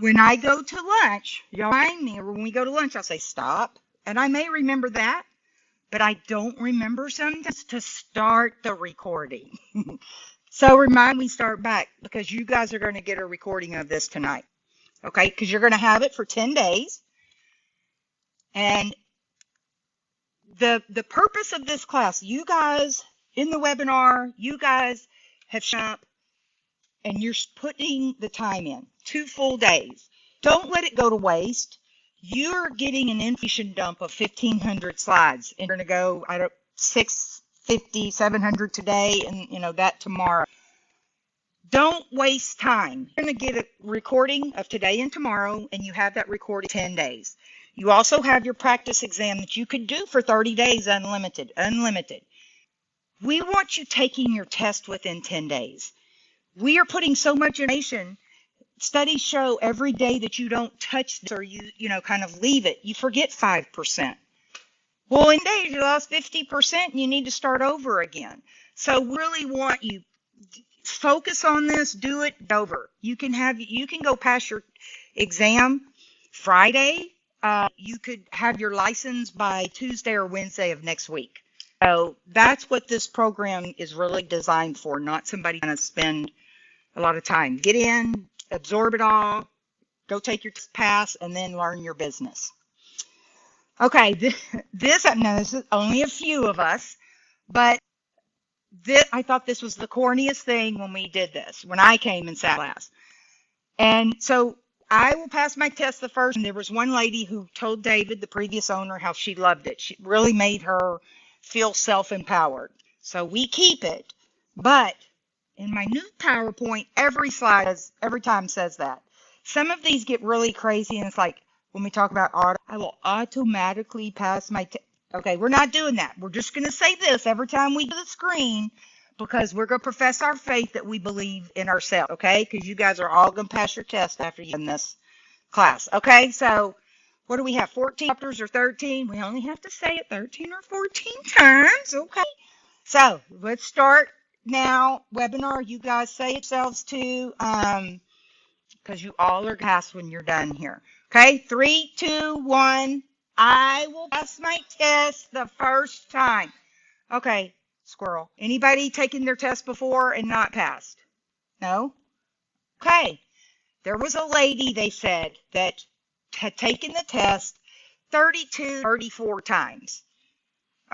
When I go to lunch, y'all remind me, or when we go to lunch, I'll say stop. And I may remember that, but I don't remember sometimes to start the recording. So remind me, start back, because you guys are going to get a recording of this tonight. Okay, because you're going to have it for 10 days. And the purpose of this class, you guys in the webinar, you guys have shown up and you're putting the time in. 2 full days. Don't let it go to waste. You're getting an information dump of 1,500 slides. And you're going to go 650, 700 today, and that tomorrow. Don't waste time. You're going to get a recording of today and tomorrow, and you have that recording 10 days. You also have your practice exam that you could do for 30 days unlimited. We want you taking your test within 10 days. We are putting so much information. Studies show every day that you don't touch this or you kind of leave it, you forget 5%. Well, in days you lost 50% and you need to start over again. So really want you focus on this, do it over. You can go past your exam Friday. You could have your license by Tuesday or Wednesday of next week. So that's what this program is really designed for, not somebody going to spend a lot of time. Get in, absorb it all, go take your pass, and then learn your business. Okay, this is only a few of us, but I thought this was the corniest thing when we did this, when I came in sat class. And so I will pass my test the first, and there was one lady who told David, the previous owner, how she loved it. She really made her feel self-empowered. So we keep it, but in my new PowerPoint, every time says that. Some of these get really crazy, and it's like when we talk about I will automatically pass my test. Okay, we're not doing that. We're just going to say this every time we do the screen, because we're going to profess our faith that we believe in ourselves, okay? Because you guys are all going to pass your test after you in this class, okay? So what do we have, 14 chapters or 13? We only have to say it 13 or 14 times, okay? So let's start now. Webinar, you guys say yourselves too, because you all are going to pass when you're done here. Okay, 3, 2, 1. I will pass my test the first time. Okay, squirrel. Anybody taken their test before and not passed? No? Okay. There was a lady, they said, that had taken the test 32, 34 times.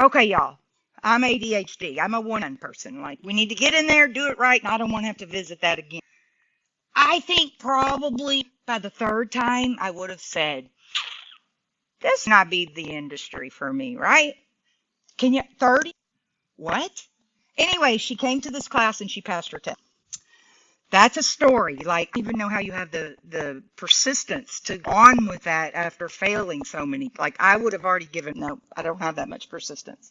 Okay, y'all. I'm ADHD. I'm a one person. Like, we need to get in there, do it right, and I don't want to have to visit that again. I think probably by the third time, I would have said, this not be the industry for me, right? Can you, 30? What? Anyway, she came to this class and she passed her test. That's a story. Like, I don't even know how you have the persistence to go on with that after failing so many. Like, I would have already no, I don't have that much persistence.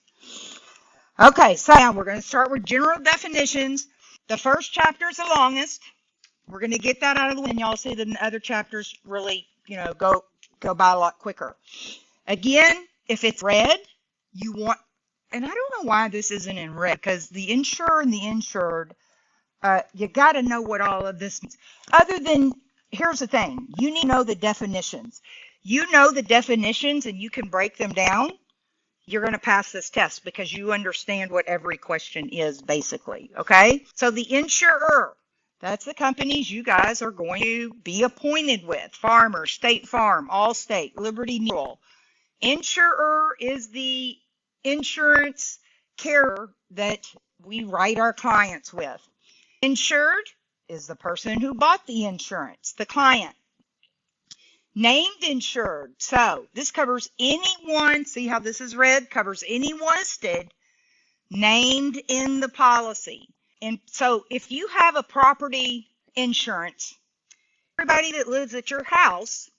Okay, so now we're going to start with general definitions. The first chapter is the longest. We're going to get that out of the way, and y'all see the other chapters really, go by a lot quicker. Again, if it's red, you want, and I don't know why this isn't in red, because the insurer and the insured, you got to know what all of this means. Other than, here's the thing, you need to know the definitions. You know the definitions and you can break them down, you're going to pass this test because you understand what every question is, basically, okay? So the insurer, that's the companies you guys are going to be appointed with. Farmer, State Farm, Allstate, Liberty Mutual. Insurer is the insurance carrier that we write our clients with. Insured is the person who bought the insurance, the client. Named insured. So this covers anyone, see how this is red, covers anyone listed, named in the policy. And so if you have a property insurance, everybody that lives at your house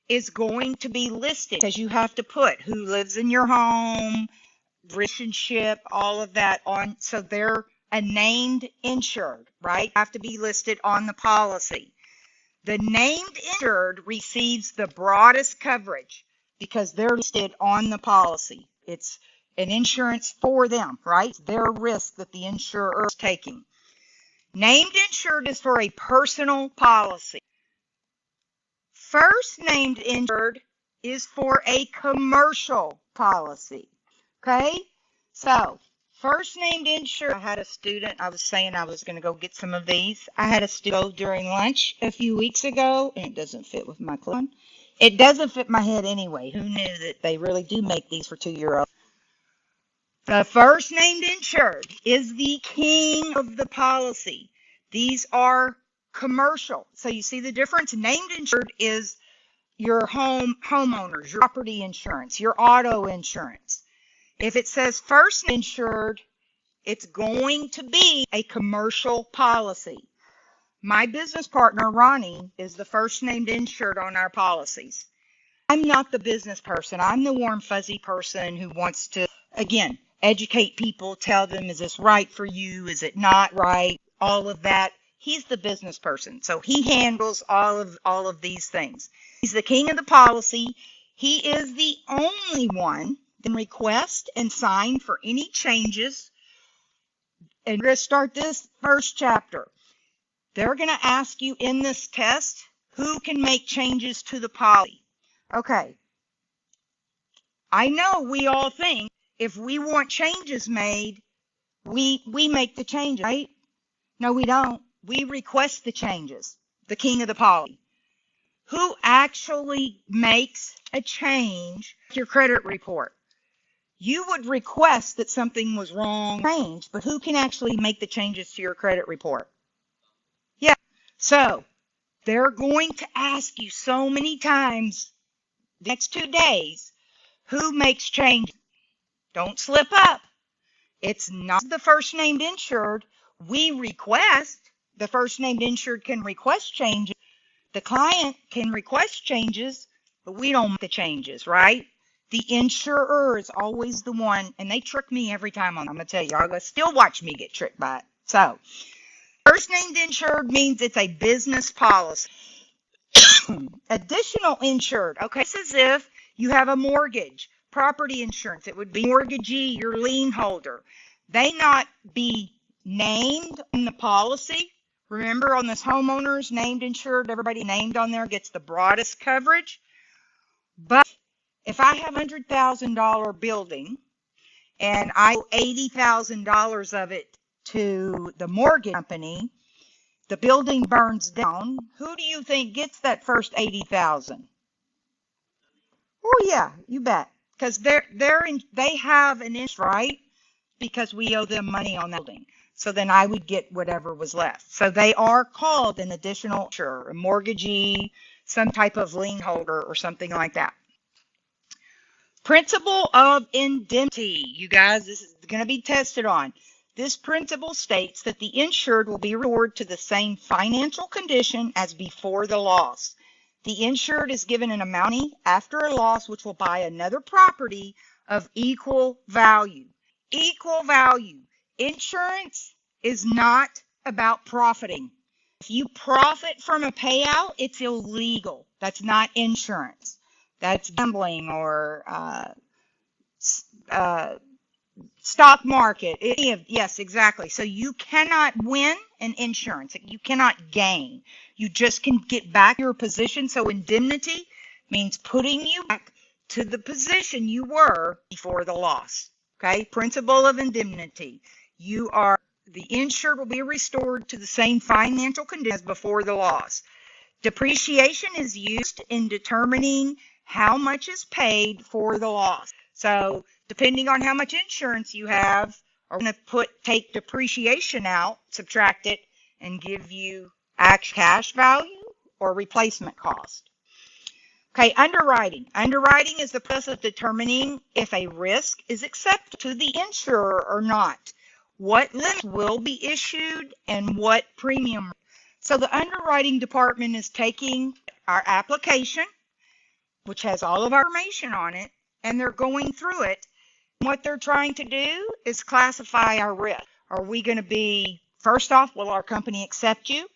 is going to be listed, because you have to put who lives in your home, relationship, all of that on. So they're a named insured, right? Have to be listed on the policy. The named insured receives the broadest coverage because they're listed on the policy. It's an insurance for them, right? It's their risk that the insurer is taking. Named insured is for a personal policy. first named insured is for a commercial policy. Okay? So, first named insured, I had a student, I was saying I was going to go get some of these. I had a student go during lunch a few weeks ago, and it doesn't fit with my clothes. It doesn't fit my head anyway. Who knew that they really do make these for 2-year-olds? The first named insured is the king of the policy. These are commercial. So you see the difference? Named insured is your homeowners, your property insurance, your auto insurance. If it says first insured, it's going to be a commercial policy. My business partner, Ronnie, is the first named insured on our policies. I'm not the business person. I'm the warm, fuzzy person who wants to, again, educate people, tell them, is this right for you? Is it not right? All of that. He's the business person. So he handles all of these things. He's the king of the policy. He is the only one that can request and sign for any changes. And we're going to start this first chapter. They're going to ask you in this test who can make changes to the policy. Okay. I know we all think if we want changes made, we make the changes, right? No, we don't. We request the changes. The king of the policy. Who actually makes a change to your credit report? You would request that something was wrong, change, but who can actually make the changes to your credit report? Yeah. So they're going to ask you so many times the next 2 days, who makes changes? Don't slip up. It's not the first named insured. We request. The first named insured can request changes. The client can request changes, but we don't make the changes, right? The insurer is always the one, and they trick me every time. I'm going to tell you, y'all still watch me get tricked by it. So, first named insured means it's a business policy. Additional insured, okay, this is if you have a mortgage, property insurance. It would be mortgagee, your lien holder. They not be named in the policy. Remember, on this homeowners named insured, everybody named on there gets the broadest coverage. But if I have a $100,000 building and I owe $80,000 of it to the mortgage company, the building burns down, who do you think gets that first $80,000? Oh yeah, you bet. Because they have an interest, right? Because we owe them money on that building. So then I would get whatever was left. So they are called an additional insurer, a mortgagee, some type of lien holder or something like that. Principle of indemnity. You guys, this is going to be tested on. This principle states that the insured will be restored to the same financial condition as before the loss. The insured is given an amount after a loss which will buy another property of equal value. Equal value. Insurance is not about profiting. If you profit from a payout, it's illegal. That's not insurance. That's gambling or stock market. Yes, exactly. So you cannot win in insurance. You cannot gain. You just can get back your position. So indemnity means putting you back to the position you were before the loss. Okay, principle of indemnity. The insured will be restored to the same financial condition as before the loss. Depreciation is used in determining how much is paid for the loss. So depending on how much insurance you have, we're going to take depreciation out, subtract it, and give you actual cash value or replacement cost. Okay, underwriting. Underwriting is the process of determining if a risk is acceptable to the insurer or not. What limits will be issued and what premium. So the underwriting department is taking our application, which has all of our information on it, and they're going through it. What they're trying to do is classify our risk. Are we going to be, first off, will our company accept you?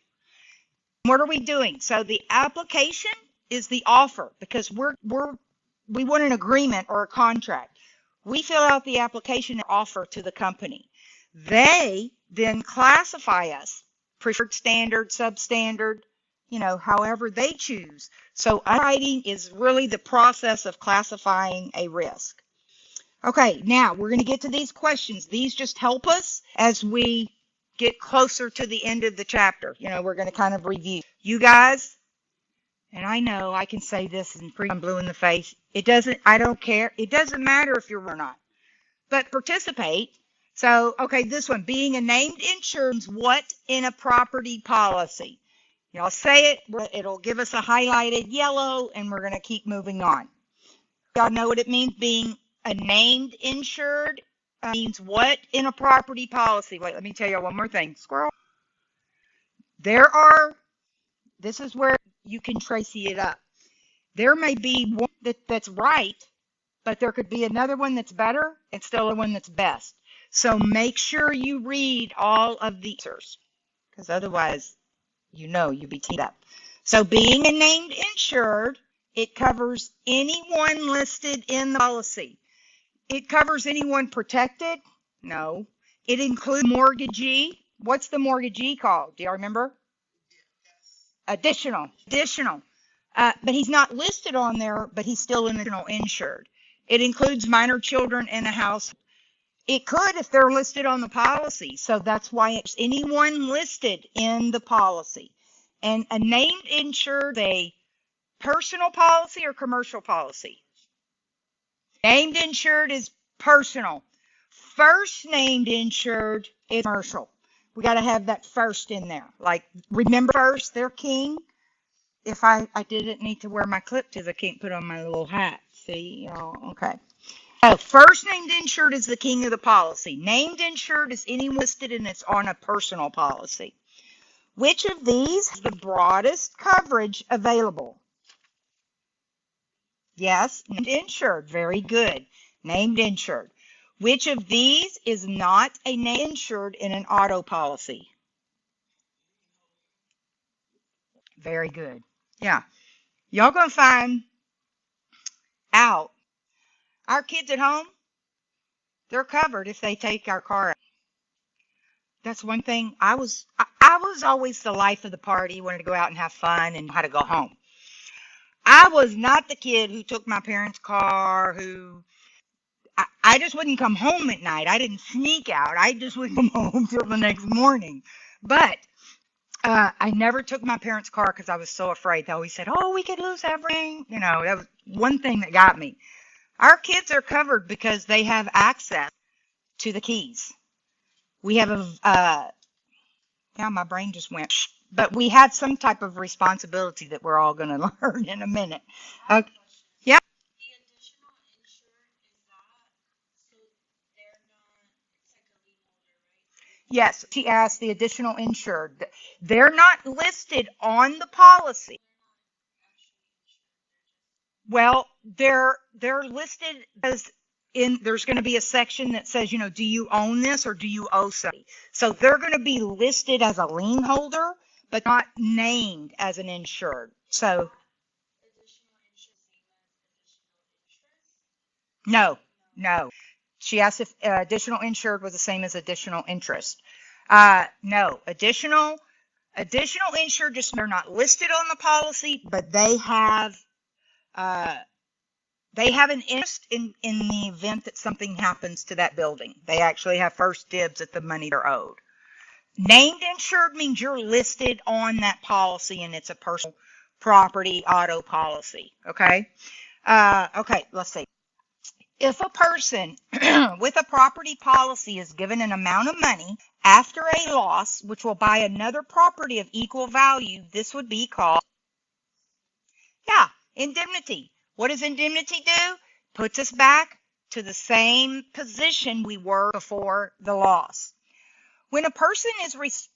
What are we doing? So the application is the offer because we want an agreement or a contract. We fill out the application and offer to the company. They then classify us, preferred, standard, substandard, however they choose. So underwriting is really the process of classifying a risk. Okay, now we're going to get to these questions. These just help us as we get closer to the end of the chapter. We're going to kind of review. You guys, and I know I can say this and I'm blue in the face. I don't care. It doesn't matter if you're or not, but participate. So, okay, this one, being a named insured means what in a property policy? I'll say it, it'll give us a highlighted yellow, and we're going to keep moving on. Y'all know what it means, being a named insured means what in a property policy? Wait, let me tell you one more thing. Squirrel. This is where you can Tracy it up. There may be one that's right, but there could be another one that's better and still a one that's best. So make sure you read all of the answers, because otherwise, you'll be teed up. So being a named insured, it covers anyone listed in the policy. It covers anyone protected? No. It includes mortgagee. What's the mortgagee called? Do you remember? Additional. But he's not listed on there, but he's still an additional insured. It includes minor children in a house. It could if they're listed on the policy. So that's why it's anyone listed in the policy. And a named insured, a personal policy or commercial policy? Named insured is personal. First named insured is commercial. We got to have that first in there. Like, remember first, they're king. If I didn't need to wear my clip because I can't put on my little hat. See, okay. Oh, first named insured is the king of the policy. Named insured is anyone listed and it's on a personal policy. Which of these has the broadest coverage available? Yes, named insured. Very good. Named insured. Which of these is not a named insured in an auto policy? Very good. Yeah. Y'all gonna find out. Our kids at home, they're covered if they take our car out. That's one thing. I was always the life of the party, wanted to go out and have fun and how to go home. I was not the kid who took my parents' car, I just wouldn't come home at night. I didn't sneak out. I just wouldn't come home till the next morning. But I never took my parents' car because I was so afraid. They always said, we could lose everything. That was one thing that got me. Our kids are covered because they have access to the keys. We have my brain just went, but we have some type of responsibility that we're all going to learn in a minute. Okay. Yeah. The additional insured is that so they're not, it's like a lien holder, right? Yes, she asked the additional insured. They're not listed on the policy. Well, they're listed as there's going to be a section that says, do you own this or do you owe somebody? So they're going to be listed as a lien holder, but not named as an insured. So no. She asked if additional insured was the same as additional interest. No, additional insured, just they're not listed on the policy, but they have an interest in the event that something happens to that building. They actually have first dibs at the money they're owed. Named insured means you're listed on that policy and it's a personal property auto policy. Okay. Okay. Let's see. If a person with a property policy is given an amount of money after a loss, which will buy another property of equal value, this would be called, indemnity. What does indemnity do? Puts us back to the same position we were before the loss. When a person is,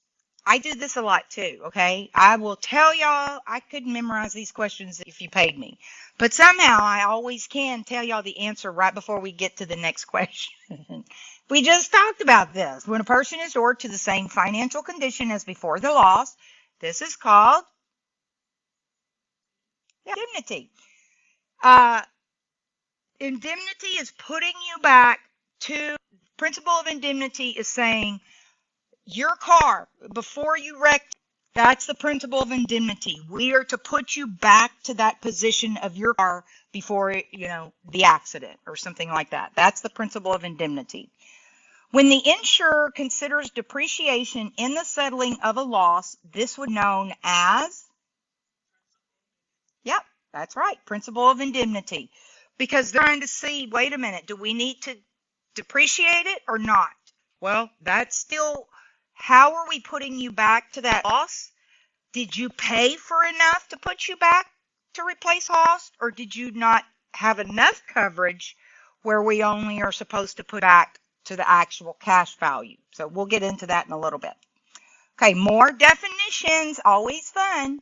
I do this a lot too, okay? I will tell y'all, I couldn't memorize these questions if you paid me. But somehow I always can tell y'all the answer right before we get to the next question. We just talked about this. When a person is restored to the same financial condition as before the loss, this is called indemnity. Indemnity is putting you back to, principle of indemnity is saying your car, before you wrecked, That's the principle of indemnity. We are to put you back to that position of your car before, the accident or something like that. That's the principle of indemnity. When the insurer considers depreciation in the settling of a loss, this would be known as, yep, that's right, principle of indemnity. Because they're trying to see, wait a minute, do we need to depreciate it or not? Well, that's still, how are we putting you back to that loss? Did you pay for enough to put you back to replace loss, or did you not have enough coverage where we only are supposed to put back to the actual cash value? So we'll get into that in a little bit. Okay, more definitions, always fun.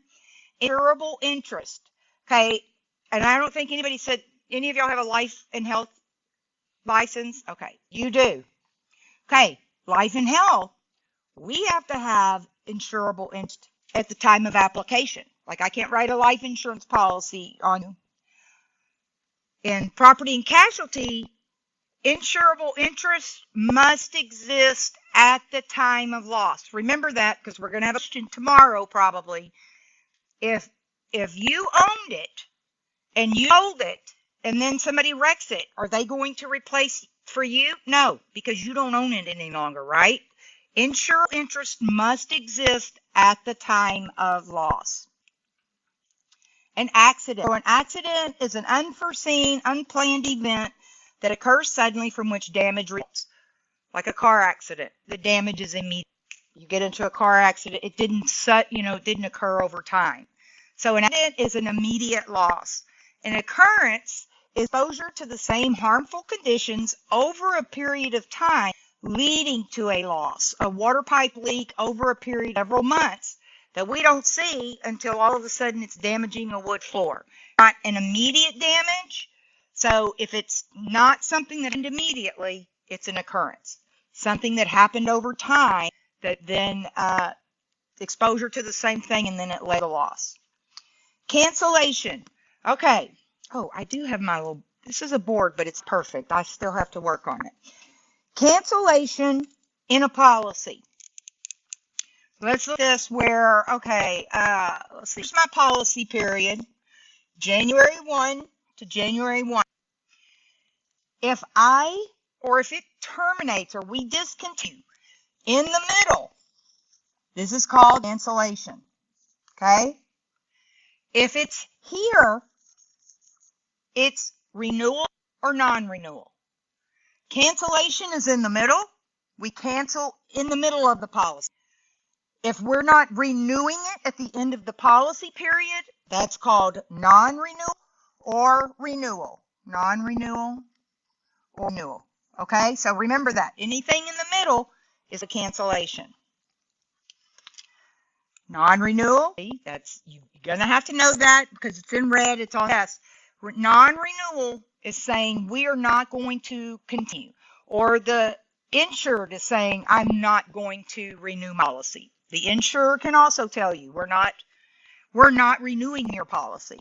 Insurable interest. Okay, and I don't think anybody said, any of y'all have a life and health license? Okay, you do. Okay, life and health, we have to have insurable interest at the time of application. Like I can't write a life insurance policy on you. In property and casualty, insurable interest must exist at the time of loss. Remember that, because we're going to have a question tomorrow probably. If you owned it and you sold it and then somebody wrecks it, are they going to replace for you? No, because you don't own it any longer, right? Insurable interest must exist at the time of loss. An accident. So an accident is an unforeseen, unplanned event that occurs suddenly from which damage results. Like a car accident, the damage is immediate. You get into a car accident, it didn't occur over time. So an accident is an immediate loss. An occurrence is exposure to the same harmful conditions over a period of time, leading to a loss. A water pipe leak over a period of several months that we don't see until all of a sudden it's damaging a wood floor. Not an immediate damage. So if it's not something that happened immediately, it's an occurrence. Something that happened over time that then exposure to the same thing and then it led to loss. Cancellation. Okay. Oh, I do have my little, this is a board, but it's perfect. I still have to work on it. Cancellation in a policy. Let's look at this where, okay, let's see. Here's my policy period, January 1 to January 1. If it terminates or we discontinue in the middle, this is called cancellation, okay? If it's here, it's renewal or non-renewal. Cancellation is in the middle. We cancel in the middle of the policy. If we're not renewing it at the end of the policy period, that's called non-renewal or renewal. Non-renewal or renewal. Okay, so remember that. Anything in the middle is a cancellation. Non-renewal, that's, you're going to have to know that because it's in red, it's on S. Non-renewal is saying we are not going to continue. Or the insured is saying I'm not going to renew my policy. The insurer can also tell you we're not renewing your policy.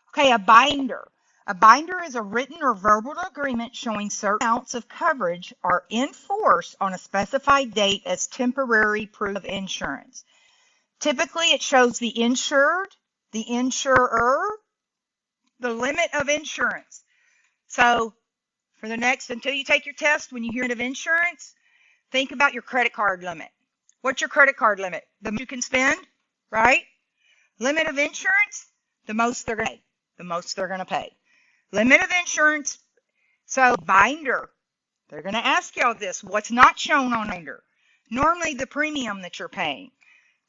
Okay, a binder. A binder is a written or verbal agreement showing certain amounts of coverage are in force on a specified date as temporary proof of insurance. Typically, it shows the insured, the insurer, the limit of insurance. So for the next, until you take your test, when you hear of insurance, think about your credit card limit. What's your credit card limit? The most you can spend, right? Limit of insurance, the most they're going to pay. The most they're going to pay. Limit of insurance. So binder, they're going to ask y'all this. What's not shown on binder? Normally the premium that you're paying.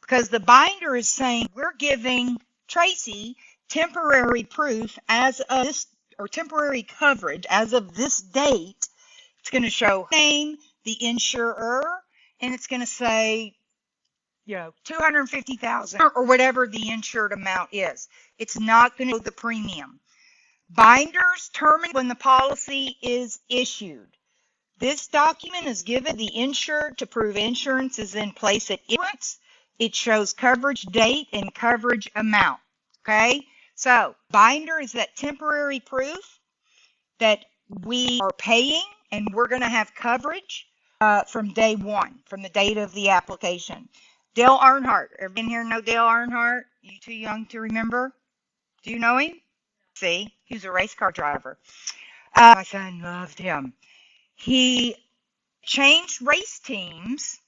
Because the binder is saying we're giving Tracy temporary proof as of this, or temporary coverage as of this date. It's going to show name, the insurer, and it's going to say, $250,000 or whatever the insured amount is. It's not going to show the premium. Binders terminate when the policy is issued. This document is given the insured to prove insurance is in place at issuance. It shows coverage date and coverage amount. Okay? So, binder is that temporary proof that we are paying and we're going to have coverage from day one, from the date of the application. Dale Earnhardt. Everybody in here know Dale Earnhardt? You too young to remember? Do you know him? See, he was a race car driver. My son loved him. He changed race teams.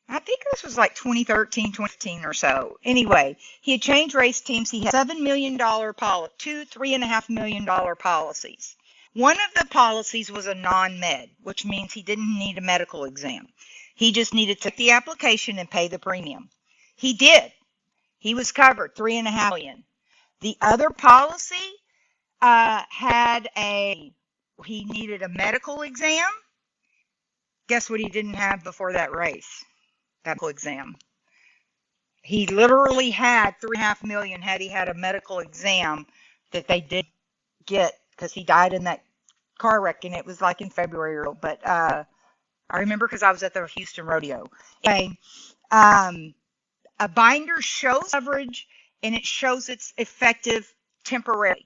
I think this was like 2013, 2015 or so. Anyway, he had changed race teams. He had $7 million policy, two $3.5 million policies. One of the policies was a non-med, which means he didn't need a medical exam. He just needed to take the application and pay the premium. He did. He was covered, $3.5 million. The other policy he needed a medical exam. Guess what he didn't have before that race? Medical exam. He literally had $3.5 million had he had a medical exam that they did get because he died in that car wreck, and it was like in February. But I remember because I was at the Houston rodeo. Anyway, a binder shows coverage and it shows it's effective temporarily.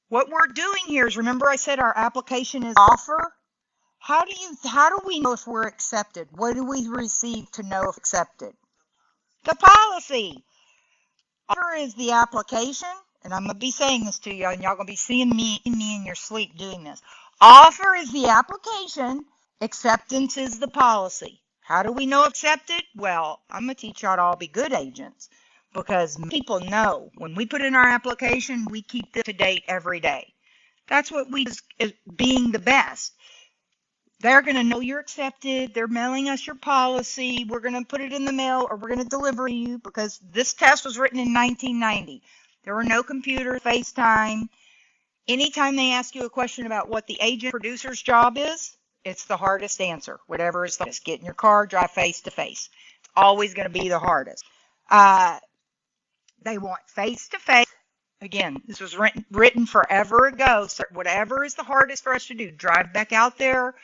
What we're doing here is, remember I said our application is offer? How do we know if we're accepted? What do we receive to know if accepted? The policy. Offer is the application, and I'm going to be saying this to you, and y'all going to be seeing me in your sleep doing this. Offer is the application. Acceptance is the policy. How do we know accepted? Well, I'm going to teach y'all to all be good agents, because people know when we put in our application, we keep it to date every day. That's what we do, is being the best. They're going to know you're accepted. They're mailing us your policy. We're going to put it in the mail, or we're going to deliver you, because this test was written in 1990. There were no computers, FaceTime. Anytime they ask you a question about what the agent producer's job is, it's the hardest answer. Whatever is the hardest. Get in your car, drive face to face. It's always going to be the hardest. They want face to face. Again, this was written forever ago. So whatever is the hardest for us to do, drive back out there,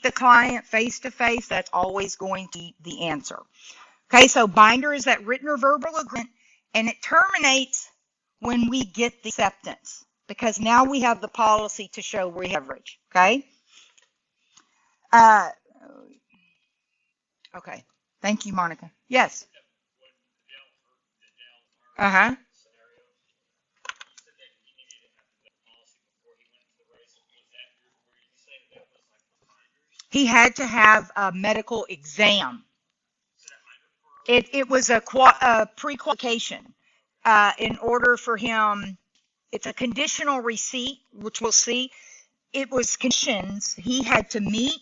the client face to face. That's always going to be the answer. Okay, so binder is that written or verbal agreement, and it terminates when we get the acceptance, because now we have the policy to show we have coverage. Okay. Okay. Thank you, Monica. Yes. Uh-huh. He had to have a medical exam. It was a pre-qualification in order for him. It's a conditional receipt, which we'll see. It was conditions he had to meet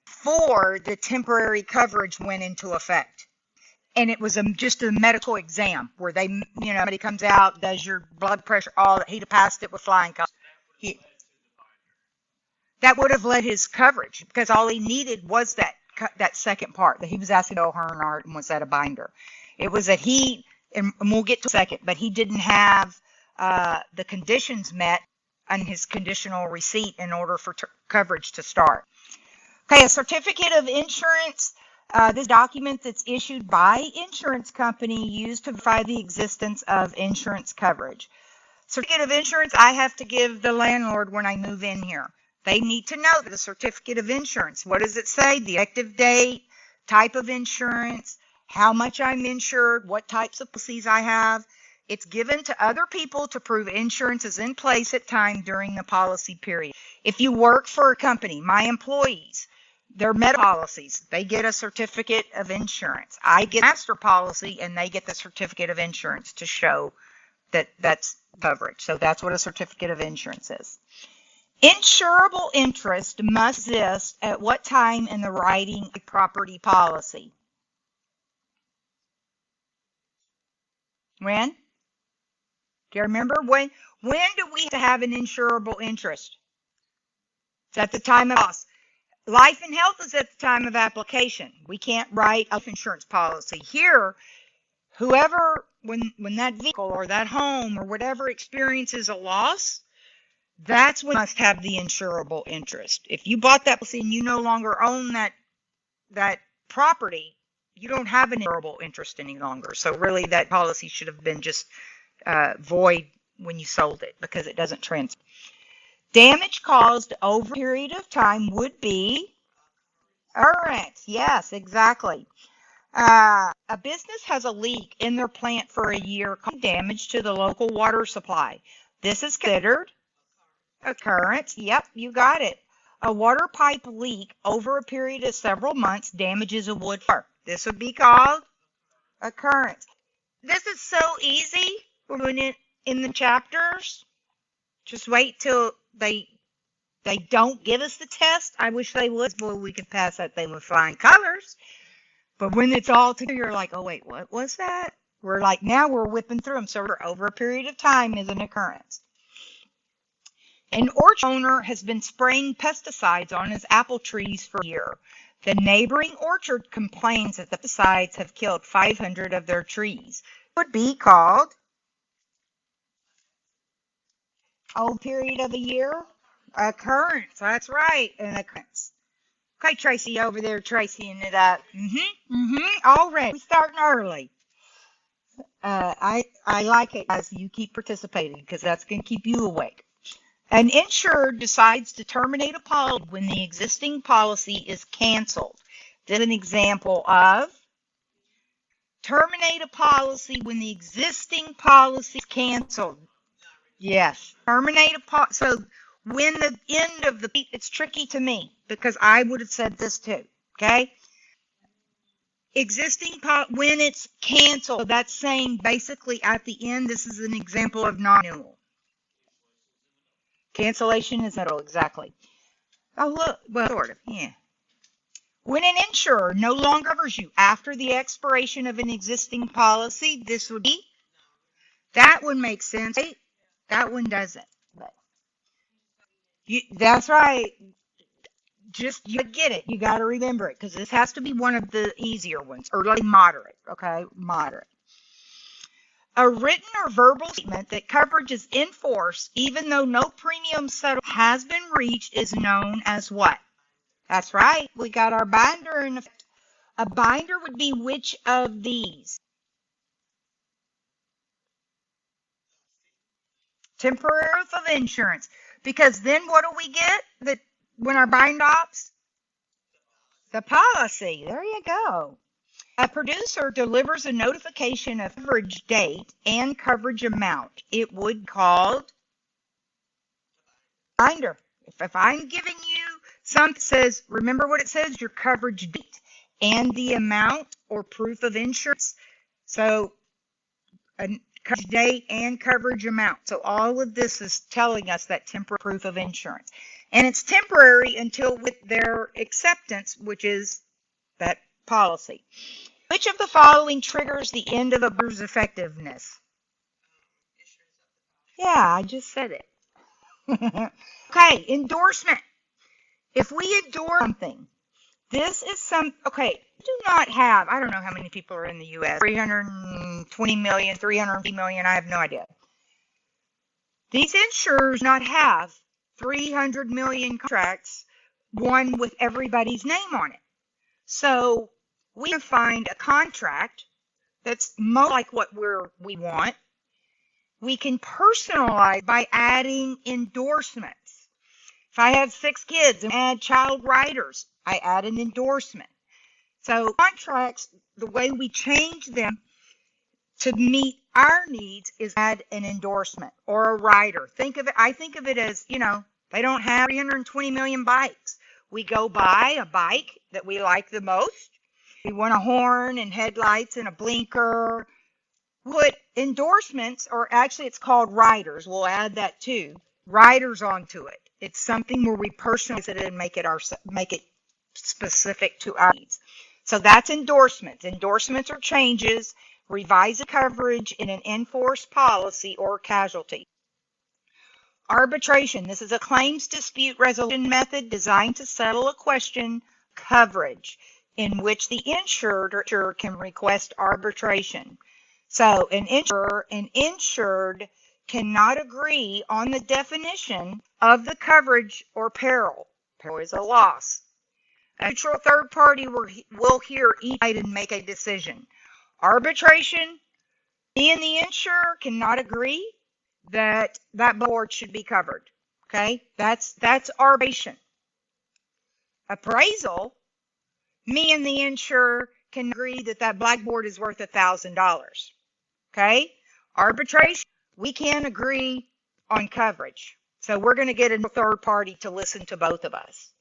before the temporary coverage went into effect. And it was just a medical exam where they, somebody comes out, does your blood pressure, all that. He'd have passed it with flying colors. That would have led his coverage, because all he needed was that second part that he was asking Dale Earnhardt, and was that a binder. It was that and we'll get to a second, but he didn't have the conditions met on his conditional receipt in order for coverage to start. Okay, a certificate of insurance. This document that's issued by insurance company used to verify the existence of insurance coverage. Certificate of insurance I have to give the landlord when I move in here. They need to know the certificate of insurance. What does it say? The effective date, type of insurance, how much I'm insured, what types of policies I have. It's given to other people to prove insurance is in place at time during the policy period. If you work for a company, my employees, their medical policies, they get a certificate of insurance. I get a master policy, and they get the certificate of insurance to show that that's coverage. So that's what a certificate of insurance is. Insurable interest must exist at what time in the writing a property policy? When? Do you remember? When do we have to have an insurable interest? It's at the time of loss. Life and health is at the time of application. We can't write a life insurance policy. Here, whoever, when that vehicle or that home or whatever experiences a loss, that's when you must have the insurable interest. If you bought that policy and you no longer own that property, you don't have an insurable interest any longer. So really that policy should have been just void when you sold it, because it doesn't transfer. Damage caused over a period of time would be occurrence. Yes, exactly. A business has a leak in their plant for a year, causing damage to the local water supply. This is considered occurrence. Yep, you got it. A water pipe leak over a period of several months damages a wood fire. This would be called occurrence. This is so easy. We're doing it in the chapters. Just wait till they don't give us the test. I wish they would. Boy, we could pass that thing with flying colors. But when it's all together, you're like, oh, wait, what was that? We're like, now we're whipping through them. So over a period of time is an occurrence. An orchard owner has been spraying pesticides on his apple trees for a year. The neighboring orchard complains that the pesticides have killed 500 of their trees. It would be called period of the year. Occurrence. That's right, an occurrence. Okay, Tracy, over there, Tracying it up. Already. We're starting early. I like it as you keep participating because that's going to keep you awake. An insured decides to terminate a policy when the existing policy is canceled. This is an example of terminate a policy when the existing policy is canceled. Yes, terminate a policy. So when the end of the, it's tricky to me because I would have said this too. Okay. Existing when it's canceled, that's saying basically at the end, this is an example of non-renewal. Cancellation is not exactly. Oh, look, well, sort of, yeah. When an insurer no longer covers you after the expiration of an existing policy, this would be, that one makes sense. Right? That one doesn't. But that's right. Just, you get it. You got to remember it because this has to be one of the easier ones, or like moderate, okay? Moderate. A written or verbal statement that coverage is in force even though no premium settlement has been reached is known as what? That's right. We got our binder in effect. A binder would be which of these? Temporary proof of insurance. Because then what do we get when our bind ops? The policy. There you go. A producer delivers a notification of coverage date and coverage amount. It would be called binder. If I'm giving you something that says, remember what it says, your coverage date and the amount or proof of insurance. So a coverage date and coverage amount. So all of this is telling us that temporary proof of insurance. And it's temporary until with their acceptance, which is that policy. Which of the following triggers the end of a binder's effectiveness? Yeah, I just said it. Okay, endorsement. If we endorse something, this is okay, do not have, I don't know how many people are in the U.S., 320 million, 350 million, I have no idea. These insurers do not have 300 million contracts, one with everybody's name on it. So we can find a contract that's most like what we want. We can personalize by adding endorsements. If I have 6 kids and add child riders, I add an endorsement. So contracts, the way we change them to meet our needs is add an endorsement or a rider. I think of it as, they don't have 320 million bikes. We go buy a bike that we like the most. We want a horn and headlights and a blinker. Put endorsements, or actually it's called riders. We'll add that too. Riders onto it. It's something where we personalize it and make it specific to our needs. So that's endorsements. Endorsements are changes, revise coverage in an enforced policy or casualty. Arbitration. This is a claims dispute resolution method designed to settle a question coverage in which the insured or insurer can request arbitration. So an insurer and insured cannot agree on the definition of the coverage or peril. Peril is a loss. A neutral third party will hear each side and make a decision. Arbitration, me and the insurer cannot agree that board should be covered. Okay, that's arbitration. Appraisal, me and the insurer can agree that that blackboard is worth $1,000. Okay? Arbitration, we can't agree on coverage. So we're going to get a third party to listen to both of us.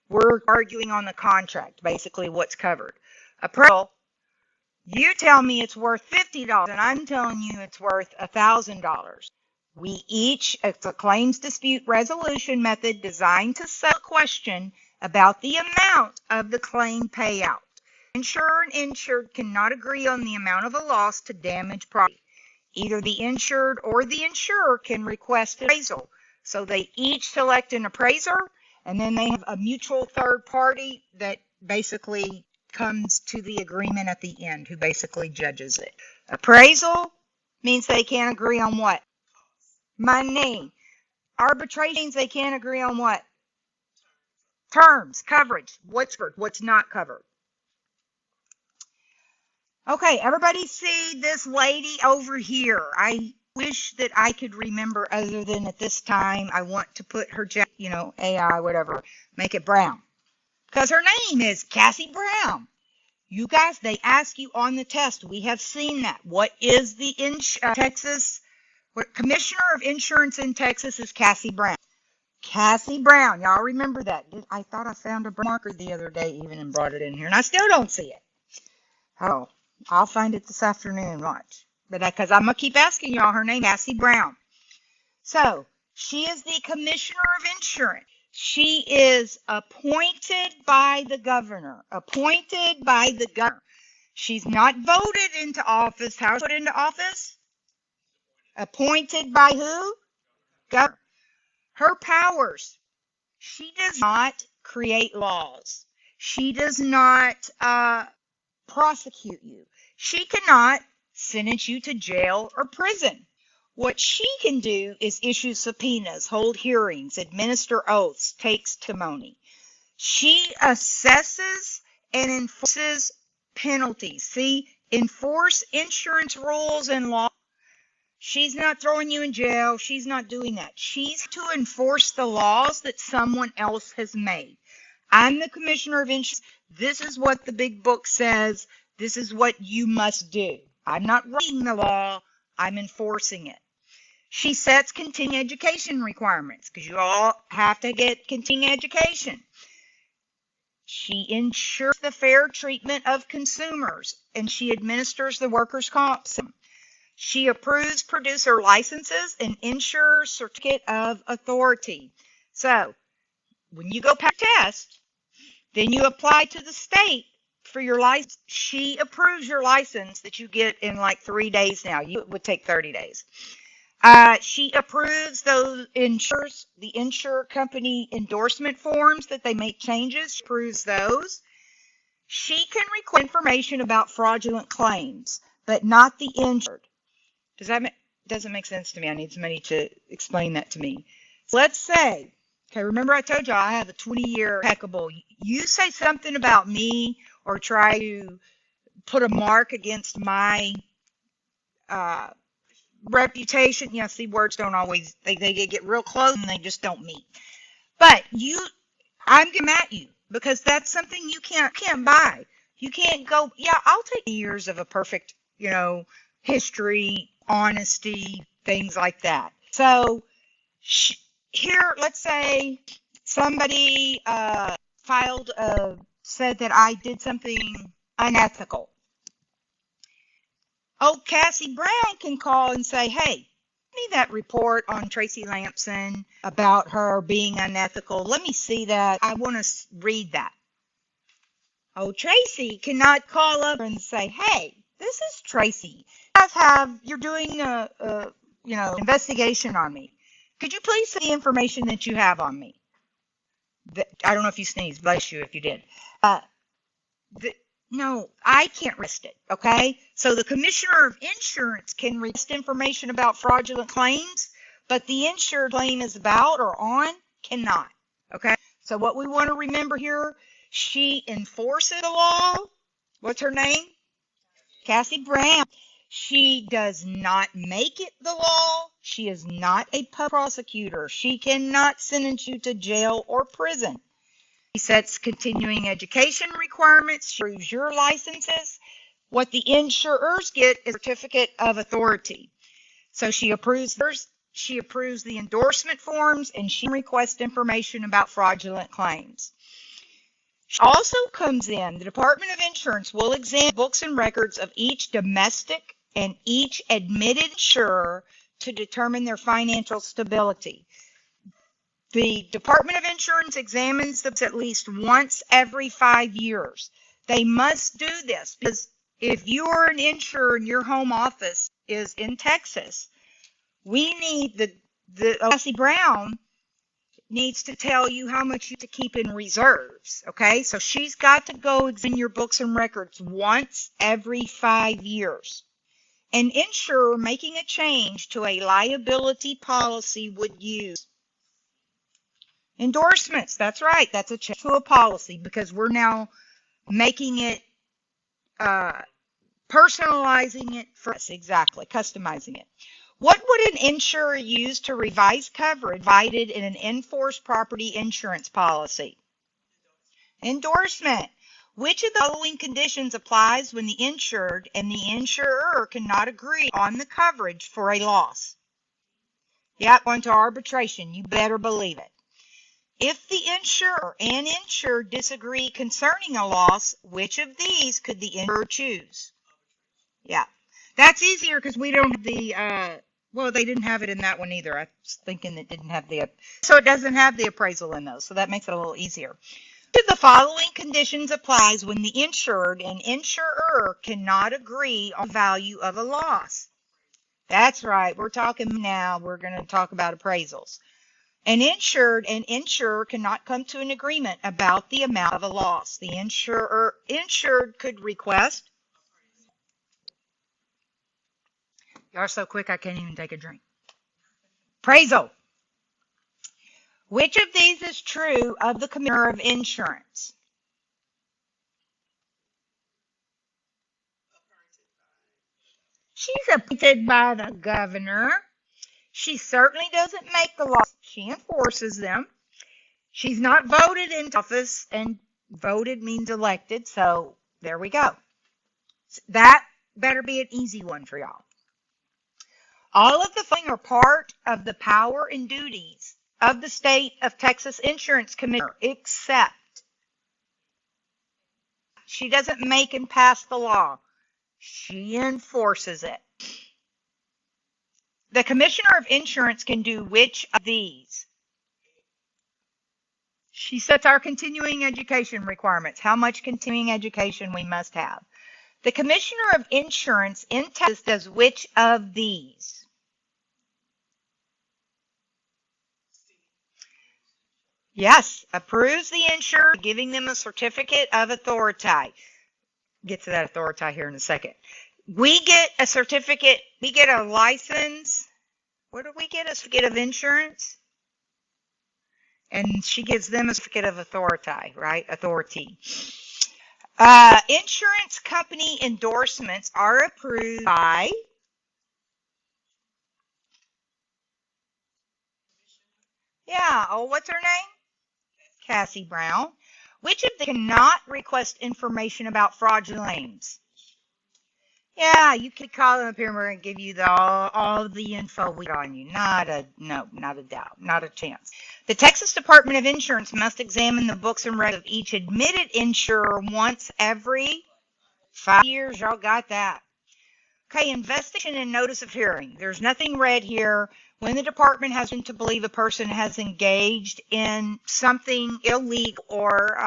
We're arguing on the contract, basically what's covered. Appraisal, you tell me it's worth $50 and I'm telling you it's worth $1,000. It's a claims dispute resolution method designed to settle a question about the amount of the claim payout. Insurer and insured cannot agree on the amount of a loss to damage property. Either the insured or the insurer can request an appraisal. So they each select an appraiser, and then they have a mutual third party that basically comes to the agreement at the end, who basically judges it. Appraisal means they can't agree on what? Money. Arbitration means they can't agree on what? Terms, coverage, what's covered, what's not covered. Okay, everybody see this lady over here. I wish that I could remember, other than at this time I want to put her, AI, whatever, make it Brown. Because her name is Cassie Brown. You guys, they ask you on the test. We have seen that. What is the Texas? Commissioner of Insurance in Texas is Cassie Brown. Cassie Brown. Y'all remember that? I thought I found a marker the other day even and brought it in here, and I still don't see it. Oh, I'll find it this afternoon. Watch. But because I'm going to keep asking y'all her name, Cassie Brown. So, she is the Commissioner of Insurance. She is appointed by the governor. Appointed by the governor. She's not voted into office. How put into office? Appointed by who? Governor. Her powers. She does not create laws. She does not prosecute you. She cannot sentence you to jail or prison. What she can do is issue subpoenas, hold hearings, administer oaths, takes testimony. She assesses and enforces penalties. See, enforce insurance rules and law. She's not throwing you in jail. She's not doing that. She's to enforce the laws that someone else has made. I'm the Commissioner of Insurance. This is what the big book says. This is what you must do. I'm not writing the law. I'm enforcing it. She sets continuing education requirements because you all have to get continuing education. She ensures the fair treatment of consumers, and she administers the workers' comp system. She approves producer licenses and insurer's certificate of authority. So, when you go pass the test, then you apply to the state for your license. She approves your license that you get in like 3 days now. It would take 30 days. She approves those the insurer company endorsement forms that they make changes. She approves those. She can request information about fraudulent claims, but not the insured. Doesn't make sense to me. I need somebody to explain that to me. So let's say, okay, remember I told you I have a 20-year impeccable. You say something about me or try to put a mark against my reputation. See, words don't always, they get real close and they just don't meet. But I'm getting at you because that's something you can't buy. You can't go, I'll take years of a perfect, history, honesty, things like that. So here, let's say somebody said that I did something unethical. Oh, Cassie Brown can call and say, hey, give me that report on Tracy Lampson about her being unethical. Let me see that. I want to read that. Oh, Tracy cannot call up and say, hey, this is Tracy. You're doing investigation on me. Could you please say the information that you have on me? I don't know if you sneezed. Bless you if you did. No, I can't request it, okay? So the Commissioner of Insurance can request information about fraudulent claims, but the insured claim is about or on cannot, okay? So what we want to remember here, she enforces the law. What's her name? Cassie Brown. She does not make it the law. She is not a prosecutor. She cannot sentence you to jail or prison. She sets continuing education requirements. She approves your licenses. What the insurers get is a certificate of authority. So she approves the endorsement forms, and she requests information about fraudulent claims. She also comes in. The Department of Insurance will examine books and records of each domestic and each admitted insurer to determine their financial stability. The Department of Insurance examines them at least once every 5 years. They must do this because if you are an insurer and your home office is in Texas, we need Cassie Brown needs to tell you how much you have to keep in reserves. Okay, so she's got to go examine your books and records once every 5 years. An insurer making a change to a liability policy would use endorsements. That's right. That's a change to a policy because we're now making it, personalizing it for us. Exactly. Customizing it. What would an insurer use to revise coverage provided in an enforced property insurance policy? Endorsement. Which of the following conditions applies when the insured and the insurer cannot agree on the coverage for a loss? Yep, going to arbitration. You better believe it. If the insurer and insured disagree concerning a loss, which of these could the insurer choose? Yeah, that's easier because we don't have the, well, they didn't have it in that one either. I was thinking it didn't have so it doesn't have the appraisal in those, so that makes it a little easier. Which of the following conditions applies when the insured and insurer cannot agree on the value of a loss? That's right. We're talking now. We're going to talk about appraisals. An insured and insurer cannot come to an agreement about the amount of a loss. The insured could request. You are so quick I can't even take a drink. Appraisal. Which of these is true of the Commissioner of Insurance? She's appointed by the governor. She certainly doesn't make the laws. She enforces them. She's not voted into office, and voted means elected, so there we go. That better be an easy one for y'all. All of the following are part of the power and duties of the state of Texas Insurance Commissioner, except she doesn't make and pass the law. She enforces it. The Commissioner of Insurance can do which of these? She sets our continuing education requirements, how much continuing education we must have. The Commissioner of Insurance in Texas does which of these? Yes, approves the insured, giving them a certificate of authority. Get to that authority here in a second. We get a certificate, we get a license. What do we get? A certificate of insurance? And she gives them a certificate of authority, right? Authority. Insurance company endorsements are approved by what's her name? Cassie Brown. Which of them cannot request information about fraudulent claims? Yeah, you could call them up here and we're going to give you all the info we got on you. Not a doubt, not a chance. The Texas Department of Insurance must examine the books and records of each admitted insurer once every 5 years. Y'all got that. Okay, investigation and notice of hearing. There's nothing read here. When the department has reason to believe a person has engaged in something illegal or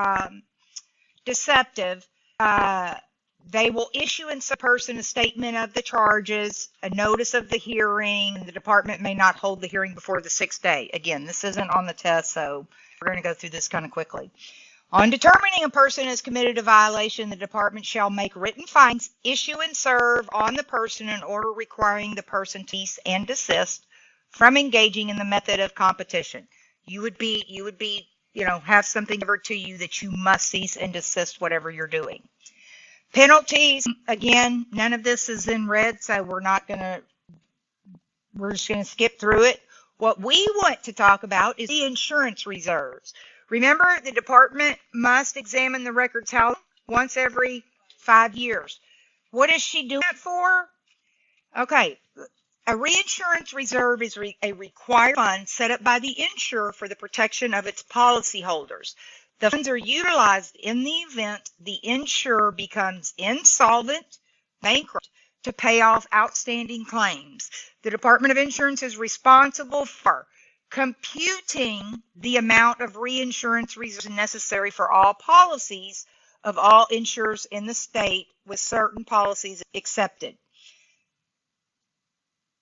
deceptive, they will issue in some person a statement of the charges, a notice of the hearing. The department may not hold the hearing before the 6th day. Again, this isn't on the test, so we're going to go through this kind of quickly. On determining a person has committed a violation, the department shall make written findings, issue and serve on the person an order requiring the person to cease and desist from engaging in the method of competition. You would be, have something delivered to you that you must cease and desist whatever you're doing. Penalties, again, none of this is in red, so we're just going to skip through it. What we want to talk about is the insurance reserves. Remember, the department must examine the records how once every 5 years. What is she doing it for? Okay, a reinsurance reserve is a required fund set up by the insurer for the protection of its policyholders. The funds are utilized in the event the insurer becomes insolvent, bankrupt, to pay off outstanding claims. The Department of Insurance is responsible for computing the amount of reinsurance reserves necessary for all policies of all insurers in the state, with certain policies excepted.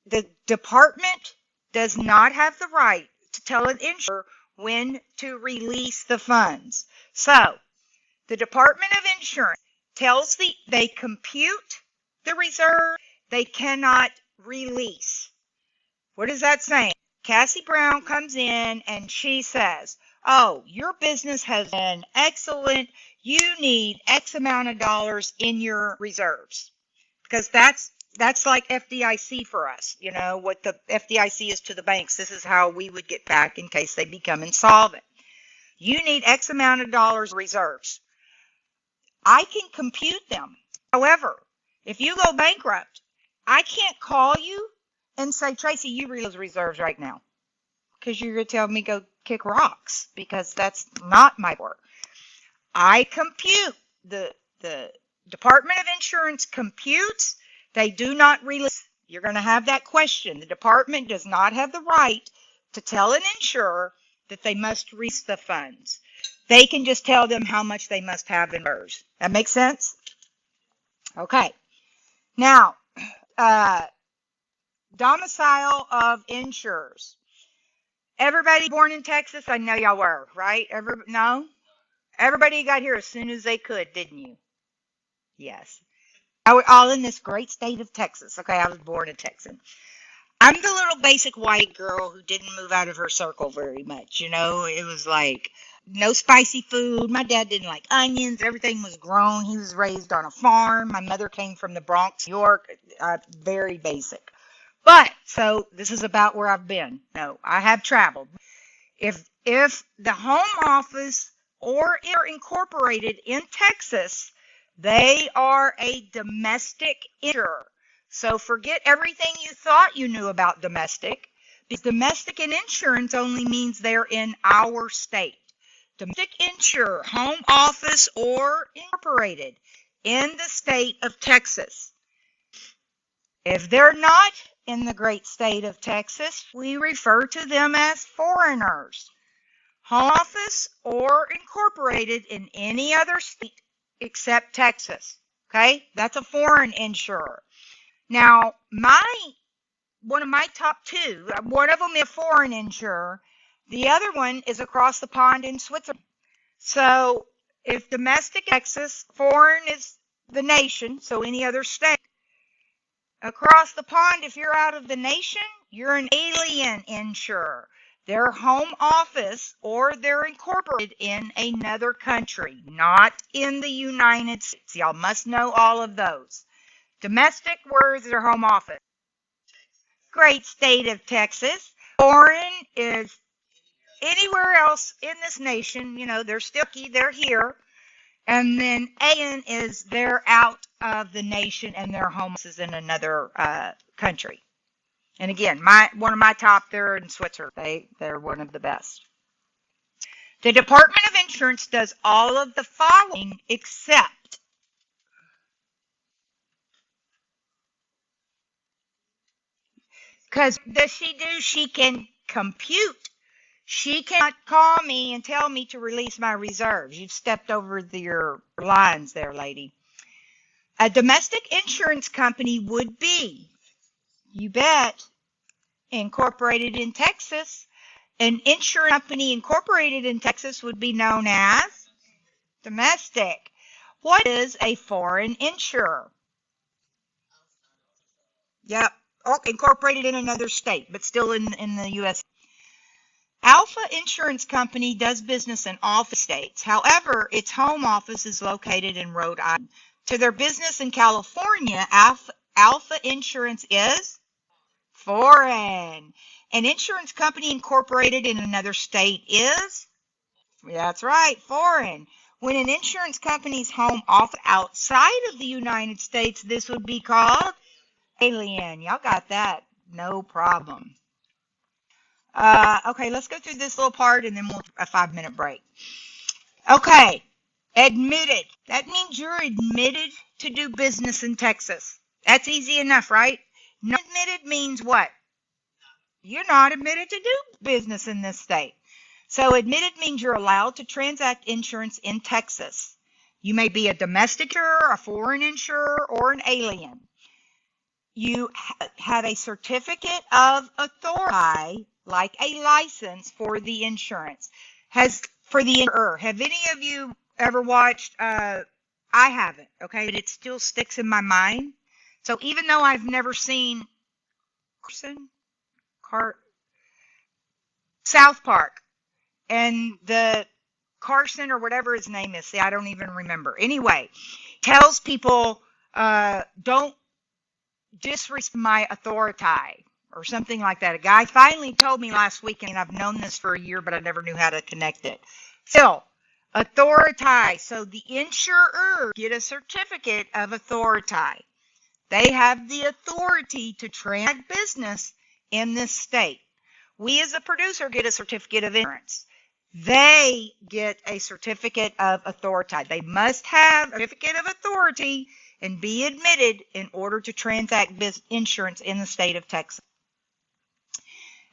The department does not have the right to tell an insurer when to release the funds. So, the Department of Insurance tells they compute the reserve, they cannot release. What is that saying? Cassie Brown comes in and she says, oh, your business has been excellent. You need X amount of dollars in your reserves. Because that's like FDIC for us. You know, what the FDIC is to the banks. This is how we would get back in case they become insolvent. You need X amount of dollars reserves. I can compute them. However, if you go bankrupt, I can't call you and say, Tracy, you release those reserves right now. Because you're going to tell me go kick rocks. Because that's not my work. I compute. The Department of Insurance computes. They do not release. You're going to have that question. The department does not have the right to tell an insurer that they must release the funds. They can just tell them how much they must have in reserves. That makes sense? Okay. Now, domicile of insurers. Everybody born in Texas? I know y'all were, right? No? Everybody got here as soon as they could, didn't you? Yes. We're all in this great state of Texas. Okay, I was born a Texan. I'm the little basic white girl who didn't move out of her circle very much. You know, it was like no spicy food. My dad didn't like onions. Everything was grown. He was raised on a farm. My mother came from the Bronx, New York. Very basic. But, so this is about where I've been. No, I have traveled. If the home office or are incorporated in Texas, they are a domestic insurer. So forget everything you thought you knew about domestic. Because domestic and insurance only means they're in our state. Domestic insurer, home office, or incorporated in the state of Texas. If they're not in the great state of Texas, we refer to them as foreigners. Home office or incorporated in any other state except Texas. Okay, that's a foreign insurer. Now, one of my top two, one of them is a foreign insurer. The other one is across the pond in Switzerland. So, if domestic Texas, foreign is the nation, so any other state. Across the pond, if you're out of the nation, you're an alien insurer. Their home office or they're incorporated in another country, not in the United States. Y'all must know all of those. Domestic, where is their home office? Great state of Texas. Foreign is anywhere else in this nation. You know, they're still they're here. And then alien is they're out of the nation and their home is in another country. And again, one of my top, they're in Switzerland. They're one of the best. The Department of Insurance does all of the following except because does she do? She can compute. She cannot call me and tell me to release my reserves. You've stepped over your lines there, lady. A domestic insurance company would be, you bet, incorporated in Texas. An insurance company incorporated in Texas would be known as domestic. What is a foreign insurer? Yep. Oh, incorporated in another state, but still in the U.S. Alpha Insurance Company does business in all states. However, its home office is located in Rhode Island. To their business in California, Alpha Insurance is foreign. An insurance company incorporated in another state is That's right, foreign. When an insurance company's home office outside of the United States, this would be called alien. Y'all got that? No problem. Okay, let's go through this little part and then we'll a 5-minute break. Okay, admitted. That means you're admitted to do business in Texas. That's easy enough, right? Not admitted means what? You're not admitted to do business in this state. So admitted means you're allowed to transact insurance in Texas. You may be a domestic insurer, a foreign insurer, or an alien. You have a certificate of authority, like a license for the insurance. For the insurer. Have any of you ever watched, I haven't, okay, but it still sticks in my mind. So even though I've never seen South Park, and the Carson or whatever his name is, see, I don't even remember. Anyway, tells people, don't disrespect my authority or something like that. A guy finally told me last week, and I've known this for a year, but I never knew how to connect it. So, authority. So the insurer get a certificate of authority. They have the authority to transact business in this state. We as a producer get a certificate of insurance. They get a certificate of authority. They must have a certificate of authority and be admitted in order to transact insurance in the state of Texas.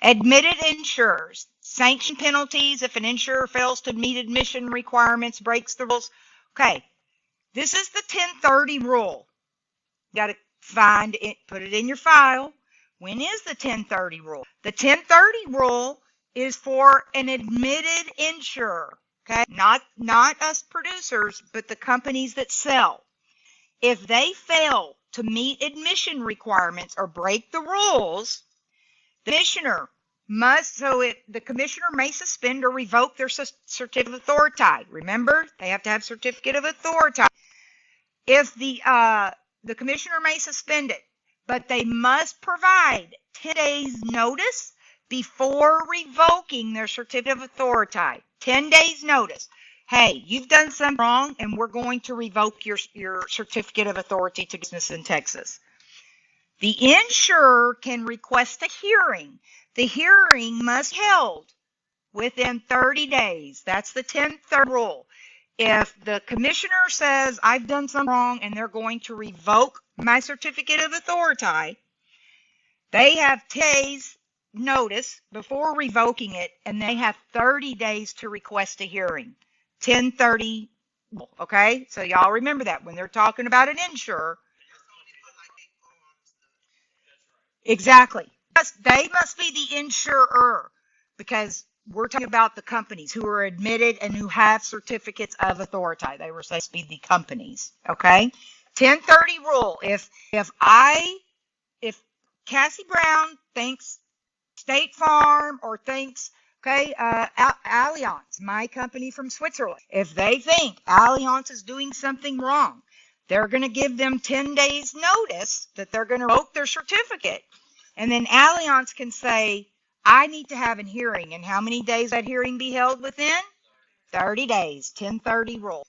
Admitted insurers. Sanction penalties if an insurer fails to meet admission requirements, breaks the rules. Okay, this is the 1030 rule. You got to find it, put it in your file. When is the 1030 rule? The 1030 rule is for an admitted insurer, okay? Not us producers, but the companies that sell. If they fail to meet admission requirements or break the rules, the commissioner the commissioner may suspend or revoke their certificate of authority. Remember, they have to have certificate of authority. If the commissioner may suspend it, but they must provide 10 days notice before revoking their certificate of authority. 10 days notice. Hey, you've done something wrong and we're going to revoke your certificate of authority to business in Texas. The insurer can request a hearing. The hearing must be held within 30 days. That's the 1030 rule. If the commissioner says, I've done something wrong and they're going to revoke my certificate of authority, they have 10 days notice before revoking it, and they have 30 days to request a hearing. 1030, okay? So y'all remember that when they're talking about an insurer. Exactly. They must be the insurer because we're talking about the companies who are admitted and who have certificates of authority. They were supposed to be the companies, okay? 1030 rule. If Cassie Brown thinks State Farm or thinks, okay, Allianz, my company from Switzerland, if they think Allianz is doing something wrong, they're going to give them 10 days notice that they're going to revoke their certificate. And then Allianz can say, I need to have a hearing. And how many days that hearing be held within? 30 days. 1030 rule.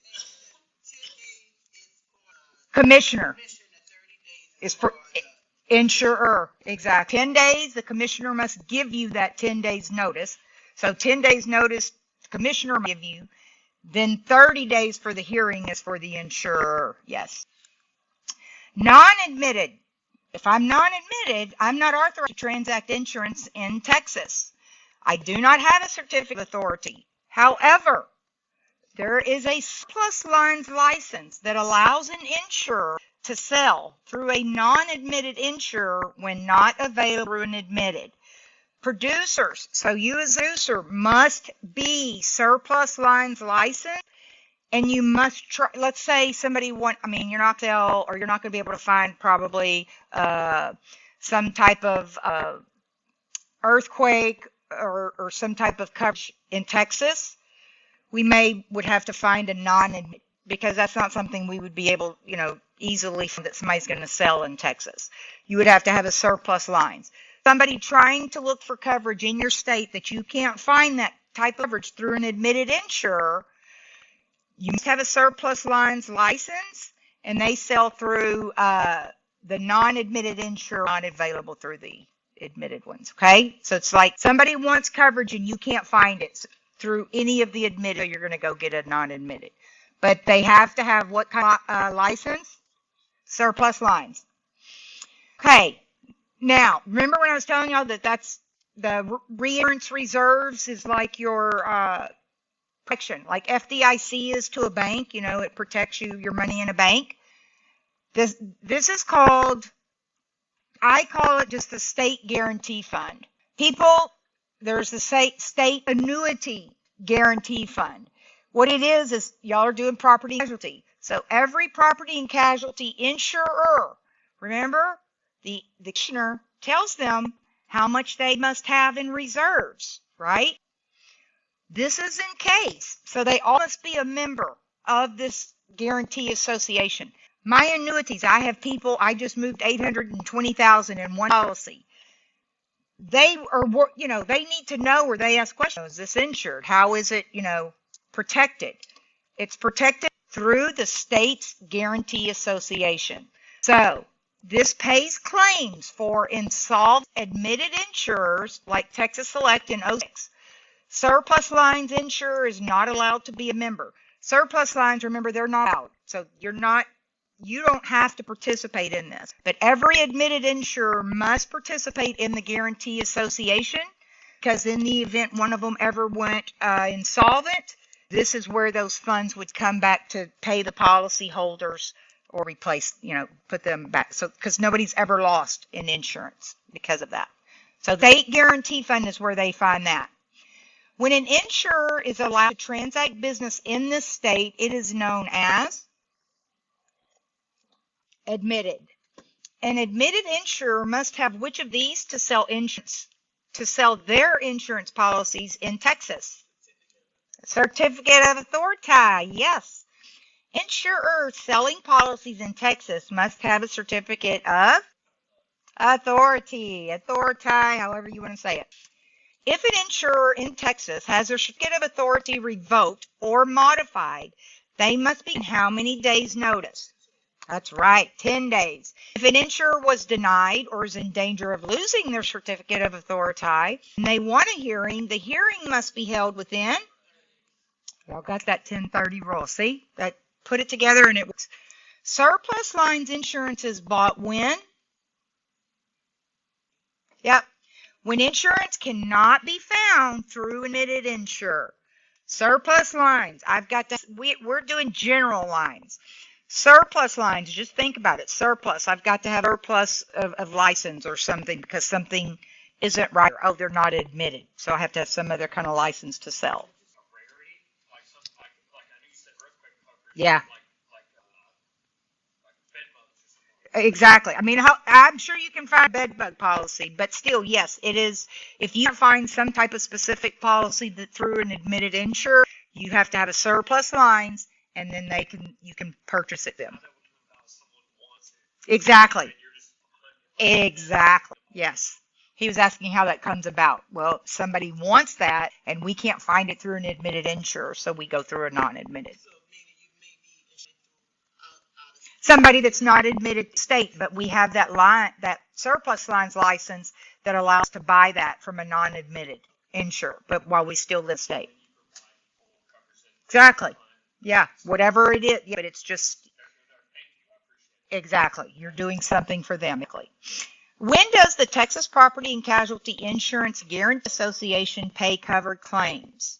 Commissioner is for insurer. Exactly. 10 days, the commissioner must give you that 10 days notice. So 10 days notice, the commissioner will give you. Then 30 days for the hearing is for the insurer. Yes. Non-admitted. If I'm non-admitted, I'm not authorized to transact insurance in Texas. I do not have a certificate of authority. However, there is a surplus lines license that allows an insurer to sell through a non-admitted insurer when not available through an admitted. Producers, so you as a producer must be surplus lines licensed, and you must try, let's say somebody you're not going to sell, or you're not going to be able to find probably some type of earthquake or some type of coverage in Texas. We would have to find a non-admitted, because that's not something we would be able, easily that somebody's going to sell in Texas. You would have to have a surplus lines. Somebody trying to look for coverage in your state that you can't find that type of coverage through an admitted insurer, you must have a surplus lines license, and they sell through the non-admitted insurer, not available through the admitted ones. Okay, so it's like somebody wants coverage and you can't find it through any of the admitted, you're going to go get a non-admitted. But they have to have what kind of license? Surplus lines. Okay, now remember when I was telling y'all that that's the reinsurance reserves is like your protection, like FDIC is to a bank. You know, it protects your money in a bank. This is called, I call it just the state guarantee fund. People, there's the state annuity guarantee fund. What it is y'all are doing property and casualty. So every property and casualty insurer, remember, the commissioner tells them how much they must have in reserves, right? This is in case. So they all must be a member of this guarantee association. My annuities, I have people, I just moved $820,000 in one policy. They are, you know, they need to know, or they ask questions. Is this insured? How is it, you know, protected? It's protected through the state's guarantee association. So this pays claims for insolvent admitted insurers like Texas Select and OSIX. Surplus lines insurer is not allowed to be a member. Surplus lines, remember, they're not out. So you don't have to participate in this. But every admitted insurer must participate in the guarantee association, because in the event one of them ever went insolvent, this is where those funds would come back to pay the policy holders or replace, you know, put them back. So, because nobody's ever lost in insurance because of that. So the state guarantee fund is where they find that. When an insurer is allowed to transact business in this state, it is known as admitted. An admitted insurer must have which of these to sell insurance, to sell their insurance policies in Texas? Certificate of authority, yes. Insurers selling policies in Texas must have a certificate of authority, however you want to say it. If an insurer in Texas has their certificate of authority revoked or modified, they must be in how many days' notice? That's right, 10 days. If an insurer was denied or is in danger of losing their certificate of authority and they want a hearing, the hearing must be held within, y'all got that 1030 rule. See, that put it together and it was. Surplus lines insurance is bought when? Yep. When insurance cannot be found through admitted insurer. Surplus lines, I've got this, we're doing general lines. Surplus lines, just think about it. Surplus, I've got to have a surplus of license or something because something isn't right. Oh, they're not admitted. So I have to have some other kind of license to sell. Yeah. Exactly. I mean, I'm sure you can find a bed bug policy, but still, yes, it is. If you find some type of specific policy that through an admitted insurer, you have to have a surplus lines, and then you can purchase it them. Exactly. Exactly. Yes. He was asking how that comes about. Well, somebody wants that, and we can't find it through an admitted insurer, so we go through a non-admitted. Somebody that's not admitted state, but we have that surplus lines license that allows us to buy that from a non-admitted insurer, but while we still live state. Exactly. Yeah, whatever it is, yeah, but it's just exactly. You're doing something for them. When does the Texas Property and Casualty Insurance Guarantee Association pay covered claims?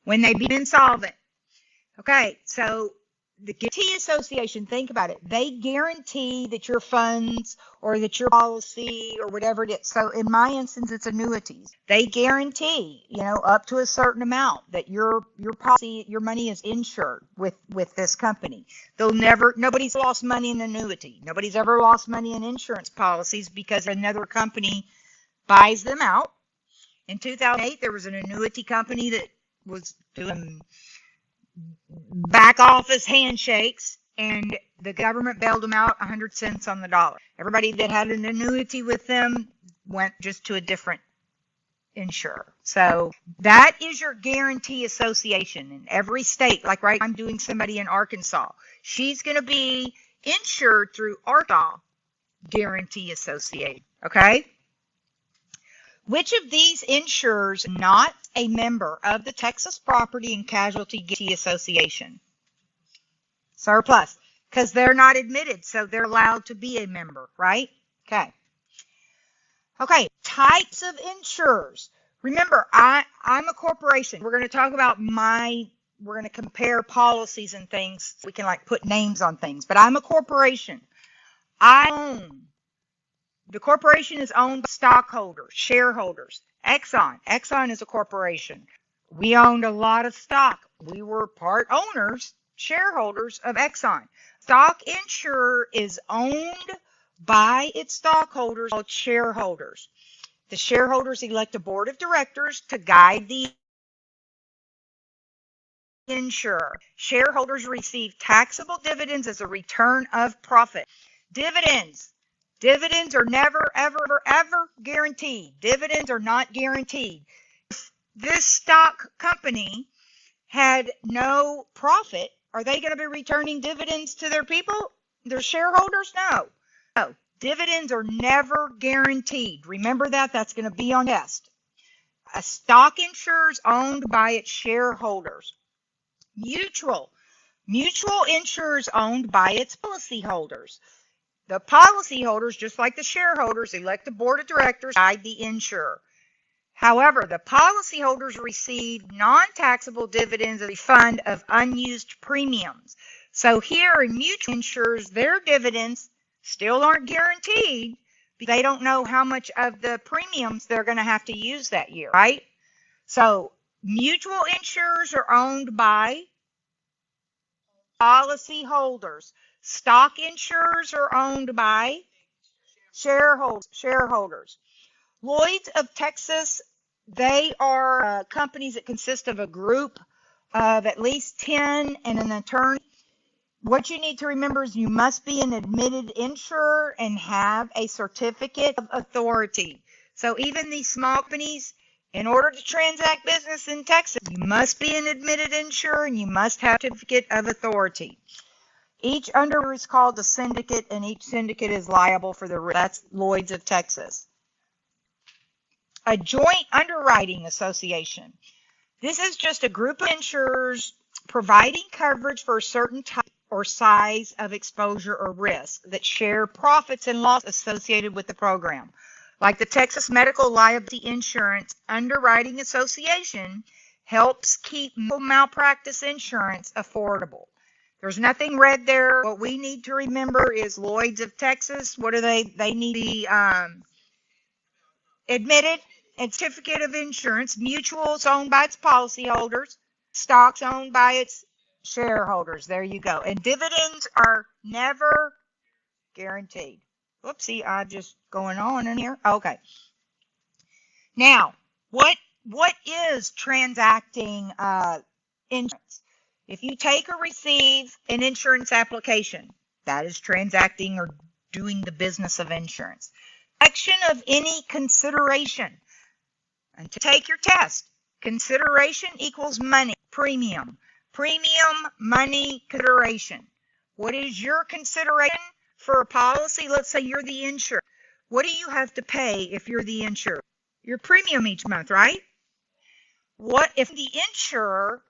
When they become insolvent. Okay, so the Guarantee Association, think about it. They guarantee that your funds or that your policy or whatever it is. So in my instance, it's annuities. They guarantee, up to a certain amount that your policy, your money is insured with this company. Nobody's lost money in annuity. Nobody's ever lost money in insurance policies because another company buys them out. In 2008, there was an annuity company that was doing back office handshakes, and the government bailed them out 100 cents on the dollar. Everybody that had an annuity with them went just to a different insurer. So that is your guarantee association in every state. Like right, I'm doing somebody in Arkansas. She's going to be insured through Arkansas Guarantee Association. Okay? Which of these insurers is not a member of the Texas Property and Casualty Guarantee Association? Surplus, because they're not admitted, so they're allowed to be a member, right? Okay. Okay, types of insurers. Remember, I'm a corporation. We're going to talk about we're going to compare policies and things. We can like put names on things, but I'm a corporation. The corporation is owned by stockholders, shareholders. Exxon is a corporation. We owned a lot of stock. We were part owners, shareholders of Exxon. Stock insurer is owned by its stockholders called shareholders. The shareholders elect a board of directors to guide the insurer. Shareholders receive taxable dividends as a return of profit. Dividends are never, ever, ever guaranteed. Dividends are not guaranteed. If this stock company had no profit, are they going to be returning dividends to their people, their shareholders? No. Dividends are never guaranteed. Remember that. That's going to be on test. A stock insurer is owned by its shareholders. Mutual insurers owned by its policyholders. The policyholders, just like the shareholders, elect the board of directors to guide the insurer. However, the policyholders receive non-taxable dividends as a refund of unused premiums. So here in mutual insurers, their dividends still aren't guaranteed because they don't know how much of the premiums they're going to have to use that year, right? So mutual insurers are owned by policyholders. Stock insurers are owned by shareholders. Lloyd's of Texas, they are companies that consist of a group of at least 10 and an attorney. What you need to remember is you must be an admitted insurer and have a certificate of authority. So even these small companies, in order to transact business in Texas, you must be an admitted insurer and you must have a certificate of authority. Each underwriter is called a syndicate, and each syndicate is liable for the risk. That's Lloyd's of Texas. A joint underwriting association. This is just a group of insurers providing coverage for a certain type or size of exposure or risk that share profits and loss associated with the program. Like the Texas Medical Liability Insurance Underwriting Association helps keep malpractice insurance affordable. There's nothing red there. What we need to remember is Lloyd's of Texas. What do they need to be admitted and certificate of insurance. Mutuals owned by its policyholders. Stocks owned by its shareholders. There you go. And dividends are never guaranteed. Whoopsie, I'm just going on in here. Okay. Now, what is transacting insurance? If you take or receive an insurance application, that is transacting or doing the business of insurance. Action of any consideration. And to take your test, consideration equals money, premium. Premium, money, consideration. What is your consideration for a policy? Let's say you're the insurer. What do you have to pay if you're the insurer? Your premium each month, right? What if the insurer,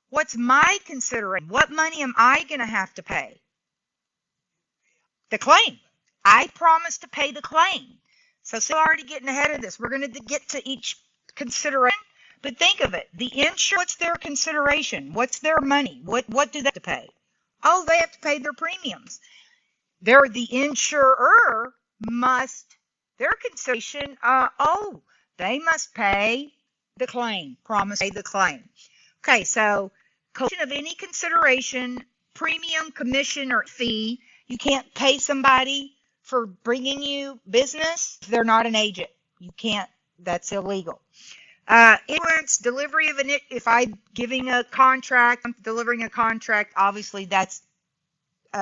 what's my consideration? What money am I going to have to pay? The claim. I promise to pay the claim. So still already getting ahead of this. We're going to get to each consideration. But think of it. The insurer, what's their consideration? What's their money? What do they have to pay? Oh, they have to pay their premiums. They're the insurer their consideration, they must pay the claim. Promise to pay the claim. Okay, so collection of any consideration, premium, commission, or fee. You can't pay somebody for bringing you business if they're not an agent. You can't. That's illegal. Influence, delivery of if I'm giving a contract, I'm delivering a contract, obviously that's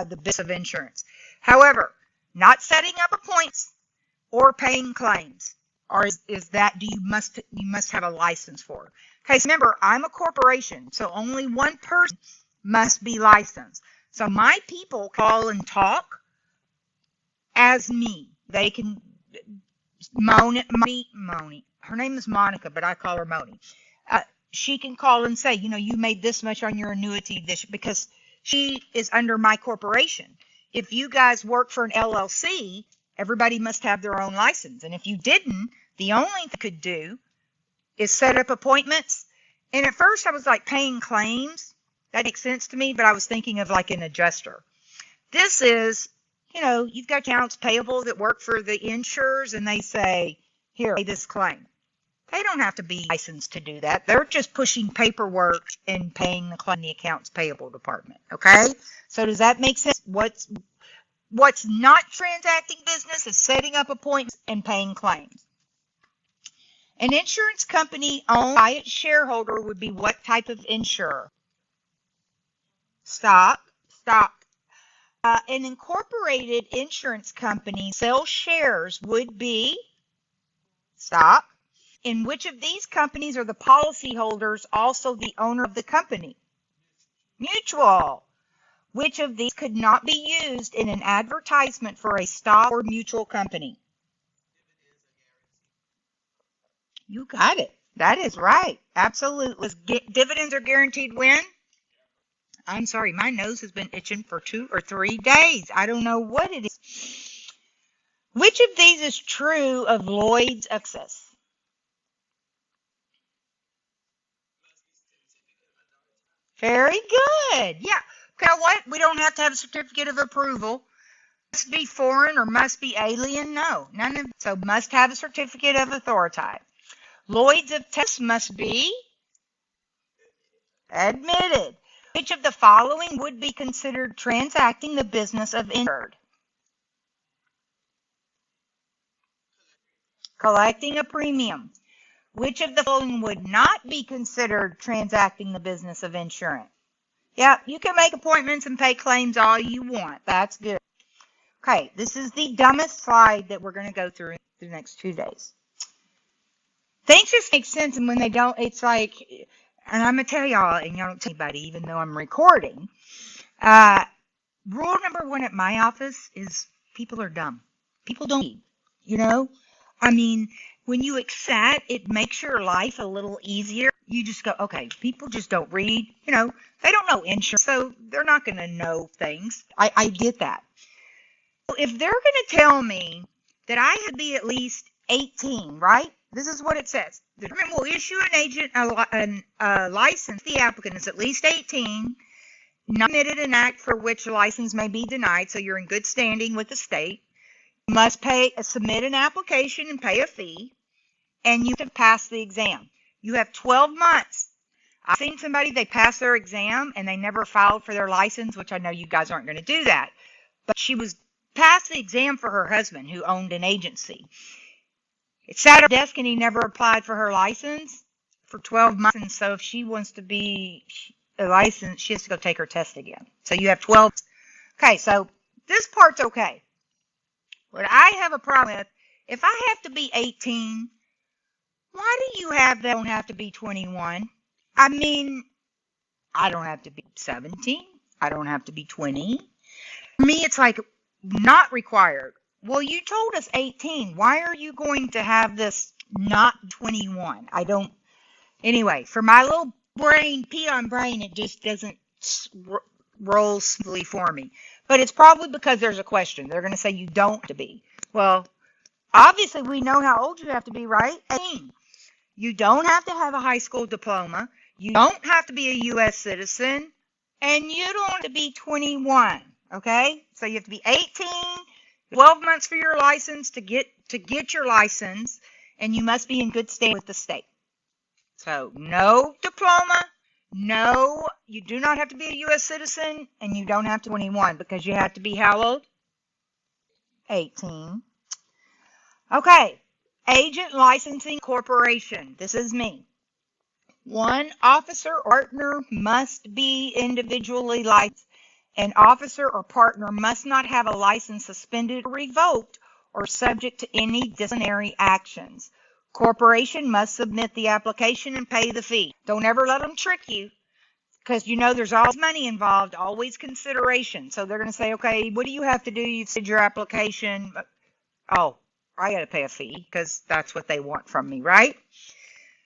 the business of insurance. However, not setting up appointments or paying claims, or is that you must have a license for. Okay, so remember, I'm a corporation, so only one person must be licensed. So my people call and talk as me. They can Moni. Her name is Monica, but I call her Moni. She can call and say, you made this much on your annuity because she is under my corporation. If you guys work for an LLC, everybody must have their own license. And if you didn't, the only thing you could do is set up appointments. And at first I was like paying claims. That makes sense to me, but I was thinking of like an adjuster. This is, you've got accounts payable that work for the insurers, and they say, here, pay this claim. They don't have to be licensed to do that. They're just pushing paperwork and paying the claim in the accounts payable department. Okay? So does that make sense? What's not transacting business is setting up appointments and paying claims. An insurance company owned by its shareholder would be what type of insurer? Stop. An incorporated insurance company sells shares would be, stop. In which of these companies are the policyholders also the owner of the company? Mutual. Which of these could not be used in an advertisement for a stock or mutual company? You got it. That is right. Absolutely. Dividends are guaranteed when? I'm sorry, my nose has been itching for 2 or 3 days. I don't know what it is. Which of these is true of Lloyd's excess? Very good. Yeah. You know what? We don't have to have a certificate of approval. Must be foreign or must be alien? No. None of so must have a certificate of authority. Lloyd's of Texas must be admitted. Which of the following would be considered transacting the business of insured? Collecting a premium. Which of the following would not be considered transacting the business of insurance? Yeah, you can make appointments and pay claims all you want. That's good. Okay, this is the dumbest slide that we're going to go through in the next 2 days. Things just make sense, and when they don't, it's like, and I'm going to tell y'all, and y'all don't tell anybody, even though I'm recording, rule number 1 at my office is people are dumb. People don't read, I mean, when you accept, it makes your life a little easier. You just go, okay, people just don't read. They don't know insurance, so they're not going to know things. I get that. If they're going to tell me that I have to be at least 18, right? This is what it says. The government will issue an agent a license. The applicant is at least 18, not committed an act for which a license may be denied, so you're in good standing with the state. You must submit an application and pay a fee, and you have passed the exam. You have 12 months. I've seen somebody, they passed their exam and they never filed for their license, which I know you guys aren't going to do that. But she was passed the exam for her husband who owned an agency. It sat at her desk and he never applied for her license for 12 months. And so if she wants to be a license, she has to go take her test again. So you have 12. Okay, so this part's okay. What I have a problem with, if I have to be 18, why do you don't have to be 21? I mean, I don't have to be 17. I don't have to be 20. For me, it's like not required. Well, you told us 18. Why are you going to have this not 21? Anyway, for my little peon brain, it just doesn't roll smoothly for me. But it's probably because there's a question. They're going to say you don't have to be. Well, obviously we know how old you have to be, right? 18. You don't have to have a high school diploma. You don't have to be a U.S. citizen. And you don't have to be 21. Okay? So you have to be 18, 12 months for your license to get your license, and you must be in good standing with the state. So no diploma, no, you do not have to be a U.S. citizen, and you don't have to be 21 because you have to be how old? 18. Okay, agent licensing corporation. This is me. One officer or partner must be individually licensed An officer or partner must not have a license suspended or revoked or subject to any disciplinary actions. Corporation must submit the application and pay the fee. Don't ever let them trick you, because you know there's always money involved, always consideration. So they're going to say, okay, what do you have to do? You've said your application. Oh, I got to pay a fee because that's what they want from me, right?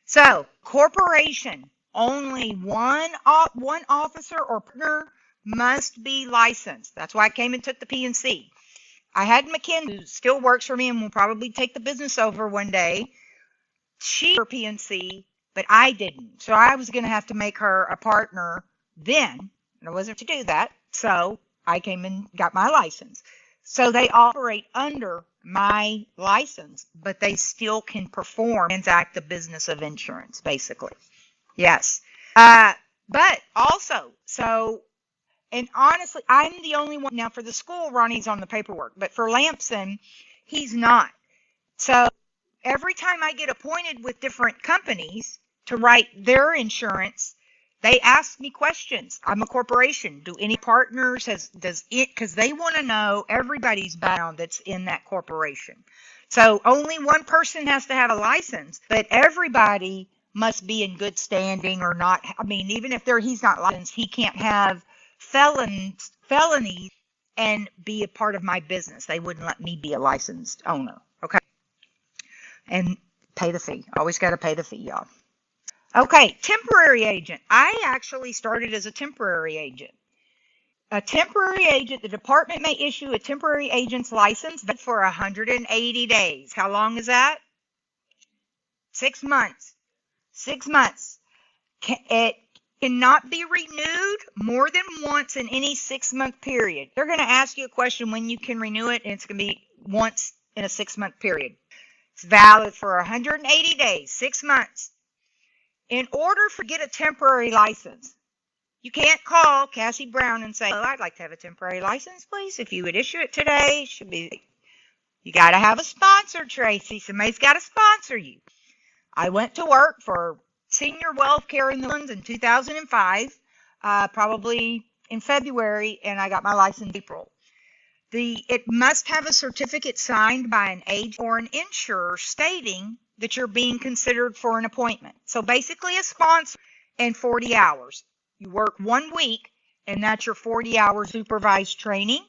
So corporation, only one officer or partner must be licensed. That's why I came and took the P&C. I had McKenna, who still works for me and will probably take the business over one day. She for P&C, but I didn't. So I was going to have to make her a partner then, and I wasn't to do that. So I came and got my license. So they operate under my license, but they still can perform, transact the business of insurance, basically. Yes. But also, so, and honestly, I'm the only one. Now for the school, Ronnie's on the paperwork, but for Lamson, he's not. So every time I get appointed with different companies to write their insurance, they ask me questions. I'm a corporation. Do any partners does it, because they want to know everybody's background that's in that corporation. So only one person has to have a license, but everybody must be in good standing or not. I mean, even if he's not licensed, he can't have felonies and be a part of my business. They wouldn't let me be a licensed owner. Okay. And pay the fee. Always got to pay the fee, y'all. Okay, temporary agent. I actually started as a temporary agent. A temporary agent, the department may issue a temporary agent's license for 180 days. How long is that? 6 months. 6 months. It cannot be renewed more than once in any 6-month period. They're going to ask you a question when you can renew it, and it's going to be once in a 6-month period. It's valid for 180 days, 6 months. In order to get a temporary license, you can't call Cassie Brown and say, oh, I'd like to have a temporary license, please. If you would issue it today, should be. You got to have a sponsor, Tracy. Somebody's got to sponsor you. I went to work for Senior Wealth Care in the Netherlands in 2005, probably in February, and I got my license in April. It must have a certificate signed by an agent or an insurer stating that you're being considered for an appointment. So basically a sponsor and 40 hours. You work 1 week, and that's your 40-hour supervised training.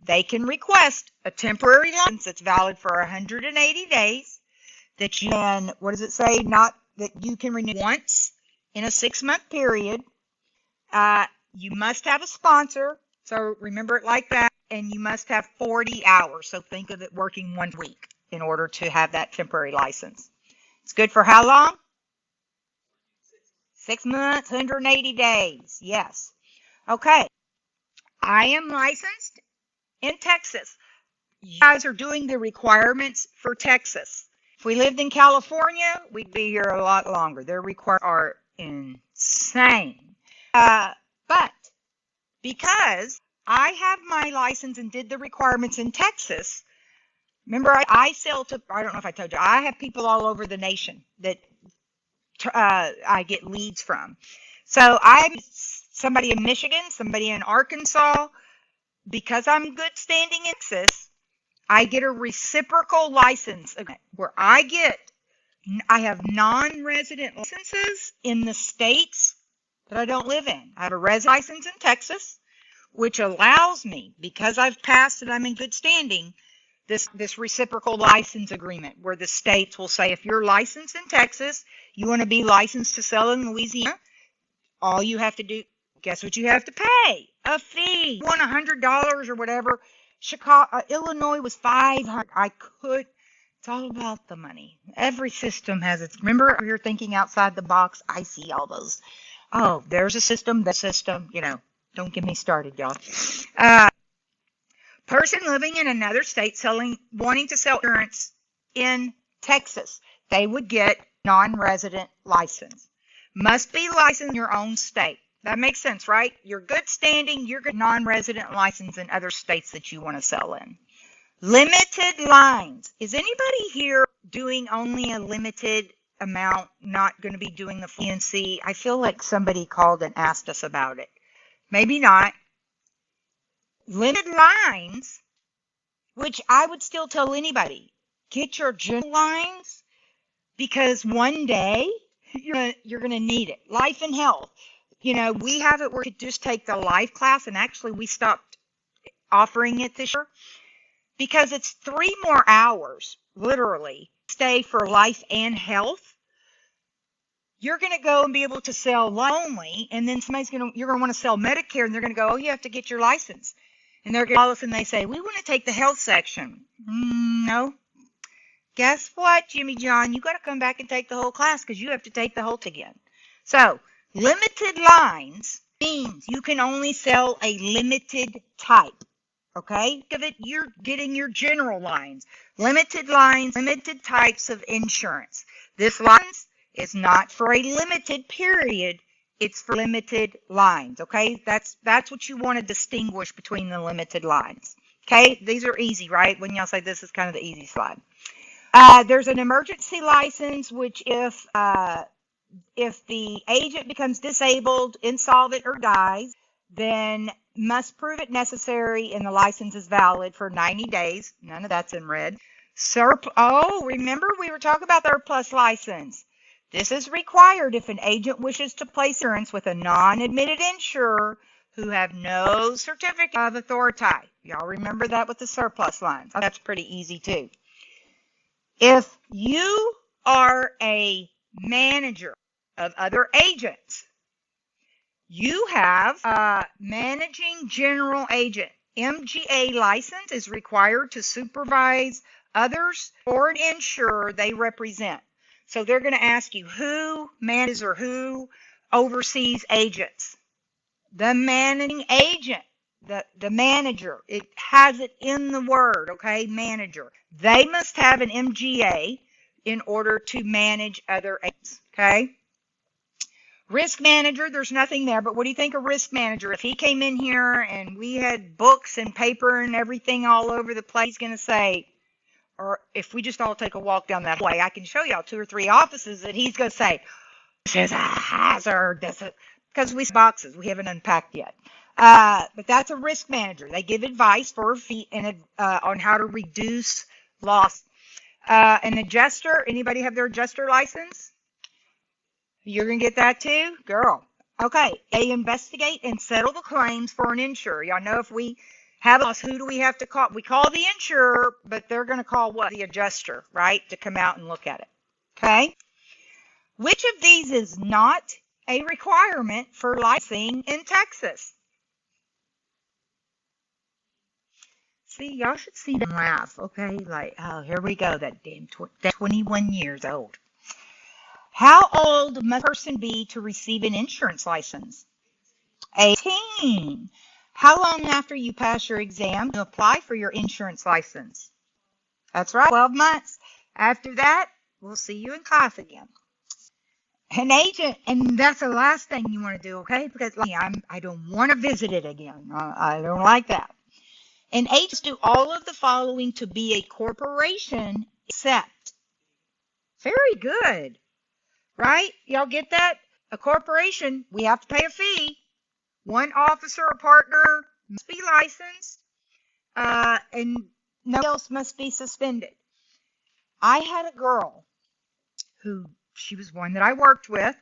They can request a temporary license that's valid for 180 days that you can, what does it say? Not that you can renew once in a 6-month period. You must have a sponsor. So remember it like that. And you must have 40 hours. So think of it working 1 week in order to have that temporary license. It's good for how long? 6 months, 180 days. Yes. Okay. I am licensed in Texas. You guys are doing the requirements for Texas. If we lived in California, we'd be here a lot longer. Their requirements are insane. But because I have my license and did the requirements in Texas, remember, I sell to, I don't know if I told you, I have people all over the nation that I get leads from. So I'm somebody in Michigan, somebody in Arkansas. Because I'm good standing in Texas, I get a reciprocal license where I have non-resident licenses in the states that I don't live in. I have a resident license in Texas, which allows me, because I've passed and I'm in good standing, this reciprocal license agreement where the states will say, if you're licensed in Texas, you want to be licensed to sell in Louisiana, all you have to do, guess what you have to pay? A fee. You want $100 or whatever. Illinois was $500. It's all about the money. Every system has its, remember, if you're thinking outside the box, I see all those. Oh, there's a system, that system, don't get me started, y'all. Person living in another state wanting to sell insurance in Texas, they would get non-resident license. Must be licensed in your own state. That makes sense, right? You're good standing, you're good non-resident license in other states that you want to sell in. Limited lines. Is anybody here doing only a limited amount, not going to be doing the P&C? I feel like somebody called and asked us about it. Maybe not. limited lines, which I would still tell anybody, get your general lines, because one day you're gonna need it. Life and health. We have it where you could just take the life class, and actually we stopped offering it this year because it's 3 more hours, literally, stay for life and health. You're going to go and be able to sell life only, and then you're going to want to sell Medicare, and they're going to go, oh, you have to get your license. And they're going to call us and they say, we want to take the health section. No. Guess what, Jimmy John? You got to come back and take the whole class because you have to take the whole again. So, limited lines means you can only sell a limited type. Okay? You're getting your general lines. Limited lines, limited types of insurance. This lines is not for a limited period. It's for limited lines. Okay? That's what you want to distinguish between the limited lines. Okay? These are easy, right? When y'all say this is kind of the easy slide. There's an emergency license, which if the agent becomes disabled, insolvent, or dies, then must prove it necessary and the license is valid for 90 days. None of that's in red. Remember we were talking about the surplus license. This is required if an agent wishes to place insurance with a non-admitted insurer who have no certificate of authority. Y'all remember that with the surplus lines. That's pretty easy too. If you are a manager of other agents, you have a managing general agent. MGA license is required to supervise others or an insurer they represent. So they're going to ask you who manages or who oversees agents. The managing agent, the manager. It has it in the word, okay? Manager. They must have an MGA in order to manage other agents, okay? Risk manager, there's nothing there, but what do you think of risk manager? If he came in here and we had books and paper and everything all over the place, he's going to say, or if we just all take a walk down that way, I can show y'all 2 or 3 offices that he's going to say, this is a hazard, because we boxes we haven't unpacked yet. But that's a risk manager. They give advice for a fee on how to reduce loss. An adjuster, anybody have their adjuster license? You're going to get that too? Girl. Okay. They investigate and settle the claims for an insurer. Y'all know if we have a loss, who do we have to call? We call the insurer, but they're going to call what? The adjuster, right? To come out and look at it. Okay? Which of these is not a requirement for licensing in Texas? See, y'all should see them laugh, okay? Like, oh, here we go, that damn 21 years old. How old must a person be to receive an insurance license? 18. How long after you pass your exam to apply for your insurance license? That's right, 12 months. After that, we'll see you in class again. An agent, and that's the last thing you want to do, okay? Because I don't want to visit it again. I don't like that. And agents do all of the following to be a corporation except. Very good. Right? Y'all get that? A corporation, we have to pay a fee. One officer or partner must be licensed, and nobody else must be suspended. I had a girl she was one that I worked with.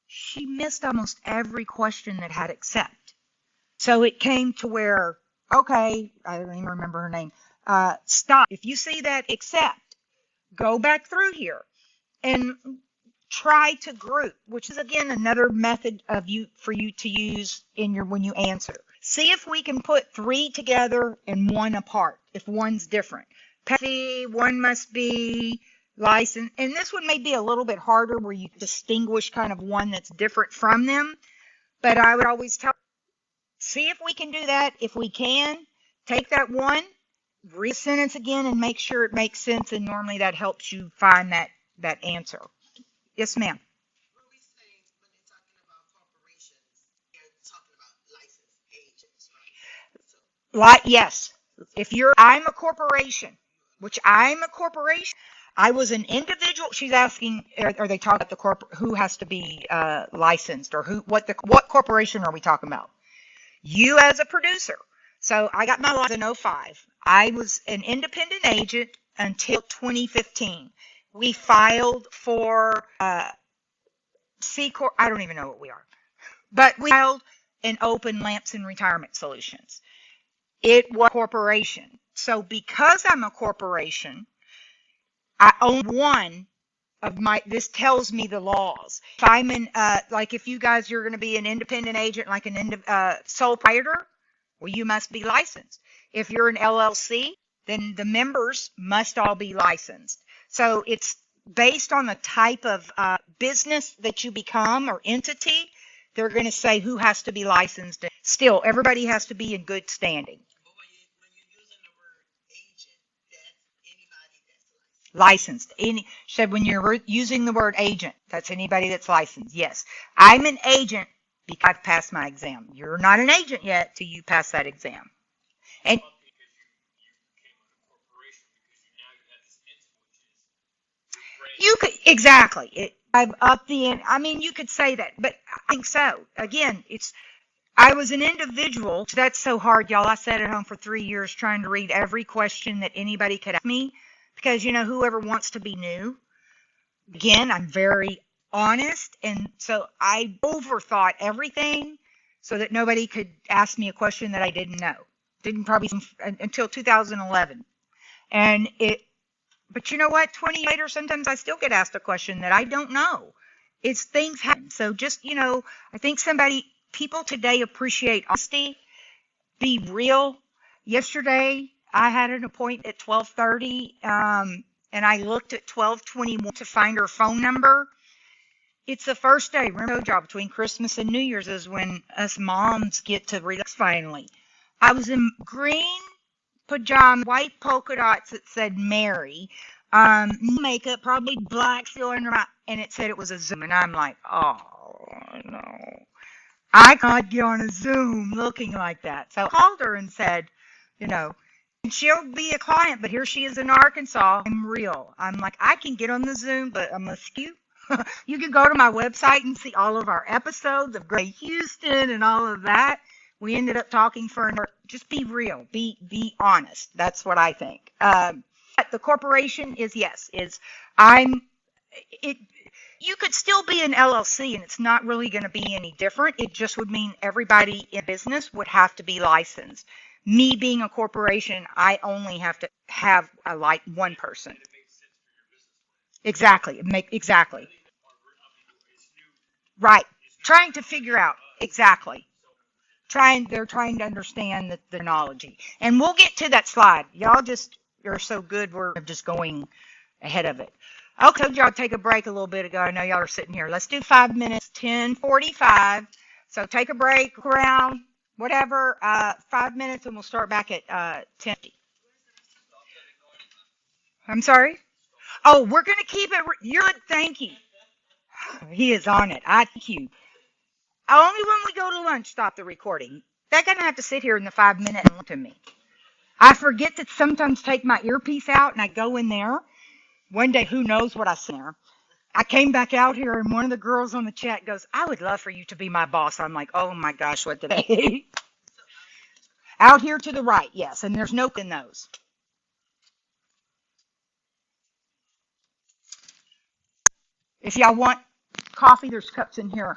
She missed almost every question that had except. So it came to where, okay, I don't even remember her name. Stop. If you see that except, go back through here and try to group, which is again another method for you to use when you answer. See if we can put 3 together and 1 apart. If one's different, one must be licensed, and this one may be a little bit harder where you distinguish kind of one that's different from them. But I would always see if we can do that. If we can, take that one, read the sentence again, and make sure it makes sense. And normally that helps you find that answer. Yes, ma'am. What are we saying when they're talking about corporations? They're talking about licensed agents, right? Yes. I'm a corporation, which I'm a corporation. I was an individual. She's asking, are they talking about who has to be licensed, or what corporation are we talking about? You as a producer. So I got my license in '05. I was an independent agent until 2015. We filed for C Corp. I don't even know what we are, but we filed an open Lamps and Retirement Solutions. It was a corporation. So because I'm a corporation, I own one of my, this tells me the laws. If I'm in, like if you guys, you're going to be an independent agent, like an sole proprietor, well, you must be licensed. If you're an LLC, then the members must all be licensed. So it's based on the type of business that you become or entity. They're going to say who has to be licensed. Still, everybody has to be in good standing. But when you're using the word agent, that's anybody that's licensed. Licensed. Said when you're using the word agent, that's anybody that's licensed. Yes, I'm an agent because I've passed my exam. You're not an agent yet till you pass that exam. And you could exactly. I've upped the end. I mean, you could say that, but I think so. Again, I was an individual. That's so hard, y'all. I sat at home for 3 years trying to read every question that anybody could ask me because, whoever wants to be new, again, I'm very honest. And so I overthought everything so that nobody could ask me a question that I didn't know. Didn't probably until 2011. But you know what? 20 years later, sometimes I still get asked a question that I don't know. It's things happen. So just, I think people today appreciate honesty, be real. Yesterday, I had an appointment at 12:30, and I looked at 12:21 to find her phone number. It's the first day, remember, job between Christmas and New Year's is when us moms get to relax finally. I was in green pajamas, white polka dots that said Mary, makeup, probably black still under my, and it said it was a Zoom, and I'm like, oh no, I can't get on a Zoom looking like that. So I called her and said, and she'll be a client, but here she is in Arkansas. I'm real. I'm like, I can get on the Zoom, but I'm askew. You can go to my website and see all of our episodes of Gray Houston and all of that. We ended up talking for an hour. Just be real. Be honest. That's what I think. The corporation is you could still be an LLC and it's not really going to be any different. It just would mean everybody in business would have to be licensed. Me being a corporation, I only have to have one person. Exactly. Exactly. Right. Trying to figure out. Exactly. They're trying to understand the terminology. And we'll get to that slide. Y'all you're so good, we're just going ahead of it. Okay, y'all take a break a little bit ago. I know y'all are sitting here. Let's do 5 minutes, 10:45. So take a break, look around, whatever, 5 minutes, and we'll start back at 10:50. I'm sorry? Oh, we're going to keep it. Thank you. He is on it. I thank you. Only when we go to lunch, stop the recording. They're going to have to sit here in the 5 minute and look at me. I forget to sometimes take my earpiece out and I go in there. One day, who knows what I said there. I came back out here and one of the girls on the chat goes, I would love for you to be my boss. I'm like, oh my gosh, what did I say? Out here to the right, yes. And there's no in those. If y'all want coffee, there's cups in here.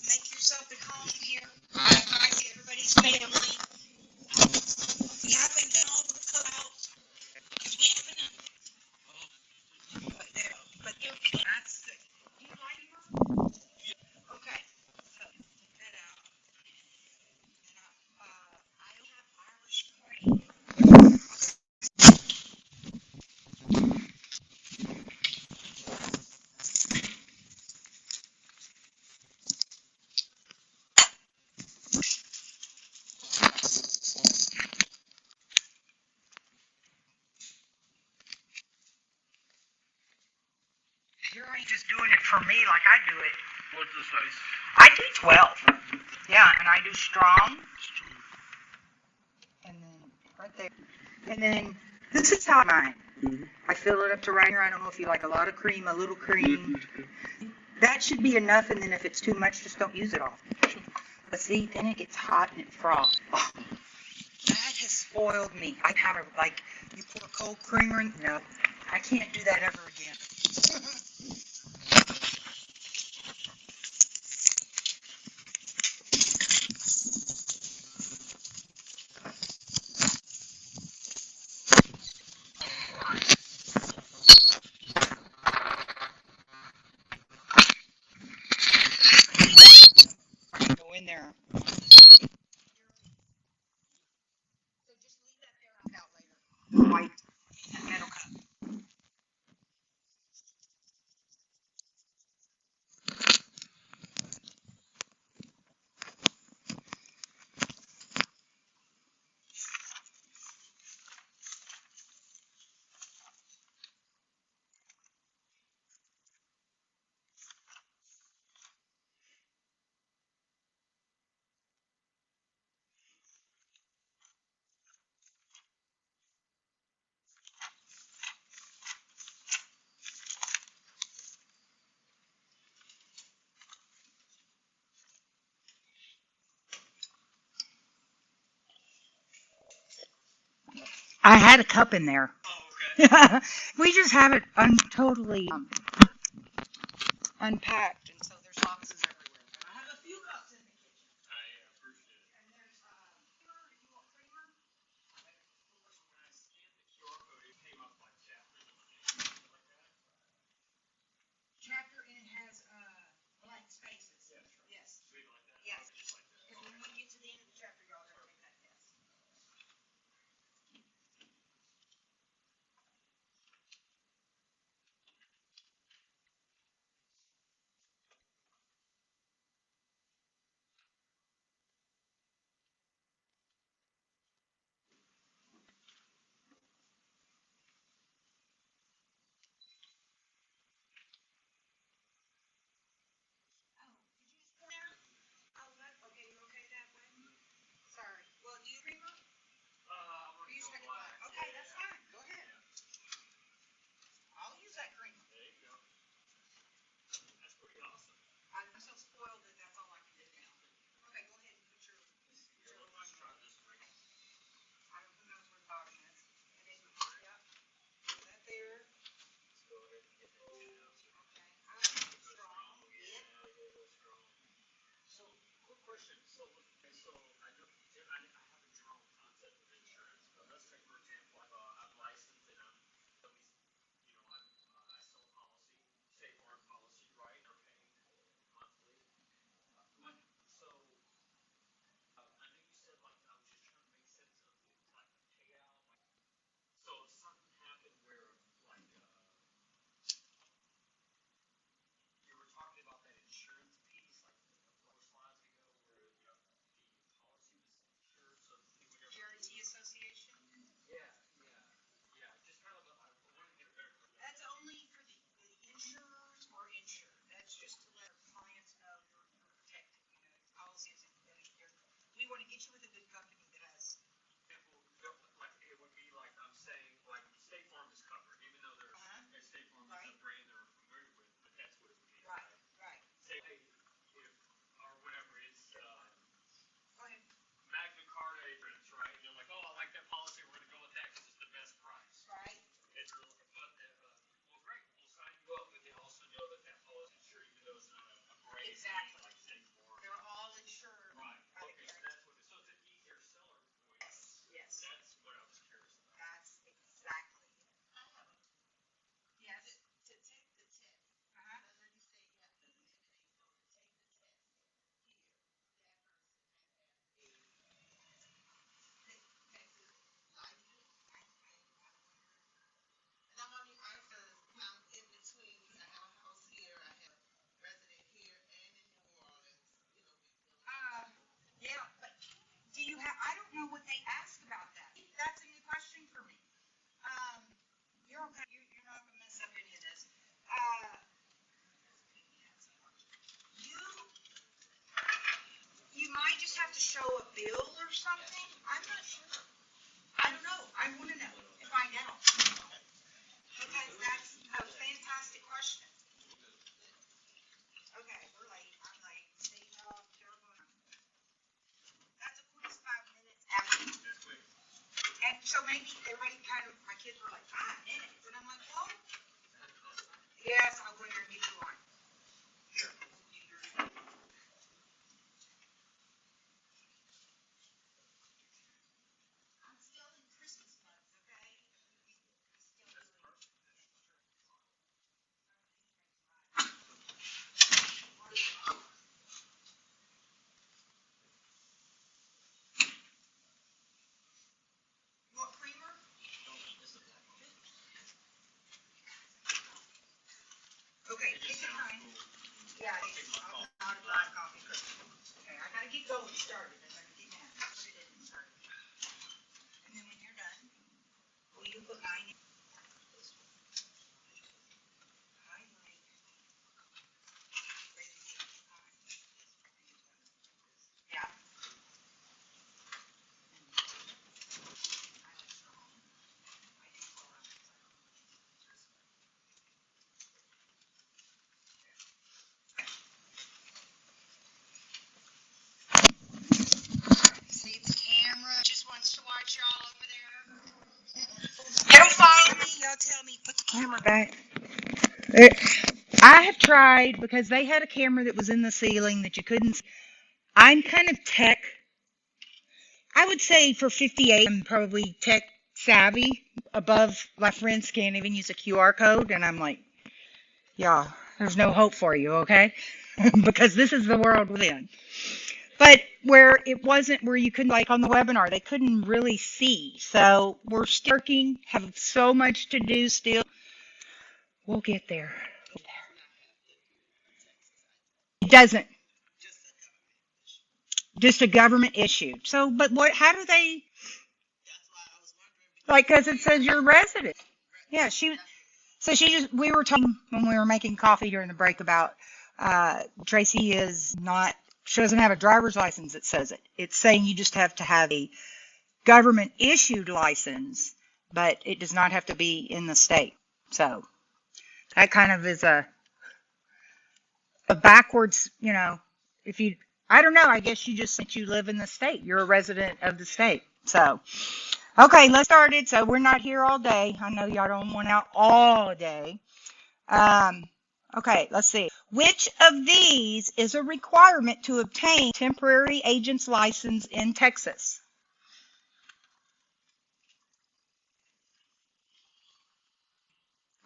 Make yourself at home here. I see everybody's family. We haven't done all the cutouts because we haven't. But that's good. Do you like them? Okay. So that out. I don't have Irish party. You're only just doing it for me like I do it. What's the size? I do 12. Yeah, and I do strong. And then right there. And then this is how mine. I fill it up to right here. I don't know if you like a lot of cream, a little cream. That should be enough, and then if it's too much, just don't use it all. But see, then it gets hot and it froths. Oh, that has spoiled me. I have a, like, you pour cold creamer in. No, I can't do that ever again. Go in there. So just leave that there. I'll out later. White metal cup. I had a cup in there. We just have it totally unpacked, and so there's boxes everywhere. But I have a few cups in the kitchen. And there's you want creamer? Chapter and it has blank spaces. Yes. Yes. Because when we get to the end of the chapter, y'all gotta take that test. Oh, did you just pour there? Oh, that, okay, you okay that way? Sorry. Well, do you creamer? Or you second black? Okay, that's fine. Go ahead. I'll use that creamer. I'm so spoiled that that's all I can do now. Okay, go ahead and put your. I don't, who knows where the bottom is. And then, yep. Put that there. Okay. I'm strong. It. So, quick question. Guarantee Association. That's only for the insurers or insured. That's just to let our clients know you're protected. You know, policy is, we want to get you with a good company that has. Right. Right. Right. Go ahead. Right. Exactly. They're all insured. Right. Yes. That's exactly it. Yes. Uh-huh. Uh, yeah, but do you have, I don't know what they asked about that. That's a new question for me. You're okay, you're not gonna mess up any of this. You, you might just have to show a bill or something. I'm not sure. I don't know. I wanna know and find out. so maybe everybody kind of, my kids were like, 5 minutes. And I'm like, well, yes, I'll go here and get you one. Here. I'm still in Christmas month, okay? You want creamer? Okay, take your time. Yeah, it's not a black coffee. Okay, I gotta get going started. I gotta get mad. Put it in and start. And then when you're done, will you put mine in? I like. Yeah. See the camera just wants to watch y'all over there. Don't follow me. Y'all tell me put the camera back. I have tried because they had a camera that was in the ceiling that you couldn't. I'm kind of tech. I would say for 58, I'm probably tech savvy. Above, my friends can't even use a QR code, and I'm like, yeah, there's no hope for you, okay? Because this is the world within. But where it wasn't where you couldn't, like on the webinar, they couldn't really see. So we're still working, have so much to do still. We'll get there. It doesn't. Just a government issue. So, but what, how do they, like, because it says you're a resident. Yeah, so she just, we were talking when we were making coffee during the break about Tracy is not, she doesn't have a driver's license that says it. It's saying you just have to have a government issued license, but it does not have to be in the state. So that kind of is a backwards, you know, if you, I don't know, I guess you just think you live in the state. You're a resident of the state. So, okay, let's start it. So we're not here all day. I know y'all don't want out all day. Okay, let's see. Which of these is a requirement to obtain temporary agent's license in Texas?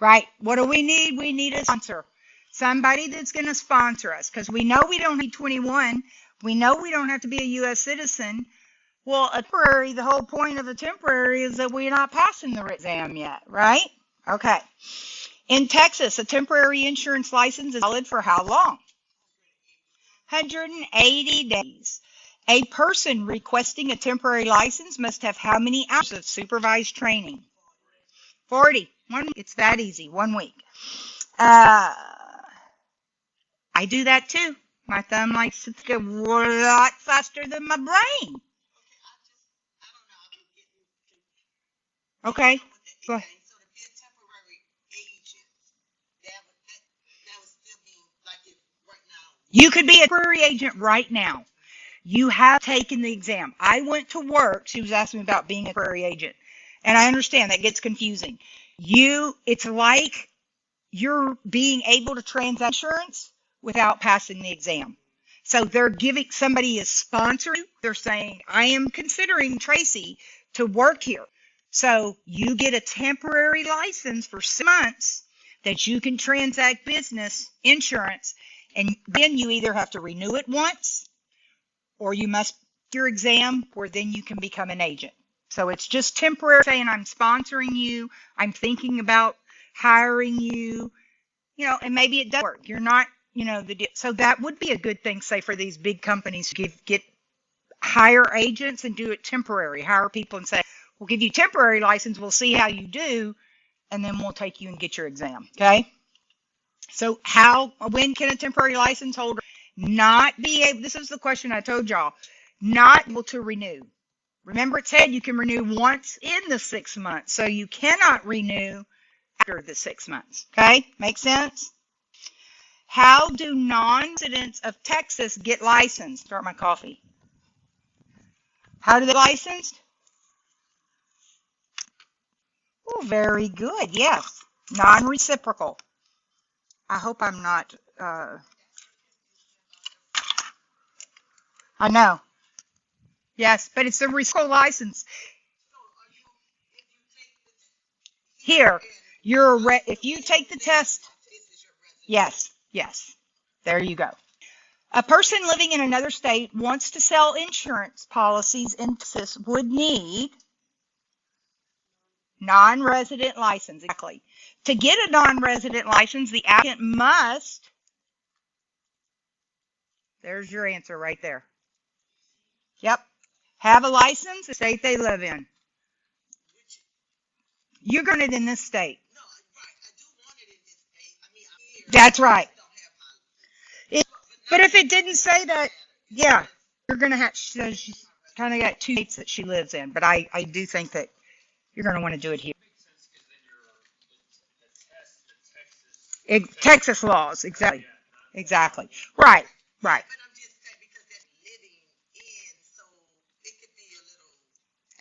Right. What do we need? We need a sponsor. Somebody that's going to sponsor us because we know we don't need 21. We know we don't have to be a U.S. citizen. Well, a temporary, the whole point of a temporary is that we're not passing the exam yet, right? Okay. In Texas, a temporary insurance license is valid for how long? 180 days. A person requesting a temporary license must have how many hours of supervised training? 40. It's that easy. 1 week. I do that too. My thumb likes to go a lot faster than my brain. Okay. Go ahead. You could be a temporary agent right now. You have taken the exam. I went to work. She was asking me about being a temporary agent. And I understand that gets confusing. It's like you're being able to transact insurance without passing the exam. So they're giving, somebody is sponsoring. They're saying, I am considering Tracy to work here. So you get a temporary license for 6 months that you can transact business insurance. And then you either have to renew it once or you must do your exam or then you can become an agent. So it's just temporary saying I'm sponsoring you. I'm thinking about hiring you, and maybe it does work. You're not, so that would be a good thing, say, for these big companies to get hire agents and do it temporary, hire people and say, we'll give you temporary license. We'll see how you do. And then we'll take you and get your exam. Okay. So when can a temporary license holder not be able, this is the question I told y'all, not able to renew. Remember, it said you can renew once in the 6 months, so you cannot renew after the 6 months. Okay? Make sense? How do non-residents of Texas get licensed? Start my coffee. How do they get licensed? Oh, very good. Yes. Non-reciprocal. I hope I'm not, I know. Yes, but it's a reciprocal license. Here, if you take the test, yes, yes. There you go. A person living in another state wants to sell insurance policies in Texas would need non-resident license. Exactly. To get a non-resident license, the applicant must, there's your answer right there. Yep. Have a license in the state they live in. You're going it in this state. That's right. But if it didn't say that, yeah, you're going to have, she's kind of got two states that she lives in, but I do think that you're going to want to do it here. Texas laws, exactly. Exactly. Right, right.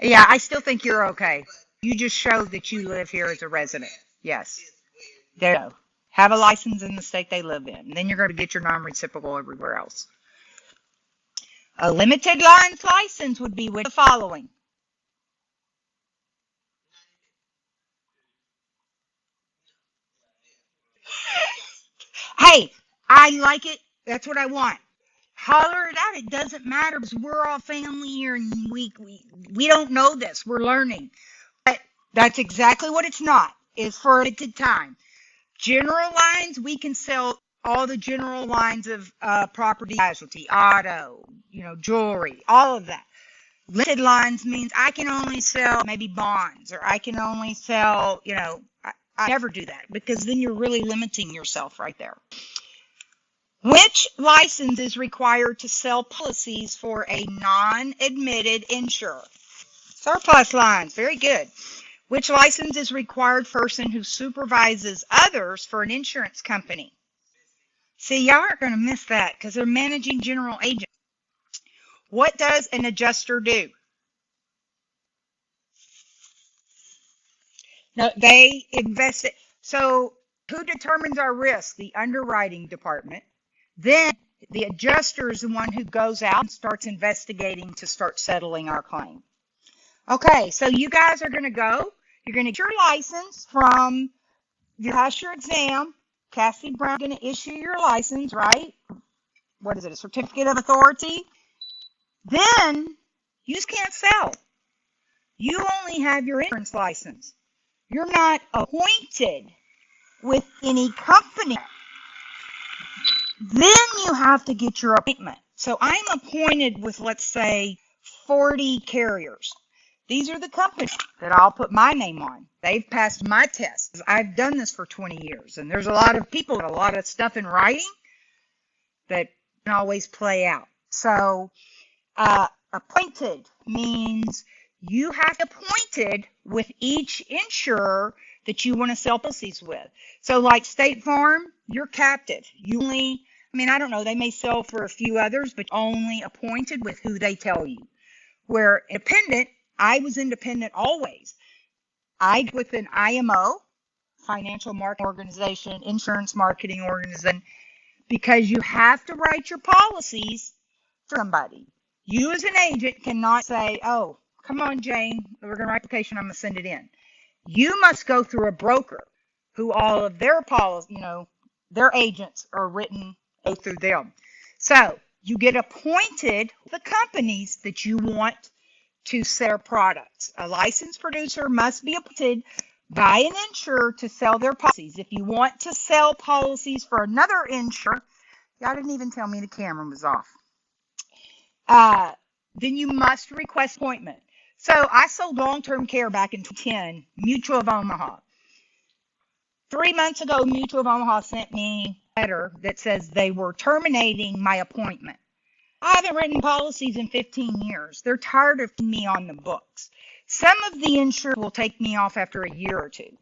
Yeah, I still think you're okay. You just showed that you live here as a resident. Yes. There you go. Have a license in the state they live in. And then you're going to get your non-reciprocal everywhere else. A limited lines license would be with the following. Hey, I like it. That's what I want. Holler it out. It doesn't matter because we're all family here and we don't know this. We're learning. But that's exactly what it's not. It's for a limited time. General lines, we can sell all the general lines of property, casualty, auto, jewelry, all of that. Limited lines means I can only sell maybe bonds, or I can only sell, I never do that because then you're really limiting yourself right there. Which license is required to sell policies for a non-admitted insurer? Surplus lines, very good. Which license is required for a person who supervises others for an insurance company? See, y'all aren't going to miss that because they're managing general agent. What does an adjuster do? No, they invest it. So who determines our risk? The underwriting department. Then the adjuster is the one who goes out and starts investigating to start settling our claim. Okay, so you guys are going to go. You're going to get your license from, you pass your exam. Cassie Brown is going to issue your license, right? What is it, a certificate of authority? Then you just can't sell. You only have your insurance license. You're not appointed with any company. Then you have to get your appointment. So I'm appointed with, let's say, 40 carriers. These are the companies that I'll put my name on. They've passed my tests. I've done this for 20 years. And there's a lot of people, a lot of stuff in writing that can always play out. So appointed means you have to be appointed with each insurer that you want to sell policies with. So like State Farm, you're captive. You only, I don't know, they may sell for a few others, but only appointed with who they tell you. Where independent, I was independent always. I with an IMO, financial marketing organization, insurance marketing organization, because you have to write your policies for somebody. You as an agent cannot say, oh, come on, Jane, we're going to write an application, I'm going to send it in. You must go through a broker who all of their policies, their agents are written through them. So you get appointed with the companies that you want to sell products. A licensed producer must be appointed by an insurer to sell their policies. If you want to sell policies for another insurer, y'all didn't even tell me the camera was off. Then you must request appointment. So I sold long-term care back in 2010, Mutual of Omaha. 3 months ago, Mutual of Omaha sent me a letter that says they were terminating my appointment. I haven't written policies in 15 years. They're tired of me on the books. Some of the insurers will take me off after a year or two.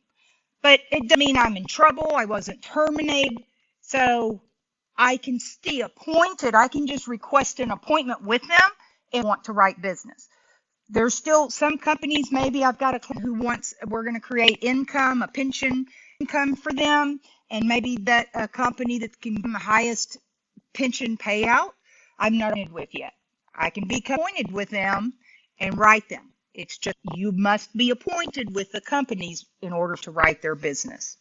But it doesn't mean I'm in trouble. I wasn't terminated. So I can stay appointed. I can just request an appointment with them and want to write business. There's still some companies, maybe I've got a client who we're going to create income, a pension income for them, and maybe that a company that can give them the highest pension payout, I'm not appointed with yet. I can be appointed with them and write them. It's just you must be appointed with the companies in order to write their business.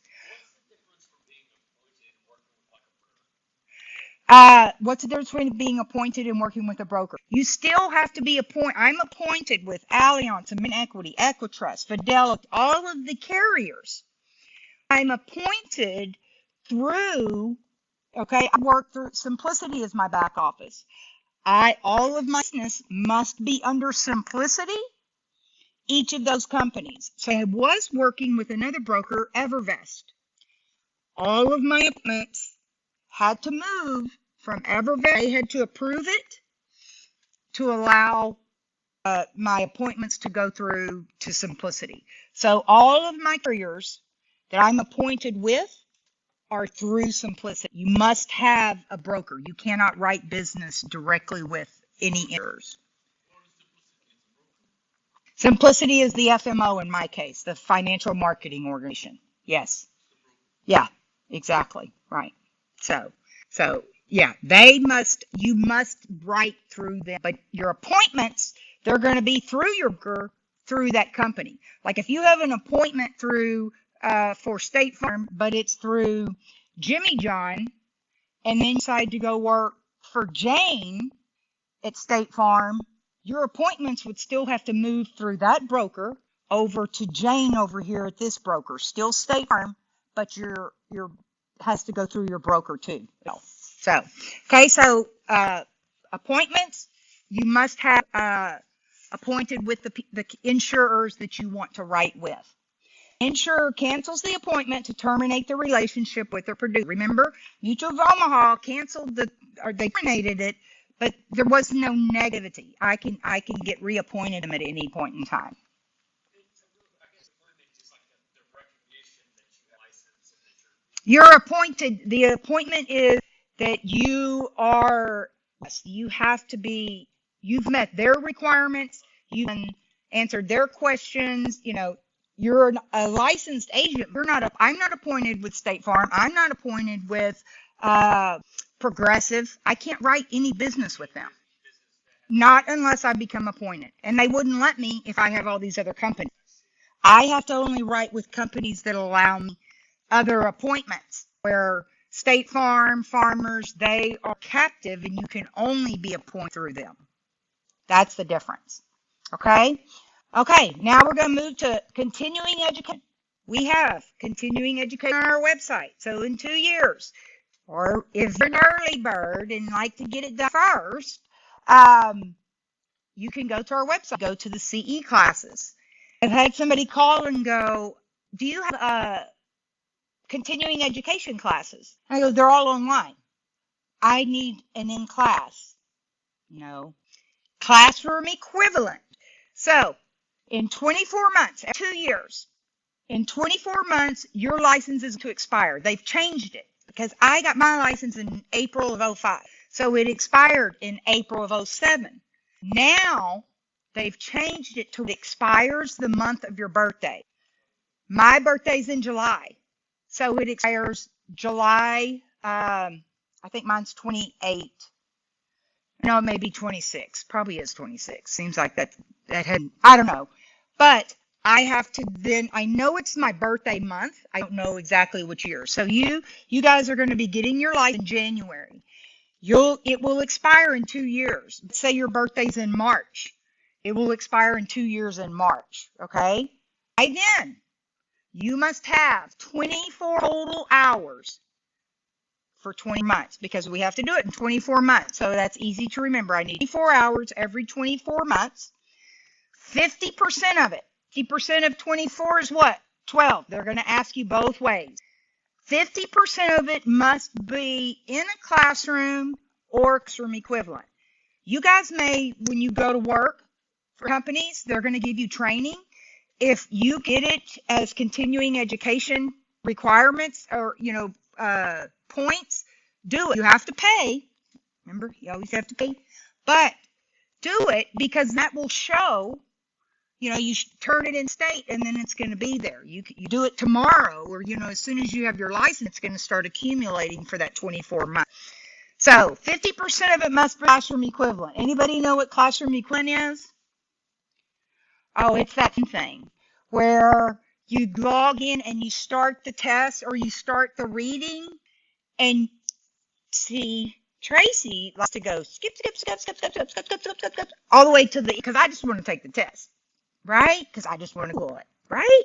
What's the difference between being appointed and working with a broker? You still have to be appointed. I'm appointed with Allianz, American Equity, Equitrust, Fidelity, all of the carriers. I'm appointed through, okay, I work through Simplicity as my back office. All of my business must be under Simplicity, each of those companies. So I was working with another broker, Evervest. All of my appointments had to move from Evervest. They had to approve it to allow my appointments to go through to Simplicity. So all of my carriers that I'm appointed with are through Simplicity. You must have a broker. You cannot write business directly with any insurers. Simplicity is the FMO in my case, the financial marketing organization. Yes. Yeah, exactly. Right. So yeah, you must write through them, but your appointments, they're going to be through that company. Like if you have an appointment through, for State Farm, but it's through Jimmy John, and then you decide to go work for Jane at State Farm, your appointments would still have to move through that broker over to Jane over here at this broker, still State Farm, but your has to go through your broker too. So appointments, you must have appointed with the insurers that you want to write with. Insurer cancels the appointment to terminate the relationship with the producer. Remember, Mutual of Omaha they terminated it, but there was no negativity. I can get reappointed them at any point in time. You're appointed. The appointment is that you have to be, you've met their requirements, you've answered their questions, you're a licensed agent. I'm not appointed with State Farm. I'm not appointed with Progressive. I can't write any business with them. Not unless I become appointed. And they wouldn't let me if I have all these other companies. I have to only write with companies that allow me other appointments, where State Farm, Farmers, they are captive and you can only be appointed through them. That's the difference. Okay, now we're going to move to continuing education. We have continuing education on our website. So in 2 years, or if you're an early bird and like to get it done first, you can go to our website, go to the CE classes. I've had somebody call and go, do you have continuing education classes? I go, they're all online. I need an in-class. No. Classroom equivalent. So in 24 months, 2 years, in 24 months, your license is to expire. They've changed it because I got my license in April of 2005. So it expired in April of 2007. Now they've changed it to it expires the month of your birthday. My birthday's in July. So it expires July, I think mine's 28. No, maybe 26. Probably is 26. Seems like that had, I don't know. But I have to then, I know it's my birthday month. I don't know exactly which year. So you guys are going to be getting your license in January. It will expire in 2 years. Let's say your birthday's in March. It will expire in 2 years in March. Okay? By then, you must have 24 total hours for 20 months, because we have to do it in 24 months. So that's easy to remember. I need 24 hours every 24 months. 50% of it. 50% of 24 is what? 12. They're going to ask you both ways. 50% of it must be in a classroom or classroom equivalent. You guys may, when you go to work for companies, they're going to give you training. If you get it as continuing education requirements or, points, do it. You have to pay. Remember, you always have to pay. But do it, because that will show you turn it in state and then it's going to be there. You do it tomorrow, or, as soon as you have your license, it's going to start accumulating for that 24 months. So 50% of it must be classroom equivalent. Anybody know what classroom equivalent is? Oh, it's that thing where you log in and you start the test or you start the reading, and see, Tracy likes to go skip, all the way to because I just want to take the test, right? Because I just want to go it, right?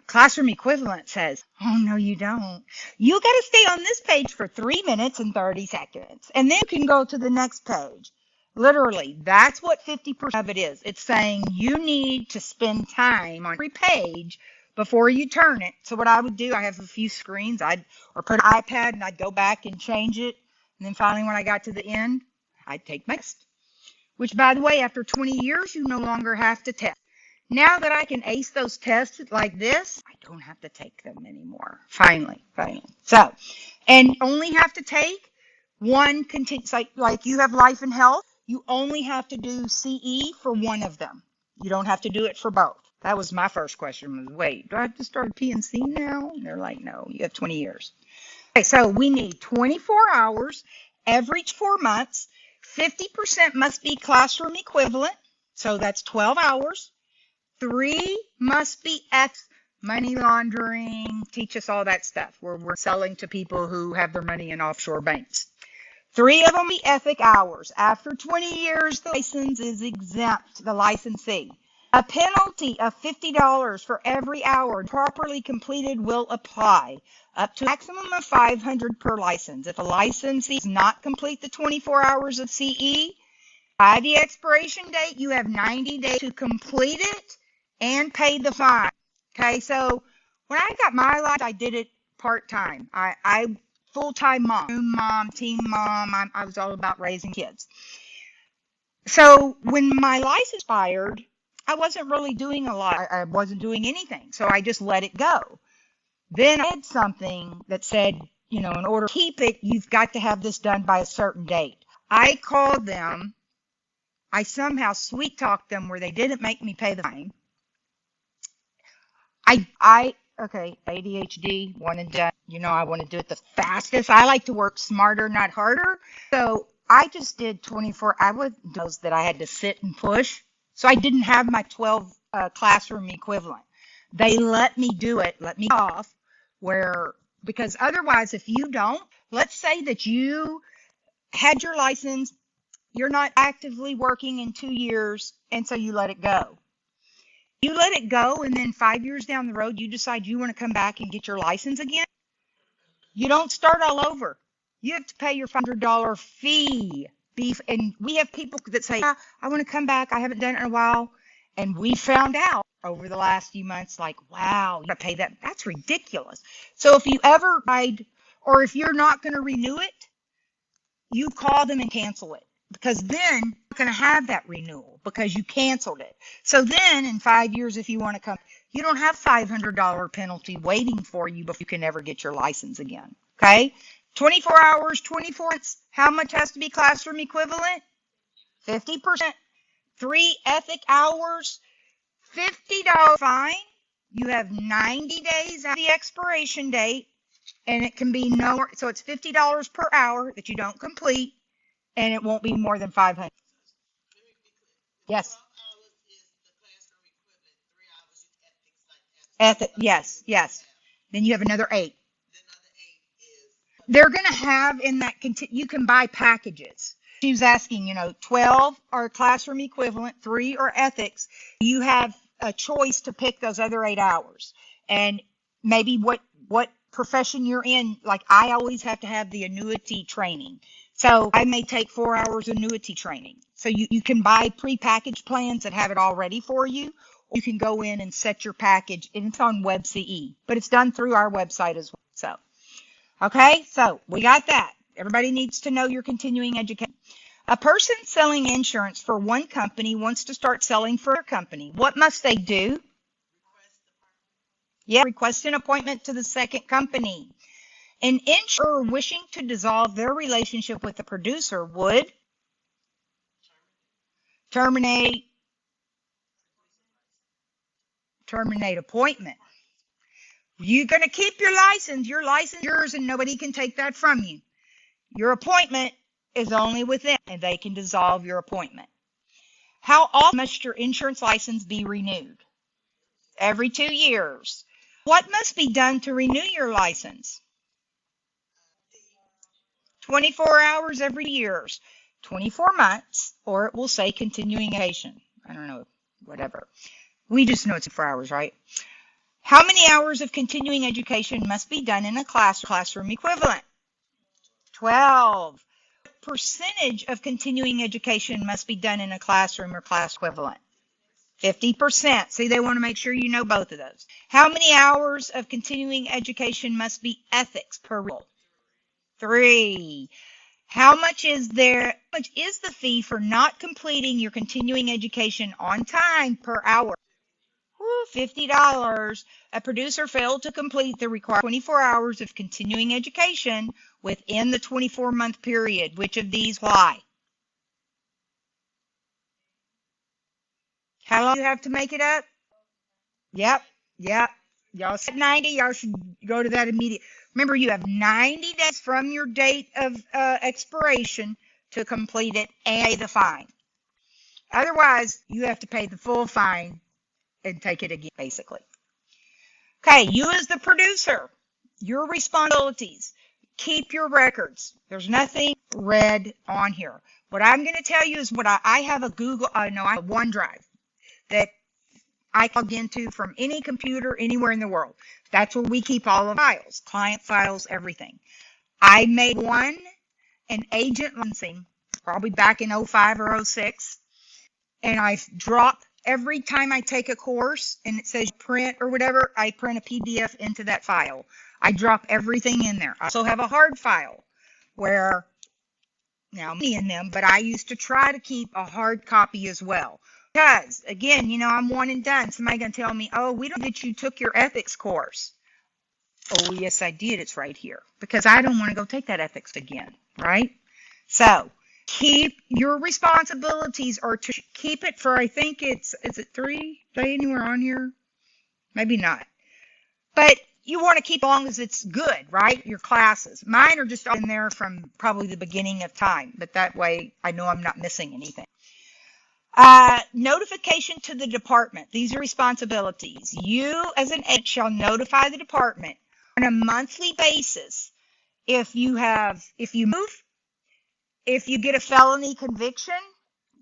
Classroom equivalent says, oh, no, you don't. You got to stay on this page for 3 minutes and 30 seconds, and then you can go to the next page. Literally, that's what 50% of it is. It's saying you need to spend time on every page before you turn it. So what I would do, I have a few screens, or put an iPad and I'd go back and change it. And then finally, when I got to the end, I'd take my test. Which, by the way, after 20 years, you no longer have to test. Now that I can ace those tests like this, I don't have to take them anymore. Finally. So, and only have to take one continuous, like you have life and health. You only have to do CE for one of them. You don't have to do it for both. That was my first question, was, wait, do I have to start P&C now? And they're like, no, you have 20 years. Okay, so we need 24 hours every 4 months. 50% must be classroom equivalent, so that's 12 hours. 3 must be money laundering, teach us all that stuff, where we're selling to people who have their money in offshore banks. 3 of them be ethic hours. After 20 years, the license is exempt, the licensee. A penalty of $50 for every hour properly completed will apply, up to a maximum of $500 per license. If a licensee does not complete the 24 hours of CE, by the expiration date, you have 90 days to complete it and pay the fine. Okay, so when I got my license, I did it part-time. I full-time mom, teen mom. I was all about raising kids. So when my license expired, I wasn't really doing a lot. I wasn't doing anything. So I just let it go. Then I had something that said, in order to keep it, you've got to have this done by a certain date. I called them. I somehow sweet-talked them where they didn't make me pay the fine. Okay, ADHD, one and done. I want to do it the fastest. I like to work smarter, not harder. So I just did 24 hours that I had to sit and push. So I didn't have my 12 classroom equivalent. They let me do it, let me off, because otherwise, if you don't, let's say that you had your license, you're not actively working in 2 years, and so you let it go. You let it go, and then 5 years down the road, you decide you want to come back and get your license again. You don't start all over. You have to pay your $500 fee. And we have people that say, I want to come back. I haven't done it in a while. And we found out over the last few months, like, wow, you got to pay that. That's ridiculous. So if you ever tried, or if you're not going to renew it, you call them and cancel it. Because then you're going to have that renewal because you canceled it. So then in 5 years, if you want to come, you don't have $500 penalty waiting for you before you can ever get your license again. Okay? 24 hours, 24 months. How much has to be classroom equivalent? 50%. 3 ethic hours, $50 fine. You have 90 days at the expiration date, and it can be so it's $50 per hour that you don't complete. And it won't be more than 500. Yes. Yes. Then you have another 8. They're going to have in that, you can buy packages. She was asking, 12 are classroom equivalent, 3 are ethics. You have a choice to pick those other 8 hours. And maybe what profession you're in, like I always have to have the annuity training. So I may take 4 hours annuity training. So you can buy pre-packaged plans that have it all ready for you. Or you can go in and set your package, and it's on WebCE, but it's done through our website as well. So, okay, so we got that. Everybody needs to know your continuing education. A person selling insurance for one company wants to start selling for a company. What must they do? Request an appointment to the second company. An insurer wishing to dissolve their relationship with the producer would terminate terminate appointment. You're going to keep your license. Your license is yours, and nobody can take that from you. Your appointment is only with them, and they can dissolve your appointment. How often must your insurance license be renewed? Every 2 years. What must be done to renew your license? 24 hours every year, 24 months, or it will say continuing education. I don't know, whatever. We just know it's 4 hours, right? How many hours of continuing education must be done in a classroom equivalent? 12. What percentage of continuing education must be done in a classroom or class equivalent? 50%. See, they want to make sure you know both of those. How many hours of continuing education must be ethics per rule? 3. How much is the fee for not completing your continuing education on time per hour? $50. A producer failed to complete the required 24 hours of continuing education within the 24-month period. Which of these apply? How long do you have to make it up? Yep. Y'all said 90. Y'all should go to that immediately. Remember, you have 90 days from your date of expiration to complete it and pay the fine. Otherwise, you have to pay the full fine and take it again, basically. Okay, you as the producer, your responsibilities, keep your records. There's nothing red on here. What I'm going to tell you is what I have a I have a OneDrive that I log into from any computer anywhere in the world. That's where we keep all the files, client files, everything. I made one, an agent licensing, probably back in 05 or 06, and I drop every time I take a course and it says print or whatever, I print a PDF into that file. I drop everything in there. I also have a hard file where, now many in them, but I used to try to keep a hard copy as well. Because, again, I'm one and done. Somebody going to tell me, oh, we don't know that you took your ethics course. Oh, yes, I did. It's right here. Because I don't want to go take that ethics again, right? So, keep your responsibilities, or to keep it for, I think is it 3? Are they anywhere on here? Maybe not. But you want to keep as long as it's good, right? Your classes. Mine are just in there from probably the beginning of time. But that way, I know I'm not missing anything. Notification to the department. These are responsibilities. You, as an agent, shall notify the department on a monthly basis if you move, if you get a felony conviction,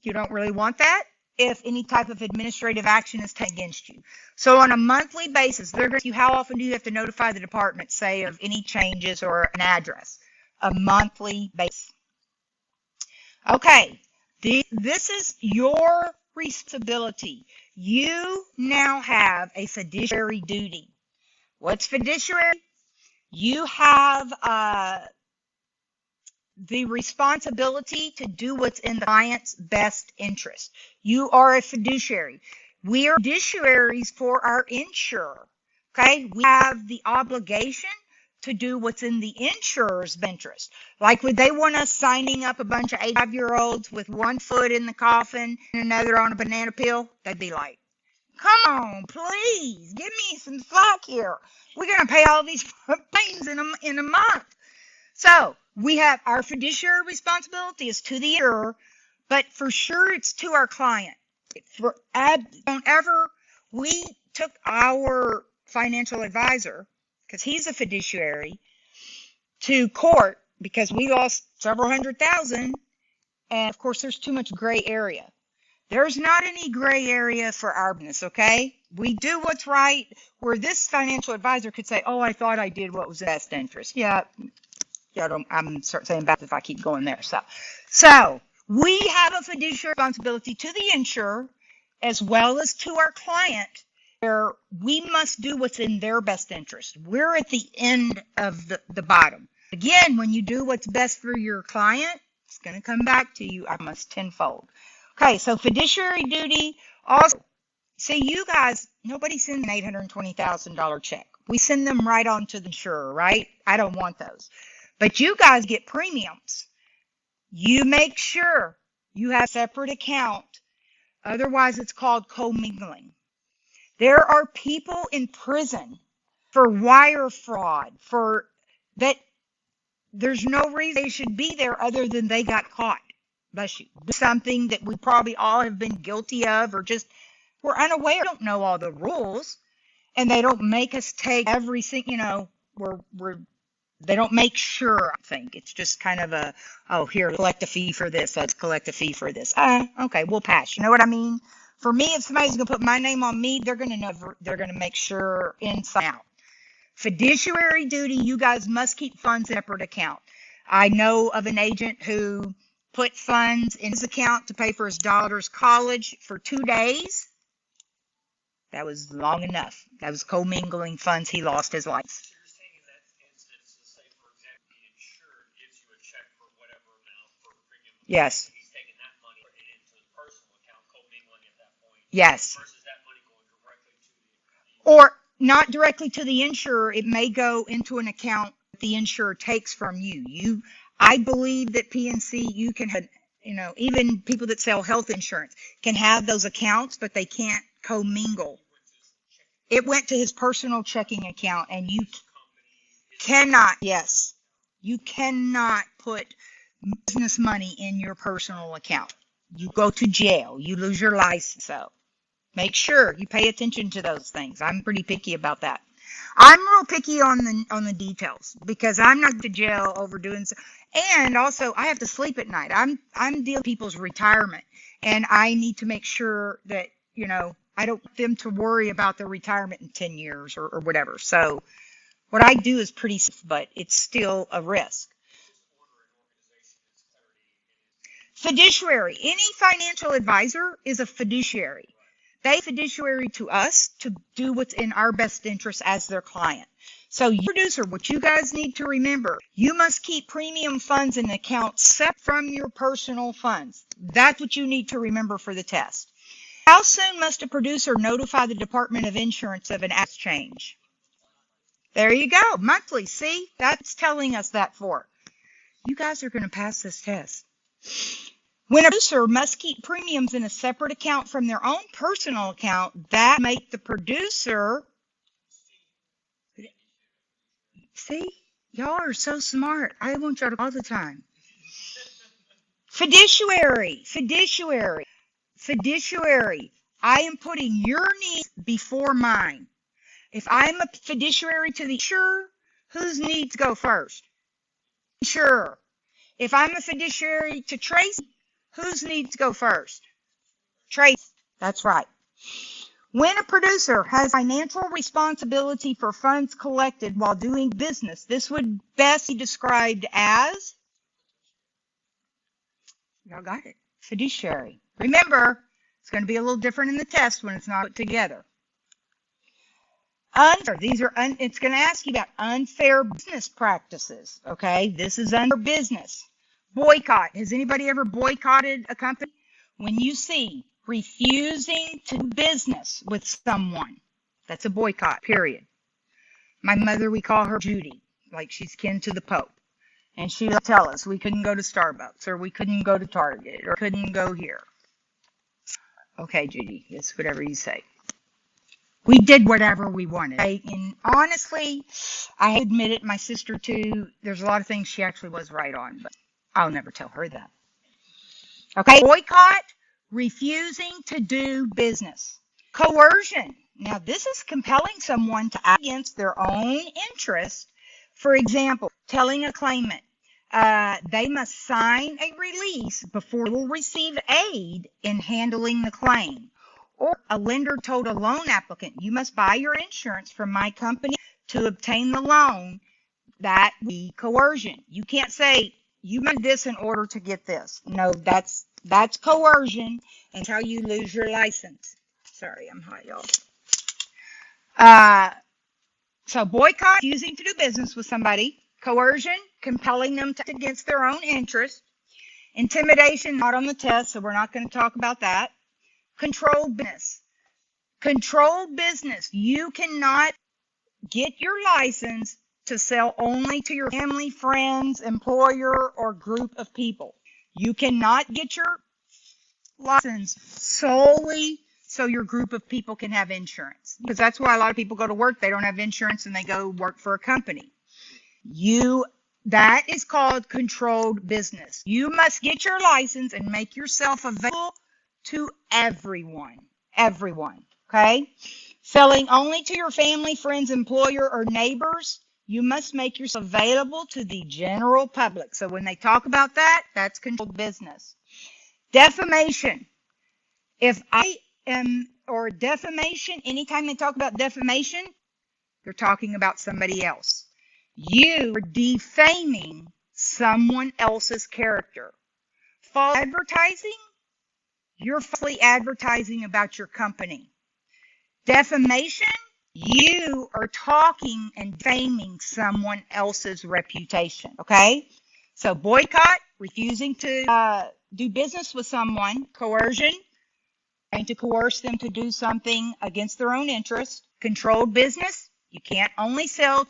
you don't really want that, if any type of administrative action is taken against you. So on a monthly basis, they're going to ask you, how often do you have to notify the department, say, of any changes or an address? A monthly basis. Okay. This is your responsibility. You now have a fiduciary duty. What's fiduciary? You have the responsibility to do what's in the client's best interest. You are a fiduciary. We are fiduciaries for our insurer. Okay? We have the obligation to do what's in the insurer's interest. Like, would they want us signing up a bunch of 85-year-olds with one foot in the coffin and another on a banana peel? They'd be like, come on, please, give me some slack here. We're going to pay all these claims in a month. So we have our fiduciary responsibility is to the insurer, but for sure it's to our client. We took our financial advisor, because he's a fiduciary, to court because we lost several $100,000, and of course there's too much gray area. There's not any gray area for our business, okay? We do what's right, where this financial advisor could say, oh, I thought I did what was in best interest. I'm saying back if I keep going there. So we have a fiduciary responsibility to the insurer as well as to our client, where we must do what's in their best interest. We're at the end of the bottom. Again, when you do what's best for your client, it's going to come back to you almost tenfold. Okay, so fiduciary duty. Also, see, you guys, nobody sends an $820,000 check. We send them right on to the insurer, right? I don't want those. But you guys get premiums. You make sure you have a separate account. Otherwise, it's called commingling. There are people in prison for wire fraud, for that there's no reason they should be there other than they got caught. Bless you. Something that we probably all have been guilty of, or just we're unaware, don't know all the rules, and they don't make us take everything, they don't make sure, I think. It's just kind of here, collect a fee for this, let's collect a fee for this. Okay, we'll pass. You know what I mean? For me, if somebody's going to put my name on me, they're going to know, they're going to make sure inside out. Fiduciary duty, you guys must keep funds in a separate account. I know of an agent who put funds in his account to pay for his daughter's college for 2 days. That was long enough. That was commingling funds. He lost his life. So you're saying in that instance, say for example, the insured gives you a check for whatever amount for premium. Yes. He's taking that money, putting it into his personal account, commingling at that point. Yes. Versus that money going directly to the Or not directly to the insurer. It may go into an account that the insurer takes from you. I believe that PNC, you can have, even people that sell health insurance can have those accounts, but they can't commingle. It went to his personal checking account, and you cannot, yes, you cannot put business money in your personal account. You go to jail. You lose your license. So make sure you pay attention to those things. I'm pretty picky about that. I'm real picky on the details because I'm not to jail over doing so. And also, I have to sleep at night. I'm dealing with people's retirement, and I need to make sure that I don't want them to worry about their retirement in 10 years or whatever. So what I do is pretty safe, but it's still a risk. Fiduciary. Any financial advisor is a fiduciary. They fiduciary to us to do what's in our best interest as their client. So you producer, what you guys need to remember, you must keep premium funds in accounts separate from your personal funds. That's what you need to remember for the test. How soon must a producer notify the Department of Insurance of an asset change? There you go. Monthly. See, that's telling us that for. You guys are going to pass this test. When a producer must keep premiums in a separate account from their own personal account, that makes the producer. See, y'all are so smart. I want y'all to all the time. Fiduciary. I am putting your needs before mine. If I'm a fiduciary to the insurer, whose needs go first? Insurer. If I'm a fiduciary to Tracy, whose needs go first? Tracy. That's right. When a producer has financial responsibility for funds collected while doing business, this would best be described as, y'all got it, fiduciary. Remember, it's going to be a little different in the test when it's not put together. Unfair. It's going to ask you about unfair business practices. Okay, this is unfair business. Boycott. Has anybody ever boycotted a company? When you see refusing to do business with someone, that's a boycott, period. My mother, we call her Judy, like she's kin to the Pope. And she'll tell us we couldn't go to Starbucks, or we couldn't go to Target, or couldn't go here. Okay, Judy, it's whatever you say. We did whatever we wanted. And honestly, I admit it, my sister too, there's a lot of things she actually was right on, but I'll never tell her that. Okay, boycott, refusing to do business. Coercion. Now, this is compelling someone to act against their own interest. For example, telling a claimant they must sign a release before they will receive aid in handling the claim. Or a lender told a loan applicant, you must buy your insurance from my company to obtain the loan. That would be coercion. You can't say, you must do this in order to get this. No, that's coercion until you lose your license. Sorry, I'm hot, y'all. So boycott, using to do business with somebody. Coercion, compelling them to act against their own interest. Intimidation, not on the test, so we're not going to talk about that. Controlled business. Controlled business. You cannot get your license to sell only to your family, friends, employer, or group of people. You cannot get your license solely so your group of people can have insurance. Because that's why a lot of people go to work, they don't have insurance and they go work for a company. That is called controlled business. You must get your license and make yourself available to everyone. Everyone. Okay? Selling only to your family, friends, employer, or neighbors. You must make yourself available to the general public. So when they talk about that, that's controlled business. Defamation. Defamation, anytime they talk about defamation, they're talking about somebody else. You are defaming someone else's character. False advertising, you're falsely advertising about your company. Defamation, you are talking and defaming someone else's reputation. Okay? So boycott, refusing to do business with someone. Coercion, trying to coerce them to do something against their own interest. Controlled business, you can't only sell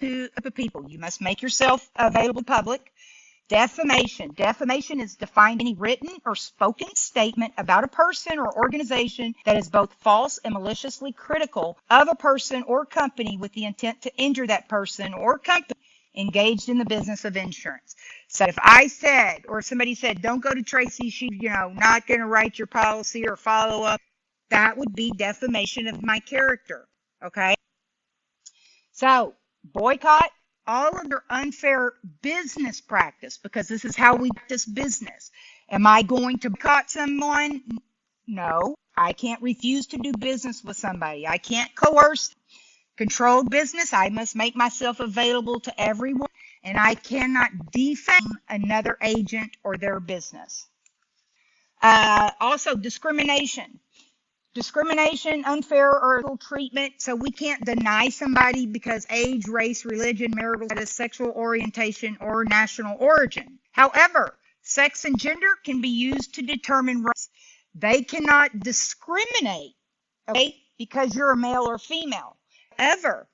to the people. You must make yourself available to the public. Defamation. Defamation is defined any written or spoken statement about a person or organization that is both false and maliciously critical of a person or company with the intent to injure that person or company engaged in the business of insurance. So if I said, or if somebody said, don't go to Tracy, she's, not going to write your policy or follow up, that would be defamation of my character. Okay? So boycott all of their unfair business practice, because this is how we practice business. Am I going to boycott someone? No, I can't refuse to do business with somebody. I can't coerce. Controlled business, I must make myself available to everyone, and I cannot defame another agent or their business. Also, discrimination. Discrimination, unfair or illegal treatment. So we can't deny somebody because age, race, religion, marital status, sexual orientation, or national origin. However, sex and gender can be used to determine rights. They cannot discriminate, okay, because you're a male or female. However,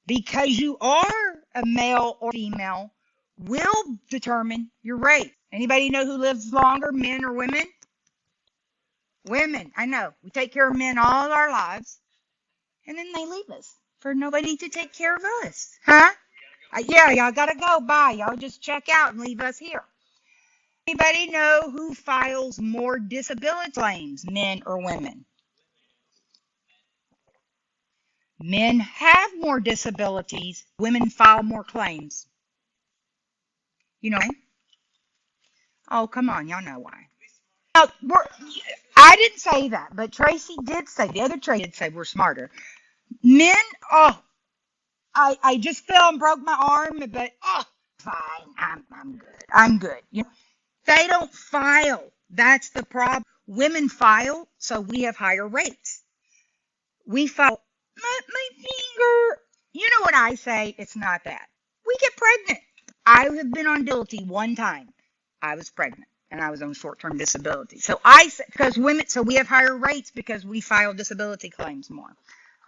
because you are a male or female, will determine your race. Anybody know who lives longer, men or women? Women. I know. We take care of men all our lives, and then they leave us for nobody to take care of us. Huh? Yeah, y'all gotta go. Bye. Y'all just check out and leave us here. Anybody know who files more disability claims, men or women? Men have more disabilities. Women file more claims. You know why? Oh, come on. Y'all know why. Now, I didn't say that, but Tracy did say, the other Tracy did say we're smarter. Men, I just fell and broke my arm, but, fine, I'm good. I'm good. They don't file. That's the problem. Women file, so we have higher rates. We file, my finger, you know what I say? It's not that. We get pregnant. I have been on disability one time. I was pregnant. And I was on short-term disability. So because women, so we have higher rates because we file disability claims more.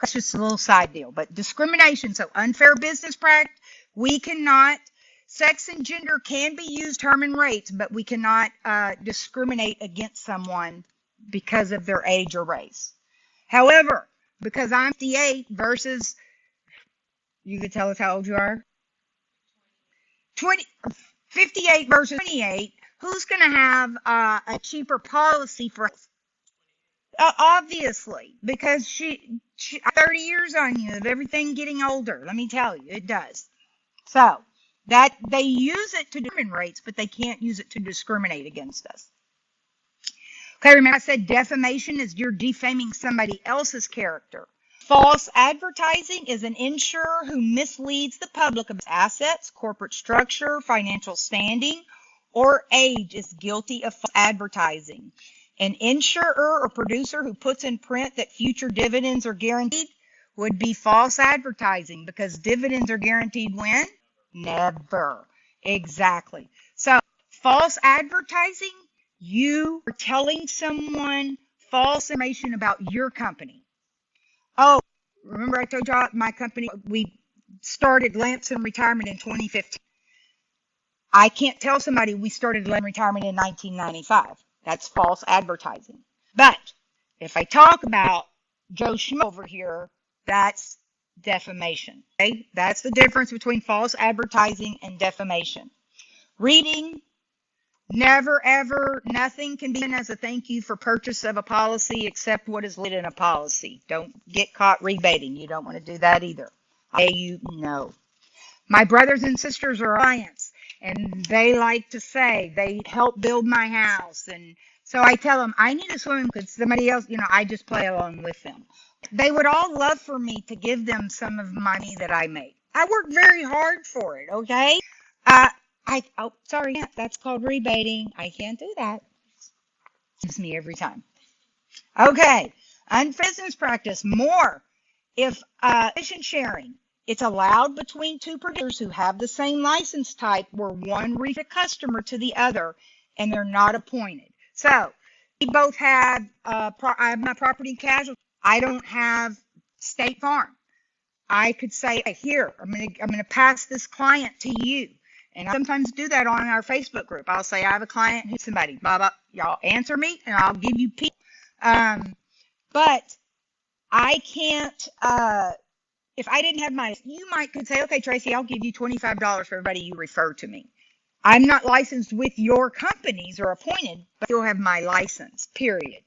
That's just a little side deal. But discrimination, so unfair business practice, we cannot, sex and gender can be used, term and rates, but we cannot discriminate against someone because of their age or race. However, because I'm 58 versus, you could tell us how old you are? 58 versus 28. Who's going to have a cheaper policy for us? Obviously, because she 30 years on you of everything getting older. Let me tell you, it does. So that they use it to determine rates, but they can't use it to discriminate against us. Okay, remember I said defamation is you're defaming somebody else's character. False advertising is an insurer who misleads the public about assets, corporate structure, financial standing, or age is guilty of false advertising. An insurer or producer who puts in print that future dividends are guaranteed would be false advertising, because dividends are guaranteed when? Never. Exactly. So false advertising, you are telling someone false information about your company. Oh, remember I told y'all my company, we started Lamson Retirement in 2015. I can't tell somebody we started Lamson Retirement in 1995. That's false advertising. But if I talk about Joe Schmo over here, that's defamation. Okay? That's the difference between false advertising and defamation. Reading, never ever, nothing can be done as a thank you for purchase of a policy except what is listed in a policy. Don't get caught rebating. You don't want to do that either. You know. My brothers and sisters are clients, and they like to say they help build my house. And so I tell them, I need to swim because somebody else, I just play along with them. They would all love for me to give them some of the money that I make. I work very hard for it, okay? Sorry, that's called rebating. I can't do that. It's me every time. Okay, unfair business practice, more. If commission sharing, it's allowed between two producers who have the same license type where one refers a customer to the other and they're not appointed. So we both have, I have my property and casualty. I don't have State Farm. I could say, here, I'm gonna pass this client to you. And I sometimes do that on our Facebook group. I'll say, I have a client who's somebody, blah, blah, y'all answer me and I'll give you people. But I can't, if I didn't have you could say, okay, Tracy, I'll give you $25 for everybody you refer to me. I'm not licensed with your companies or appointed, but you'll have my license, period.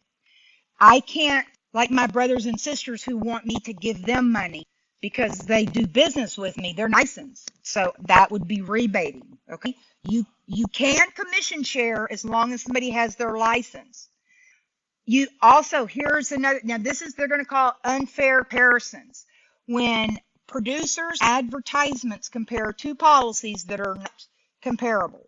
I can't, like my brothers and sisters who want me to give them money because they do business with me, they're licensed. So that would be rebating, okay? You can commission share as long as somebody has their license. You also, here's another, now this is, they're going to call unfair comparisons. When producers' advertisements compare two policies that are not comparable.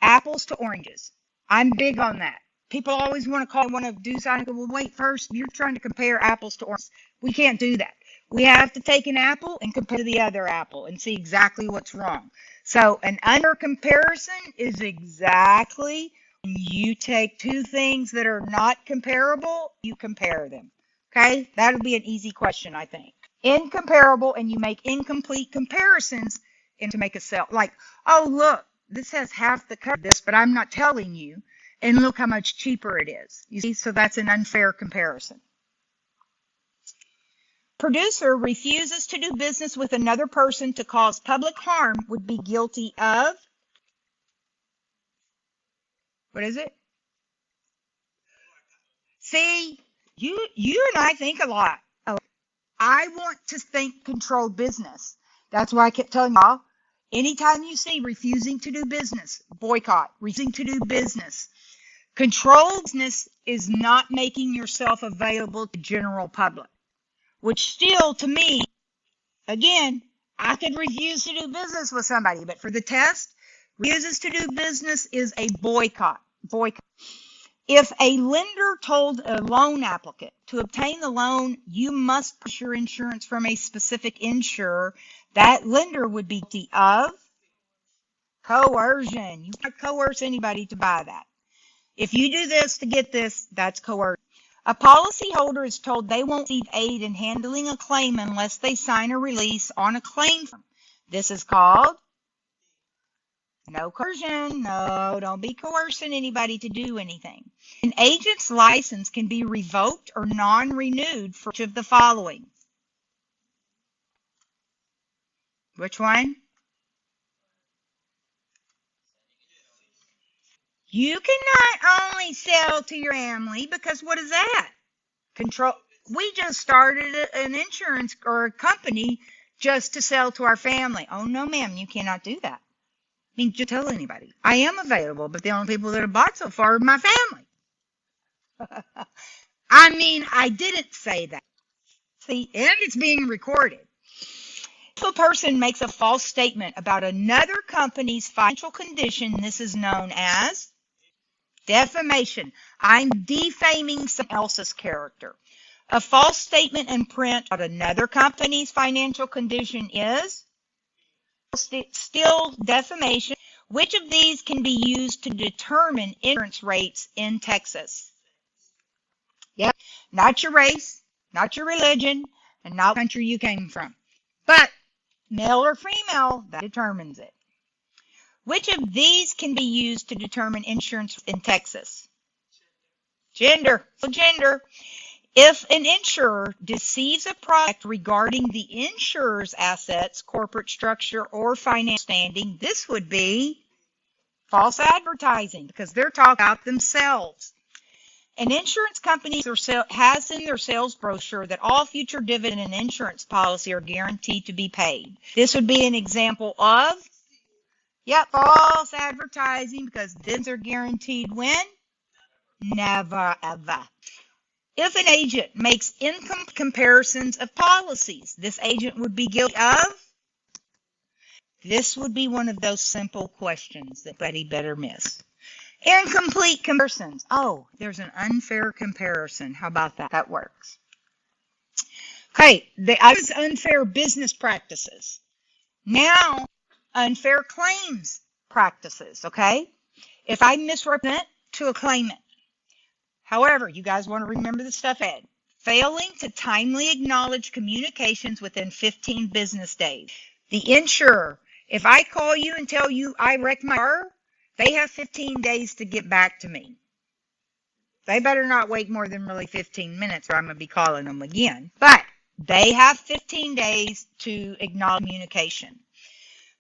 Apples to oranges. I'm big on that. People always want to do something. Well, wait, first, you're trying to compare apples to oranges. We can't do that. We have to take an apple and compare to the other apple and see exactly what's wrong. So an unfair comparison is exactly when you take two things that are not comparable, you compare them. Okay? That'll be an easy question, I think. Incomparable, and you make incomplete comparisons and to make a sale. Like, oh, look, this has half the cover of this, but I'm not telling you. And look how much cheaper it is. You see, so that's an unfair comparison. Producer refuses to do business with another person to cause public harm would be guilty of, what is it? See, you and I think a lot. I want to think controlled business. That's why I kept telling y'all, anytime you see refusing to do business, boycott, refusing to do business. Controlled business is not making yourself available to the general public, which still, to me, again, I could refuse to do business with somebody, but for the test, refuses to do business is a boycott. If a lender told a loan applicant to obtain the loan, you must purchase your insurance from a specific insurer, that lender would be guilty of coercion. You can't coerce anybody to buy that. If you do this to get this, that's coercion. A policyholder is told they won't receive aid in handling a claim unless they sign a release on a claim form. This is called no coercion. No, don't be coercing anybody to do anything. An agent's license can be revoked or non-renewed for each of the following. Which one? You cannot only sell to your family because what is that? Control. We just started an insurance or a company just to sell to our family. Oh, no, ma'am, you cannot do that. I mean, just tell anybody. I am available, but the only people that have bought so far are my family. I mean, I didn't say that. See, and it's being recorded. If a person makes a false statement about another company's financial condition, this is known as defamation. I'm defaming someone else's character. A false statement in print about another company's financial condition is still defamation. Which of these can be used to determine insurance rates in Texas? Yep, not your race, not your religion, and not the country you came from. But male or female, that determines it. Which of these can be used to determine insurance in Texas? Gender. So gender. If an insurer deceives a product regarding the insurer's assets, corporate structure, or financial standing, this would be false advertising because they're talking about themselves. An insurance company has in their sales brochure that all future dividend and insurance policy are guaranteed to be paid. This would be an example of, false advertising because dividends are guaranteed when? Never, ever. If an agent makes income comparisons of policies, this agent would be guilty of? This would be one of those simple questions that Betty better miss. Incomplete comparisons. Oh, there's an unfair comparison. How about that? That works. Okay, I was unfair business practices. Now, unfair claims practices, okay? If I misrepresent to a claimant, however, you guys want to remember the stuff ahead. Failing to timely acknowledge communications within 15 business days. The insurer, if I call you and tell you I wrecked my car, they have 15 days to get back to me. They better not wait more than really 15 minutes or I'm going to be calling them again. But they have 15 days to acknowledge communication.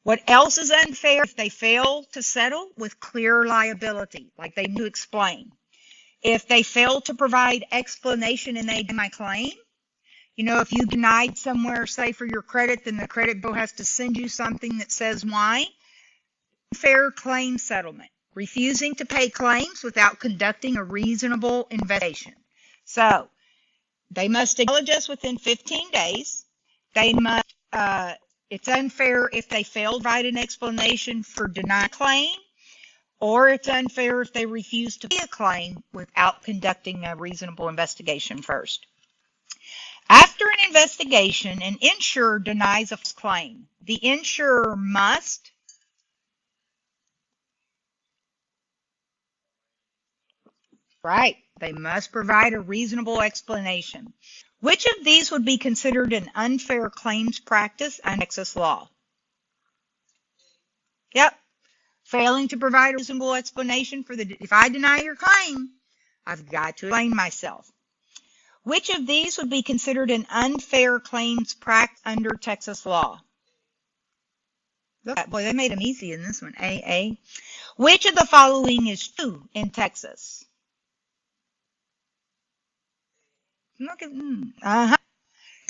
What else is unfair? If they fail to settle with clear liability, like they need to explain. If they fail to provide explanation and they deny my claim, if you denied somewhere, say for your credit, then the credit bureau has to send you something that says why. Fair claim settlement, refusing to pay claims without conducting a reasonable investigation. So they must acknowledge us within 15 days. They must. It's unfair if they fail to provide an explanation for denied claim, or it's unfair if they refuse to pay a claim without conducting a reasonable investigation first. After an investigation, an insurer denies a claim. The insurer must they must provide a reasonable explanation. Which of these would be considered an unfair claims practice under Texas law? Failing to provide a reasonable explanation if I deny your claim, I've got to explain myself. Which of these would be considered an unfair claims practice under Texas law? Boy, they made them easy in this one. A. Which of the following is true in Texas?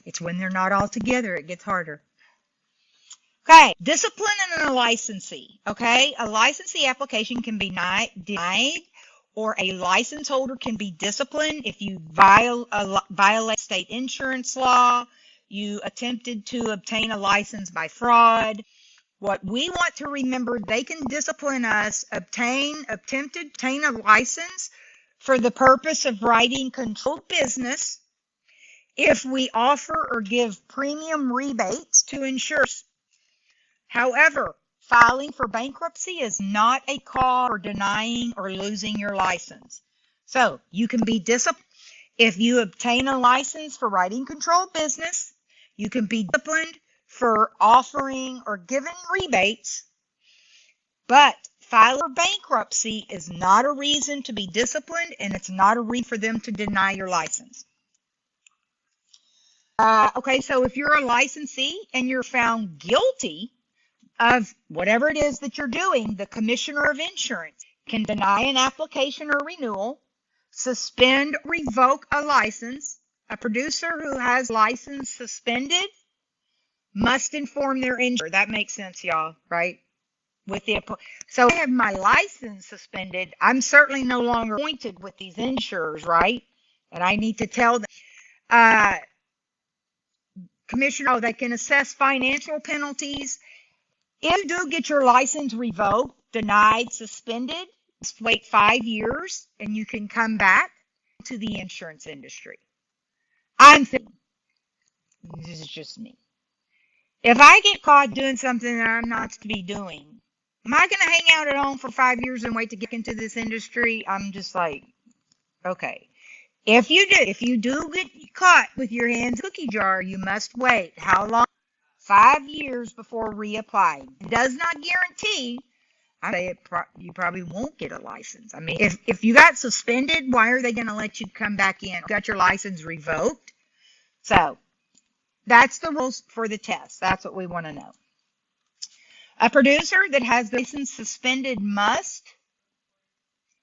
It's when they're not all together, it gets harder. Okay, discipline and a licensee. Okay, a licensee application can be denied, or a license holder can be disciplined if you violate state insurance law, you attempted to obtain a license by fraud. What we want to remember, they can discipline us, attempted to obtain a license for the purpose of writing controlled business if we offer or give premium rebates to insurers. However, filing for bankruptcy is not a cause for denying or losing your license. So you can be disciplined if you obtain a license for writing controlled business. You can be disciplined for offering or giving rebates, but filing for bankruptcy is not a reason to be disciplined, and it's not a reason for them to deny your license. Okay, so if you're a licensee and you're found guilty of whatever it is that you're doing, the commissioner of insurance can deny an application or renewal, suspend, revoke a license. A producer who has license suspended must inform their insurer. That makes sense, y'all, right? So I have my license suspended. I'm certainly no longer appointed with these insurers, right? And I need to tell them. Commissioner, they can assess financial penalties. If you do get your license revoked, denied, suspended, just wait 5 years and you can come back to the insurance industry. I'm thinking, this is just me. If I get caught doing something that I'm not to be doing, am I going to hang out at home for 5 years and wait to get into this industry? I'm just like, okay. If you do get caught with your hands in a cookie jar, you must wait. How long? 5 years before reapplying. It does not guarantee I say you probably won't get a license. I mean, if you got suspended, why are they going to let you come back in? You got your license revoked? So that's the rules for the test. That's what we want to know. A producer that has the license suspended must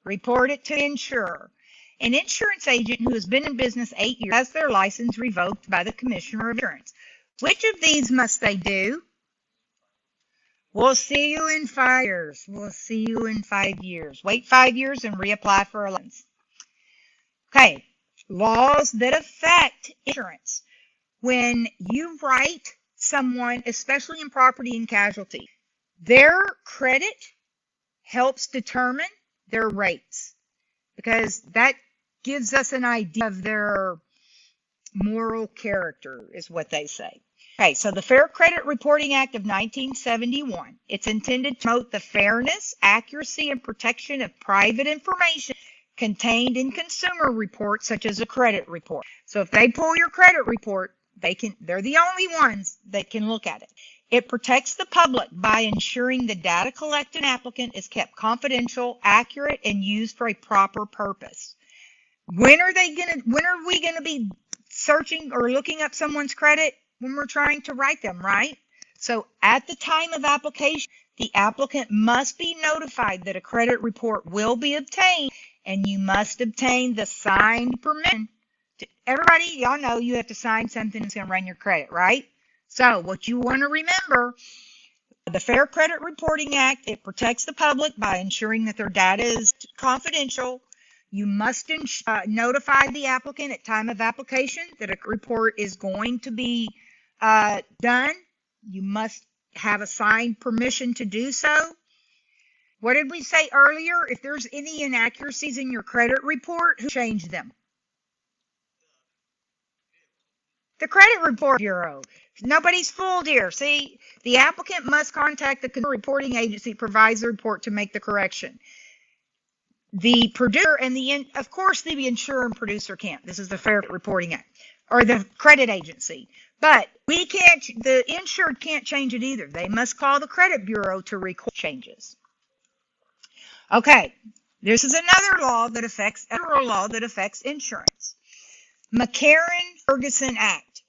report it to the insurer. An insurance agent who has been in business 8 years has their license revoked by the Commissioner of Insurance. Which of these must they do? We'll see you in 5 years. We'll see you in 5 years. Wait 5 years and reapply for a license. Okay, laws that affect insurance. When you write someone, especially in property and casualty, their credit helps determine their rates, because that gives us an idea of their moral character, is what they say. Okay, so the Fair Credit Reporting Act of 1971, it's intended to promote the fairness, accuracy, and protection of private information contained in consumer reports such as a credit report. So if they pull your credit report, they're the only ones that can look at it. It protects the public by ensuring the data collected by an applicant is kept confidential, accurate, and used for a proper purpose. When are we gonna be searching or looking up someone's credit? When we're trying to write them, right? So at the time of application, the applicant must be notified that a credit report will be obtained, and you must obtain the signed permission. Everybody, y'all know you have to sign something that's going to run your credit, right? So what you want to remember, the Fair Credit Reporting Act, it protects the public by ensuring that their data is confidential. You must notify the applicant at time of application that a report is going to be done. You must have a signed permission to do so. What did we say earlier? If there's any inaccuracies in your credit report, who changed them? The Credit Report Bureau. Nobody's fooled here. See, the applicant must contact the consumer reporting agency that provides the report to make the correction. The producer and of course, the insurer and producer can't. This is the Fair Reporting Act, or the credit agency. But the insured can't change it either. They must call the credit bureau to record changes. Okay, this is another federal law that affects insurance. McCarran-Ferguson Act.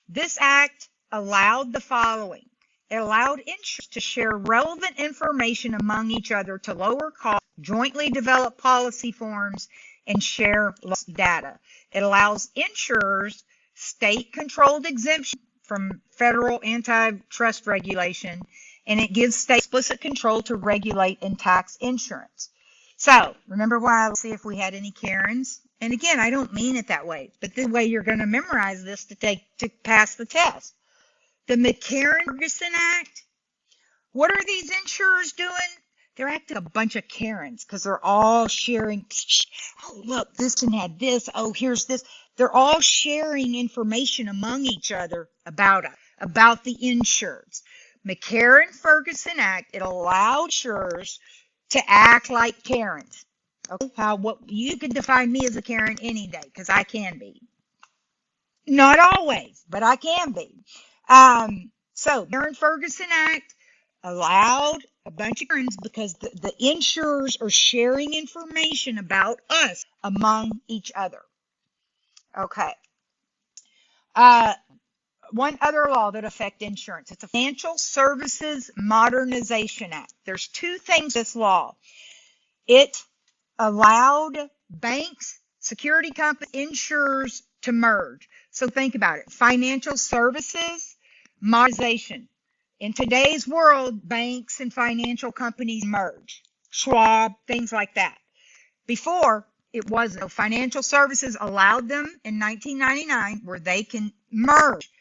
This act allowed the following. It allowed insurers to share relevant information among each other to lower costs, jointly develop policy forms, and share data. It allows insurers state-controlled exemption from federal antitrust regulation, and it gives states explicit control to regulate and tax insurance. So, remember why I see if we had any Karens? And again, I don't mean it that way, but the way you're going to memorize this to pass the test. The McCarran-Ferguson Act. What are these insurers doing? They're acting a bunch of Karens because they're all sharing. Oh, look, this one had this. Oh, here's this. They're all sharing information among each other about the insureds. McCarran-Ferguson Act, it allowed insurers to act like Karens. Okay, what you could define me as a Karen any day, because I can be. Not always, but I can be. So McCarran-Ferguson Act allowed a bunch of Karens because the insurers are sharing information about us among each other. Okay. One other law that affects insurance. It's a Financial Services Modernization Act. There's two things in this law. It allowed banks, security companies, insurers to merge. So think about it. Financial services, modernization. In today's world, banks and financial companies merge. Schwab, things like that. Before, it wasn't. So financial services allowed them in 1999 where they can merge.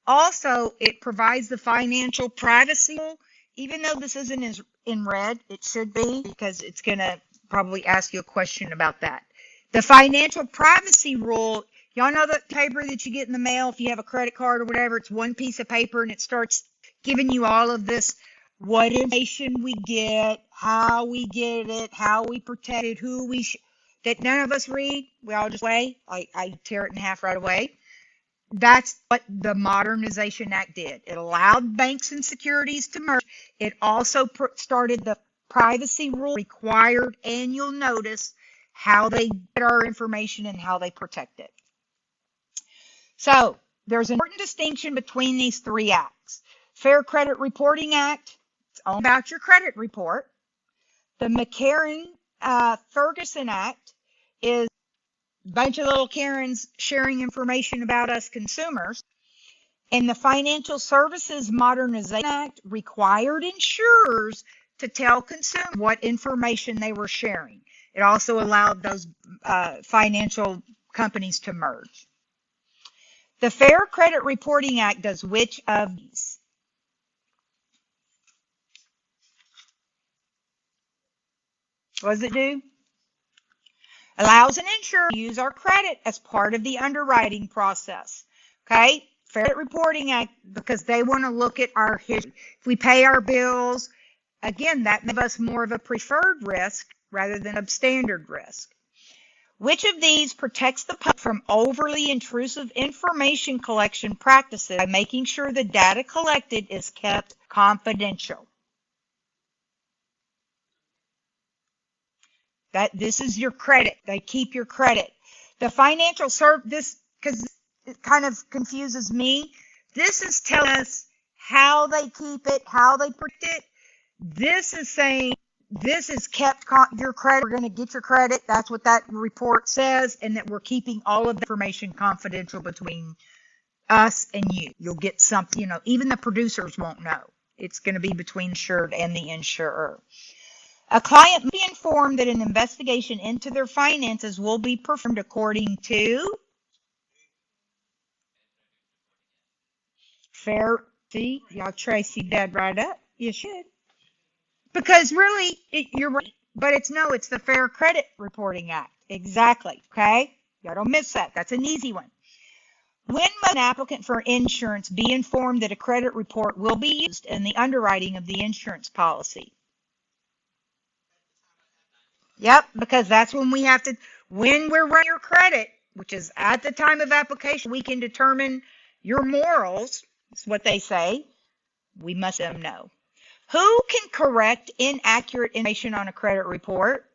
Also, it provides the financial privacy rule. Even though this isn't in red, it should be, because it's going to probably ask you a question about that. The financial privacy rule, y'all know that paper that you get in the mail if you have a credit card or whatever, it's one piece of paper and it starts giving you all of this, what information we get, how we get it, how we protect it, that none of us read. We all just I tear it in half right away. That's what the Modernization Act did. It allowed banks and securities to merge. It also started the privacy rule required, and you'll notice how they get our information and how they protect it. So there's an important distinction between these three acts. Fair Credit Reporting Act, it's all about your credit report. The McCarran-Ferguson Act is a bunch of little Karens sharing information about us consumers. And the Financial Services Modernization Act required insurers to tell consumers what information they were sharing. It also allowed those financial companies to merge. The Fair Credit Reporting Act does which of these? What does it do? Allows an insurer to use our credit as part of the underwriting process. Okay? Fair Credit Reporting Act, because they want to look at our history. If we pay our bills, again, that gives us more of a preferred risk rather than a standard risk. Which of these protects the public from overly intrusive information collection practices by making sure the data collected is kept confidential? This is your credit. They keep your credit. The financial this, because it kind of confuses me. This is telling us how they keep it, how they protect it. This is saying this is kept your credit. We're going to get your credit. That's what that report says, and that we're keeping all of the information confidential between us and you. You'll get something, even the producers won't know. It's going to be between insured and the insurer. A client must be informed that an investigation into their finances will be performed according to fair. See, y'all Tracy dead right up. You should. Because really, you're right. But it's the Fair Credit Reporting Act. Exactly. Okay? Y'all don't miss that. That's an easy one. When must an applicant for insurance be informed that a credit report will be used in the underwriting of the insurance policy? Yep, because that's when when we're running your credit, which is at the time of application, we can determine your morals. That's what they say. We must let them know. Who can correct inaccurate information on a credit report?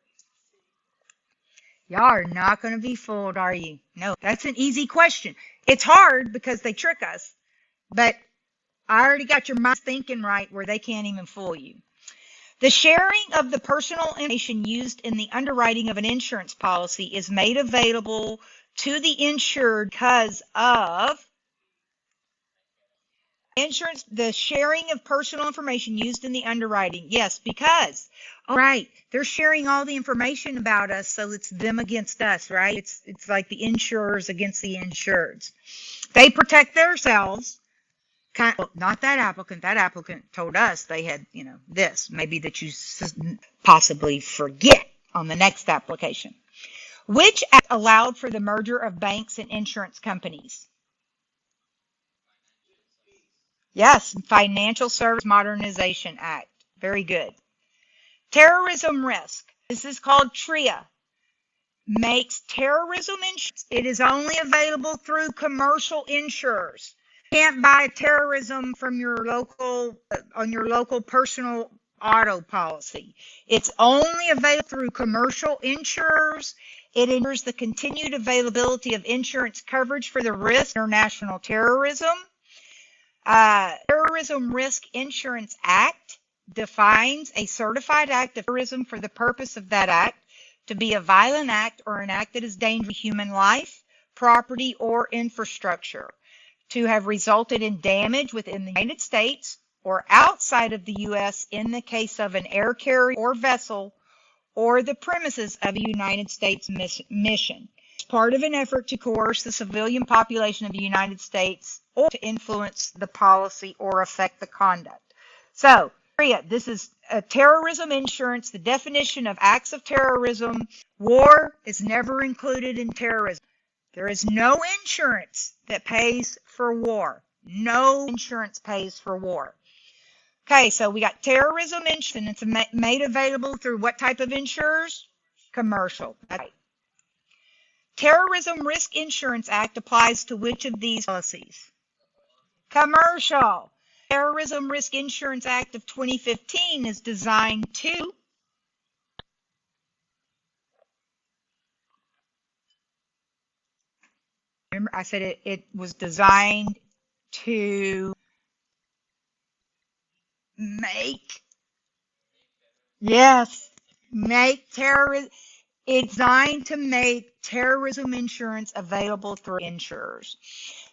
Y'all are not going to be fooled, are you? No, that's an easy question. It's hard because they trick us, but I already got your mind thinking right where they can't even fool you. The sharing of the personal information used in the underwriting of an insurance policy is made available to the insured because of the sharing of personal information used in the underwriting. Yes, because, all right, they're sharing all the information about us, so it's them against us, right? It's like the insurers against the insureds. They protect themselves. Not that applicant. That applicant told us they had, this. Maybe that you possibly forget on the next application. Which act allowed for the merger of banks and insurance companies? Yes, Financial Service Modernization Act. Very good. Terrorism risk. This is called TRIA. Makes terrorism insurance. It is only available through commercial insurers. You can't buy terrorism from your local personal auto policy. It's only available through commercial insurers. It ensures the continued availability of insurance coverage for the risk of international terrorism. Terrorism Risk Insurance Act defines a certified act of terrorism for the purpose of that act to be a violent act or an act that is dangerous to human life, property, or infrastructure, to have resulted in damage within the United States or outside of the U.S. in the case of an air carrier or vessel or the premises of a United States mission. It's part of an effort to coerce the civilian population of the United States or to influence the policy or affect the conduct. So, this is a terrorism insurance. The definition of acts of terrorism. War is never included in terrorism. There is no insurance that pays for war. No insurance pays for war. Okay, so we got terrorism insurance, and it's made available through what type of insurers? Commercial. Right. Terrorism Risk Insurance Act applies to which of these policies? Commercial. Terrorism Risk Insurance Act of 2015 is designed to Remember, I said it was designed to make, yes, make terrorism. It's designed to make terrorism insurance available through insurers.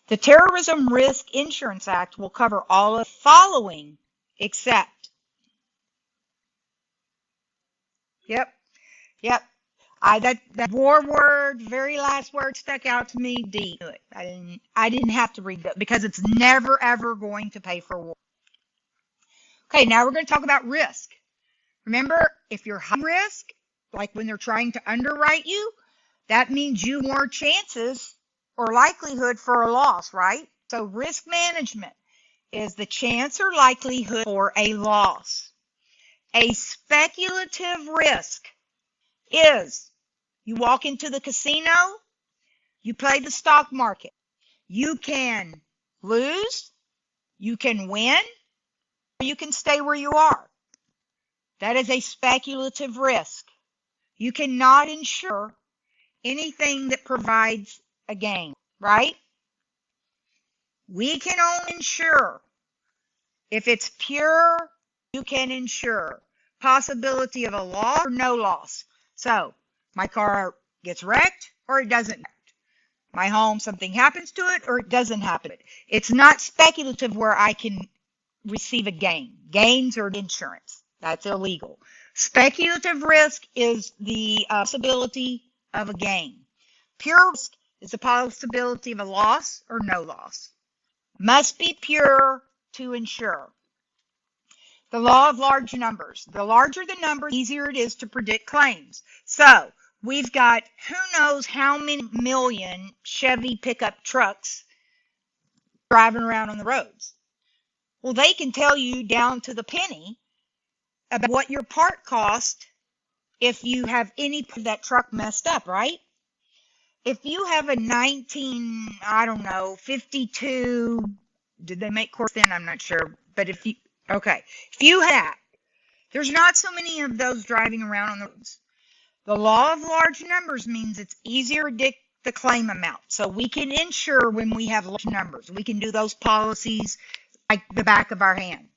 The Terrorism Risk Insurance Act will cover all of the following except. Yep. That war word, very last word stuck out to me deep. I didn't have to read that because it's never ever going to pay for war. Okay, now we're going to talk about risk. Remember, if you're high risk, like when they're trying to underwrite you, that means you have more chances or likelihood for a loss, right? So risk management is the chance or likelihood for a loss. A speculative risk is you walk into the casino, you play the stock market. You can lose, you can win, or you can stay where you are. That is a speculative risk. You cannot insure anything that provides a gain, right? We can only insure if it's pure, you can insure. Possibility of a loss or no loss. So, my car gets wrecked or it doesn't. My home, something happens to it or it doesn't happen. It's not speculative where I can receive a gain. Gains are insurance. That's illegal. Speculative risk is the possibility of a gain. Pure risk is the possibility of a loss or no loss. Must be pure to insure. The law of large numbers. The larger the number, the easier it is to predict claims. So, we've got who knows how many million Chevy pickup trucks driving around on the roads. Well, they can tell you down to the penny about what your part cost if you have any of that truck messed up, right? If you have a 52, did they make Corvette then? I'm not sure. But if you have, there's not so many of those driving around on the roads. The law of large numbers means it's easier to predict the claim amount. So we can insure when we have large numbers. We can do those policies like the back of our hand.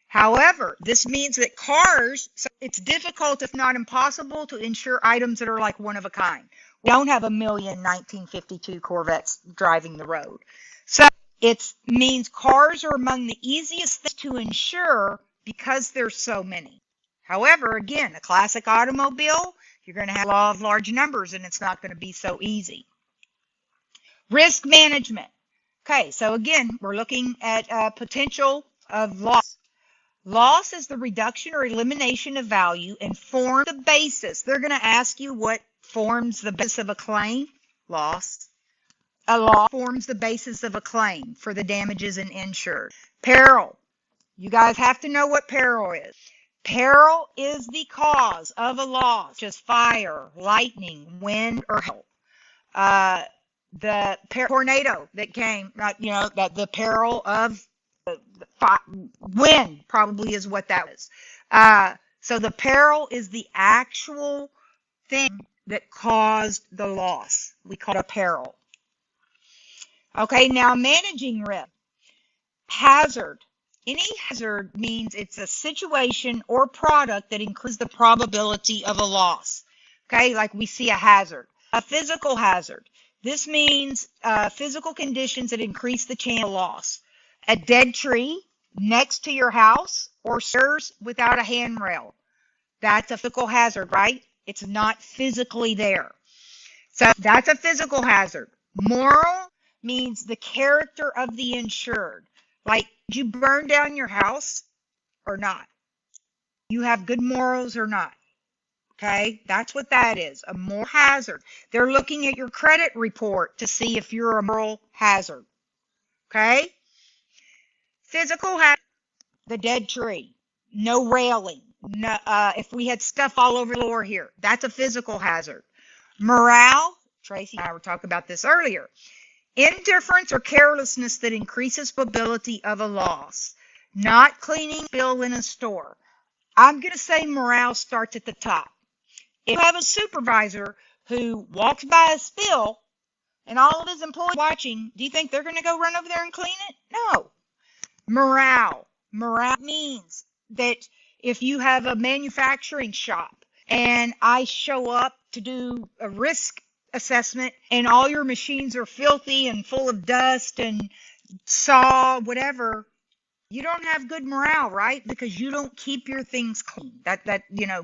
However, this means that cars, so it's difficult if not impossible to insure items that are like one of a kind. We don't have a million 1952 Corvettes driving the road. So it means cars are among the easiest things to insure because there's so many. However, again, a classic automobile, you're going to have a law of large numbers and it's not going to be so easy. Risk management. Okay, so again, we're looking at potential of loss. Loss is the reduction or elimination of value and forms the basis. They're going to ask you what forms the basis of a claim. Loss. A loss forms the basis of a claim for the damages and insured. Peril. You guys have to know what peril is. Peril is the cause of a loss, such as fire, lightning, wind, or hail. The tornado that came, the peril of wind probably is what that was. So the peril is the actual thing that caused the loss. We call it a peril. Okay, now managing risk. Hazard. Any hazard means it's a situation or product that increases the probability of a loss. Okay, like we see a hazard. A physical hazard. This means physical conditions that increase the chance of loss. A dead tree next to your house or stairs without a handrail. That's a physical hazard, right? It's not physically there. So that's a physical hazard. Moral means the character of the insured. Like, did you burn down your house or not? You have good morals or not? Okay, that's what that is, a moral hazard. They're looking at your credit report to see if you're a moral hazard. Okay? Physical hazard, the dead tree, no railing. No, if we had stuff all over the floor here, that's a physical hazard. Morale, Tracy and I were talking about this earlier. Indifference or carelessness that increases probability of a loss. Not cleaning spill in a store. I'm going to say morale starts at the top. If you have a supervisor who walks by a spill and all of his employees watching, do you think they're going to go run over there and clean it? No. Morale. Morale means that if you have a manufacturing shop and I show up to do a risk assessment and all your machines are filthy and full of dust and saw whatever, you don't have good morale, right? Because you don't keep your things clean. That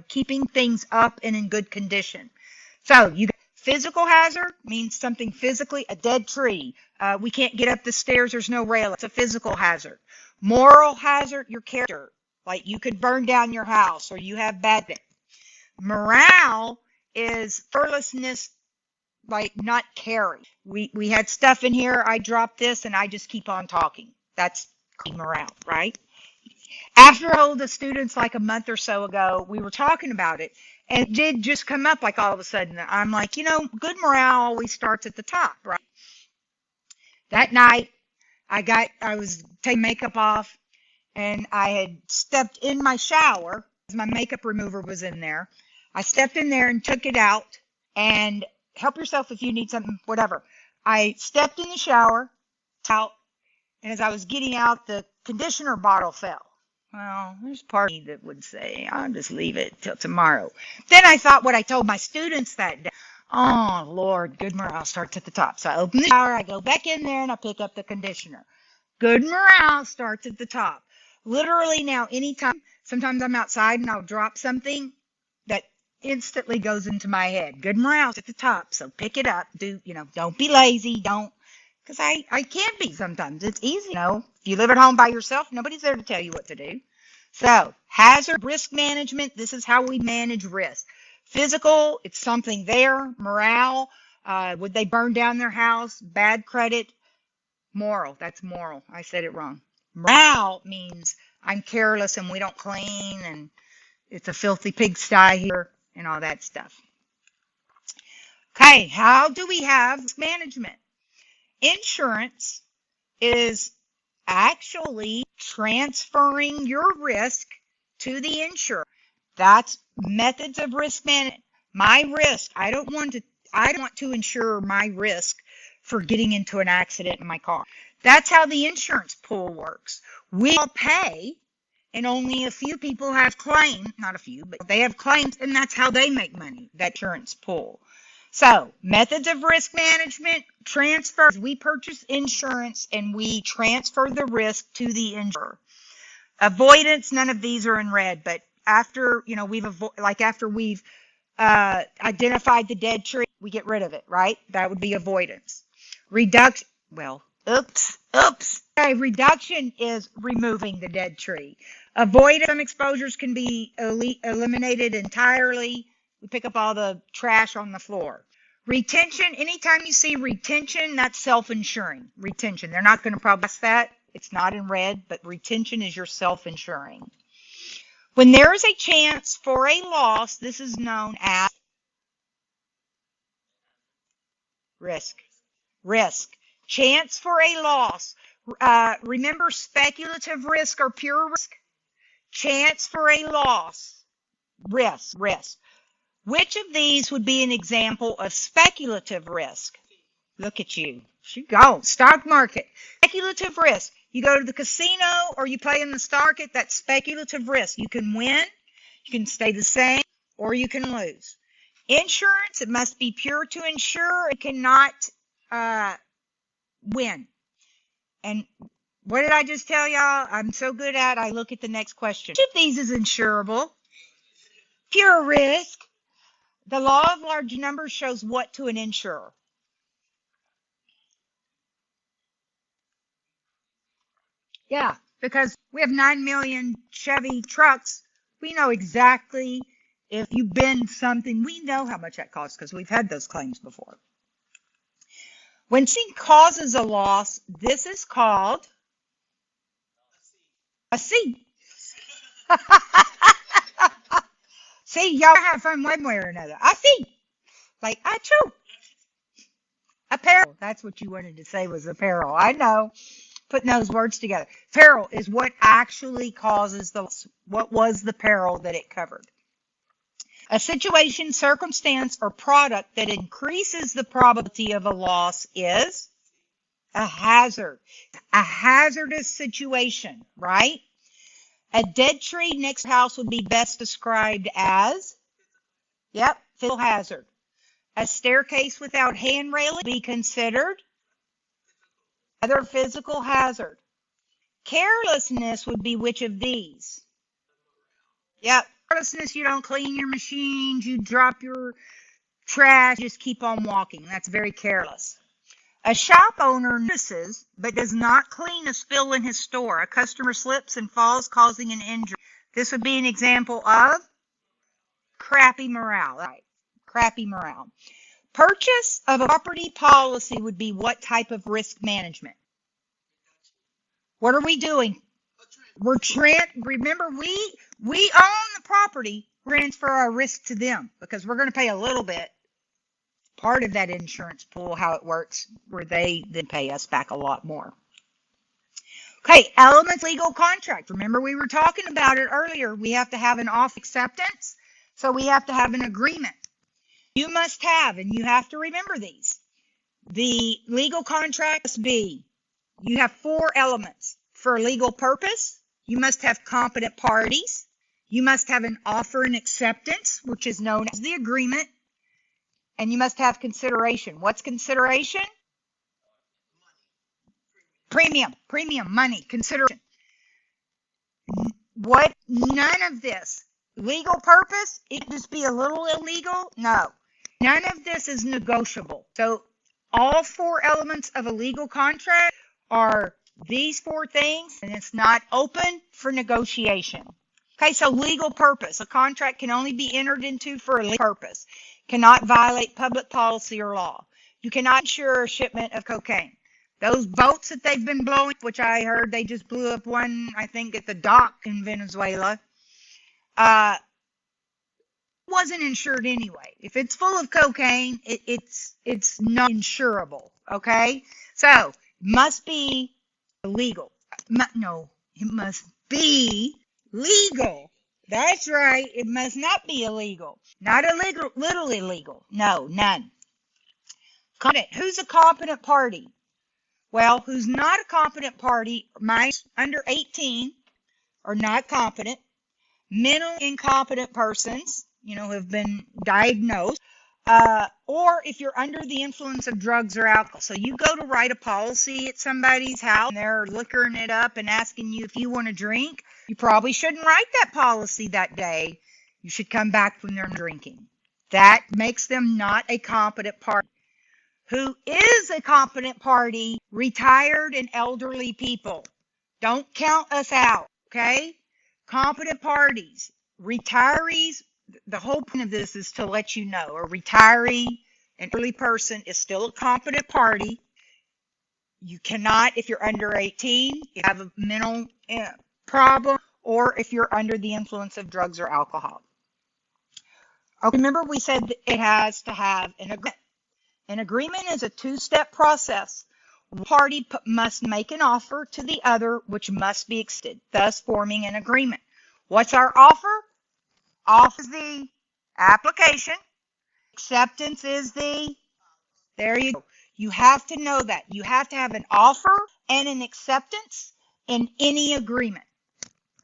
keeping things up and in good condition. So you physical hazard means something physically, a dead tree. We can't get up the stairs, there's no rail. It's a physical hazard. Moral hazard, your character. Like you could burn down your house or you have bad things. Morale is carelessness, like not caring. We had stuff in here, I dropped this and I just keep on talking. That's morale, right? After I told the students like a month or so ago, we were talking about it, and it did just come up like all of a sudden. I'm like, good morale always starts at the top, right? That night, I was taking makeup off, and I had stepped in my shower, my makeup remover was in there. I stepped in there and took it out, and help yourself if you need something, whatever. I stepped in the shower, out, and as I was getting out, the conditioner bottle fell. Well, there's part of me that would say, I'll just leave it till tomorrow. Then I thought what I told my students that day. Oh, Lord, good morale starts at the top. So I open the shower, I go back in there, and I pick up the conditioner. Good morale starts at the top. Literally now, anytime, sometimes I'm outside and I'll drop something that instantly goes into my head. Good morale's at the top, so pick it up. Don't be lazy. Don't. Because I can be sometimes. It's easy, If you live at home by yourself, nobody's there to tell you what to do. So, hazard risk management, this is how we manage risk. Physical, it's something there. Morale, would they burn down their house? Bad credit. Moral, that's moral. I said it wrong. Morale means I'm careless and we don't clean and it's a filthy pigsty here and all that stuff. Okay, how do we have risk management? Insurance is actually transferring your risk to the insurer. That's methods of risk management. My risk, I don't want to insure my risk for getting into an accident in my car. That's how the insurance pool works. We all pay, and only a few people have claims, not a few, but they have claims, and that's how they make money, that insurance pool. So, methods of risk management, transfers. We purchase insurance and we transfer the risk to the insurer. Avoidance, none of these are in red, but after, we've identified the dead tree, we get rid of it, right? That would be avoidance. Reduction, Okay, reduction is removing the dead tree. Avoidance, some exposures can be eliminated entirely. We pick up all the trash on the floor. Retention, anytime you see retention, that's self-insuring. Retention, they're not going to process that. It's not in red, but retention is your self-insuring. When there is a chance for a loss, this is known as risk. Chance for a loss. Remember speculative risk or pure risk? Chance for a loss. Risk. Which of these would be an example of speculative risk? Look at you. You go. Stock market. Speculative risk. You go to the casino or you play in the stock market, that's speculative risk. You can win, you can stay the same, or you can lose. Insurance, it must be pure to insure. It cannot win. And what did I just tell y'all? I'm so good at I look at the next question. Which of these is insurable? Pure risk. The law of large numbers shows what to an insurer? Yeah, because we have 9 million Chevy trucks. We know exactly if you bend something, we know how much that costs because we've had those claims before. When something causes a loss, this is called a C. See, y'all have fun one way or another. I see. Like, I too. Apparel. That's what you wanted to say was apparel. I know. Putting those words together. Peril is what actually causes the loss. What was the peril that it covered? A situation, circumstance, or product that increases the probability of a loss is a hazard. A hazardous situation, right? A dead tree next to the house would be best described as, physical hazard. A staircase without handrail would be considered another physical hazard. Carelessness would be which of these? Carelessness, you don't clean your machines, you drop your trash, just keep on walking. That's very careless. A shop owner notices but does not clean a spill in his store. A customer slips and falls, causing an injury. This would be an example of crappy morale. Right. Crappy morale. Purchase of a property policy would be what type of risk management? What are we doing? Remember, we own the property, transfer our risk to them because we're going to pay a little bit. Part of that insurance pool, how it works, where they then pay us back a lot more. Okay, elements legal contract. Remember, we were talking about it earlier. We have to have an off acceptance, so we have to have an agreement. You must have, and you have to remember these. The legal contract must be, you have 4 elements. For a legal purpose, you must have competent parties. You must have an offer and acceptance, which is known as the agreement. And you must have consideration. What's consideration? Premium, money, consideration. None of this. Legal purpose, it just be a little illegal? No. None of this is negotiable. So all 4 elements of a legal contract are these 4 things, and it's not open for negotiation. Okay, so legal purpose. A contract can only be entered into for a legal purpose. Cannot violate public policy or law. You cannot insure a shipment of cocaine. Those boats that they've been blowing, which I heard they just blew up one, I think, at the dock in Venezuela, wasn't insured anyway. If it's full of cocaine, it's not insurable. Okay, so must be illegal. No, it must be legal. That's right. It must not be illegal. Not illegal, little illegal. No, none. Competent. Who's a competent party? Well, who's not a competent party, minors under 18 are not competent. Mentally incompetent persons, who have been diagnosed, or if you're under the influence of drugs or alcohol. So you go to write a policy at somebody's house and they're liquoring it up and asking you if you want to drink. You probably shouldn't write that policy that day. You should come back when they're drinking. That makes them not a competent party. Who is a competent party? Retired and elderly people. Don't count us out, okay? Competent parties. Retirees, the whole point of this is to let you know a retiree, an elderly person is still a competent party. You cannot, if you're under 18, you have a mental problem, or if you're under the influence of drugs or alcohol. Okay, remember we said that it has to have an agreement. An agreement is a 2-step process. One party must make an offer to the other, which must be accepted, thus forming an agreement. What's our offer? Offer is the application. Acceptance is there you go. You have to know that. You have to have an offer and an acceptance in any agreement.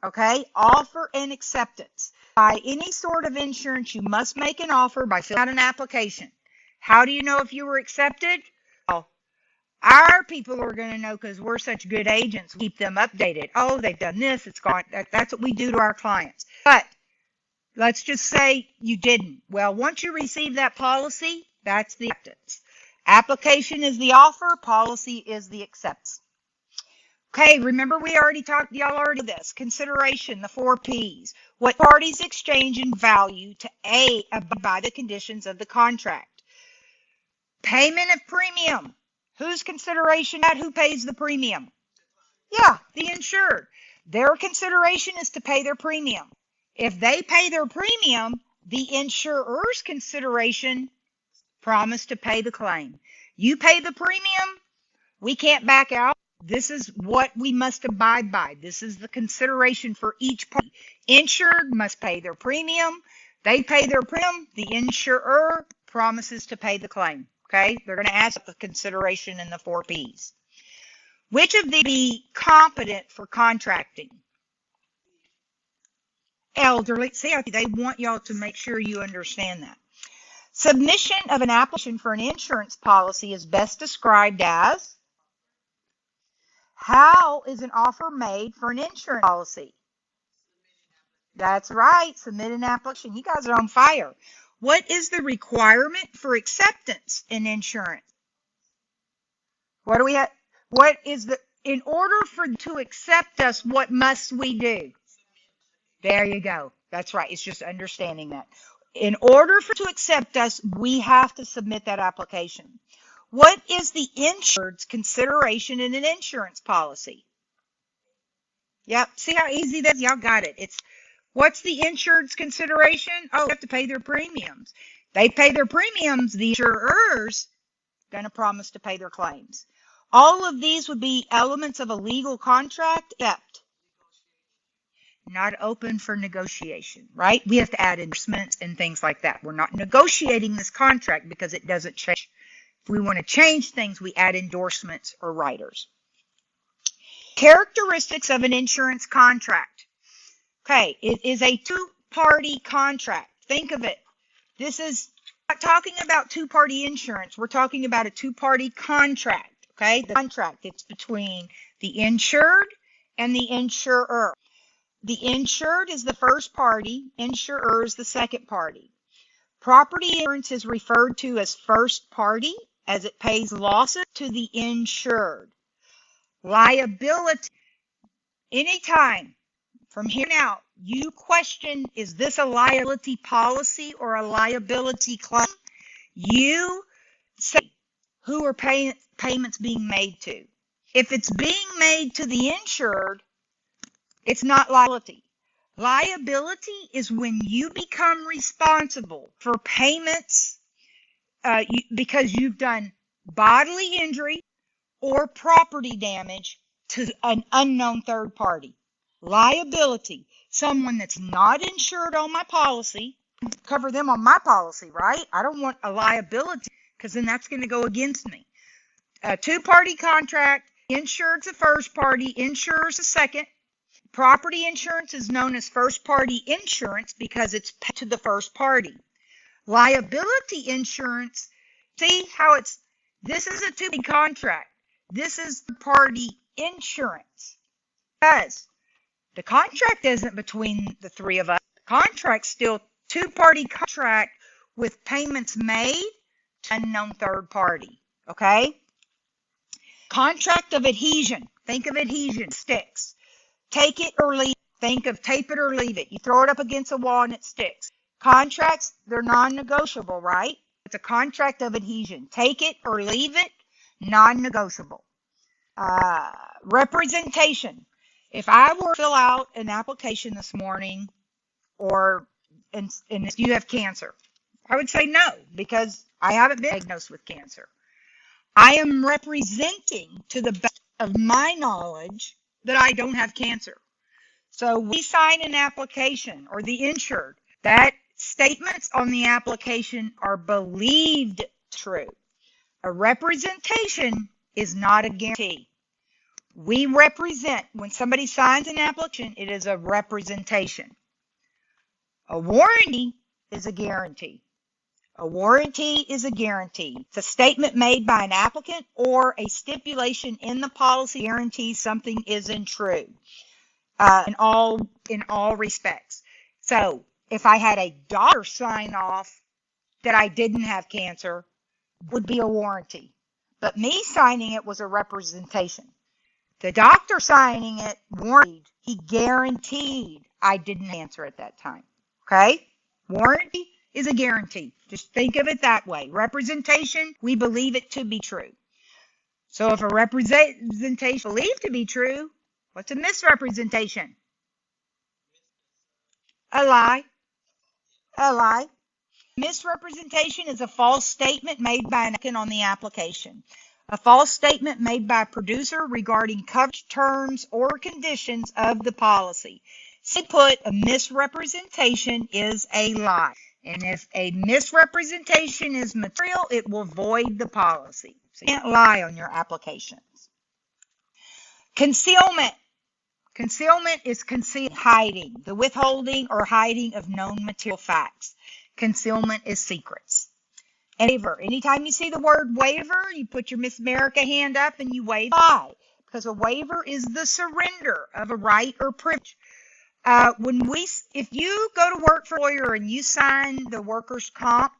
Okay? Offer and acceptance. By any sort of insurance, you must make an offer by filling out an application. How do you know if you were accepted? Well, our people are going to know because we're such good agents. We keep them updated. Oh, they've done this. It's gone. That's what we do to our clients. But let's just say you didn't. Well, once you receive that policy, that's the acceptance. Application is the offer. Policy is the acceptance. Okay, remember we already talked, y'all already know this. Consideration, the 4 Ps. What parties exchange in value to A, abide by the conditions of the contract. Payment of premium. Whose consideration at? Who pays the premium? Yeah, the insured. Their consideration is to pay their premium. If they pay their premium, the insurer's consideration promise to pay the claim. You pay the premium, we can't back out. This is what we must abide by. This is the consideration for each party. Insured must pay their premium. They pay their premium. The insurer promises to pay the claim. Okay? They're going to ask the consideration in the 4 Ps. Which of these be competent for contracting? Elderly. See, they want y'all to make sure you understand that. Submission of an application for an insurance policy is best described as, how is an offer made for an insurance policy? That's right. Submit an application. You guys are on fire. What is the requirement for acceptance in insurance? What do we have? What is the, in order to accept us, what must we do? There you go. That's right. It's just understanding that. In order to accept us, we have to submit that application. What is the insured's consideration in an insurance policy? Yep. See how easy that is? Y'all got it. It's, what's the insured's consideration? Oh, they have to pay their premiums. They pay their premiums. The insurer's going to promise to pay their claims. All of these would be elements of a legal contract, except not open for negotiation, right? We have to add endorsements and things like that. We're not negotiating this contract because it doesn't change. If we want to change things, we add endorsements or riders. Characteristics of an insurance contract. Okay, it is a two-party contract. Think of it. This is not talking about two-party insurance. We're talking about a two-party contract. Okay, the contract, it's between the insured and the insurer. The insured is the first party, insurer is the second party. Property insurance is referred to as first party as it pays losses to the insured. Liability, anytime from here on out you question, is this a liability policy or a liability claim? You say who are payments being made to. If it's being made to the insured, it's not liability. Liability is when you become responsible for payments because you've done bodily injury or property damage to an unknown third party. Liability, someone that's not insured on my policy, cover them on my policy, right? I don't want a liability because then that's going to go against me. A two-party contract, insured's the first party, insurer's the second. Property insurance is known as first party insurance because it's paid to the first party. Liability insurance, see how it's, this is a two-party contract. This is the party insurance. Because the contract isn't between the three of us. The contract's still two-party contract with payments made to unknown third party. Okay? Contract of adhesion. Think of adhesion, sticks. Take it or leave it. Think of tape it or leave it. You throw it up against a wall and it sticks. Contracts, they're non-negotiable, right? It's a contract of adhesion. Take it or leave it, non-negotiable. Representation. If I were to fill out an application this morning, and if you have cancer, I would say no, because I haven't been diagnosed with cancer. I am representing to the best of my knowledge that I don't have cancer. So we sign an application, or the insured, that statements on the application are believed true. A representation is not a guarantee. We represent, when somebody signs an application, it is a representation. A warranty is a guarantee. A warranty is a guarantee. It's a statement made by an applicant or a stipulation in the policy guarantees something isn't true in all respects. So if I had a doctor sign off that I didn't have cancer, it would be a warranty. But me signing it was a representation. The doctor signing it warranted, he guaranteed I didn't have cancer at that time. Okay? Warranty is a guarantee. Just think of it that way. Representation, we believe it to be true. So if a representation is believed to be true, what's a misrepresentation? A lie. A lie. Misrepresentation is a false statement made by an applicant on the application. A false statement made by a producer regarding coverage terms or conditions of the policy. Simply put, a misrepresentation is a lie. And if a misrepresentation is material, it will void the policy. So you can't lie on your applications. Concealment. Concealment is hiding, the withholding or hiding of known material facts. Concealment is secrets. And waiver. Anytime you see the word waiver, you put your Miss America hand up and you waive. Why? Because a waiver is the surrender of a right or privilege. If you go to work for a lawyer and you sign the workers' comp,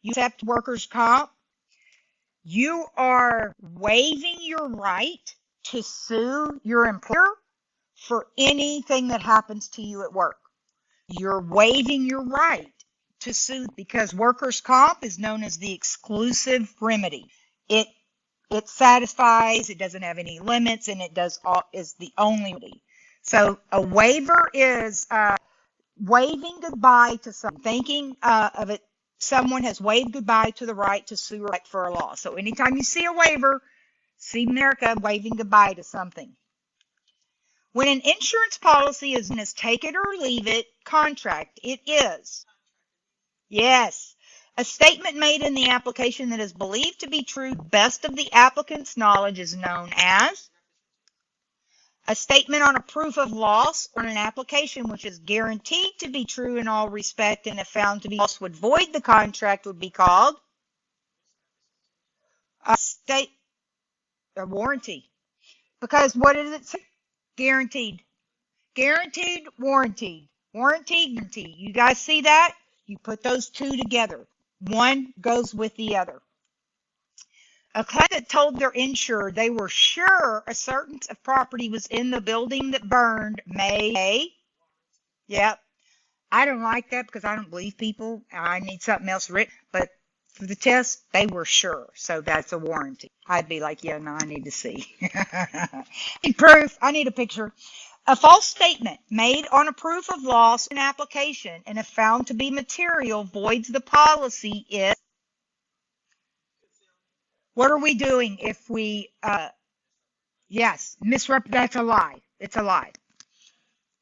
you accept workers' comp, you are waiving your right to sue your employer for anything that happens to you at work. You're waiving your right to sue because workers' comp is known as the exclusive remedy. It satisfies, it doesn't have any limits, and is the only remedy. So a waiver is waving goodbye to something, thinking of it. Someone has waved goodbye to the right to sue for a loss. So anytime you see a waiver, see America waving goodbye to something. When an insurance policy is known as take it or leave it contract, it is. Yes. A statement made in the application that is believed to be true, best of the applicant's knowledge, is known as a statement on a proof of loss or an application which is guaranteed to be true in all respect and if found to be false would void the contract would be called a warranty. Because what does it say? Guaranteed. Guaranteed, warranted. Warranty, guarantee. You guys see that? You put those two together. One goes with the other. A client that told their insurer they were sure a certain property was in the building that burned may. Yep. I don't like that because I don't believe people. I need something else written. But for the test, they were sure. So that's a warranty. I'd be like, yeah, no, I need to see. Proof. I need a picture. A false statement made on a proof of loss in application and if found to be material voids the policy if. What are we doing if we, yes, that's a lie. It's a lie.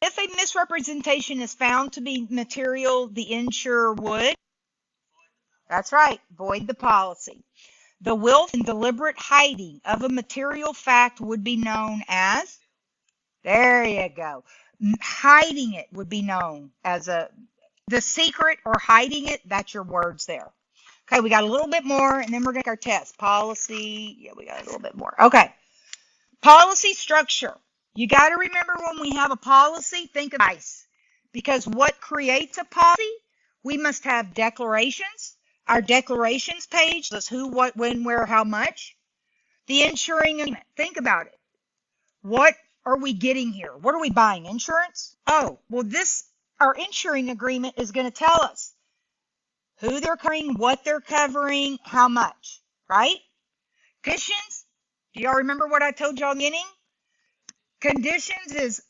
If a misrepresentation is found to be material, the insurer would, that's right, void the policy. The willful and deliberate hiding of a material fact would be known as, there you go. Hiding it would be known as the secret or hiding it, that's your words there. Okay, we got a little bit more, and then we're going to get our test. Policy, yeah, we got a little bit more. Okay, policy structure. You got to remember when we have a policy, think of ICE. Because what creates a policy? We must have declarations. Our declarations page says who, what, when, where, how much. The insuring agreement. Think about it. What are we getting here? What are we buying? Insurance? Oh, well, our insuring agreement is going to tell us who they're covering, what they're covering, how much, right? Conditions, do y'all remember what I told y'all in the beginning? Conditions is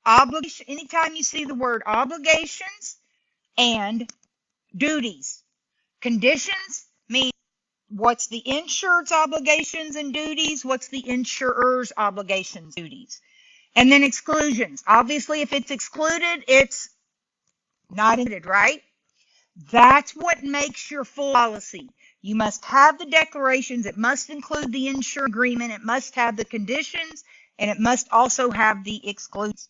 obligation. Anytime you see the word obligations and duties. Conditions mean what's the insured's obligations and duties, what's the insurer's obligations, duties. And then exclusions. Obviously, if it's excluded, it's not included, right? That's what makes your full policy. You must have the declarations. It must include the insurance agreement. It must have the conditions, and it must also have the exclusions.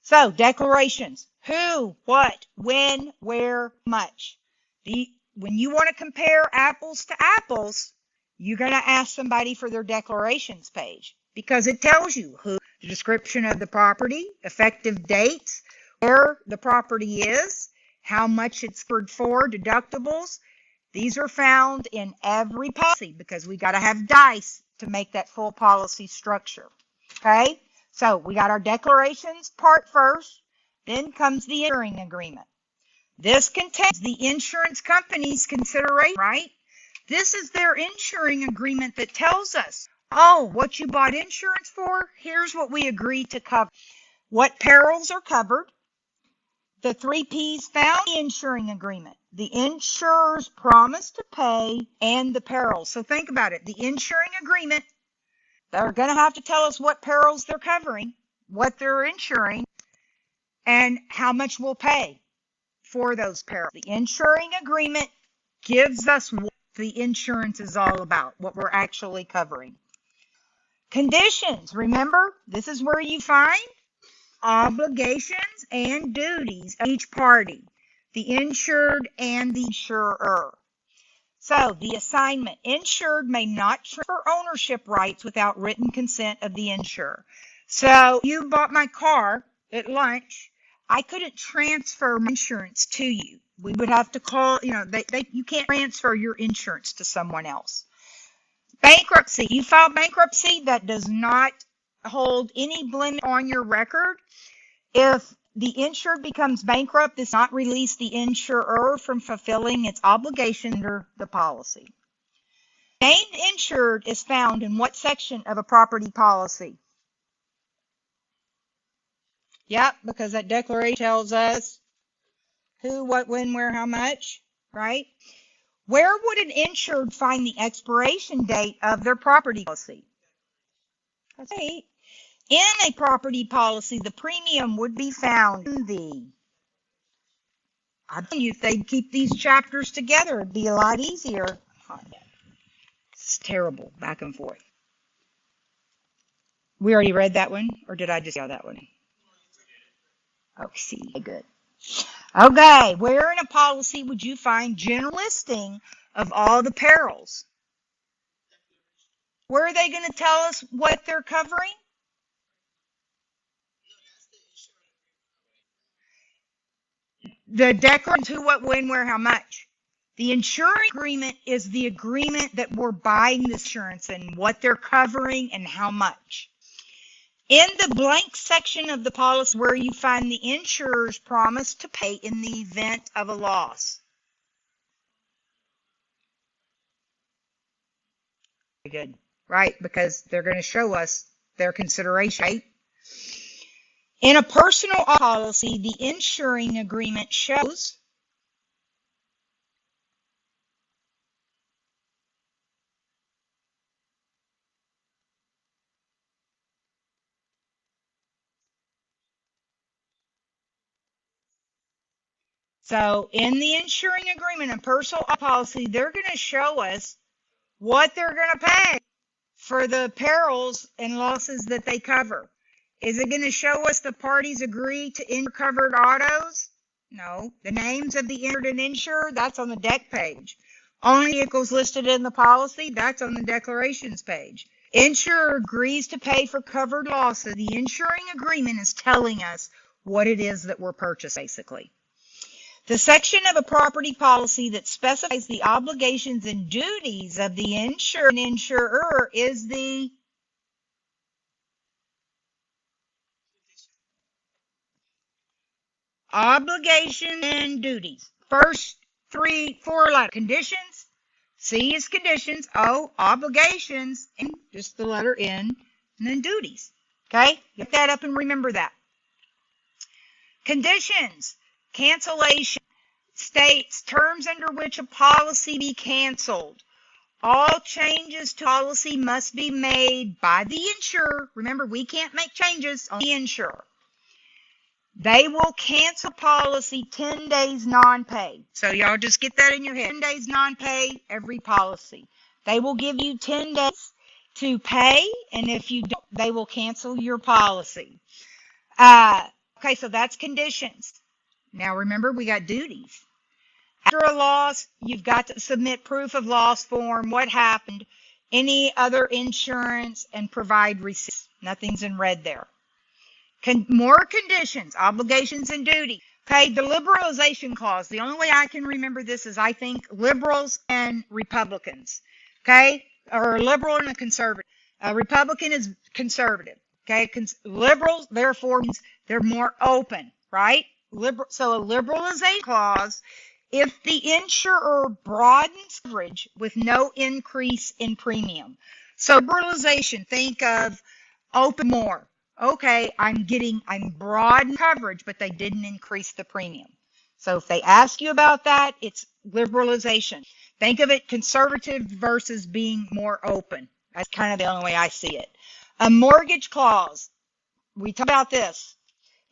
So, declarations. Who, what, when, where, much. When you want to compare apples to apples, you're going to ask somebody for their declarations page because it tells you who, the description of the property, effective dates, where the property is, how much it's covered for, deductibles. These are found in every policy because we got to have DICE to make that full policy structure. Okay, so we got our declarations part first, then comes the insuring agreement. This contains the insurance company's consideration, right? This is their insuring agreement that tells us, oh, what you bought insurance for, here's what we agreed to cover. What perils are covered. The 3 P's found in the insuring agreement. The insurer's promise to pay and the perils. So think about it. The insuring agreement, they're going to have to tell us what perils they're covering, what they're insuring. and how much we'll pay for those perils. The insuring agreement gives us what the insurance is all about, what we're actually covering. Conditions, remember, this is where you find obligations and duties of each party, the insured and the insurer. So the assignment, insured may not transfer ownership rights without written consent of the insurer. So you bought my car at lunch. I couldn't transfer my insurance to you. We would have to call, you can't transfer your insurance to someone else. Bankruptcy, you file bankruptcy, that does not hold any blemish on your record. If the insured becomes bankrupt, does not release the insurer from fulfilling its obligation under the policy. Named insured is found in what section of a property policy? Yep, because that declaration tells us who, what, when, where, how much, right? Where would an insured find the expiration date of their property policy? That's right. In a property policy, the premium would be found in I tell you, if they'd keep these chapters together, it'd be a lot easier. It's terrible, back and forth. We already read that one, or did I just say that one? Oh, see, good. Okay, where in a policy would you find general listing of all the perils? Where are they going to tell us what they're covering? The declaration, who, what, when, where, how much. The insurance agreement is the agreement that we're buying the insurance and what they're covering and how much. In the blank section of the policy where you find the insurer's promise to pay in the event of a loss. Very good. Right, because they're going to show us their consideration, right? In a personal policy, the insuring agreement shows so in the insuring agreement, a personal policy, they're going to show us what they're going to pay for the perils and losses that they cover. Is it going to show us the parties agree to insure covered autos? No. The names of the insured and insured, that's on the deck page. Only vehicles listed in the policy, that's on the declarations page. Insurer agrees to pay for covered losses. The insuring agreement is telling us what it is that we're purchasing, basically. The section of a property policy that specifies the obligations and duties of the insured and insurer is the obligation and duties. First 4 letters. Conditions. C is conditions. O, obligations. And just the letter N. And then duties. Okay? Get that up and remember that. Conditions. Cancellation. States terms under which a policy be canceled. All changes to policy must be made by the insurer. Remember, we can't make changes on the insurer. They will cancel policy 10 days non-pay. So y'all just get that in your head. 10 days non-pay, every policy. They will give you 10 days to pay, and if you don't, they will cancel your policy. Okay, so that's conditions. Now remember, we got duties. After a loss, you've got to submit proof of loss form, what happened, any other insurance, and provide receipts. Nothing's in red there. More conditions, obligations, and duty. Okay, the liberalization clause. The only way I can remember this is I think liberals and Republicans. Okay, or liberal and a conservative. A Republican is conservative. Okay, liberals therefore means they're more open, right? So a liberalization clause. If the insurer broadens coverage with no increase in premium. So liberalization, think of open more. Okay, I'm broadened coverage, but they didn't increase the premium. So if they ask you about that, it's liberalization. Think of it conservative versus being more open. That's kind of the only way I see it. A mortgage clause. We talk about this.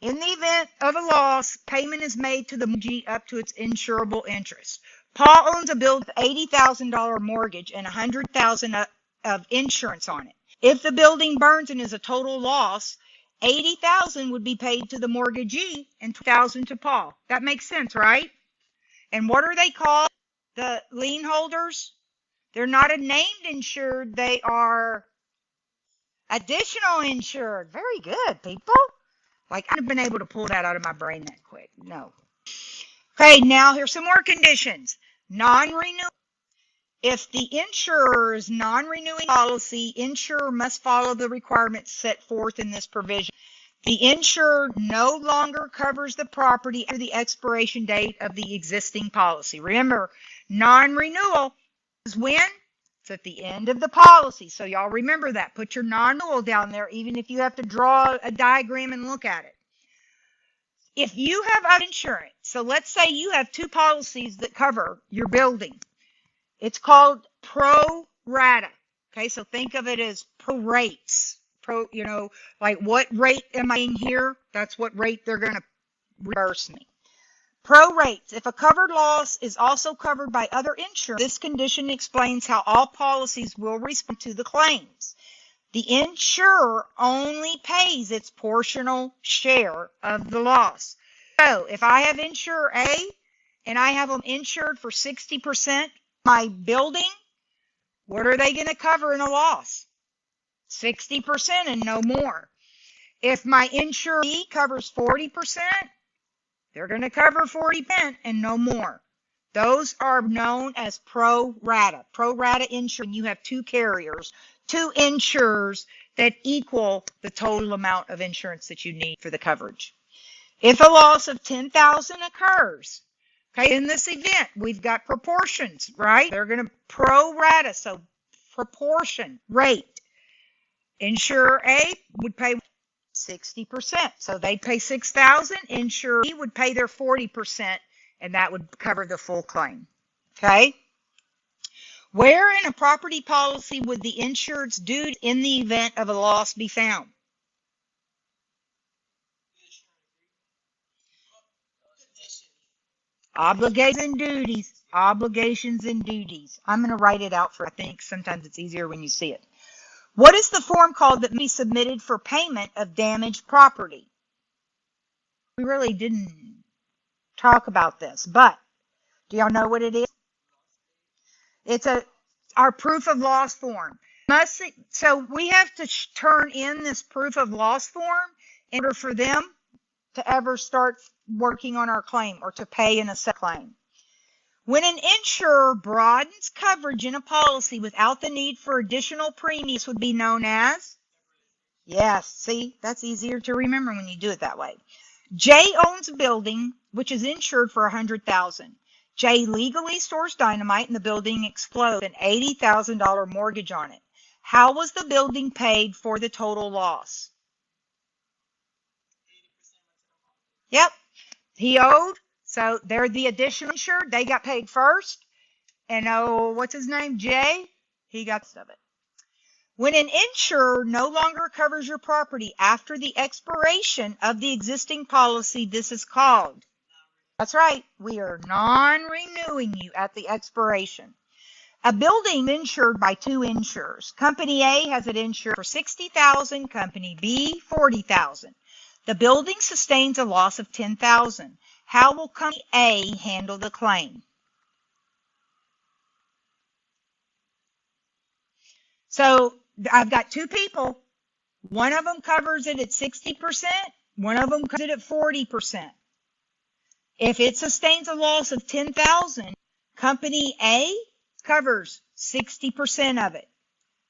In the event of a loss, payment is made to the mortgagee up to its insurable interest. Paul owns a building with $80,000 mortgage and $100,000 of insurance on it. If the building burns and is a total loss, $80,000 would be paid to the mortgagee and $2,000 to Paul. That makes sense, right? And what are they called? The lien holders? They're not a named insured. They are additional insured. Very good, people. Like, I've been able to pull that out of my brain that quick. No. Okay, now here's some more conditions. Non-renewal. If the insurer is non-renewing policy, insurer must follow the requirements set forth in this provision. The insurer no longer covers the property after the expiration date of the existing policy. Remember, non-renewal is when? It's at the end of the policy. So y'all remember that. Put your non-renewal down there, even if you have to draw a diagram and look at it. If you have insurance, so let's say you have two policies that cover your building. It's called pro rata. Okay, so think of it as pro rates. Like what rate am I in here? That's what rate they're going to reimburse me. Pro rates. If a covered loss is also covered by other insurance, this condition explains how all policies will respond to the claims. The insurer only pays its portional share of the loss. So if I have insurer A and I have them insured for 60% my building, what are they going to cover in a loss? 60% and no more. If my insurer B covers 40%, they're going to cover 40% and no more. Those are known as pro rata. Pro rata insurance, you have two carriers, two insurers that equal the total amount of insurance that you need for the coverage. If a loss of $10,000 occurs, okay, in this event, we've got proportions, right? They're going to pro rata, so proportion rate. Insurer A would pay 60%. So they pay $6,000. Insurer B would pay their 40%, and that would cover the full claim. Okay? Where in a property policy would the insured's duty in the event of a loss be found? Obligations and duties. Obligations and duties. I'm going to write it out I think sometimes it's easier when you see it. What is the form called that may be submitted for payment of damaged property? We really didn't talk about this, but do y'all know what it is? It's our proof of loss form. So we have to turn in this proof of loss form in order for them to ever start working on our claim or to pay in a set claim. When an insurer broadens coverage in a policy without the need for additional premiums would be known as? Yes, see, that's easier to remember when you do it that way. Jay owns a building which is insured for $100,000. Jay legally stores dynamite and the building explodes, an $80,000 mortgage on it. How was the building paid for the total loss? Yep, he owed. So they're the additional insured. They got paid first. And what's his name? Jay? He got most of it. When an insurer no longer covers your property after the expiration of the existing policy, this is called. That's right. We are non-renewing you at the expiration. A building insured by two insurers. Company A has it insured for $60,000. Company B, $40,000. The building sustains a loss of $10,000. How will Company A handle the claim? So I've got two people. One of them covers it at 60%. One of them covers it at 40%. If it sustains a loss of $10,000, Company A covers 60% of it.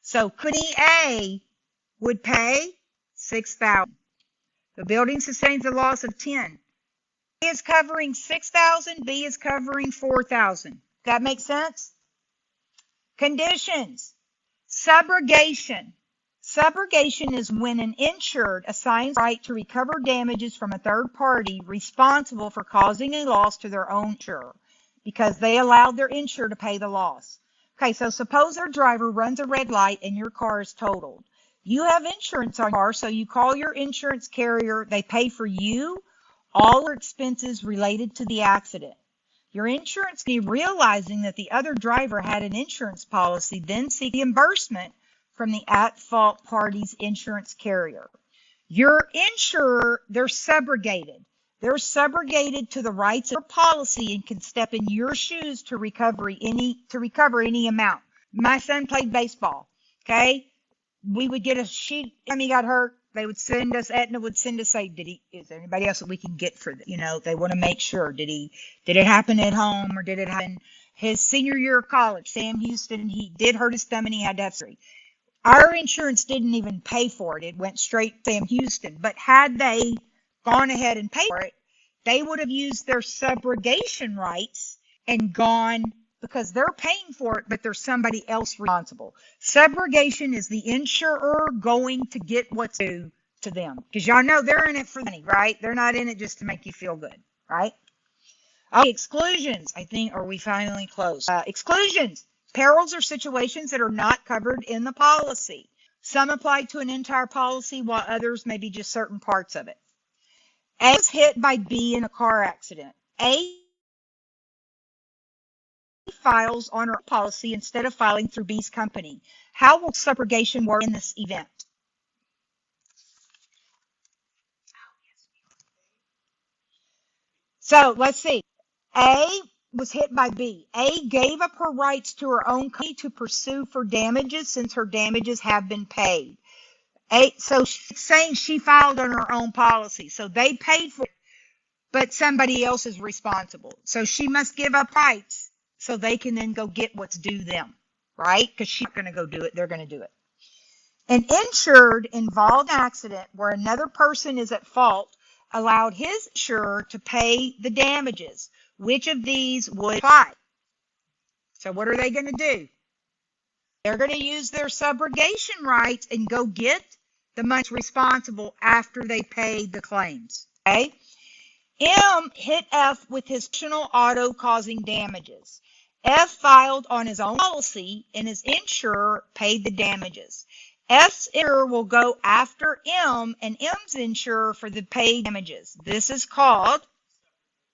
So Company A would pay $6,000. The building sustains a loss of $10,000. A is covering $6,000, B is covering $4,000. That makes sense? Conditions. Subrogation. Subrogation is when an insured assigns the right to recover damages from a third party responsible for causing a loss to their own insurer because they allowed their insurer to pay the loss. Okay, so suppose their driver runs a red light and your car is totaled. You have insurance on your car, so you call your insurance carrier. They pay for you all your expenses related to the accident. Your insurance company, realizing that the other driver had an insurance policy, then seek reimbursement from the at-fault party's insurance carrier. Your insurer, they're subrogated. They're subrogated to the rights of your policy and can step in your shoes to recover any amount. My son played baseball. Okay, we would get a sheet. Time he got hurt, they would send us. Aetna would send us. Say, is there anybody else that we can get for that? They want to make sure. Did it happen at home or did it happen his senior year of college? Sam Houston, he did hurt his thumb and he had to have surgery. Our insurance didn't even pay for it. It went straight to Sam Houston. But had they gone ahead and paid for it, they would have used their subrogation rights and gone, because they're paying for it, but there's somebody else responsible. Subrogation is the insurer going to get what's due to them. Because y'all know they're in it for money, right? They're not in it just to make you feel good, right? Okay, exclusions, I think, are we finally close? Exclusions. Perils or situations that are not covered in the policy. Some apply to an entire policy, while others may be just certain parts of it. A was hit by B in a car accident. A files on her policy instead of filing through B's company. How will subrogation work in this event? So let's see. A was hit by B. A gave up her rights to her own company to pursue for damages since her damages have been paid. So she's saying she filed on her own policy. So they paid for it, but somebody else is responsible. So she must give up rights so they can then go get what's due them, right? Because she's not going to go do it. They're going to do it. An insured involved in an accident where another person is at fault allowed his insurer to pay the damages. Which of these would apply? So what are they going to do? They're going to use their subrogation rights and go get the money responsible after they pay the claims. Okay? M hit F with his personal auto causing damages. F filed on his own policy and his insurer paid the damages. F's insurer will go after M and M's insurer for the paid damages. This is called,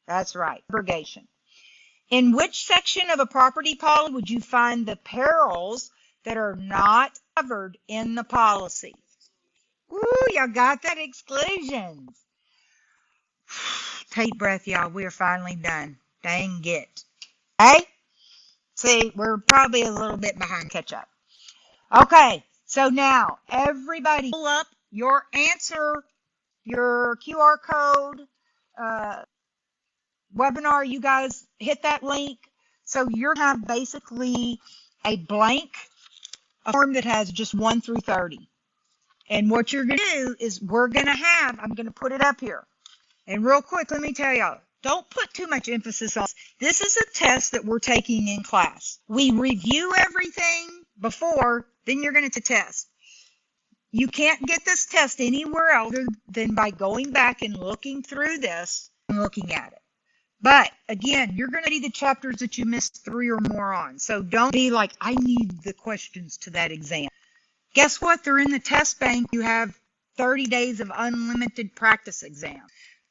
that's right, subrogation. In which section of a property policy would you find the perils that are not covered in the policy? Woo, y'all got that? Exclusions. Take breath, y'all. We're finally done. Dang it. Okay? See, we're probably a little bit behind catch up. Okay, so now everybody pull up your answer, your QR code, webinar. You guys hit that link. So you're going to have basically a blank form that has just 1 through 30. And what you're going to do is I'm going to put it up here. And real quick, let me tell y'all, don't put too much emphasis on this. This is a test that we're taking in class. We review everything before, then you're going to test. You can't get this test anywhere else than by going back and looking through this and looking at it. But again, you're going to need the chapters that you missed 3 or more on. So don't be like, I need the questions to that exam. Guess what? They're in the test bank. You have 30 days of unlimited practice exam.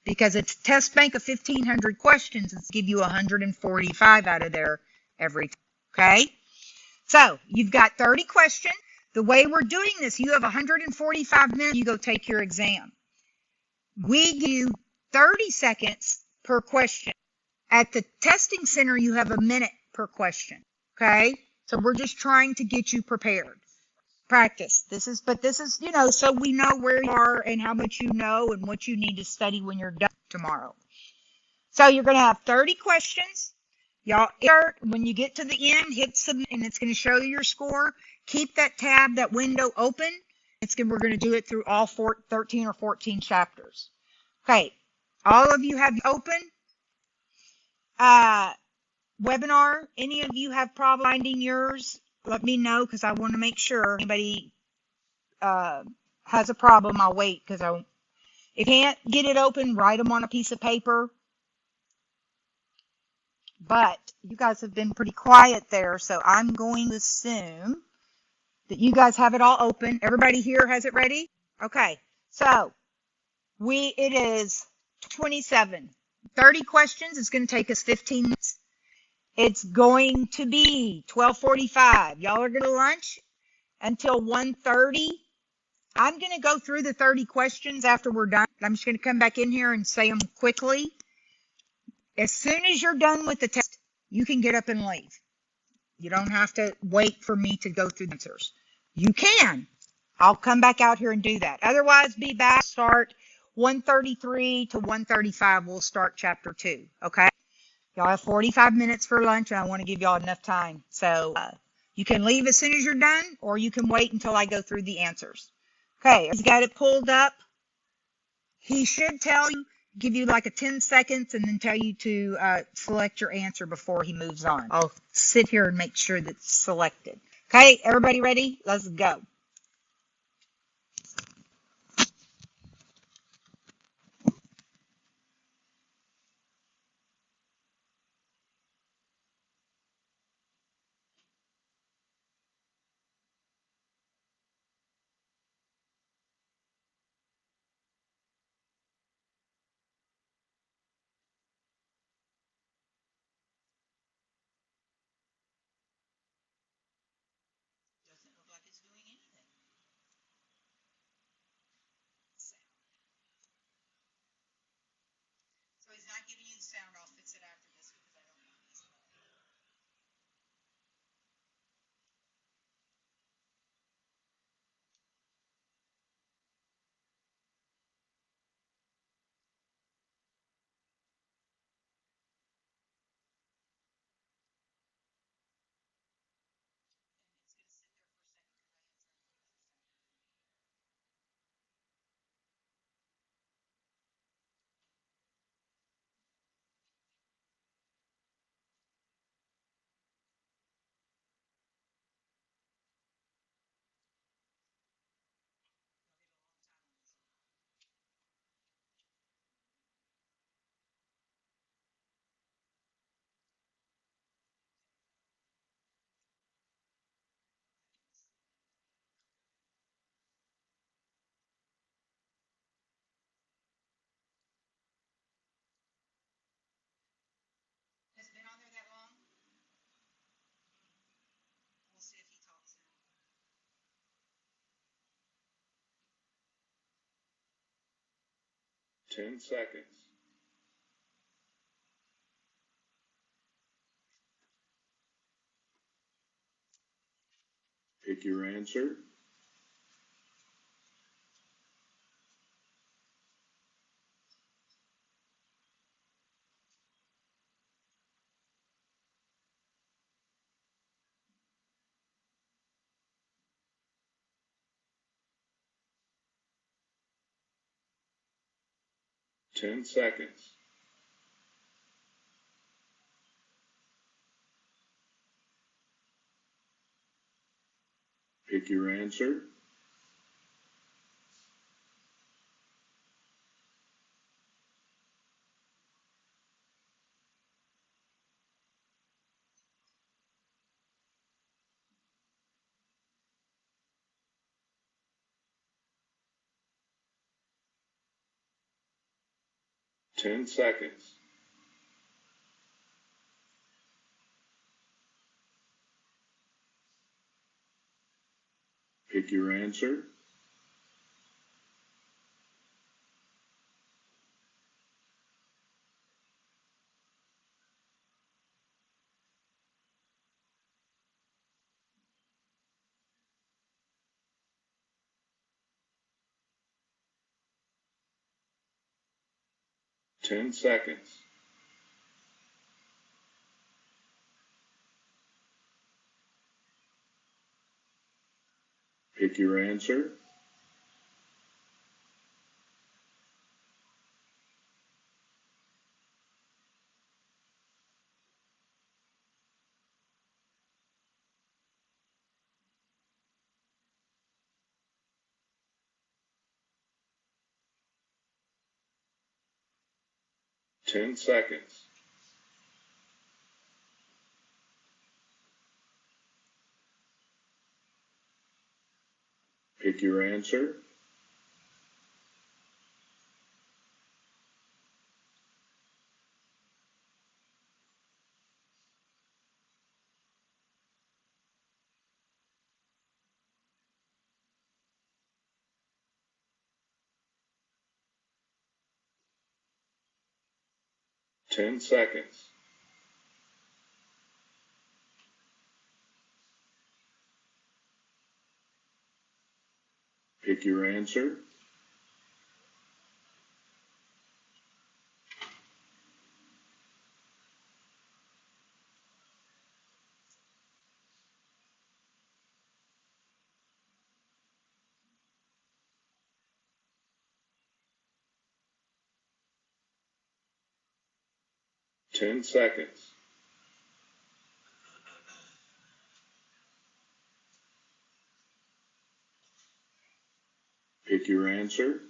Because it's a test bank of 1,500 questions. It's give you 145 out of there every time. Okay? So you've got 30 questions. The way we're doing this, you have 145 minutes. You go take your exam. We give you 30 seconds per question. At the testing center, you have a minute per question. Okay? So we're just trying to get you prepared. Practice. This is, so we know where you are and how much you know and what you need to study when you're done tomorrow. So you're going to have 30 questions. Y'all, when you get to the end, hit submit and it's going to show you your score. Keep that window open. We're going to do it through all 13 or 14 chapters. Okay. All of you have open. Webinar. Any of you have problem finding yours? Let me know because I want to make sure anybody has a problem. I'll wait because if you can't get it open, write them on a piece of paper. But you guys have been pretty quiet there, so I'm going to assume that you guys have it all open. Everybody here has it ready? Okay. So it is 27. 30 questions. It's going to take us 15 minutes. It's going to be 12:45. Y'all are going to lunch until 1:30. I'm going to go through the 30 questions after we're done. I'm just going to come back in here and say them quickly. As soon as you're done with the test, you can get up and leave. You don't have to wait for me to go through the answers. You can. I'll come back out here and do that. Otherwise, be back. Start 1:33 to 1:35. We'll start chapter 2. Okay? Y'all have 45 minutes for lunch, and I want to give y'all enough time. So you can leave as soon as you're done, or you can wait until I go through the answers. Okay, he's got it pulled up. He should tell you, give you like a 10 seconds, and then tell you to select your answer before he moves on. I'll sit here and make sure that's selected. Okay, everybody ready? Let's go. Doesn't look like it's doing anything. So he's not giving you the sound. I'll fix it after this because I don't know. 10 seconds. Pick your answer. Ten seconds. Pick your answer. Ten seconds. Pick your answer. Ten seconds. Pick your answer. Ten seconds. Pick your answer. Ten seconds. Pick your answer. Ten seconds. Pick your answer.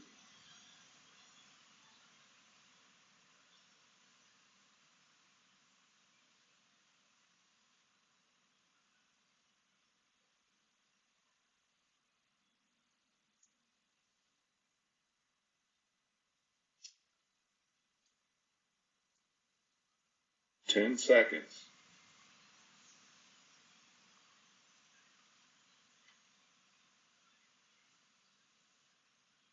Ten seconds.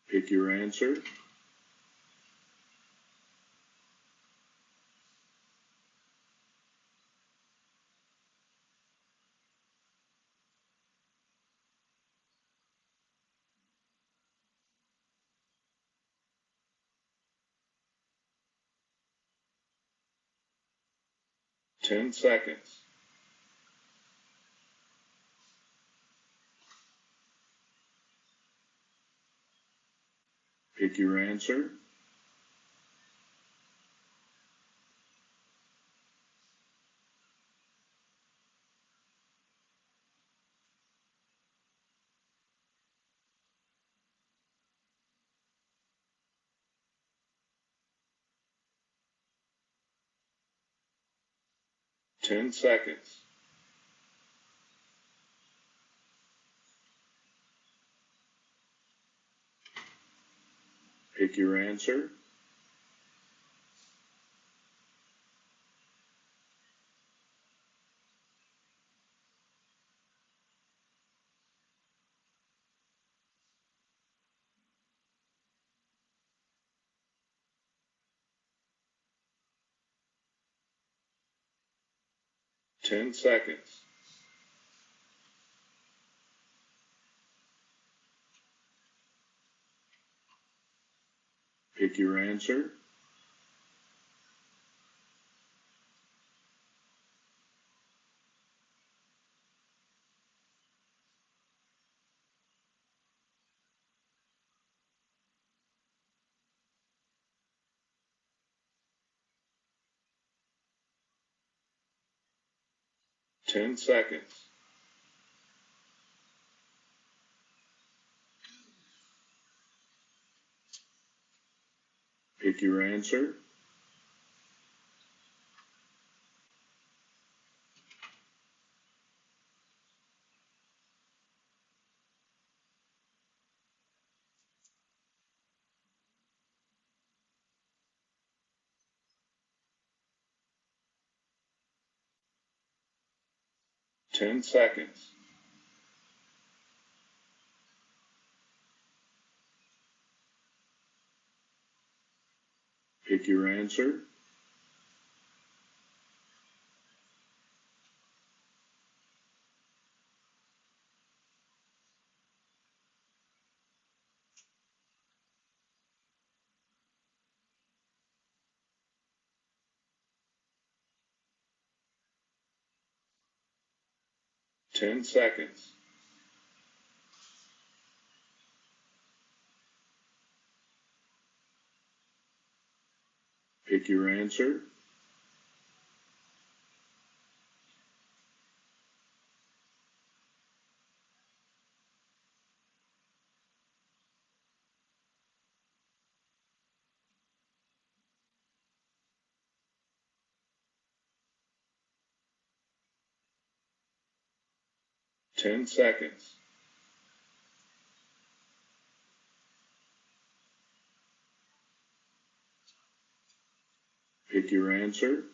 Pick your answer. 10 seconds. Pick your answer. 10 seconds. Pick your answer. 10 seconds. Pick your answer. 10 seconds. Pick your answer. 10 seconds. Pick your answer. 10 seconds. Pick your answer. 10 seconds. Pick your answer.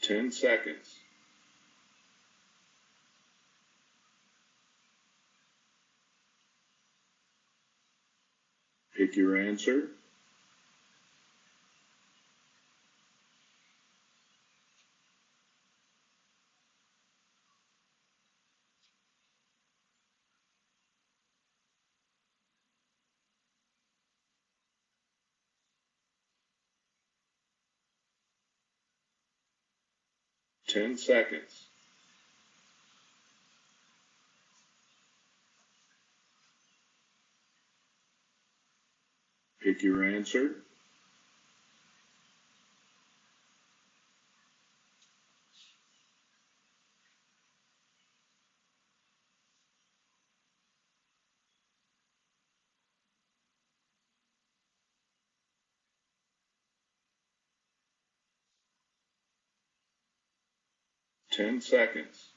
Ten seconds. Pick your answer. Ten seconds. Pick your answer. Ten seconds.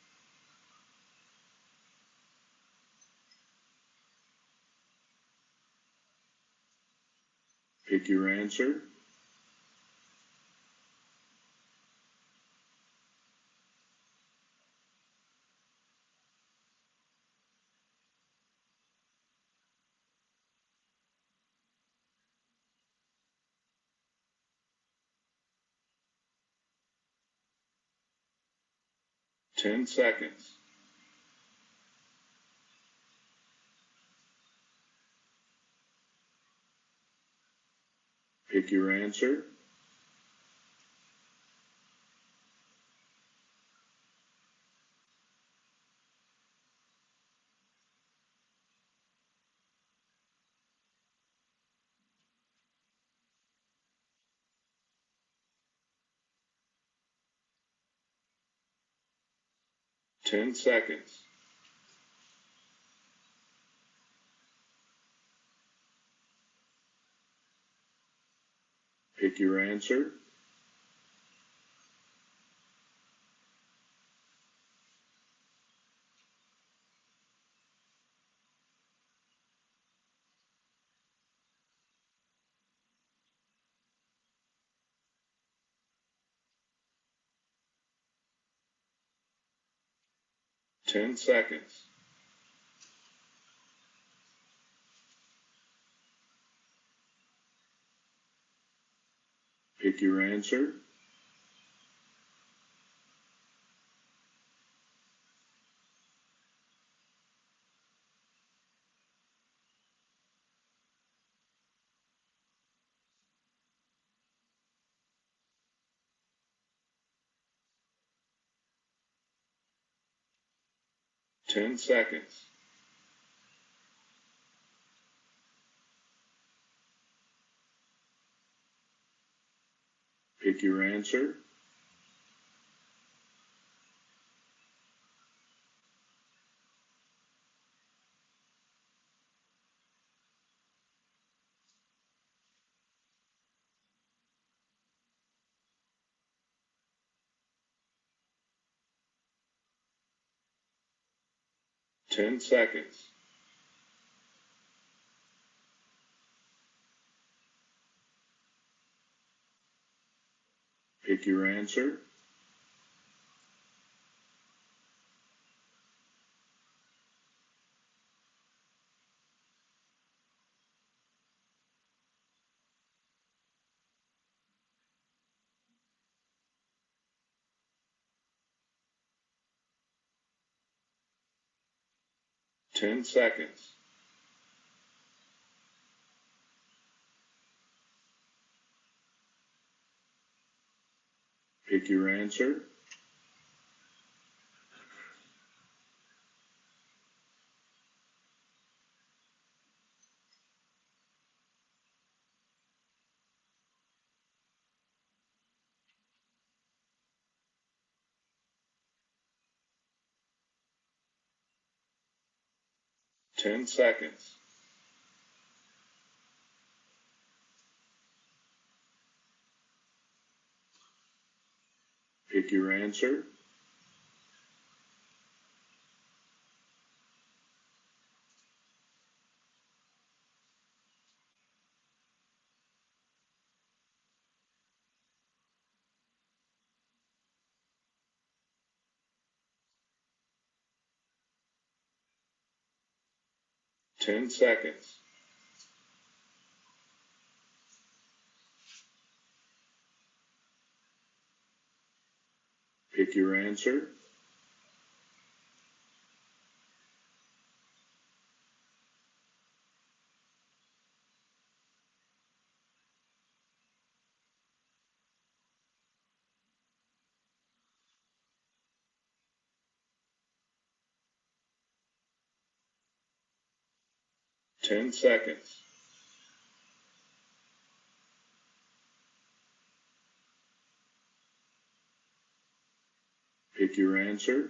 Pick your answer. Ten seconds. Pick your answer. Ten seconds. Pick your answer. Ten seconds. Pick your answer. Ten seconds. Pick your answer. Ten seconds. Pick your answer. Ten seconds. Pick your answer. Ten seconds. Pick your answer. Ten seconds. Pick your answer. Ten seconds. Pick your answer.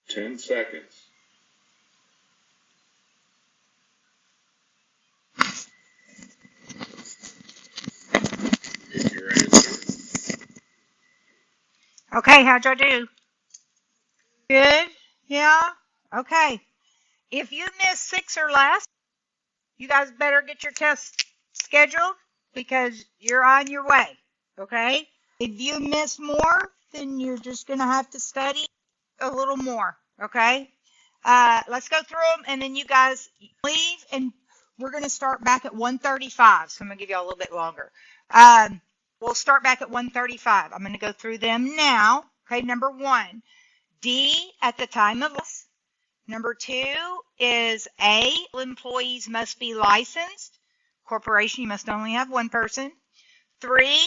Ten seconds. Pick your answer. Okay, how'd y'all do? Good? Yeah? Okay. If you miss 6 or less, you guys better get your test scheduled because you're on your way. Okay? If you miss more, then you're just going to have to study a little more. Okay? Let's go through them and then you guys leave and we're going to start back at 1:35. So I'm going to give you all a little bit longer. We'll start back at 1:35. I'm going to go through them now. Okay, number 1, D at the time of loss. Number 2 is A, employees must be licensed. Corporation, you must only have one person. 3,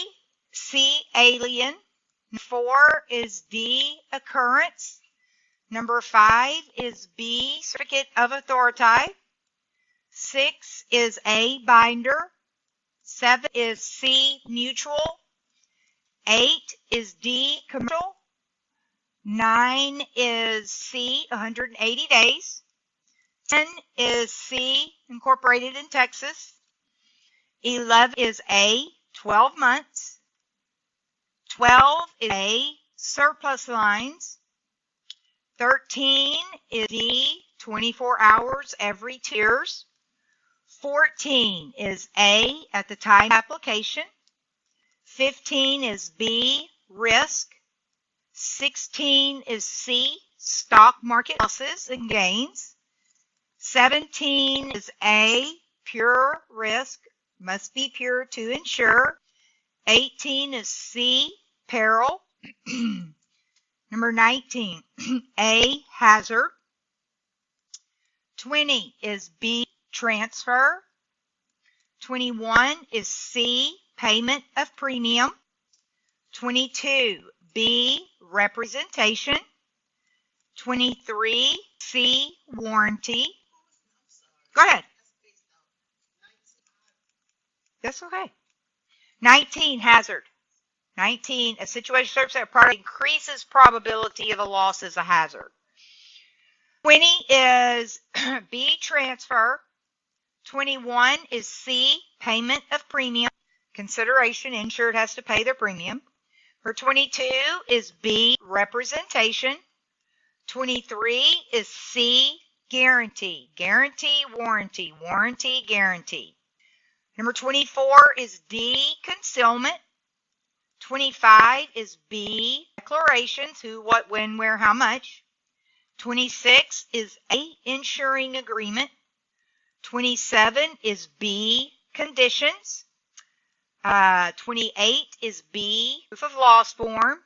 C, alien. 4 is D, occurrence. Number 5 is B, certificate of authority. 6 is A, binder. 7 is C, mutual. 8 is D, commercial. 9 is C, 180 days. 10 is C, incorporated in Texas. 11 is A, 12 months. 12 is A, surplus lines. 13 is D, 24 hours every 2 years. 14 is A, at the time of application. 15 is B, risk. 16 is C, stock market losses and gains. 17 is A, pure risk, must be pure to insure. 18 is C, peril. Number 19, A, hazard. 20 is B, transfer. 21 is C, payment of premium. 22, B, representation. 23, C, warranty. Go ahead. That's okay. 19, hazard. 19, a situation circumstance that product increases probability of a loss as a hazard. 20 is B, transfer. 21 is C, payment of premium. Consideration, insured has to pay their premium. For 22 is B, representation. 23 is C, guarantee. Guarantee, warranty. Warranty, guarantee. Number 24 is D, concealment. 25 is B, declarations, who, what, when, where, how much. 26 is A, insuring agreement. 27 is B, conditions. 28 is B, proof of loss form.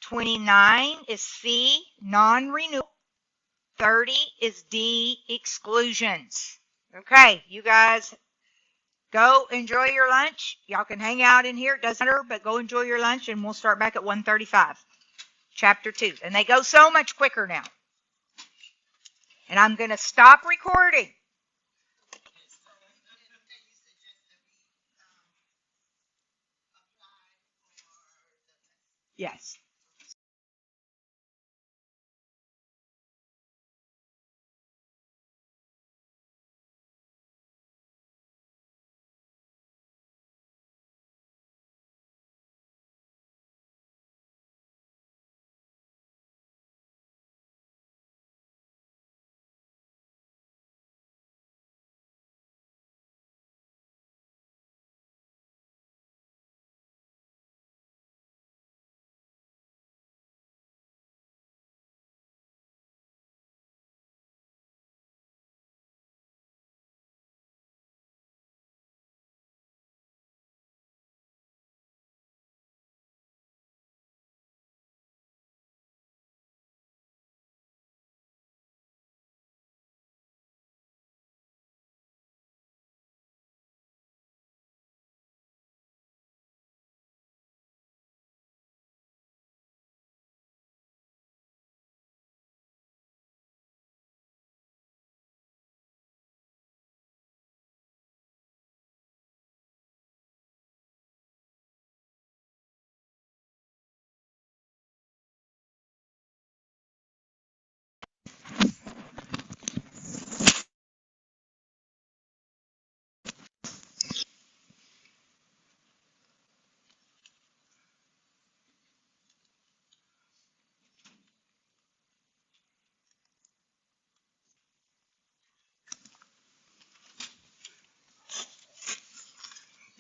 29 is C, non-renewal. 30 is D, exclusions. Okay, you guys go enjoy your lunch. Y'all can hang out in here. It doesn't matter, but go enjoy your lunch and we'll start back at 1:35. Chapter 2. And they go so much quicker now. And I'm going to stop recording. Yes.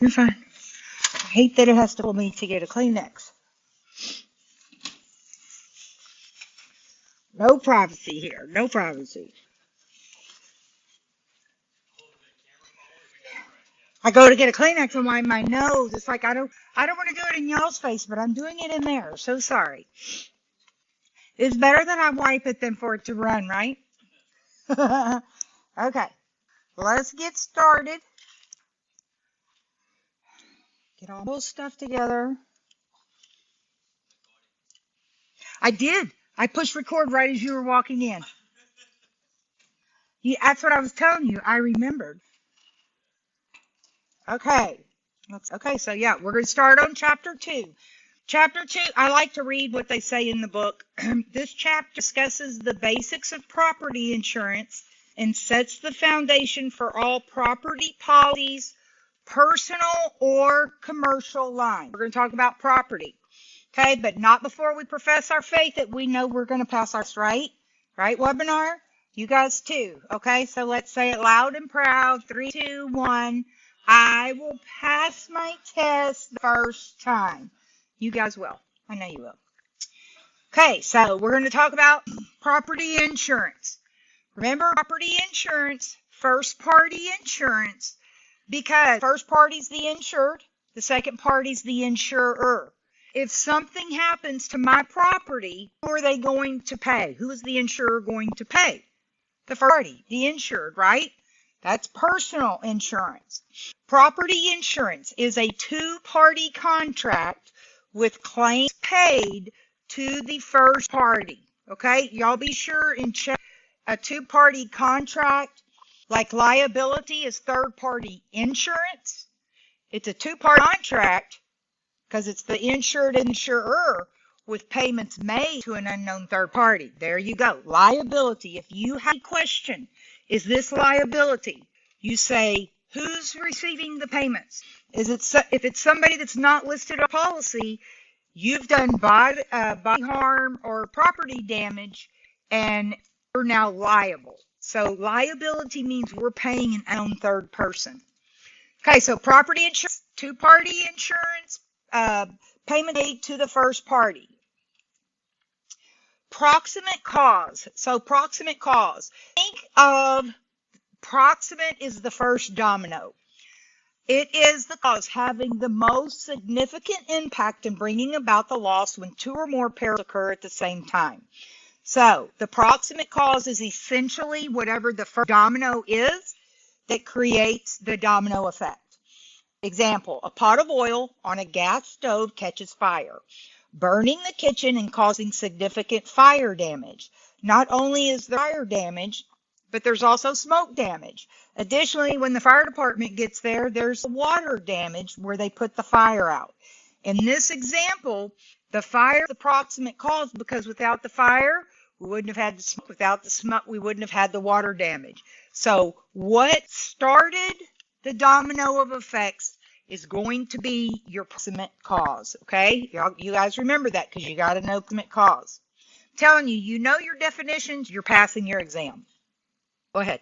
You're fine. I hate that it has to pull me to get a Kleenex. No privacy here. No privacy. I go to get a Kleenex and wipe my nose. It's like I don't want to do it in y'all's face, but I'm doing it in there. So sorry. It's better that I wipe it than for it to run, right? Okay. Let's get started. Get all those stuff together. I did. I pushed record right as you were walking in. That's what I was telling you. I remembered. Okay. Okay, so yeah, we're going to start on chapter 2. Chapter 2, I like to read what they say in the book. This chapter discusses the basics of property insurance and sets the foundation for all property policies, personal or commercial lines. We're going to talk about property. Okay, but not before we profess our faith that we know we're going to pass our right? Right, webinar? You guys too. Okay, so let's say it loud and proud. 3, 2, 1. I will pass my test the first time. You guys will. I know you will. Okay, so we're going to talk about property insurance. Remember, property insurance, first party insurance, because first party's the insured, the second party's the insurer. If something happens to my property, who are they going to pay? Who is the insurer going to pay? The first party, the insured, right? That's personal insurance. Property insurance is a two-party contract with claims paid to the first party. Okay, y'all be sure and check a two-party contract. Like liability is third-party insurance. It's a two-party contract because it's the insured and insurer with payments made to an unknown third party. There you go. Liability. If you have a question, is this liability? You say, who's receiving the payments? If it's somebody that's not listed on policy, you've done body harm or property damage, and you're now liable. So liability means we're paying an unknown third person. Okay, so property insurance, two-party insurance, payment made to the first party. Proximate cause. So proximate cause. Think of proximate is the first domino. It is the cause having the most significant impact in bringing about the loss when two or more perils occur at the same time. So the proximate cause is essentially whatever the first domino is that creates the domino effect. Example, a pot of oil on a gas stove catches fire, burning the kitchen and causing significant fire damage. Not only is there fire damage, but there's also smoke damage. Additionally, when the fire department gets there, there's water damage where they put the fire out. In this example, The fire is the proximate cause because without the fire, we wouldn't have had the smoke. Without the smoke, we wouldn't have had the water damage. So what started the domino of effects is going to be your proximate cause, okay? You guys remember that because you got to know proximate cause. I'm telling you, you know your definitions, you're passing your exam. Go ahead.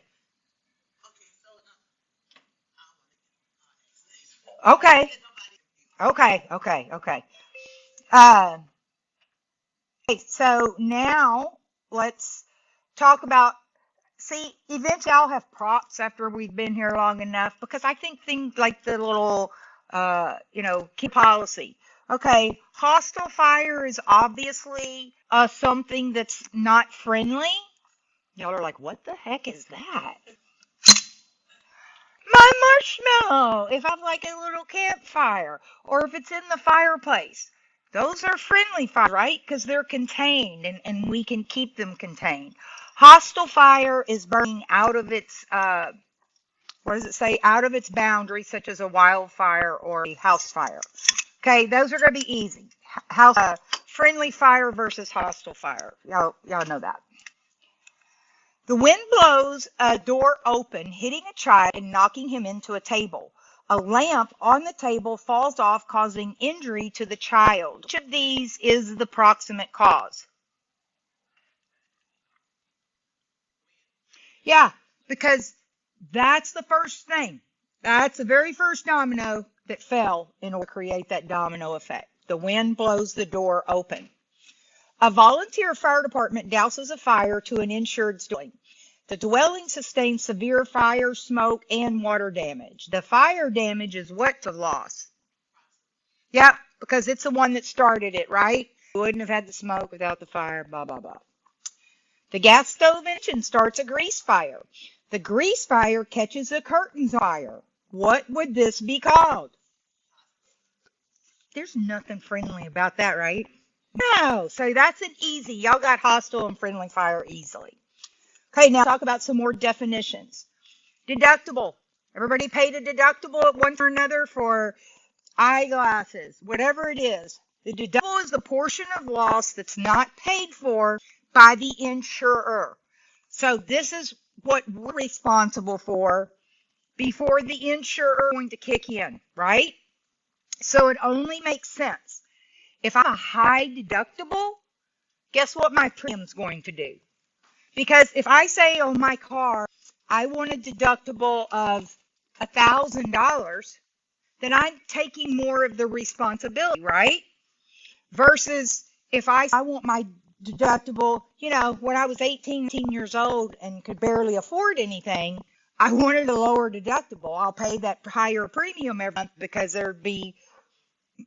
Okay. Okay. Okay, so now let's talk about, see, eventually I'll have props after we've been here long enough because I think things like the little, key policy. Okay, hostile fire is obviously something that's not friendly. Y'all are like, what the heck is that? My marshmallow, if I have like a little campfire, or if it's in the fireplace. Those are friendly fires, right? Because they're contained and we can keep them contained. Hostile fire is burning out of its, what does it say? Out of its boundaries, such as a wildfire or a house fire. Okay, those are going to be easy. Friendly fire versus hostile fire. Y'all know that. The wind blows a door open, hitting a child and knocking him into a table. A lamp on the table falls off, causing injury to the child. Which of these is the proximate cause? Yeah, because that's the first thing. That's the very first domino that fell in order to create that domino effect. The wind blows the door open. A volunteer fire department douses a fire to an insured dwelling. The dwelling sustains severe fire, smoke, and water damage. The fire damage is what's a loss? Yeah, because it's the one that started it, right? We wouldn't have had the smoke without the fire, blah, blah, blah. The gas stove engine starts a grease fire. The grease fire catches a curtain fire. What would this be called? There's nothing friendly about that, right? No, so that's an easy. Y'all got hostile and friendly fire easily. Okay, now talk about some more definitions. Deductible. Everybody paid a deductible at one or another for eyeglasses, whatever it is. The deductible is the portion of loss that's not paid for by the insurer. So this is what we're responsible for before the insurer is going to kick in, right? So it only makes sense. If I have a high deductible, guess what my premium's going to do? Because if I say on my car, I want a deductible of $1,000, then I'm taking more of the responsibility, right? Versus if I want my deductible, when I was 18 years old and could barely afford anything, I wanted a lower deductible. I'll pay that higher premium every month because there'd be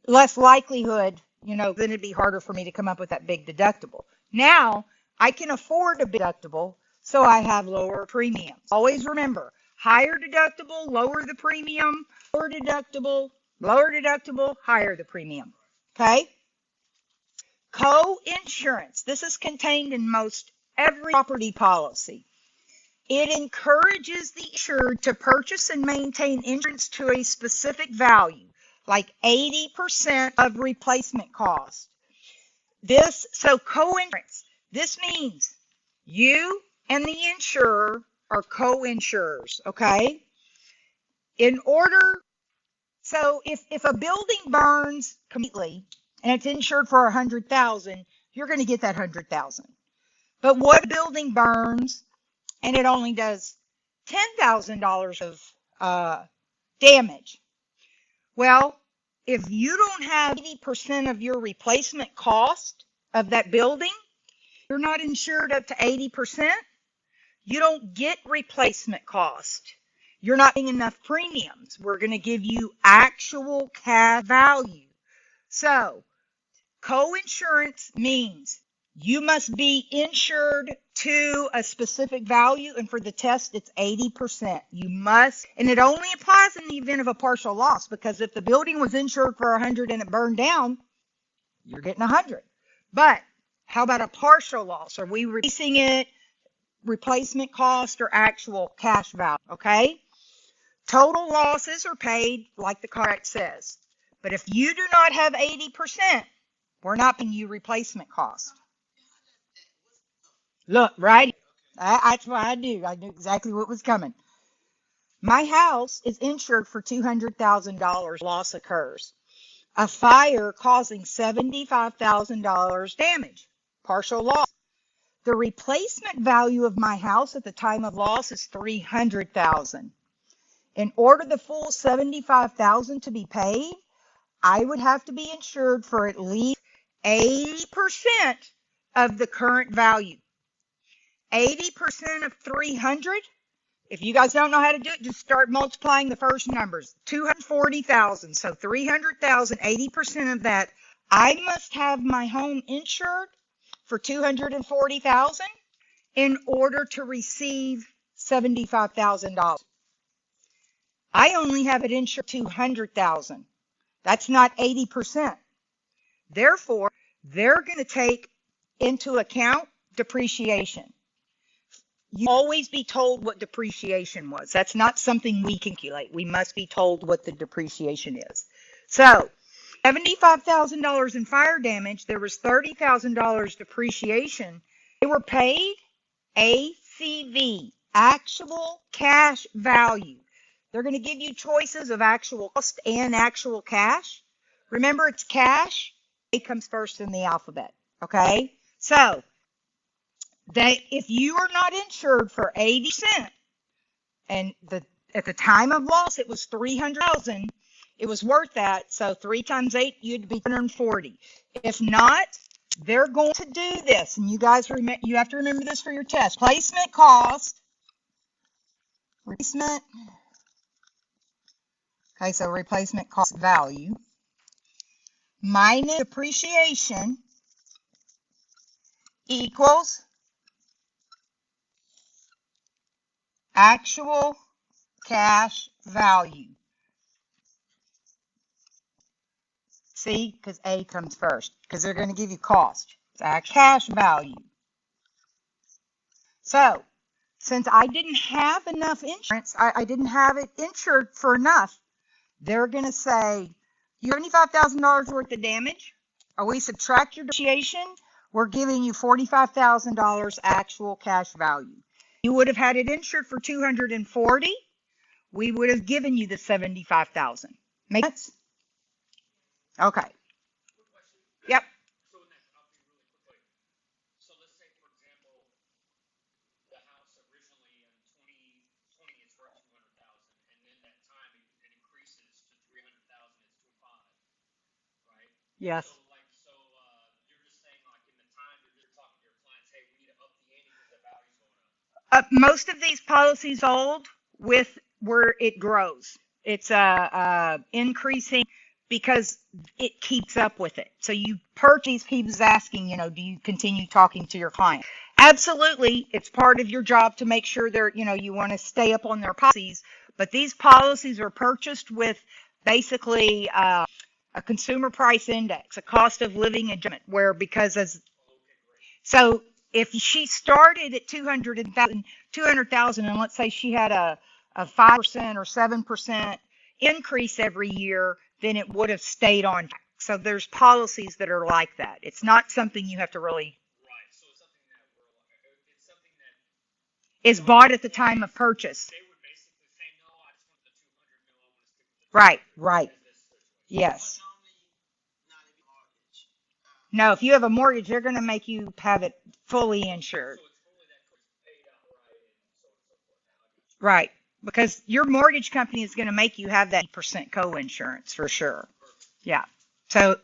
less likelihood, then it'd be harder for me to come up with that big deductible. Now, I can afford a deductible, so I have lower premiums. Always remember, higher deductible, lower the premium, lower deductible, higher the premium. Okay? Co-insurance. This is contained in most every property policy. It encourages the insured to purchase and maintain insurance to a specific value, like 80% of replacement cost. So co-insurance. This means you and the insurer are co-insurers, okay? So if a building burns completely and it's insured for $100,000, you're going to get that $100,000. But what building burns and it only does $10,000 of damage? Well, if you don't have 80% of your replacement cost of that building, you're not insured up to 80%, you don't get replacement cost. You're not paying enough premiums. We're going to give you actual cash value. So, co-insurance means you must be insured to a specific value, and for the test, it's 80%. You must, and it only applies in the event of a partial loss, because if the building was insured for 100 and it burned down, you're getting 100. But how about a partial loss? Are we replacing it, replacement cost, or actual cash value? Okay? Total losses are paid like the contract says. But if you do not have 80%, We're not paying you replacement cost. Look, right? That's what I knew. I knew exactly what was coming. My house is insured for $200,000 loss occurs. A fire causing $75,000 damage, partial loss. The replacement value of my house at the time of loss is $300,000. In order the full $75,000 to be paid, I would have to be insured for at least 80% of the current value. 80% of 300. If you guys don't know how to do it, just start multiplying the first numbers. 240,000. So 300,000, 80% of that. I must have my home insured for 240,000 in order to receive $75,000. I only have it insured 200,000. That's not 80%. Therefore, they're going to take into account depreciation. You always be told what depreciation was. That's not something we calculate. We must be told what the depreciation is. So, $75,000 in fire damage, there was $30,000 depreciation. They were paid ACV, actual cash value. They're going to give you choices of actual cost and actual cash. Remember, it's cash. A comes first in the alphabet. Okay? So, if you are not insured for 80%, and at the time of loss it was $300,000, it was worth that. So 3 times 8, you'd be 140. If not, they're going to do this, and you guys you have to remember this for your test. Replacement cost. Replacement. Okay, so replacement cost value minus depreciation equals actual cash value. See, because A comes first, because they're going to give you cost. It's actual cash value. So, since I didn't have enough insurance, I didn't have it insured for enough, they're going to say, you have $75,000 worth of damage, or we subtract your depreciation, we're giving you $45,000 actual cash value. You would have had it insured for $240,000, we would have given you the $75,000. Make sense? Okay. Yep. So in that, I'll be really quick. So let's say, for example, the house originally in 2020 is worth 200,000, and then that time it increases to 300,000, it's 25, right? Yes. So you're just saying, like, in the time you're talking to your clients, hey, we need to up the ante because the value's going up. Most of these policies old with where it grows. It's increasing because it keeps up with it. So you purchase, keeps asking, do you continue talking to your client? Absolutely. It's part of your job to make sure they're, you want to stay up on their policies. But these policies are purchased with basically a consumer price index, a cost of living adjustment, where so if she started at 200,000, and let's say she had a 5% or 7% increase every year, then it would have stayed on track. So there's policies that are like that. It's not something you have to really. Right. So it's something that is bought at the time of purchase. They would basically say, no, I just want the 200 mil. I want to stick with the Right. Yes. Not if you mortgage. No, if you have a mortgage, they're going to make you have it fully insured. So it's fully that paid outright and so on and so forth. Right. Because your mortgage company is going to make you have that 8% co-insurance for sure. Yeah. So,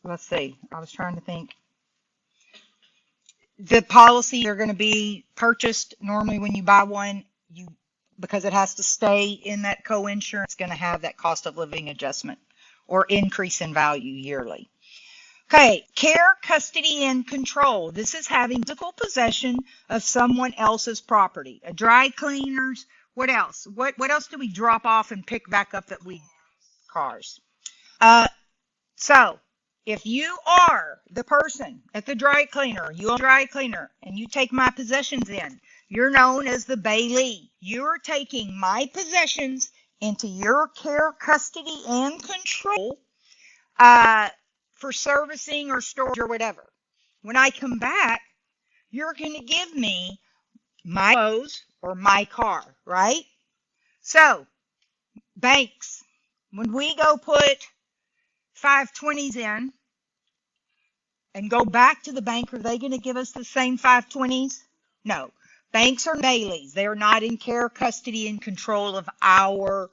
let's see. I was trying to think. The policies are going to be purchased normally when you buy one, because it has to stay in that co-insurance, it's going to have that cost of living adjustment or increase in value yearly. Okay, care, custody, and control. This is having physical possession of someone else's property. A dry cleaners. What else? What else do we drop off and pick back up cars? So if you are the person at the dry cleaner, and you take my possessions in, you're known as the bailee. You're taking my possessions into your care, custody, and control for servicing or storage or whatever. When I come back, you're going to give me my clothes or my car, right? So, banks, when we go put 520s in and go back to the bank, are they going to give us the same 520s? No. Banks are baileys. They are not in care, custody, and control of our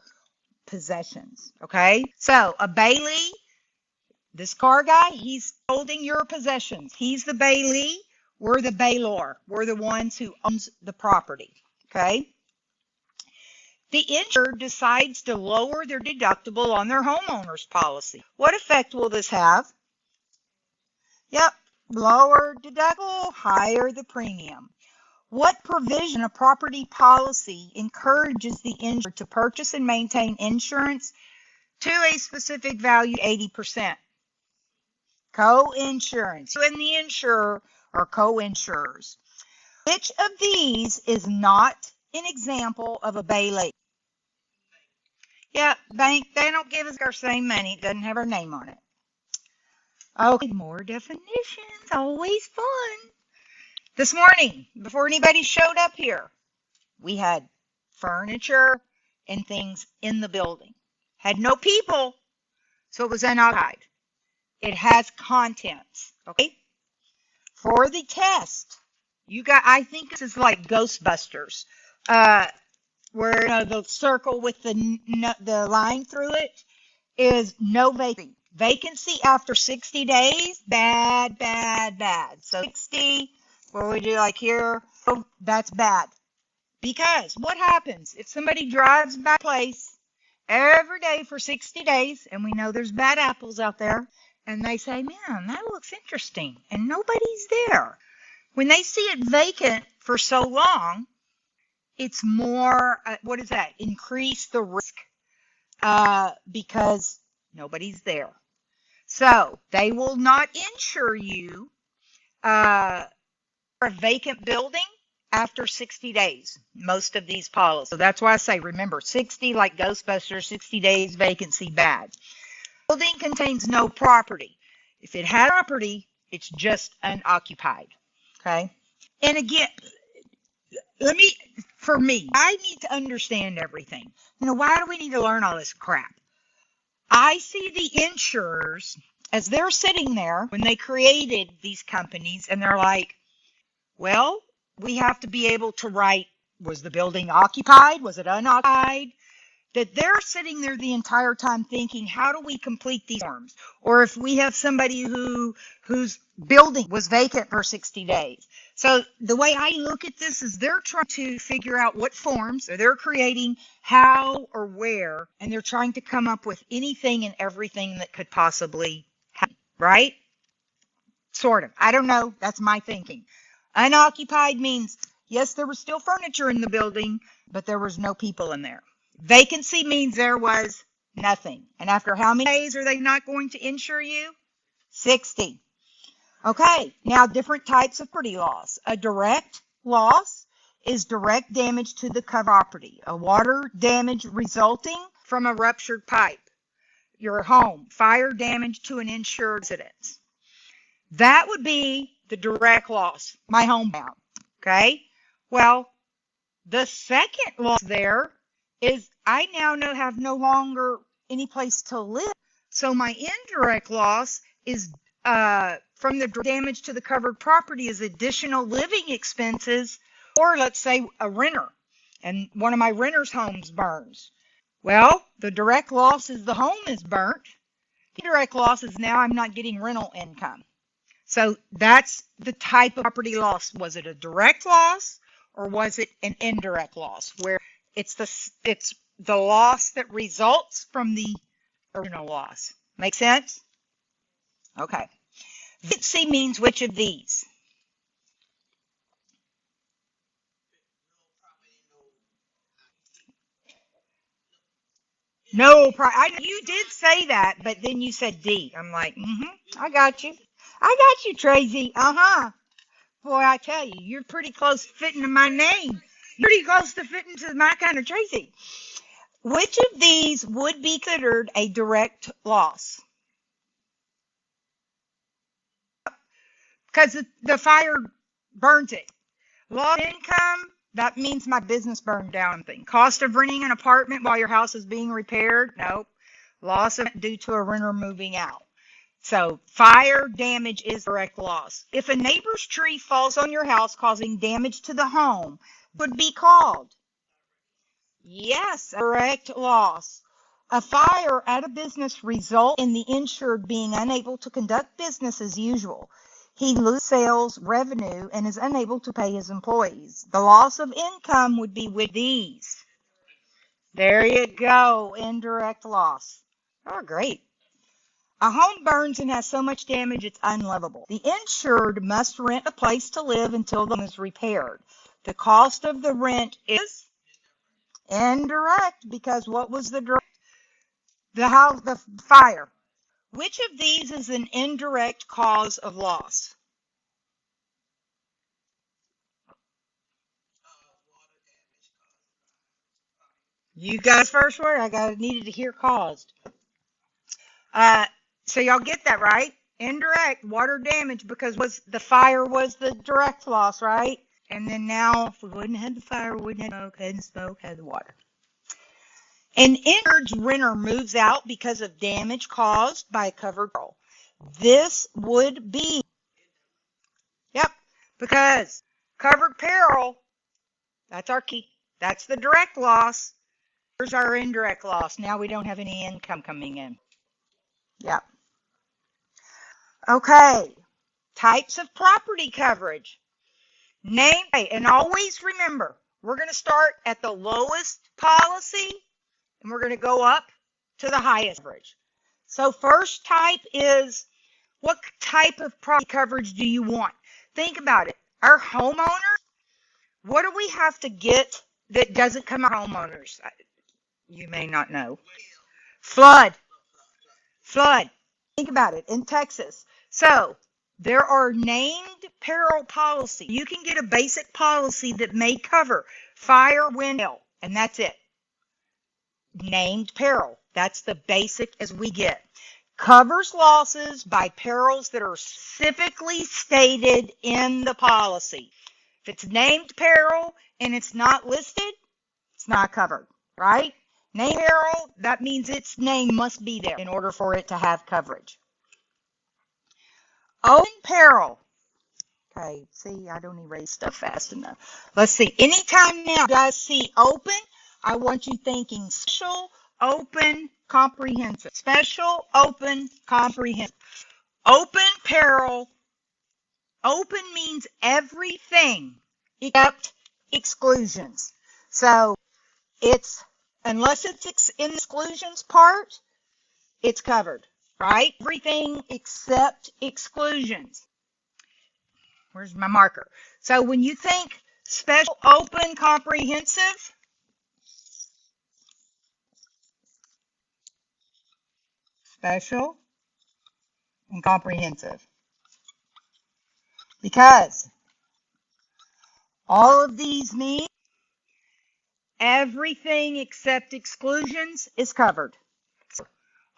possessions. Okay? So, a bailee, this car guy, he's holding your possessions. He's the bailee. We're the bailor. We're the ones who owns the property. Okay? The insured decides to lower their deductible on their homeowner's policy. What effect will this have? Yep, lower deductible, higher the premium. What provision of property policy encourages the insured to purchase and maintain insurance to a specific value, 80%? Co-insurance. You and the insurer are co-insurers. Which of these is not an example of a bailee? Yeah, bank, they don't give us our same money. It doesn't have our name on it. Okay, more definitions. Always fun. This morning, before anybody showed up here, we had furniture and things in the building. Had no people, so it was unoccupied. It has contents, okay? For the test, you got, I think this is like Ghostbusters, where the circle with the line through it is no vacancy. Vacancy after 60 days, bad, bad, bad. So 60, what would you like here? Oh, that's bad. Because what happens if somebody drives by a place every day for 60 days, and we know there's bad apples out there, and they say, man, that looks interesting, and nobody's there. When they see it vacant for so long, it's more, what is that? Increase the risk because nobody's there. So they will not insure you for a vacant building after 60 days, most of these policies. So that's why I say, remember, 60 like Ghostbusters, 60 days vacancy bad. Building contains no property. If it had property, it's just unoccupied. Okay? And again, for me, I need to understand everything. Why do we need to learn all this crap? I see the insurers as they're sitting there when they created these companies, and they're like, well, we have to be able to write, was the building occupied? Was it unoccupied? That they're sitting there the entire time thinking, how do we complete these forms? Or if we have somebody whose building was vacant for 60 days. So the way I look at this is they're trying to figure out what forms, or they're creating how or where, and they're trying to come up with anything and everything that could possibly happen, right? Sort of. I don't know. That's my thinking. Unoccupied means, yes, there was still furniture in the building, but there was no people in there. Vacancy means there was nothing. And after how many days are they not going to insure you? 60. Okay, now different types of property loss. A direct loss is direct damage to the covered property. A water damage resulting from a ruptured pipe. Your home. Fire damage to an insured residence. That would be the direct loss. My home down. Okay? Well, the second loss there is I now have no longer any place to live. So my indirect loss is from the damage to the covered property is additional living expenses, or let's say a renter, and one of my renter's homes burns. Well, the direct loss is the home is burnt. The indirect loss is now I'm not getting rental income. So that's the type of property loss. Was it a direct loss or was it an indirect loss, where it's the loss that results from the original loss? Make sense? Okay. Vacancy means which of these? No, you did say that, but then you said D. I'm like, I got you. I got you, Tracy. Boy, I tell you, you're pretty close to fitting to my name. You're pretty close to fitting to my kind of Tracy. Which of these would be considered a direct loss? because the fire burns it. Loss of income, that means my business burned down. Cost of renting an apartment while your house is being repaired? Nope. Loss of due to a renter moving out. So fire damage is direct loss. If a neighbor's tree falls on your house causing damage to the home, would be called? Yes, direct loss. A fire at a business results in the insured being unable to conduct business as usual. He loses sales revenue and is unable to pay his employees. The loss of income would be with these. There you go, indirect loss. Oh, great. A home burns and has so much damage it's unlivable. The insured must rent a place to live until the home is repaired. The cost of the rent is indirect because what was the direct? The house, the fire. Which of these is an indirect cause of loss? You guys first word. I needed to hear caused. So y'all get that, right? Indirect water damage because the fire was the direct loss, right? And then now, if we wouldn't have the fire, we wouldn't have smoke, hadn't smoke, had the water. An injured renter moves out because of damage caused by a covered peril. This would be, yep, because covered peril, that's our key. That's the direct loss. Here's our indirect loss. Now we don't have any income coming in. Yep. Okay. Types of property coverage. Name, and always remember, we're going to start at the lowest policy and we're going to go up to the highest coverage. So first type is, what type of property coverage do you want? Think about it. Our homeowners, what do we have to get that doesn't come our homeowners? You may not know. Flood. Think about it in Texas. So there are named peril policy. You can get a basic policy that may cover fire, wind, hail, and that's it. Named peril. That's the basic as we get. Covers losses by perils that are specifically stated in the policy. If it's named peril and it's not listed, it's not covered, right? Named peril, that means its name must be there in order for it to have coverage. Open peril. Okay, see, I don't erase stuff fast enough. Let's see. Anytime now you guys see open, I want you thinking special, open, comprehensive. Special, open, comprehensive. Open peril. Open means everything except exclusions. So it's, unless it's in the exclusions part, it's covered, right? Everything except exclusions. Where's my marker? So when you think special, open, comprehensive, special, and comprehensive. Because all of these mean everything except exclusions is covered. So,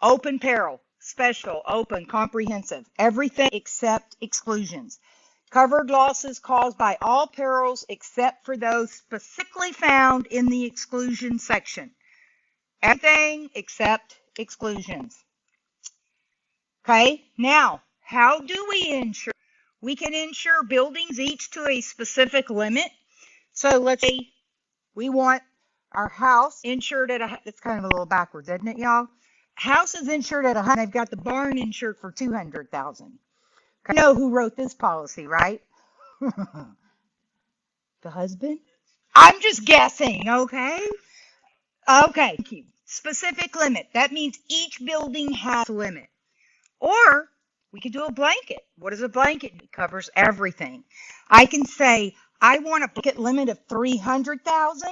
open peril, special, open, comprehensive. Everything except exclusions. Covered losses caused by all perils except for those specifically found in the exclusion section. Everything except exclusions. Okay, now, how do we insure? We can insure buildings each to a specific limit. So let's say we want our house insured at it's kind of a little backwards, isn't it, y'all? House is insured at 100. They've got the barn insured for 200,000. You know who wrote this policy, right? The husband? I'm just guessing, okay? Okay, thank you. Specific limit. That means each building has a limit. Or we could do a blanket. What is a blanket? It covers everything. I can say, I want a blanket limit of 300,000.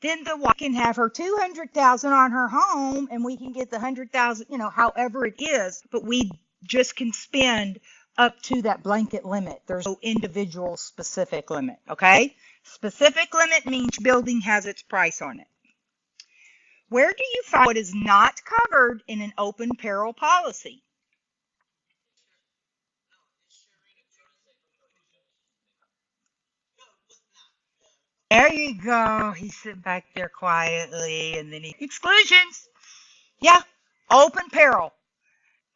Then the wife can have her 200,000 on her home, and we can get the 100,000, however it is. But we just can spend up to that blanket limit. There's no individual specific limit, okay? Specific limit means building has its price on it. Where do you find what is not covered in an open peril policy? There you go. He's sitting back there quietly, and then exclusions. Yeah, open peril.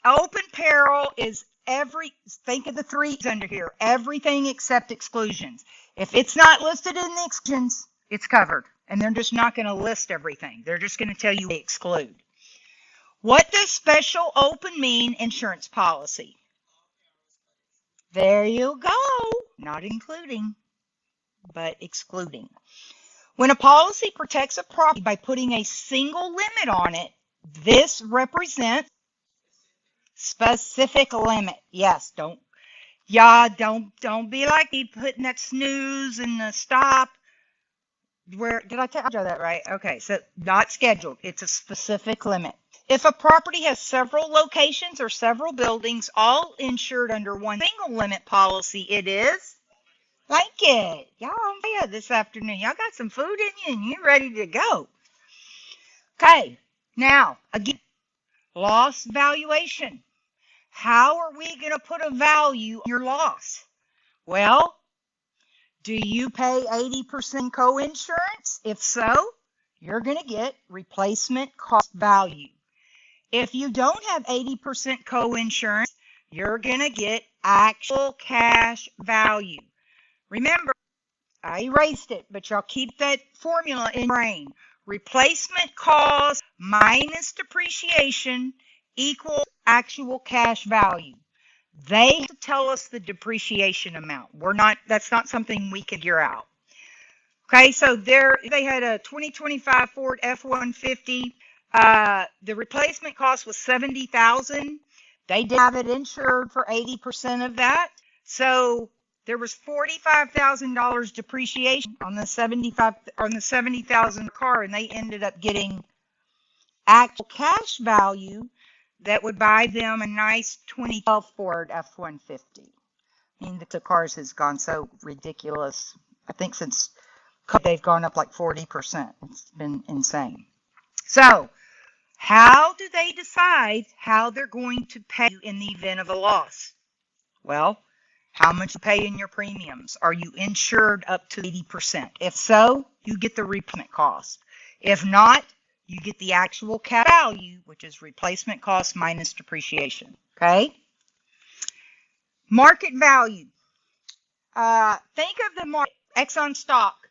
Open peril is think of the threes under here. Everything except exclusions. If it's not listed in the exclusions, it's covered. And they're just not going to list everything. They're just going to tell you they exclude. What does special open mean? Insurance policy. There you go. Not including, but excluding. When a policy protects a property by putting a single limit on it, this represents specific limit. Yes, don't be like me putting that snooze and the stop. Where did I tell you that right? Okay, so not scheduled. It's a specific limit. If a property has several locations or several buildings, all insured under one single limit policy, it is blanket. Y'all on fire this afternoon. Y'all got some food in you and you're ready to go. Okay, now, again, loss valuation. How are we going to put a value on your loss? Well, do you pay 80% co-insurance? If so, you're going to get replacement cost value. If you don't have 80% co-insurance, you're going to get actual cash value. Remember, I erased it, but y'all keep that formula in your brain. Replacement cost minus depreciation equals actual cash value. They have to tell us the depreciation amount. That's not something we can figure out. Okay, so they had a 2025 Ford F-150. The replacement cost was $70,000. They did have it insured for 80% of that. So there was $45,000 depreciation on the $70,000 car, and they ended up getting actual cash value that would buy them a nice 2012 Ford F-150. I mean, the cars has gone so ridiculous. I think since they've gone up like 40%. It's been insane. So, how do they decide how they're going to pay you in the event of a loss? Well, how much you pay in your premiums? Are you insured up to 80%? If so, you get the replacement cost. If not, you get the actual cash value, which is replacement cost minus depreciation. Okay? Market value. Think of the market, Exxon stock.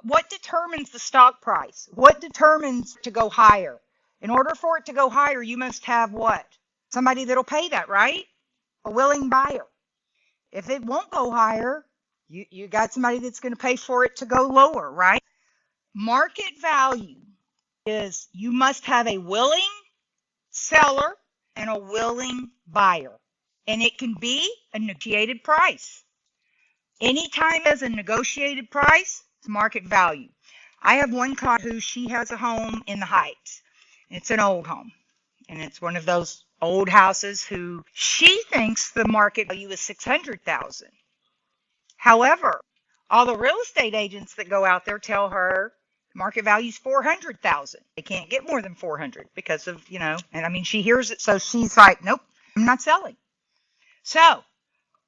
What determines the stock price? What determines to go higher? In order for it to go higher, you must have what? Somebody that'll pay that, right? A willing buyer. If it won't go higher, you got somebody that's going to pay for it to go lower, right? Market value is you must have a willing seller and a willing buyer. And it can be a negotiated price. Anytime there's a negotiated price, it's market value. I have one client who she has a home in the Heights. It's an old home. And it's one of those old houses who she thinks the market value is $600,000. However, all the real estate agents that go out there tell her market value is $400,000. They can't get more than $400 because of, and I mean, she hears it. So she's like, nope, I'm not selling. So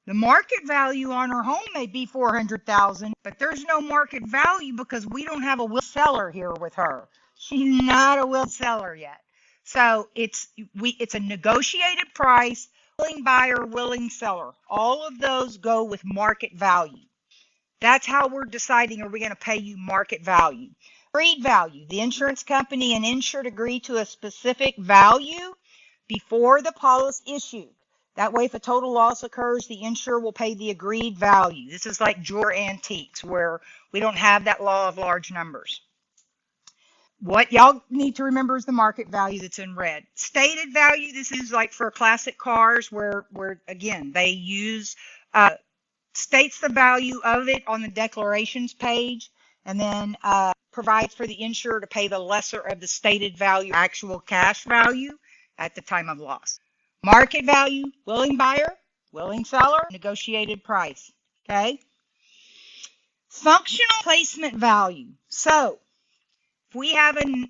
the market value on her home may be $400,000, but there's no market value because we don't have a will seller here with her. She's not a will seller yet. So it's a negotiated price, willing buyer, willing seller. All of those go with market value. That's how we're deciding, are we going to pay you market value? Agreed value. The insurance company and insured agree to a specific value before the policy issued. That way, if a total loss occurs, the insurer will pay the agreed value. This is like jewelry antiques where we don't have that law of large numbers. What y'all need to remember is the market value that's in red. Stated value, this is like for classic cars where again, they use, states the value of it on the declarations page and then provides for the insurer to pay the lesser of the stated value, actual cash value at the time of loss. Market value, willing buyer, willing seller, negotiated price. Okay? Functional placement value. So, if we have a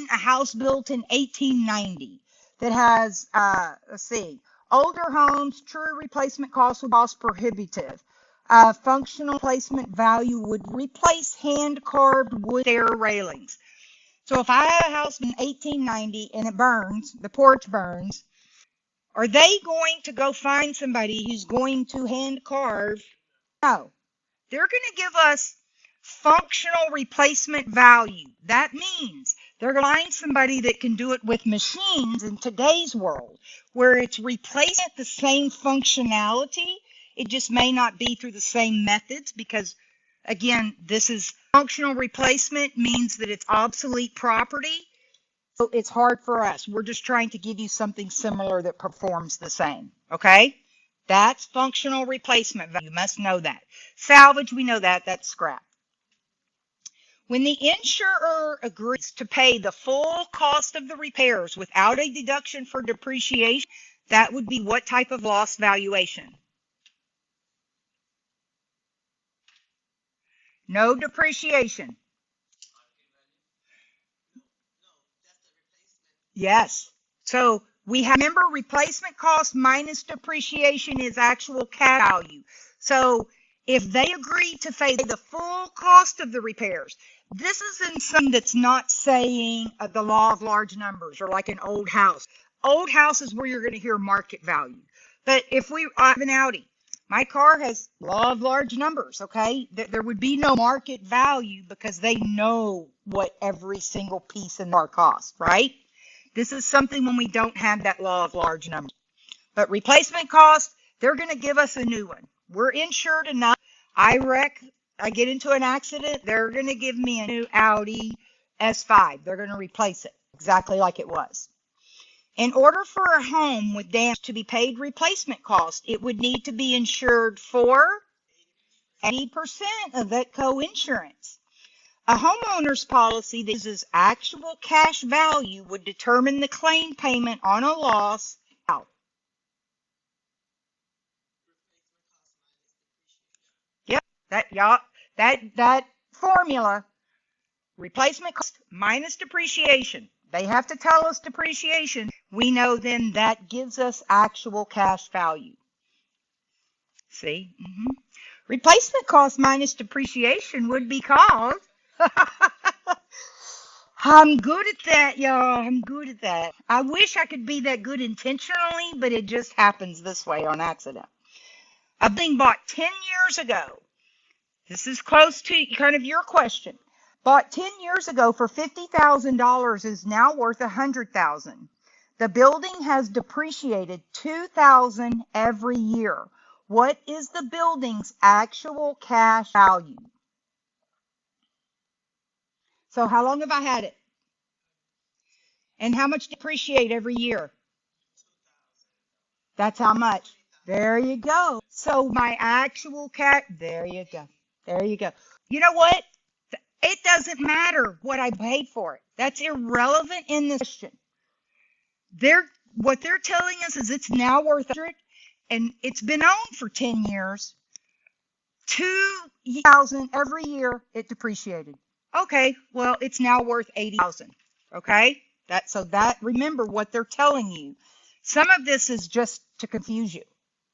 house built in 1890 that has, older homes, true replacement cost was cost prohibitive. functional replacement value would replace hand-carved wood stair railings. So if I have a house in 1890 and it burns, the porch burns, are they going to go find somebody who's going to hand carve? No. They're going to give us functional replacement value. That means they're going to find somebody that can do it with machines in today's world, where it's replacing the same functionality. It just may not be through the same methods because, again, this is functional replacement means that it's obsolete property. So it's hard for us. We're just trying to give you something similar that performs the same. Okay? That's functional replacement value. You must know that. Salvage, we know that. That's scrap. When the insurer agrees to pay the full cost of the repairs without a deduction for depreciation, that would be what type of loss valuation? No depreciation. Yes. So we have, remember, replacement cost minus depreciation is actual cash value. So if they agree to pay the full cost of the repairs, this isn't something that's not saying the law of large numbers or like an old house. Old house is where you're going to hear market value. But if I have an Audi, my car has law of large numbers, okay? There would be no market value because they know what every single piece in our costs, right? This is something when we don't have that law of large numbers. But replacement cost, they're going to give us a new one. We're insured enough. I get into an accident, they're going to give me a new Audi S5. They're going to replace it exactly like it was. In order for a home with damage to be paid replacement cost, it would need to be insured for 80% of that co-insurance. A homeowner's policy that uses actual cash value would determine the claim payment on a loss. Yep, that formula, replacement cost minus depreciation. They have to tell us depreciation. We know then that gives us actual cash value. See? Replacement cost minus depreciation would be called. I'm good at that, y'all. I'm good at that. I wish I could be that good intentionally, but it just happens this way on accident. A building bought 10 years ago. This is close to kind of your question. Bought 10 years ago for $50,000 is now worth $100,000. The building has depreciated $2,000 every year. What is the building's actual cash value? So how long have I had it? And how much depreciate every year? That's how much. There you go. So my actual cash, there you go. There you go. You know what? It doesn't matter what I paid for it. That's irrelevant in this question. What they're telling us is it's now worth $100,000 and it's been owned for 10 years. $2,000 every year it depreciated. Okay, well, it's now worth $80,000. Okay? Remember what they're telling you. Some of this is just to confuse you.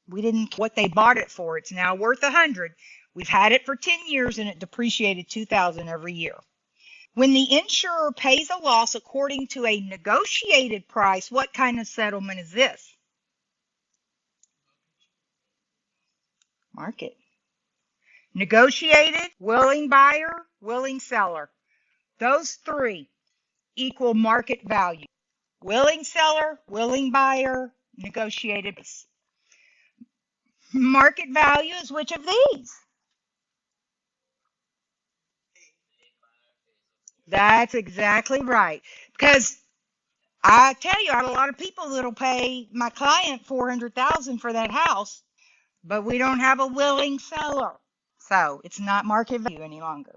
We didn't what they bought it for. It's now worth $100,000. We've had it for 10 years and it depreciated $2,000 every year. When the insurer pays a loss according to a negotiated price, what kind of settlement is this? Market. Negotiated, willing buyer, willing seller. Those three equal market value. Willing seller, willing buyer, negotiated. Market value is which of these? That's exactly right. Because I tell you, I have a lot of people that'll pay my client $400,000 for that house, but we don't have a willing seller. So it's not market value any longer.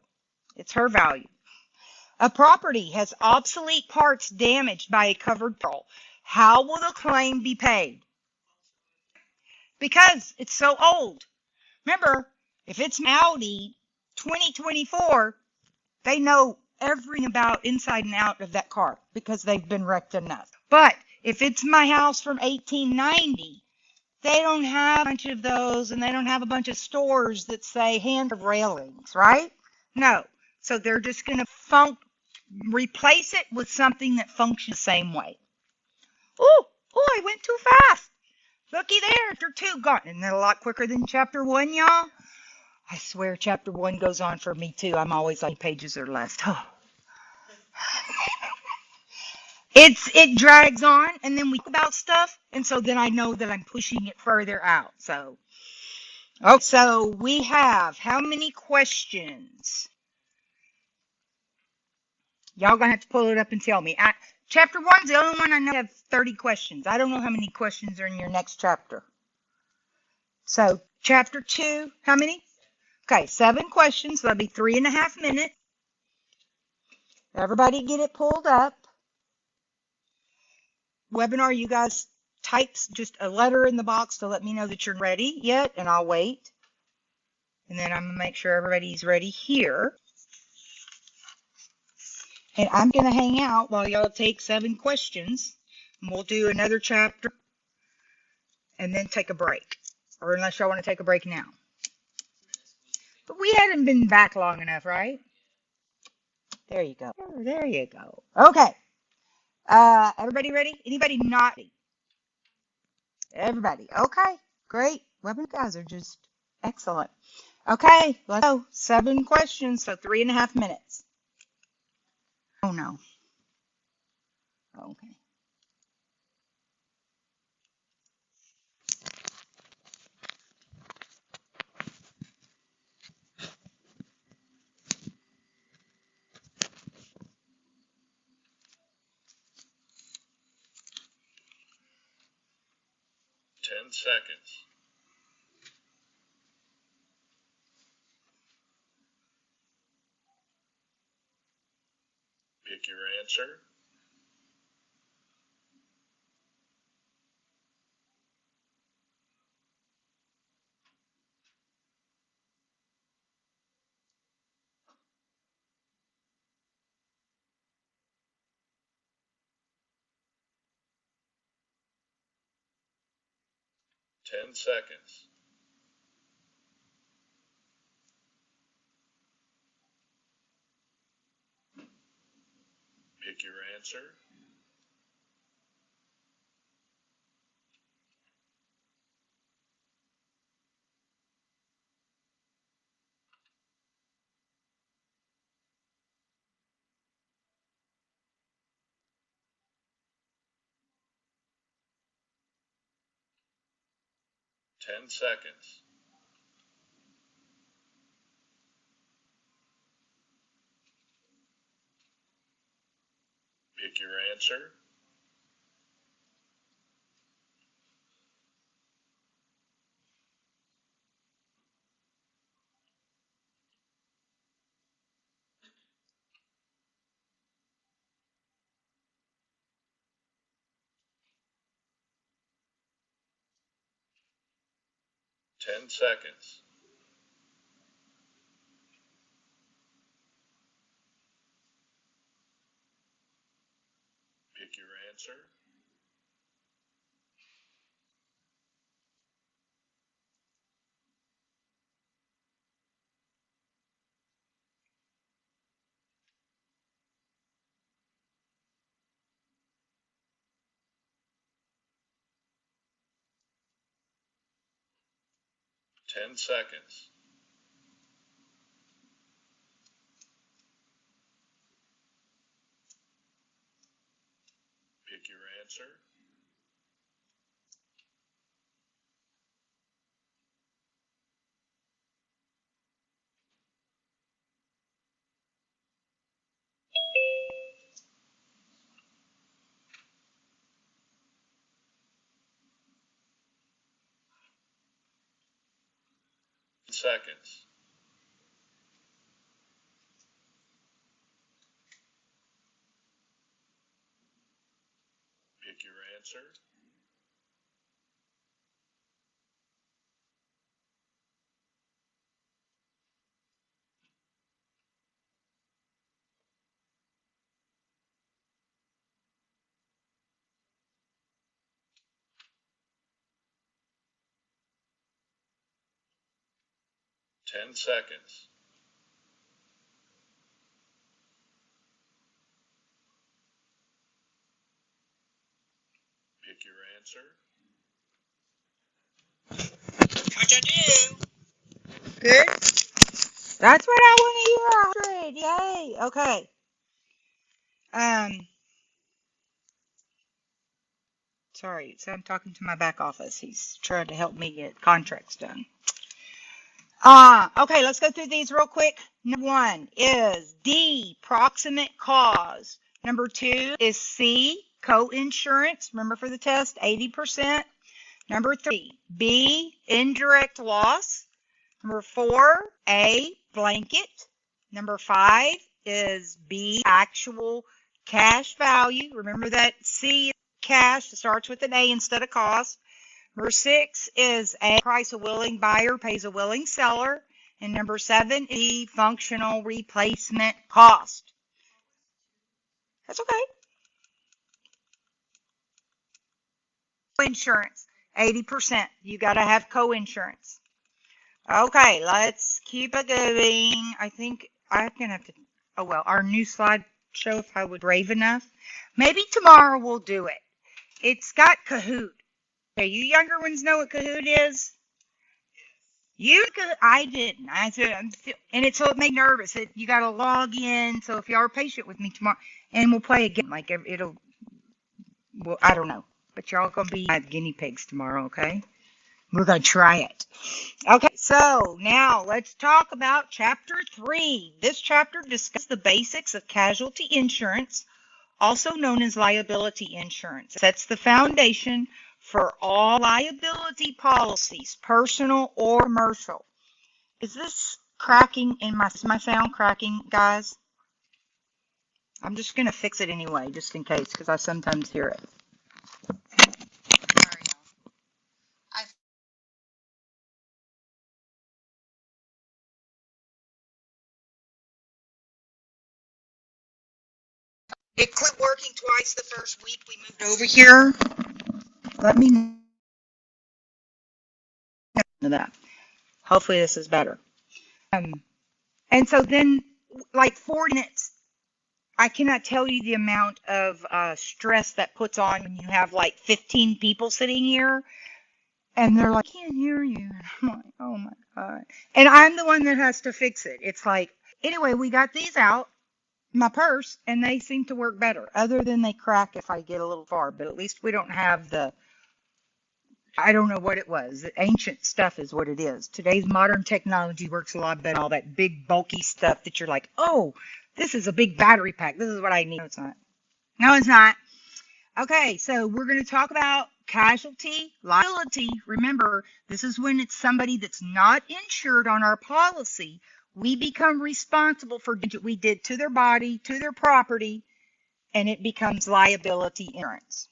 It's her value. A property has obsolete parts damaged by a covered peril. How will the claim be paid? Because it's so old. Remember, if it's Audi 2024, they know everything about inside and out of that car because they've been wrecked enough. But if it's my house from 1890, they don't have a bunch of those, and they don't have a bunch of stores that say hand of railings, right? No. So they're just going to replace it with something that functions the same way. Oh, I went too fast. Looky there, chapter 2 gone. Isn't that a lot quicker than chapter 1, y'all? I swear chapter 1 goes on for me too. I'm always like pages are left. Oh. It drags on, and then we talk about stuff, and so then I know that I'm pushing it further out. So we have how many questions? Y'all gonna have to pull it up and tell me. Chapter 1's the only one I know have 30 questions. I don't know how many questions are in your next chapter. So chapter 2, how many? Okay, 7 questions. So that'll be 3.5 minutes. Everybody get it pulled up. Webinar, you guys type just a letter in the box to let me know that you're ready yet, and I'll wait. And then I'm going to make sure everybody's ready here. And I'm going to hang out while y'all take 7 questions. And we'll do another chapter and then take a break. Or unless y'all want to take a break now. But we hadn't been back long enough, right? There you go. There you go. Okay. Everybody ready? Anybody not ready? Everybody. Okay. Great. Webinar guys are just excellent. Okay, let's go. 7 questions, so 3.5 minutes. Oh no. Okay. Ten seconds. Pick your answer. Ten seconds. Pick your answer. Ten seconds. Pick your answer. Ten seconds. Pick your answer. Ten seconds. Pick your answer. Seconds. Pick your answer. 10 seconds. Pick your answer. What you do? Good. That's what I want to hear. 100. Yay. Okay. Sorry. So I'm talking to my back office. He's trying to help me get contracts done. Okay, let's go through these real quick. Number 1 is D, proximate cause. Number 2 is C, co-insurance. Remember for the test, 80%. Number 3, B, indirect loss. Number 4, A, blanket. Number 5 is B, actual cash value. Remember that C, cash, starts with an A instead of cost. Number 6 is A, price a willing buyer pays a willing seller. And number 7 is functional replacement cost. That's okay. Co-insurance, 80%. You got to have co-insurance. Okay, let's keep it going. I think I'm going to have to, oh well, our new slide show if I would brave enough. Maybe tomorrow we'll do it. It's got Kahoot. Okay, you younger ones know what Kahoot is? I didn't. I said, and so it made me nervous. You got to log in. So if you are patient with me tomorrow, and we'll play again. Like well, I don't know, but y'all gonna be my guinea pigs tomorrow, okay? We're gonna try it. Okay, so now let's talk about Chapter 3. This chapter discusses the basics of casualty insurance, also known as liability insurance. It sets the foundation for all liability policies, personal or commercial. Is this cracking is my sound cracking, guys? I'm just going to fix it anyway, just in case, because I sometimes hear it. Sorry, y'all. It quit working twice the first week we moved over here. Let me know that. Hopefully this is better. And so then, like 4 minutes, I cannot tell you the amount of stress that puts on when you have like 15 people sitting here and they're like, I can't hear you. And I'm like, oh my God. And I'm the one that has to fix it. It's like, anyway, we got these out, my purse, and they seem to work better, other than they crack if I get a little far. But at least we don't have I don't know what it was. The ancient stuff is what it is. Today's modern technology works a lot better. All that big, bulky stuff that you're like, oh, this is a big battery pack. This is what I need. No, it's not. No, it's not. Okay, so we're going to talk about casualty, liability. Remember, this is when it's somebody that's not insured on our policy. We become responsible for what we did to their body, to their property, and it becomes liability insurance.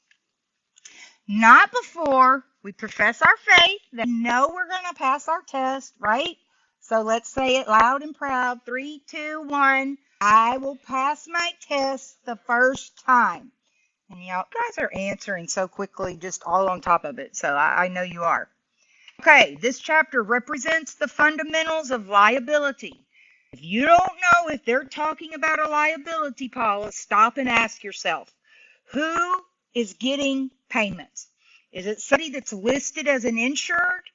Not before we profess our faith, that we know we're going to pass our test, right? So let's say it loud and proud. 3, 2, 1. I will pass my test the first time. And y'all guys are answering so quickly, just all on top of it. So I know you are. Okay, this chapter represents the fundamentals of liability. If you don't know if they're talking about a liability policy, stop and ask yourself, who is getting payments? Is it somebody that's listed as an insured?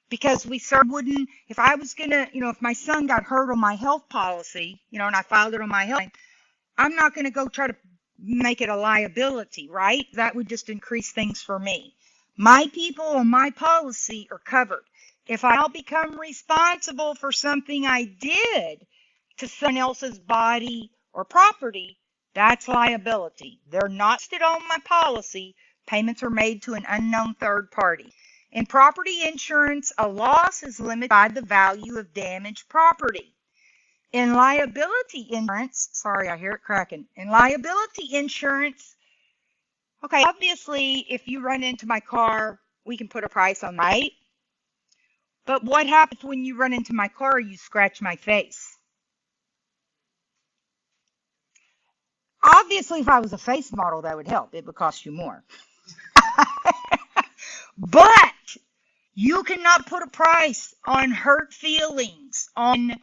Because we certainly wouldn't, if I was going to, if my son got hurt on my health policy, and I filed it on my health, I'm not going to go try to make it a liability, right? That would just increase things for me. My people on my policy are covered. If I'll become responsible for something I did to someone else's body or property, that's liability. They're not listed on my policy. Payments are made to an unknown third party. In property insurance, a loss is limited by the value of damaged property. In liability insurance, sorry, I hear it cracking. In liability insurance, okay, obviously, if you run into my car, we can put a price on, right? But what happens when you run into my car, you scratch my face? Obviously, if I was a face model, that would help. It would cost you more. But You cannot put a price on hurt feelings, on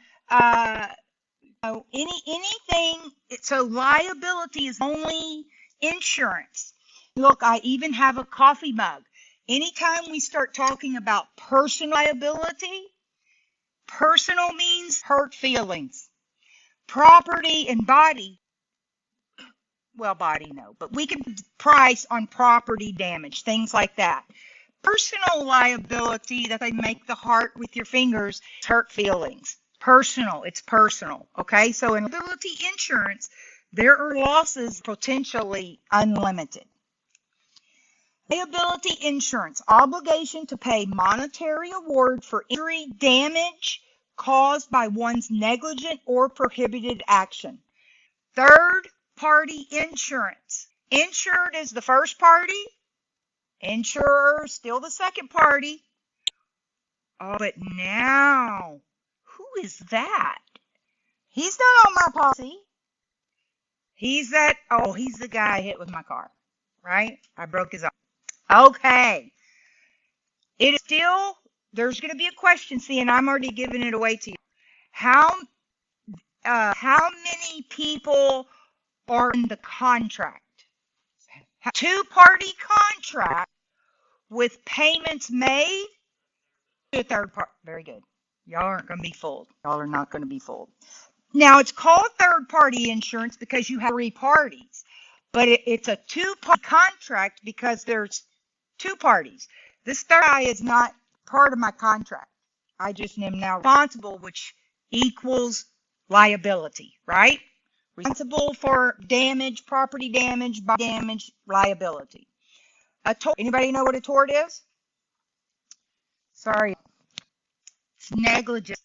anything. So liability is only insurance. Look, I even have a coffee mug. Anytime we start talking about personal liability, personal means hurt feelings. Property and body, well, body no, but we can price on property damage, things like that. Personal liability, that they make the heart with your fingers, hurt feelings. Personal, it's personal. Okay, so in liability insurance, there are losses potentially unlimited. Liability insurance, obligation to pay monetary award for injury, damage caused by one's negligent or prohibited action. Third party insurance. Insured is the first party. Insurer still the second party. Oh, but now, who is that? He's not on my policy. He's the guy I hit with my car, right? I broke his arm. Okay. It is still, there's going to be a question, see, and I'm already giving it away to you. How many people are in the contract? Two-party contract with payments made to a third party. Very good. Y'all aren't going to be fooled. Y'all are not going to be fooled. Now, it's called third-party insurance because you have three parties, but it's a two-party contract because there's two parties. This third guy is not part of my contract. I just am now responsible, which equals liability, right? Responsible for damage, property damage, body damage, liability. Anybody know what a tort is? Sorry. It's negligence.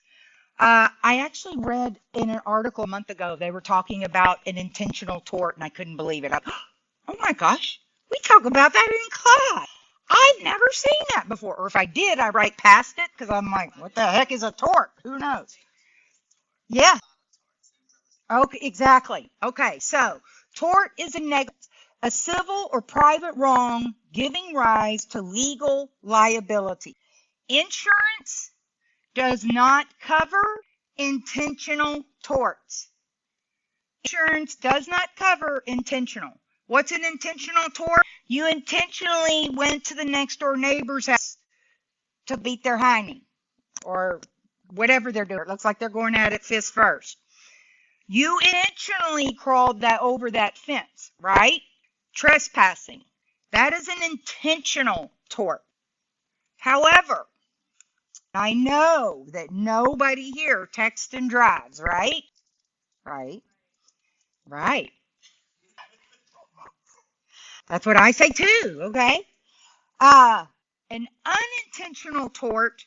I actually read in an article a month ago, they were talking about an intentional tort, and I couldn't believe it. Oh my gosh, we talk about that in class. I've never seen that before. Or if I did, I write past it because I'm like, what the heck is a tort? Who knows? Yeah. Okay, exactly. Okay, so tort is a civil or private wrong giving rise to legal liability. Insurance does not cover intentional torts. Insurance does not cover intentional. What's an intentional tort? You intentionally went to the next door neighbor's house to beat their hiney or whatever they're doing. It looks like they're going at it fist first. You intentionally crawled over that fence, right? Trespassing. That is an intentional tort. However, I know that nobody here texts and drives, right? Right. Right. That's what I say too, okay? An unintentional tort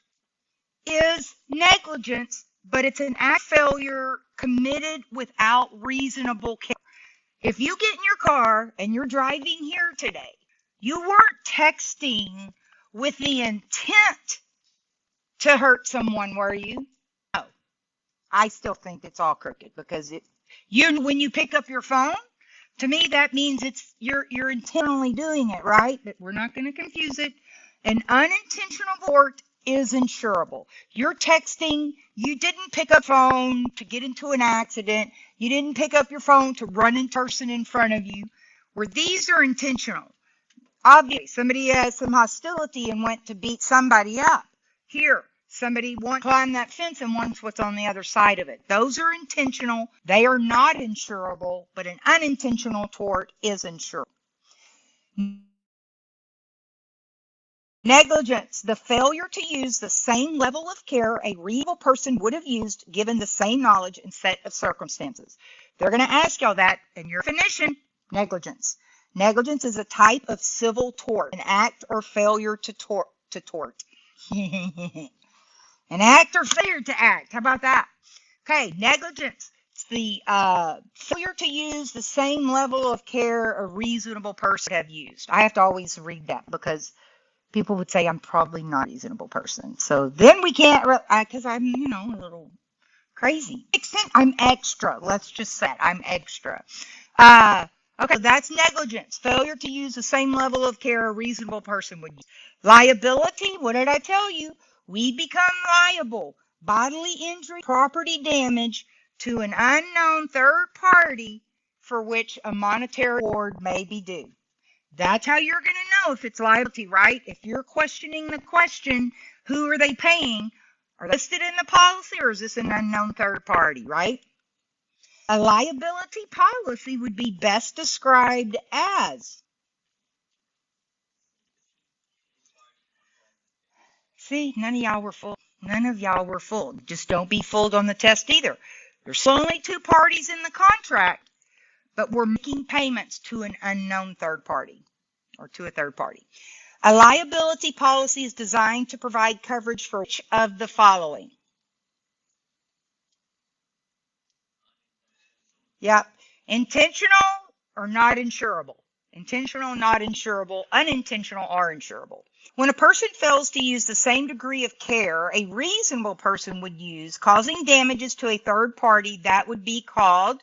is negligence, but it's an act of failure committed without reasonable care. If you get in your car and you're driving here today, you weren't texting with the intent to hurt someone, were you? No. I still think it's all crooked because when you pick up your phone, to me that means you're intentionally doing it, right? But we're not going to confuse it. An unintentional tort is insurable. You're texting, you didn't pick up phone to get into an accident, you didn't pick up your phone to run into a person in front of you, where these are intentional. Obviously, somebody has some hostility and went to beat somebody up. Here, somebody wants to climb that fence and wants what's on the other side of it. Those are intentional. They are not insurable, but an unintentional tort is insurable. Negligence, the failure to use the same level of care a reasonable person would have used given the same knowledge and set of circumstances. They're going to ask y'all that in your definition, negligence. Negligence is a type of civil tort, an act or failure to tort. An act or failure to act. How about that? Okay, negligence. It's the failure to use the same level of care a reasonable person would have used. I have to always read that because people would say I'm probably not a reasonable person. So then we can't, because I'm, a little crazy. I'm extra. Let's just say I'm extra. Okay, so that's negligence. Failure to use the same level of care a reasonable person would use. Liability, what did I tell you? We become liable. Bodily injury, property damage to an unknown third party for which a monetary reward may be due. That's how you're going to know if it's liability, right? If you're questioning the question, who are they paying? Are they listed in the policy or is this an unknown third party, right? A liability policy would be best described as, see, none of y'all were full. None of y'all were full. Just don't be fooled on the test either. There's only two parties in the contract, but we're making payments to an unknown third party or to a third party. A liability policy is designed to provide coverage for each of the following. Yep. Intentional or not insurable. Intentional, not insurable. Unintentional are insurable. When a person fails to use the same degree of care a reasonable person would use, causing damages to a third party, that would be called,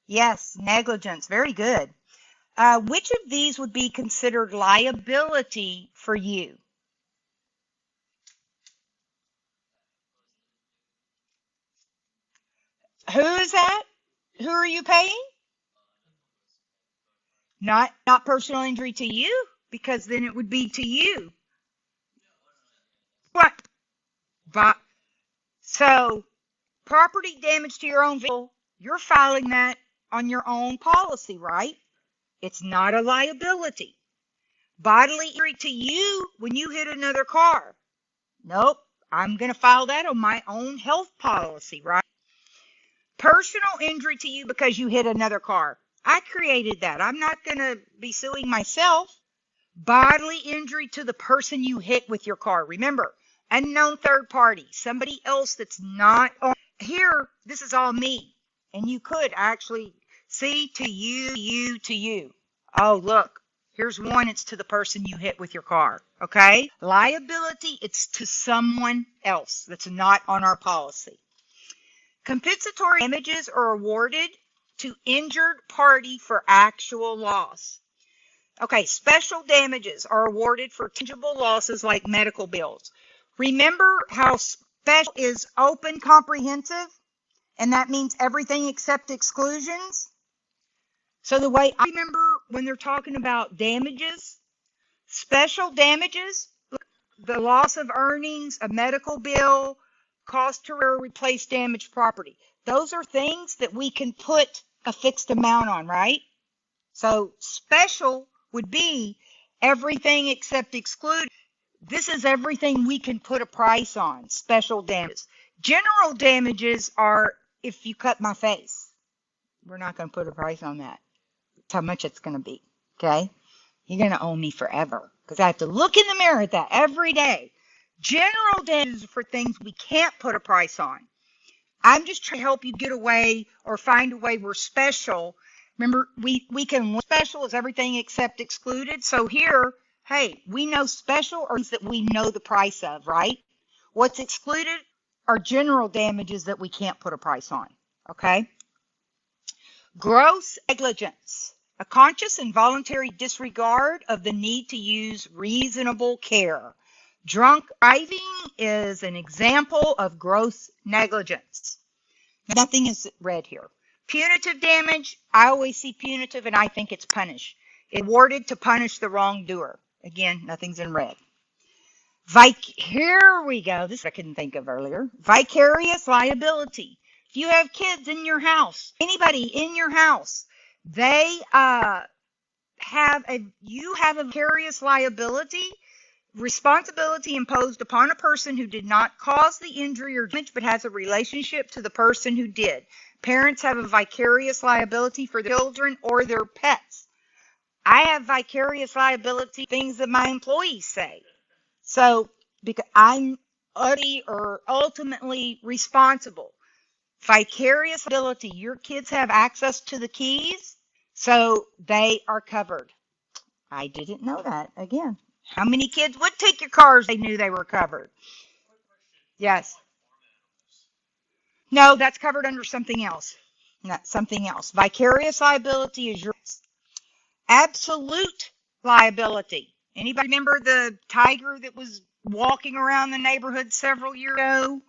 yes, negligence. Very good. Which of these would be considered liability for you? Who is that? Who are you paying? Not personal injury to you, because then it would be to you. What? But so property damage to your own vehicle, you're filing that on your own policy, right? It's not a liability. Bodily injury to you when you hit another car. Nope. I'm going to file that on my own health policy, right? Personal injury to you because you hit another car. I created that. I'm not going to be suing myself. Bodily injury to the person you hit with your car. Remember, unknown third party, somebody else that's not on. Here, this is all me. And you could actually see to you, to you. Oh, look, here's one. It's to the person you hit with your car. Okay? Liability, it's to someone else that's not on our policy. Compensatory damages are awarded to injured party for actual loss. Okay, special damages are awarded for tangible losses like medical bills. Remember how special is open comprehensive? And that means everything except exclusions. So the way I remember when they're talking about damages, special damages, the loss of earnings, a medical bill, cost to replace damaged property. Those are things that we can put a fixed amount on, right? So special would be everything except excluded. This is everything we can put a price on, special damages. General damages are if you cut my face. We're not going to put a price on that. That's how much it's going to be, okay? You're going to owe me forever because I have to look in the mirror at that every day. General damages are for things we can't put a price on. I'm just trying to help you get away or find a way where special. Remember, we can special is everything except excluded. So here, hey, we know special are things that we know the price of, right? What's excluded are general damages that we can't put a price on, okay? Gross negligence, a conscious and voluntary disregard of the need to use reasonable care. Drunk driving is an example of gross negligence. Nothing is red here. Punitive damage, I always see punitive and I think it's punish. It's awarded to punish the wrongdoer. Again, nothing's in red. Here we go. This I couldn't think of earlier. Vicarious liability. If you have kids in your house, anybody in your house, they you have a vicarious liability. Responsibility imposed upon a person who did not cause the injury or damage but has a relationship to the person who did. Parents have a vicarious liability for their children or their pets. I have vicarious liability for things that my employees say. So, because I'm ultimately responsible. Vicarious liability, your kids have access to the keys, so they are covered. I didn't know that. Again, how many kids would take your cars they knew they were covered? Yes. No, that's covered under something else. Not something else. Vicarious liability is yours. Absolute liability. Anybody remember the tiger that was walking around the neighborhood several years ago?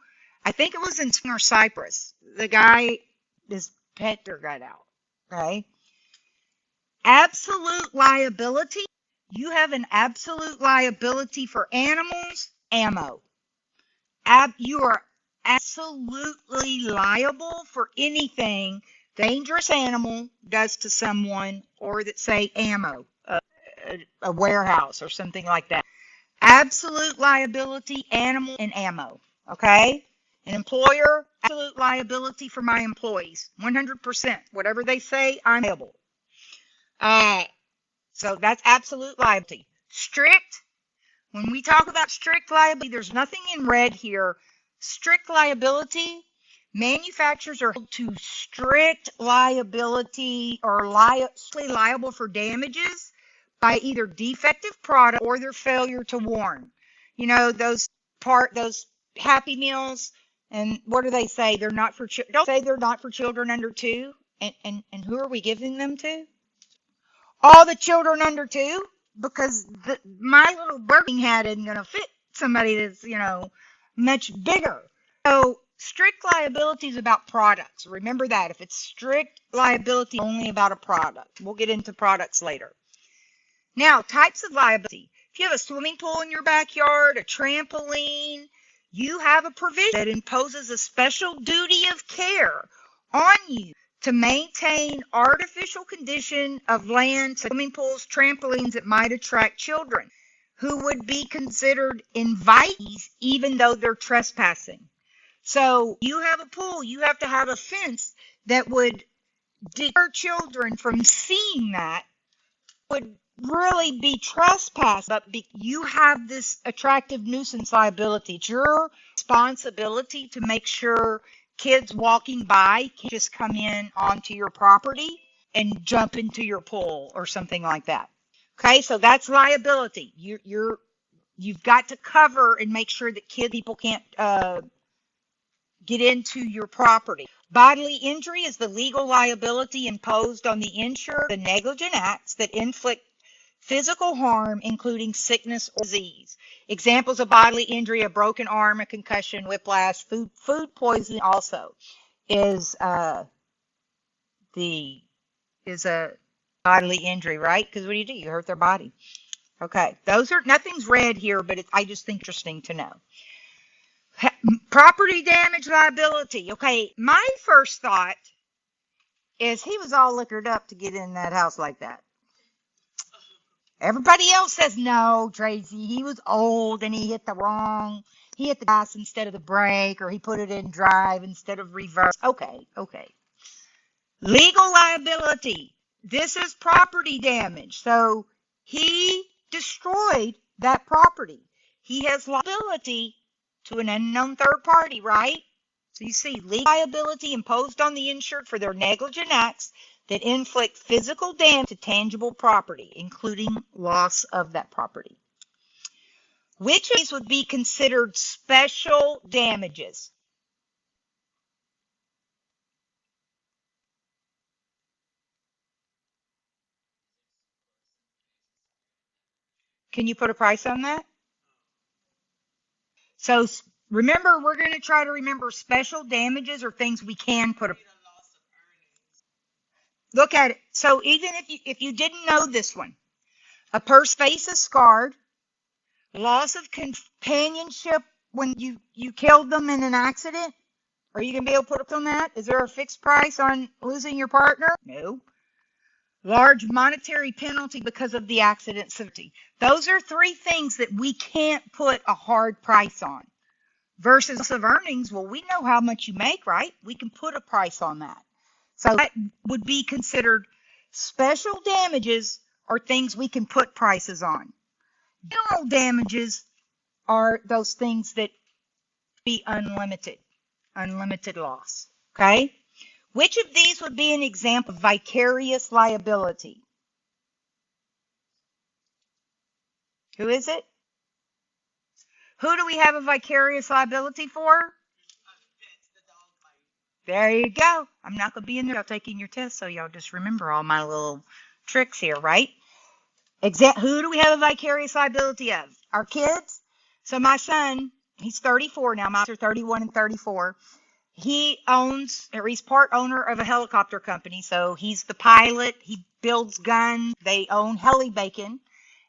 I think it was in Singer Cypress. The guy, his pet got out. Okay. Absolute liability. You have an absolute liability for animals, ammo. You are absolutely liable for anything dangerous animal does to someone, or that say ammo, a warehouse or something like that. Absolute liability, animal and ammo. Okay? An employer, absolute liability for my employees. 100%. Whatever they say, I'm liable. So that's absolute liability. Strict. When we talk about strict liability, there's nothing in red here. Strict liability, manufacturers are held to strict liability or liable for damages by either defective product or their failure to warn. You know, those Happy Meals, and what do they say? They're not for don't say they're not for children under 2. And who are we giving them to? All the children under 2, because my little Burger King hat isn't going to fit somebody that's, much bigger. So strict liability is about products. Remember that. If it's strict liability, only about a product. We'll get into products later. Now, types of liability. If you have a swimming pool in your backyard, a trampoline, you have a provision that imposes a special duty of care on you to maintain artificial condition of land, swimming pools, trampolines that might attract children who would be considered invitees even though they're trespassing. So you have a pool, you have to have a fence that would deter children from seeing that, would really be trespassed, but you have this attractive nuisance liability. It's your responsibility to make sure kids walking by can't just come in onto your property and jump into your pool or something like that. Okay, so that's liability. You've got to cover and make sure that people can't get into your property. Bodily injury is the legal liability imposed on the insured, the negligent acts that inflict physical harm, including sickness or disease. Examples of bodily injury: a broken arm, a concussion, whiplash, food poisoning also is a bodily injury, right? Because what do? You hurt their body. Okay, nothing's red here, but I just think interesting to know. Property damage liability. Okay, my first thought is he was all liquored up to get in that house like that. Everybody else says no, Tracy. He was old and he hit the gas instead of the brake, or he put it in drive instead of reverse. Okay. Legal liability. This is property damage. So he destroyed that property. He has liability to an unknown third party, right? So you see, legal liability imposed on the insured for their negligent acts that inflict physical damage to tangible property, including loss of that property. Which of these would be considered special damages? Can you put a price on that? So remember, we're going to try to remember special damages or things we can put a... Look at it. So even if you didn't know this one, a person's face is scarred, loss of companionship when you killed them in an accident. Are you going to be able to put up on that? Is there a fixed price on losing your partner? No. Large monetary penalty because of the accident severity. Those are 3 things that we can't put a hard price on. Versus of earnings, well, we know how much you make, right? We can put a price on that. So that would be considered special damages, or things we can put prices on. General damages are those things that be unlimited loss. Okay? Which of these would be an example of vicarious liability? Who is it? Who do we have a vicarious liability for? There you go. I'm not going to be in there taking your test, so y'all just remember all my little tricks here, right? Who do we have a vicarious liability of? Our kids. So my son, he's 34 now. My kids are 31 and 34. He owns, or he's part owner of a helicopter company. So he's the pilot. He builds guns. They own heli bacon,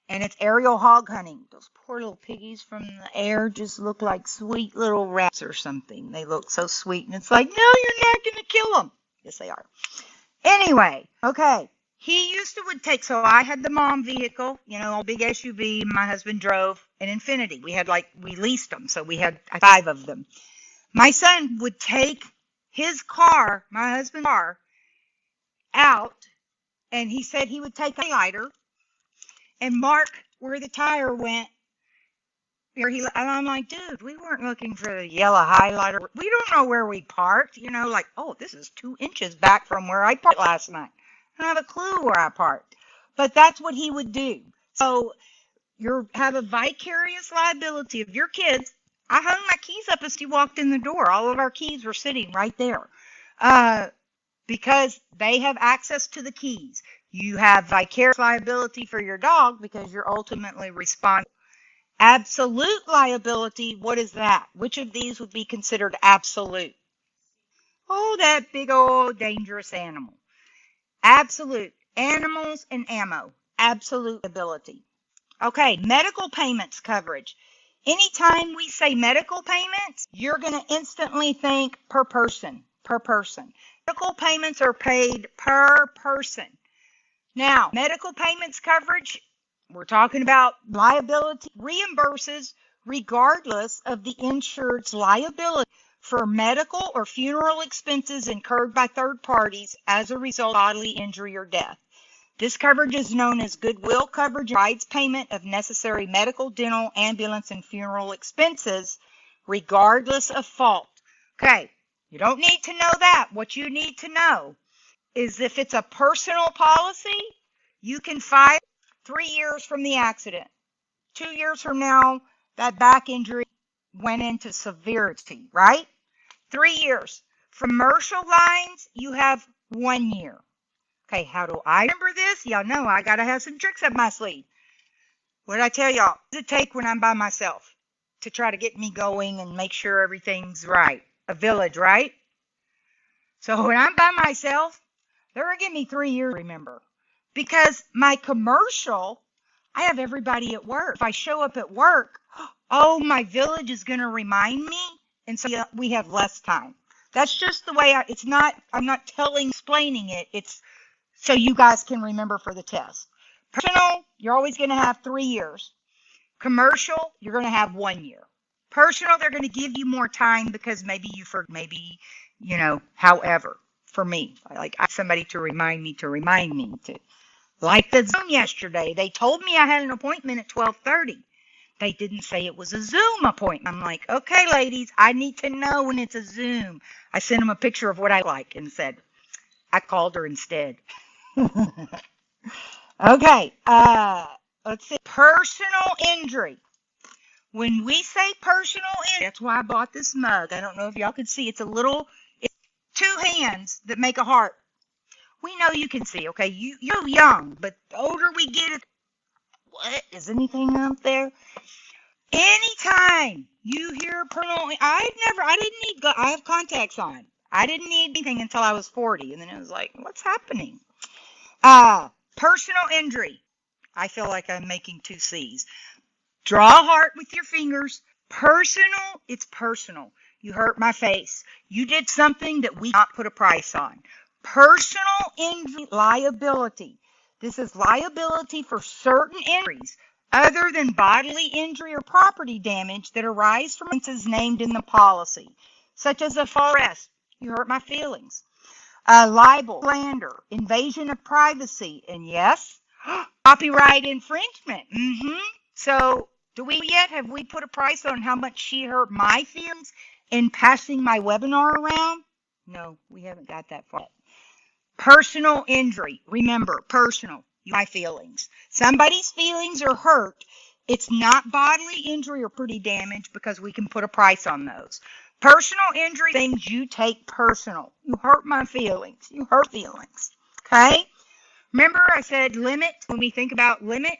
and it's aerial hog hunting. Those poor little piggies from the air just look like sweet little rats or something. They look so sweet, and it's like, no, you're not going to kill them. Yes, they are. Anyway, okay. He would take, so I had the mom vehicle, a big SUV. My husband drove an Infiniti. We leased them, so we had 5 of them. My son would take his car, my husband's car, out, and he said he would take a lighter and mark where the tire went. And I'm like, dude, we weren't looking for the yellow highlighter. We don't know where we parked. This is 2 inches back from where I parked last night. I don't have a clue where I parked. But that's what he would do. So you have a vicarious liability of your kids. I hung my keys up as he walked in the door. All of our keys were sitting right there because they have access to the keys. You have vicarious liability for your dog because you're ultimately responsible. Absolute liability, what is that? Which of these would be considered absolute? Oh, that big old dangerous animal. Absolute. Animals and ammo. Absolute liability. Okay, medical payments coverage. Anytime we say medical payments, you're going to instantly think per person. Per person. Medical payments are paid per person. Now, medical payments coverage, we're talking about liability reimburses regardless of the insured's liability for medical or funeral expenses incurred by third parties as a result of bodily injury or death. This coverage is known as goodwill coverage, provides payment of necessary medical, dental, ambulance, and funeral expenses regardless of fault. Okay, you don't need to know that. What you need to know is if it's a personal policy, you can file 3 years from the accident. 2 years from now, that back injury went into severity, right? 3 years. Commercial lines, you have 1 year. Okay, how do I remember this? Y'all know I got to have some tricks up my sleeve. What did I tell y'all? What does it take when I'm by myself to try to get me going and make sure everything's right? A village, right? So when I'm by myself, they're going to give me 3 years to remember. Because my commercial, I have everybody at work. If I show up at work, oh, my village is going to remind me. And so we have less time. That's just the way I'm not explaining it. It's so you guys can remember for the test. Personal, you're always going to have 3 years. Commercial, you're going to have 1 year. Personal, they're going to give you more time because however, for me, I have somebody to remind me to. Like the Zoom yesterday, they told me I had an appointment at 12:30. They didn't say it was a Zoom appointment. I'm like, okay, ladies, I need to know when it's a Zoom. I sent them a picture of what I like and said, I called her instead. Okay, let's see. Personal injury. When we say personal injury, that's why I bought this mug. I don't know if y'all can see. It's 2 hands that make a heart. We know you can see, okay? You're young, but the older we get, what? Is anything up there? Anytime you hear personal, I have contacts on. I didn't need anything until I was 40, and then it was like, what's happening? Personal injury. I feel like I'm making 2 C's. Draw a heart with your fingers. Personal, it's personal. You hurt my face. You did something that we not put a price on. Personal injury liability. This is liability for certain injuries other than bodily injury or property damage that arise from offenses named in the policy, such as a false arrest. You hurt my feelings. Libel, slander, invasion of privacy, and yes, copyright infringement. So, have we put a price on how much she hurt my feelings in passing my webinar around? No, we haven't got that far yet. Personal injury. Remember, personal. My feelings. Somebody's feelings are hurt. It's not bodily injury or property damage because we can put a price on those. Personal injury, things you take personal. You hurt my feelings. You hurt feelings. Okay? Remember I said limit when we think about limit,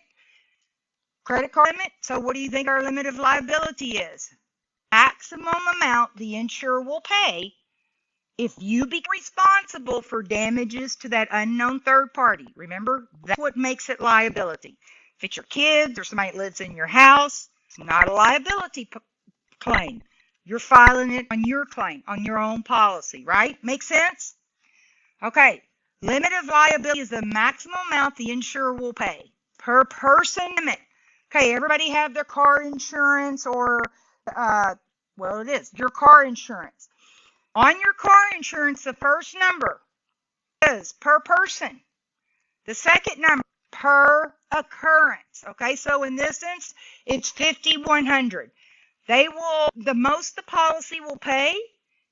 credit card limit. So what do you think our limit of liability is? Maximum amount the insurer will pay if you be responsible for damages to that unknown third party. Remember, that's what makes it liability. If it's your kids or somebody that lives in your house, it's not a liability claim. You're filing it on your claim, on your own policy, right? Make sense? Okay. Limit of liability is the maximum amount the insurer will pay per person limit. Okay, everybody have their car insurance or, well, it is your car insurance. On your car insurance, the first number is per person. The second number, per occurrence. Okay, so in this instance, it's $5,100. The most the policy will pay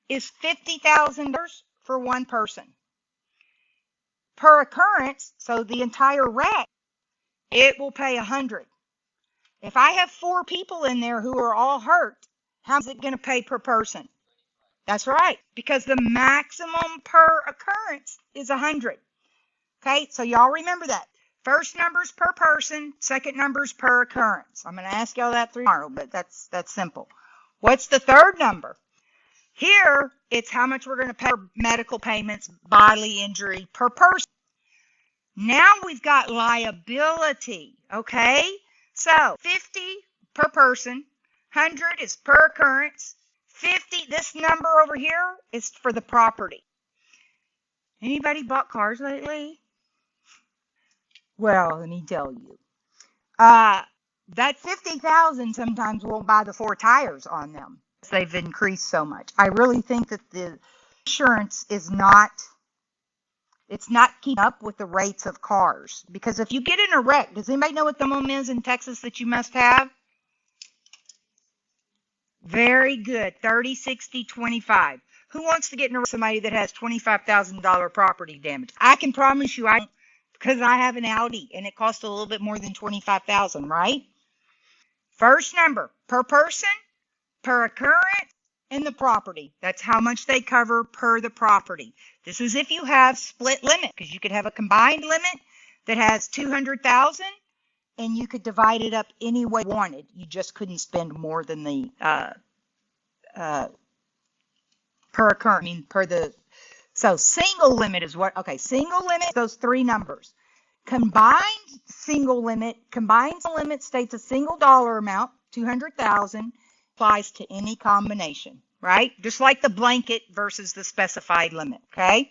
is $50,000 for one person. Per occurrence, so the entire wreck, it will pay $100. If I have 4 people in there who are all hurt, how's it going to pay per person? That's right, because the maximum per occurrence is $100. Okay, so y'all remember that. First number's per person, second number's per occurrence. I'm going to ask y'all that tomorrow, but that's simple. What's the third number? Here, it's how much we're going to pay for medical payments, bodily injury per person. Now we've got liability, okay? So 50 per person, 100 is per occurrence, 50, this number over here is for the property. Anybody bought cars lately? Well, let me tell you. That 50,000 sometimes won't buy the 4 tires on them. They've increased so much. I really think that the insurance is not keeping up with the rates of cars. Because if you get in a wreck, does anybody know what the minimum is in Texas that you must have? Very good. 30, 60, 25. Who wants to get in a wreck with somebody that has $25,000 property damage? I can promise you I don't, because I have an Audi and it costs a little bit more than $25,000, right? First number, per person, per occurrence, and the property. That's how much they cover per the property. This is if you have split limit, because you could have a combined limit that has $200,000 and you could divide it up any way you wanted. You just couldn't spend more than the per occurrence. I mean, so single limit is what? Okay, single limit, those 3 numbers. Combined limit states a single dollar amount, $200,000, applies to any combination, right? Just like the blanket versus the specified limit, okay?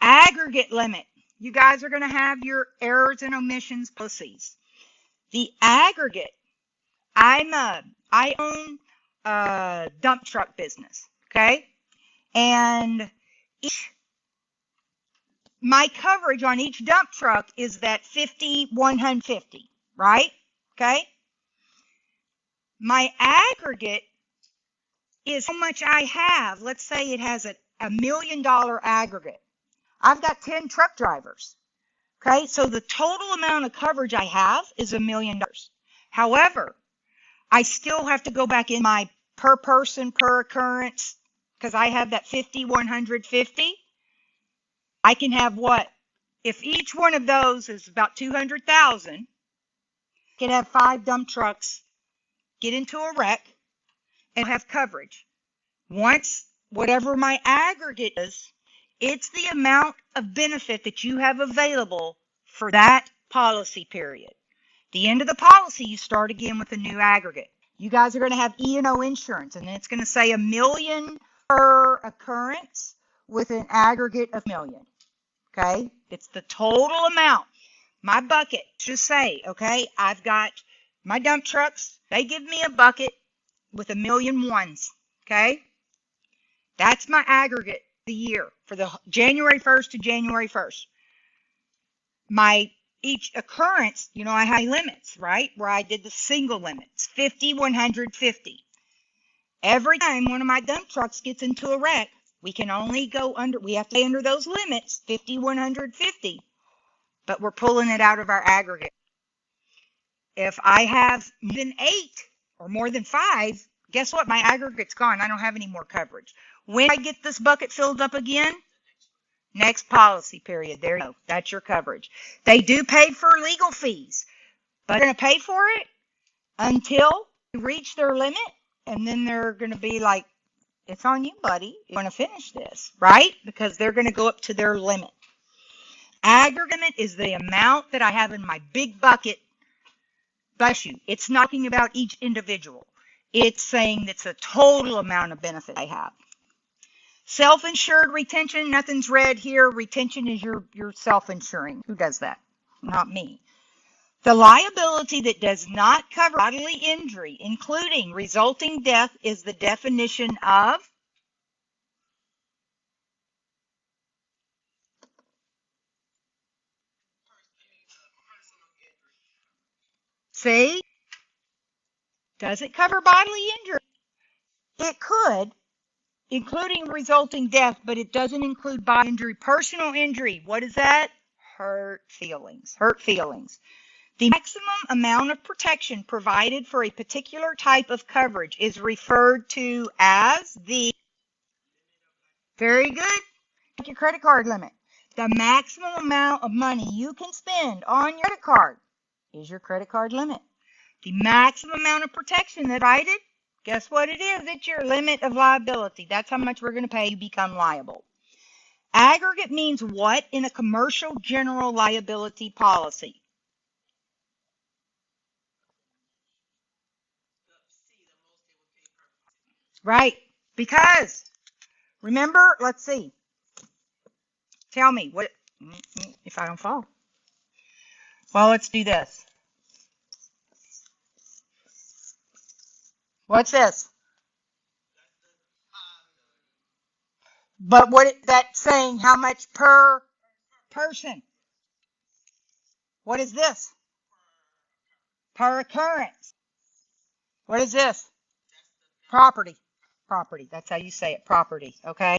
Aggregate limit. You guys are going to have your errors and omissions policies. The aggregate, I own a dump truck business, okay? And my coverage on each dump truck is that 50, 150, right? Okay? My aggregate is how much I have. Let's say it has a $1 million aggregate. I've got 10 truck drivers. Okay? So the total amount of coverage I have is $1 million. However, I still have to go back in my per person, per occurrence, because I have that 50, 150. I can have what? If each one of those is about 200,000, I can have 5 dump trucks get into a wreck and have coverage. Once, whatever my aggregate is, it's the amount of benefit that you have available for that policy period. The end of the policy, you start again with a new aggregate. You guys are going to have E&O insurance, and it's going to say $1 million per occurrence with an aggregate of $1 million. Okay? It's the total amount. My bucket, just say, okay, I've got my dump trucks. They give me a bucket with $1 million ones. Okay? That's my aggregate the year for the January 1st to January 1st. Each occurrence, I have limits, right? Where I did the single limits, 50, 150. Every time one of my dump trucks gets into a wreck, we have to stay under those limits, 50, 150, but we're pulling it out of our aggregate. If I have more than 8 or more than 5, guess what? My aggregate's gone. I don't have any more coverage. When I get this bucket filled up again, Next policy period. There you go. That's your coverage. They do pay for legal fees, but they're going to pay for it until they reach their limit, and then they're going to be like, it's on you, buddy. You're going to finish this, right? Because they're going to go up to their limit. Aggregate is the amount that I have in my big bucket. Bless you. It's not talking about each individual. It's saying it's a total amount of benefit I have. Self-insured retention, nothing's red here. Retention is your self-insuring. Who does that? Not me. The liability that does not cover bodily injury, including resulting death, is the definition of see? Doesn't cover bodily injury. It could, including resulting death, but it doesn't include bodily injury. Personal injury, what is that? Hurt feelings. Hurt feelings. The maximum amount of protection provided for a particular type of coverage is referred to as the, very good, your credit card limit. The maximum amount of money you can spend on your credit card is your credit card limit. The maximum amount of protection that I did, guess what it is? It's your limit of liability. That's how much we're going to pay you become liable. Aggregate means what in a commercial general liability policy? Right. Because, remember, let's see. Tell me, what if I don't fall? Well, let's do this. What's this? But what that's saying, how much per person? What is this? Per occurrence. What is this? Property. Property. That's how you say it. Property. Okay.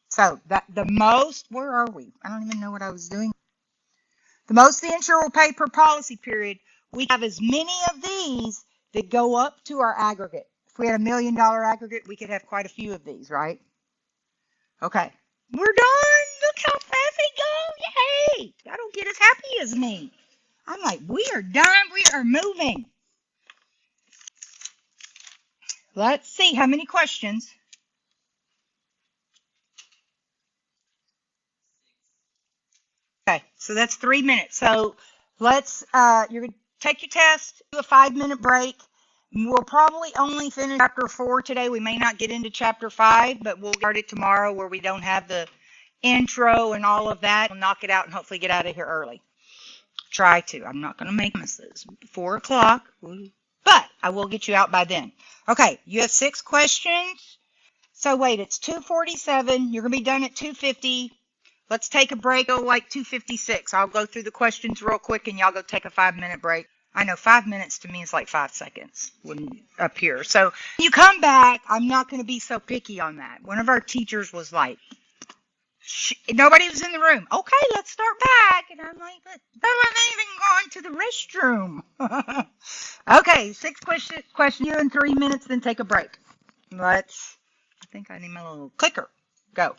So that the most, where are we? I don't even know what I was doing. The most the insurer will pay per policy period. We have as many of these that go up to our aggregate. If we had $1 million aggregate, we could have quite a few of these, right? Okay. We're done. Look how fast they go. Yay. I don't get as happy as me. I'm like, we are done. We are moving. Let's see. How many questions? Okay. So that's 3 minutes. So let's, you're going to take your test, do a 5-minute break. We'll probably only finish chapter 4 today. We may not get into chapter 5, but we'll start it tomorrow where we don't have the intro and all of that. We'll knock it out and hopefully get out of here early. Try to. I'm not going to make promises. 4 o'clock, but I will get you out by then. Okay, you have 6 questions. So wait, it's 2:47. You're going to be done at 2:50. Let's take a break, like 2:56. I'll go through the questions real quick and y'all go take a 5-minute break. I know 5 minutes to me is like 5 seconds when up here. So when you come back, I'm not going to be so picky on that. One of our teachers was like, nobody was in the room. Okay, let's start back. And I'm like, but I wasn't even going to the restroom. Okay, 6 questions, you in 3 minutes, then take a break. I think I need my little clicker. Go.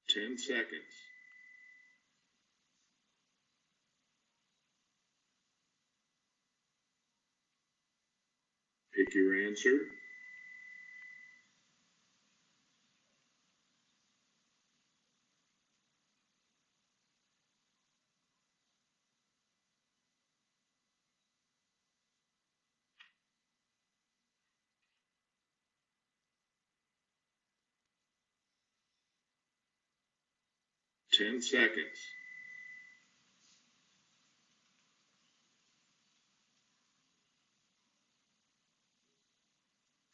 Ten seconds. Pick your answer. Ten seconds.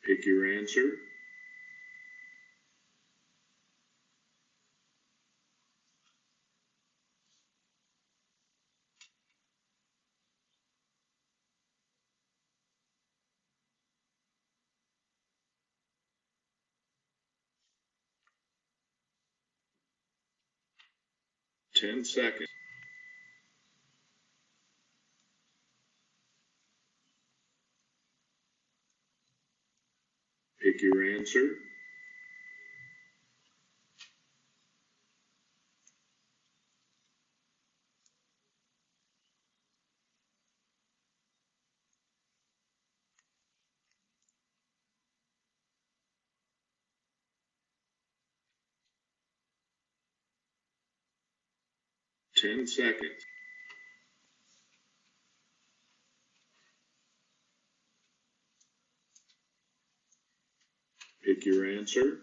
Pick your answer. 10 seconds. Pick your answer. Ten seconds. Pick your answer.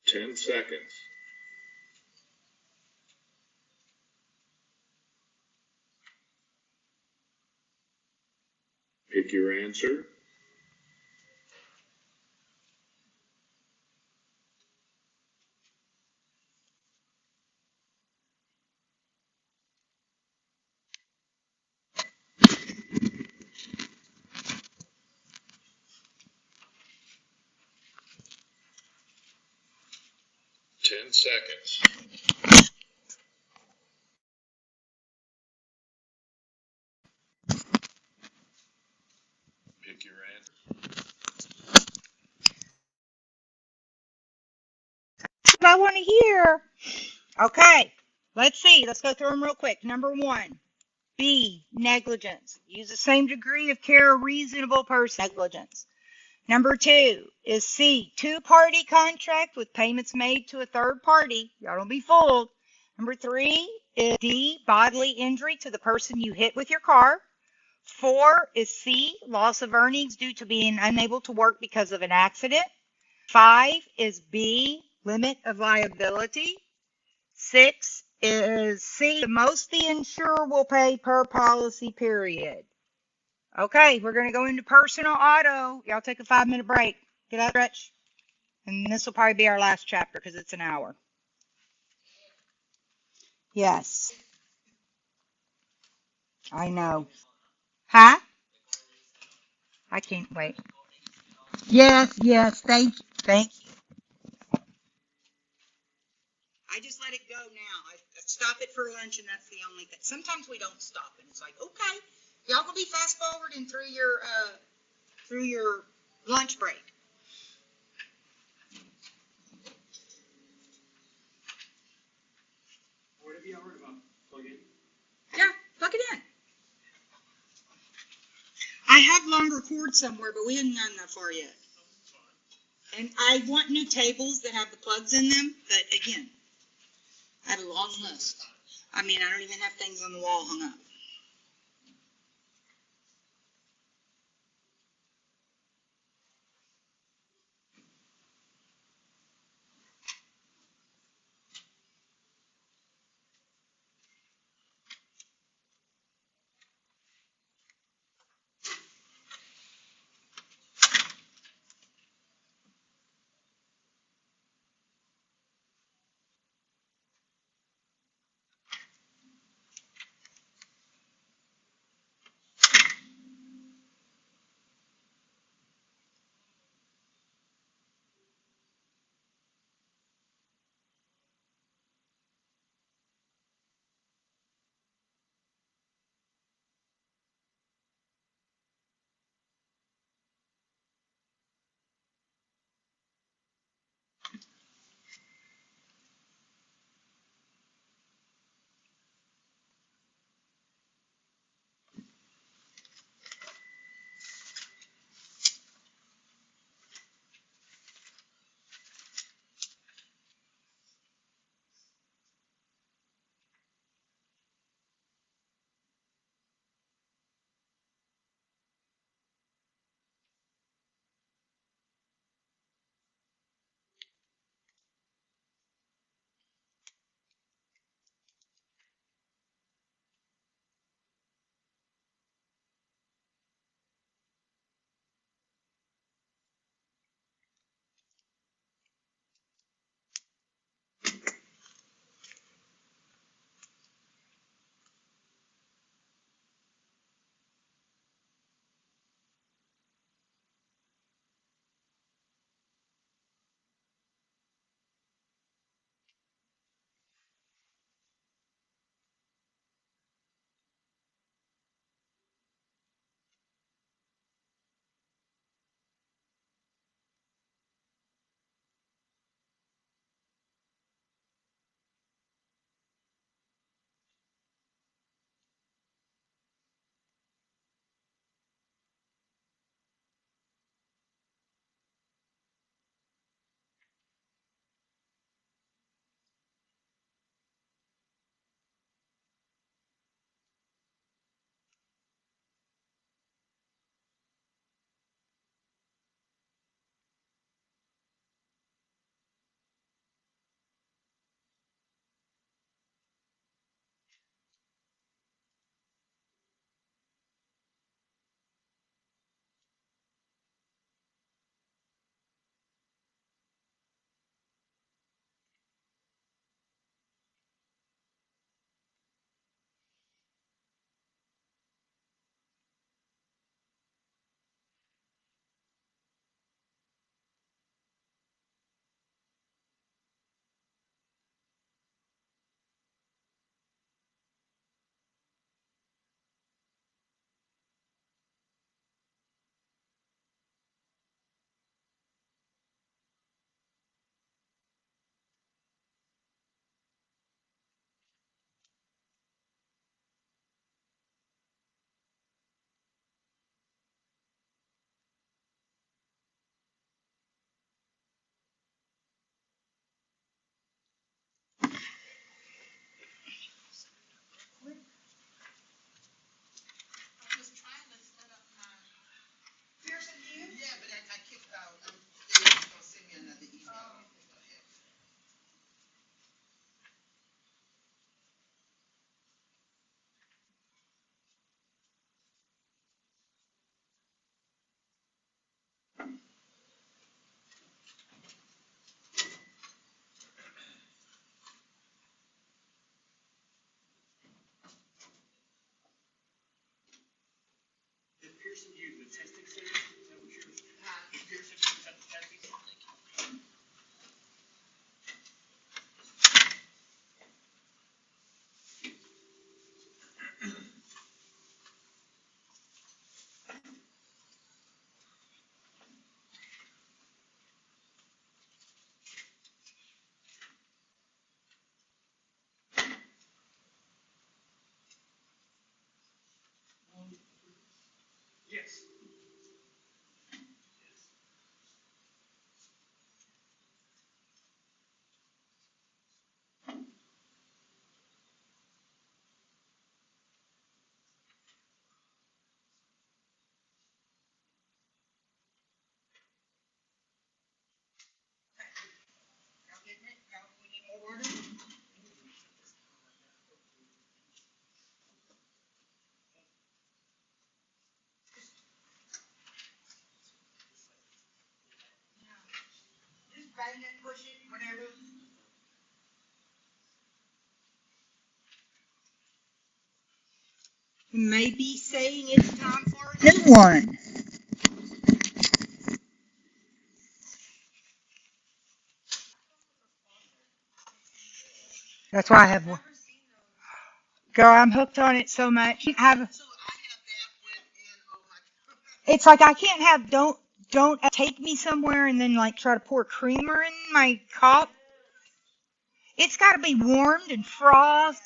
Ten seconds. Pick your answer. Ten seconds. Pick your answer. What I want to hear. Okay, let's see. Let's go through them real quick. Number one, B, negligence. Use the same degree of care a reasonable person. Negligence. Number two is C, two-party contract with payments made to a third party. Y'all don't be fooled. Number three is D, bodily injury to the person you hit with your car. 4 is C, loss of earnings due to being unable to work because of an accident. 5 is B, limit of liability. 6 is C, the most the insurer will pay per policy period. Okay, we're going to go into personal auto. Y'all take a 5-minute break. Get out, stretch. And this will probably be our last chapter because it's an hour. Yes. I know. Huh? I can't wait. Yes, thank you. Thank you. I just let it go now. I stop it for lunch, and that's the only thing. Sometimes we don't stop, and it's like, okay, y'all gonna be fast forwarding through your lunch break. What have you heard about plug-in? Yeah, plug it in. I have longer cords somewhere, but we haven't gotten that far yet. And I want new tables that have the plugs in them, but again, I have a long list. I mean, I don't even have things on the wall hung up. it, whatever. Maybe saying it's time for a new one. That's why I have one. Girl, I'm hooked on it so much. So I have that one, and oh my god. It's like I can't have don't take me somewhere and then like try to pour creamer in my cup. It's got to be warmed and frothed.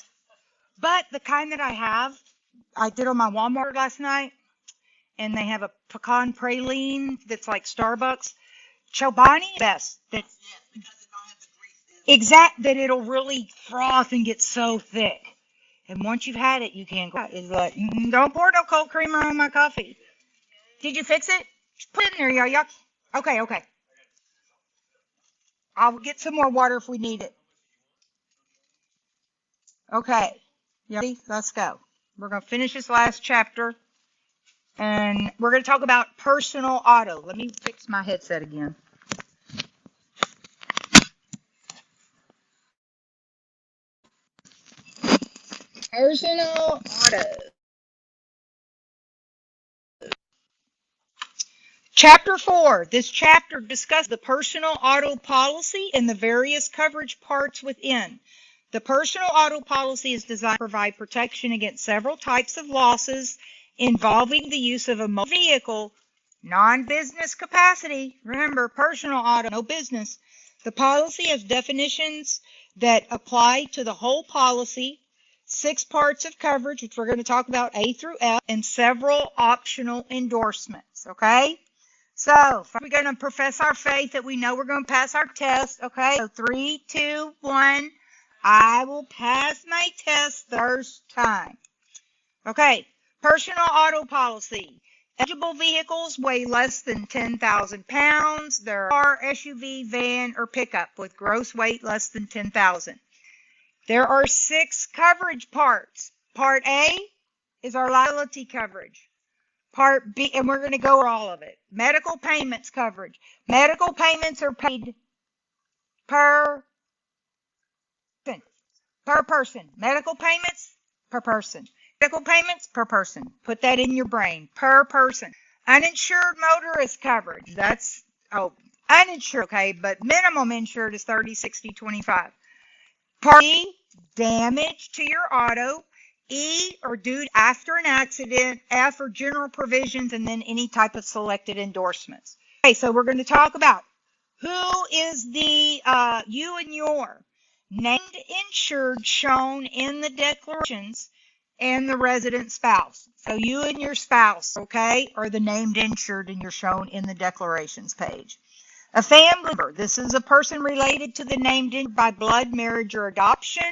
But the kind that I did on my Walmart last night, and they have a pecan praline that's like Starbucks. Chobani, best. That Yes, because it don't have the grease in it. exact that it'll really froth and get so thick. And once you've had it, you can't go. It's like, don't pour no cold creamer on my coffee. Did you fix it? Put it in there, y'all. Okay, okay. I'll get some more water if we need it. Okay. You ready? Let's go. We're going to finish this last chapter. And we're going to talk about personal auto. Let me fix my headset again. Personal auto. Chapter 4. This chapter discusses the personal auto policy and the various coverage parts within. The personal auto policy is designed to provide protection against several types of losses involving the use of a motor vehicle, non-business capacity. Remember, personal auto, no business. The policy has definitions that apply to the whole policy, 6 parts of coverage, which we're going to talk about A through F, and several optional endorsements, okay? So, we're going to profess our faith that we know we're going to pass our test, okay? So, 3, 2, 1. I will pass my test the first time. Okay, personal auto policy. Eligible vehicles weigh less than 10,000 pounds. They're a car, SUV, van, or pickup with gross weight less than 10,000. There are 6 coverage parts. Part A is our liability coverage. Part B, and we're going to go over all of it. Medical payments coverage. Medical payments are paid per person. Medical payments per person. Medical payments per person. Put that in your brain. Per person. Uninsured motorist coverage. That's, uninsured, okay, but minimum insured is 30, 60, 25. Part B, damage to your auto. E, or due after an accident. F, or general provisions, and then any type of selected endorsements. Okay, so we're going to talk about who is the you and your named insured shown in the declarations and the resident spouse. So you and your spouse, okay, are the named insured and you're shown in the declarations page. A family member. This is a person related to the named insured by blood, marriage, or adoption,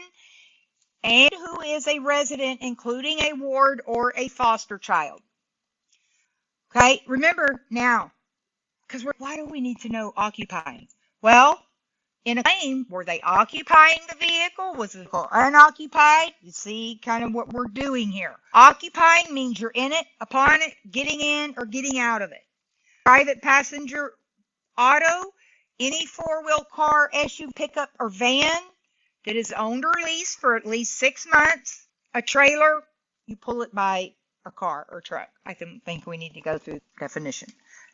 and who is a resident, including a ward or a foster child. Okay, remember now, because why do we need to know occupying? Well, in a claim, were they occupying the vehicle? Was the vehicle unoccupied? You see kind of what we're doing here. Occupying means you're in it, upon it, getting in, or getting out of it. Private passenger auto, any four-wheel car, SUV, pickup, or van that is owned or leased for at least 6 months. A trailer, you pull it by a car or truck. I think we need to go through definition.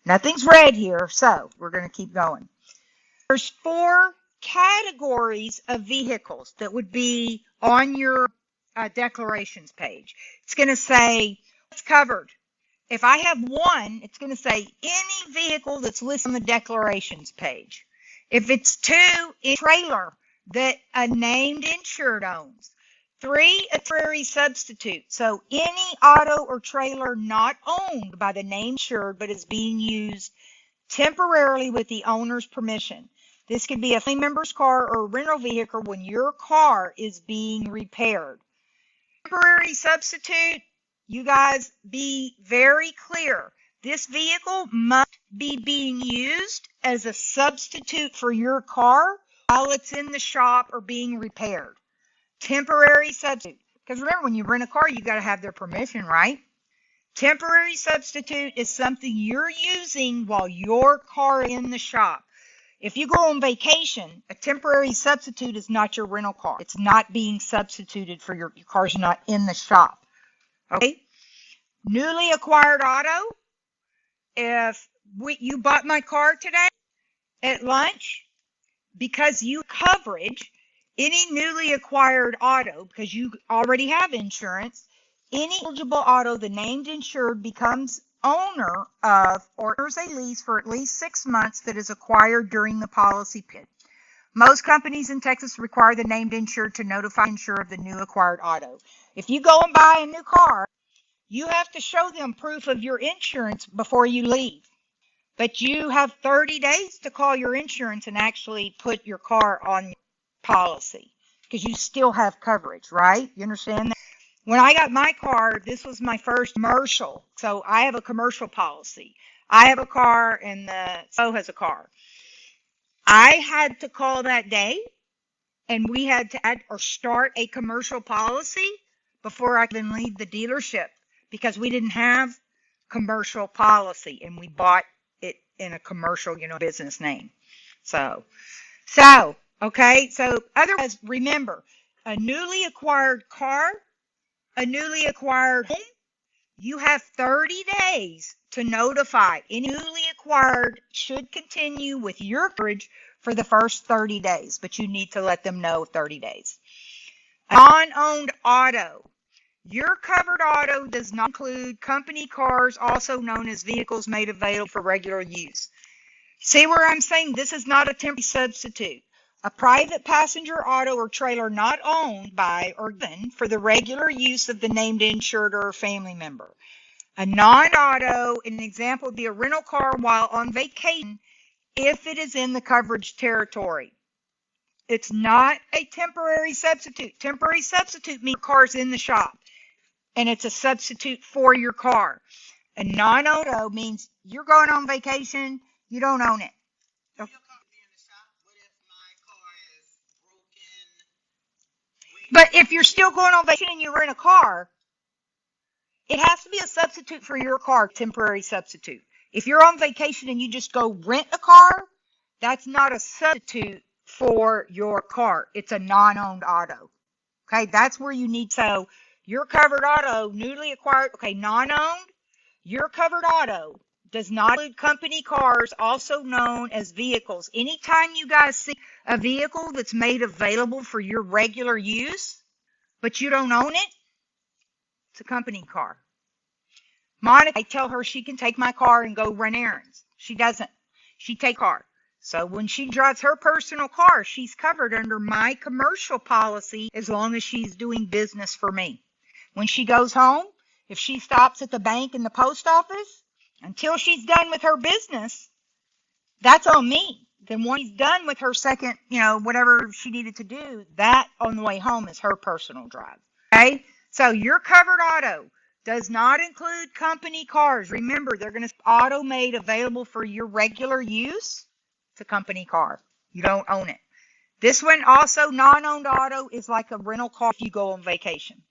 Nothing's read here, so we're going to keep going. There's 4 categories of vehicles that would be on your declarations page. It's going to say what's covered. If I have 1, it's going to say any vehicle that's listed on the declarations page. If it's 2, a trailer that a named insured owns. 3, a temporary substitute. So any auto or trailer not owned by the named insured but is being used temporarily with the owner's permission. This could be a family member's car or a rental vehicle when your car is being repaired. Temporary substitute, you guys be very clear. This vehicle must be being used as a substitute for your car while it's in the shop or being repaired. Temporary substitute. Because remember, when you rent a car, you got to have their permission, right? Temporary substitute is something you're using while your car is in the shop. If you go on vacation, a temporary substitute is not your rental car. It's not being substituted for your car's not in the shop. Okay? Newly acquired auto. If you bought my car today at lunch, because you coverage, any newly acquired auto, because you already have insurance, any eligible auto the named insured becomes owner of or owns a lease for at least 6 months that is acquired during the policy period. Most companies in Texas require the named insured to notify insurer of the new acquired auto. If you go and buy a new car, you have to show them proof of your insurance before you leave. But you have 30 days to call your insurance and actually put your car on policy because you still have coverage, right? You understand that? When I got my car, this was my first commercial. So I have a commercial policy. I have a car and so has a car. I had to call that day and we had to add or start a commercial policy before I can leave the dealership because we didn't have commercial policy and we bought it in a commercial, business name. So, okay. So otherwise, remember, a newly acquired car, a newly acquired home, you have 30 days to notify. Any newly acquired should continue with your coverage for the first 30 days, but you need to let them know 30 days. Non-owned auto. Your covered auto does not include company cars, also known as vehicles made available for regular use. See where I'm saying this is not a temporary substitute. A private passenger auto or trailer not owned by or given for the regular use of the named insured or family member. A non-auto, an example would be a rental car while on vacation if it is in the coverage territory. It's not a temporary substitute. Temporary substitute means car's in the shop and it's a substitute for your car. A non-auto means you're going on vacation, you don't own it. But if you're still going on vacation and you rent a car, it has to be a substitute for your car, temporary substitute. If you're on vacation and you just go rent a car, that's not a substitute for your car. It's a non-owned auto. Okay, that's where you need. So your covered auto, newly acquired, okay, non-owned, your covered auto does not include company cars, also known as vehicles. Anytime you guys see a vehicle that's made available for your regular use, but you don't own it, it's a company car. Monica, I tell her she can take my car and go run errands. She doesn't. She takes car. So when she drives her personal car, she's covered under my commercial policy as long as she's doing business for me. When she goes home, if she stops at the bank and the post office, until she's done with her business, that's on me. Then once she's done with her second, whatever she needed to do, that on the way home is her personal drive. Okay? So your covered auto does not include company cars. Remember, they're going to auto made available for your regular use. It's a company car. You don't own it. This one also, non-owned auto, is like a rental car if you go on vacation.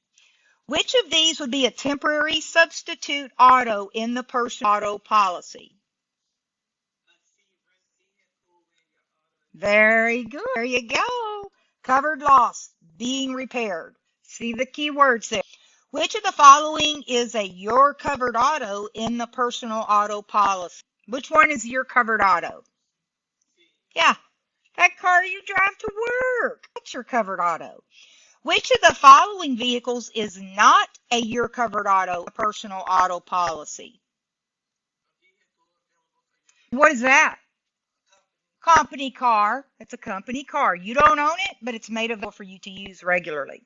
Which of these would be a temporary substitute auto in the personal auto policy? Very good. There you go. Covered loss, being repaired. See the key words there. Which of the following is a your covered auto in the personal auto policy? Which one is your covered auto? Yeah, that car you drive to work. That's your covered auto. Which of the following vehicles is not a your covered auto, a personal auto policy? What is that? Company car. It's a company car. You don't own it, but it's made available for you to use regularly.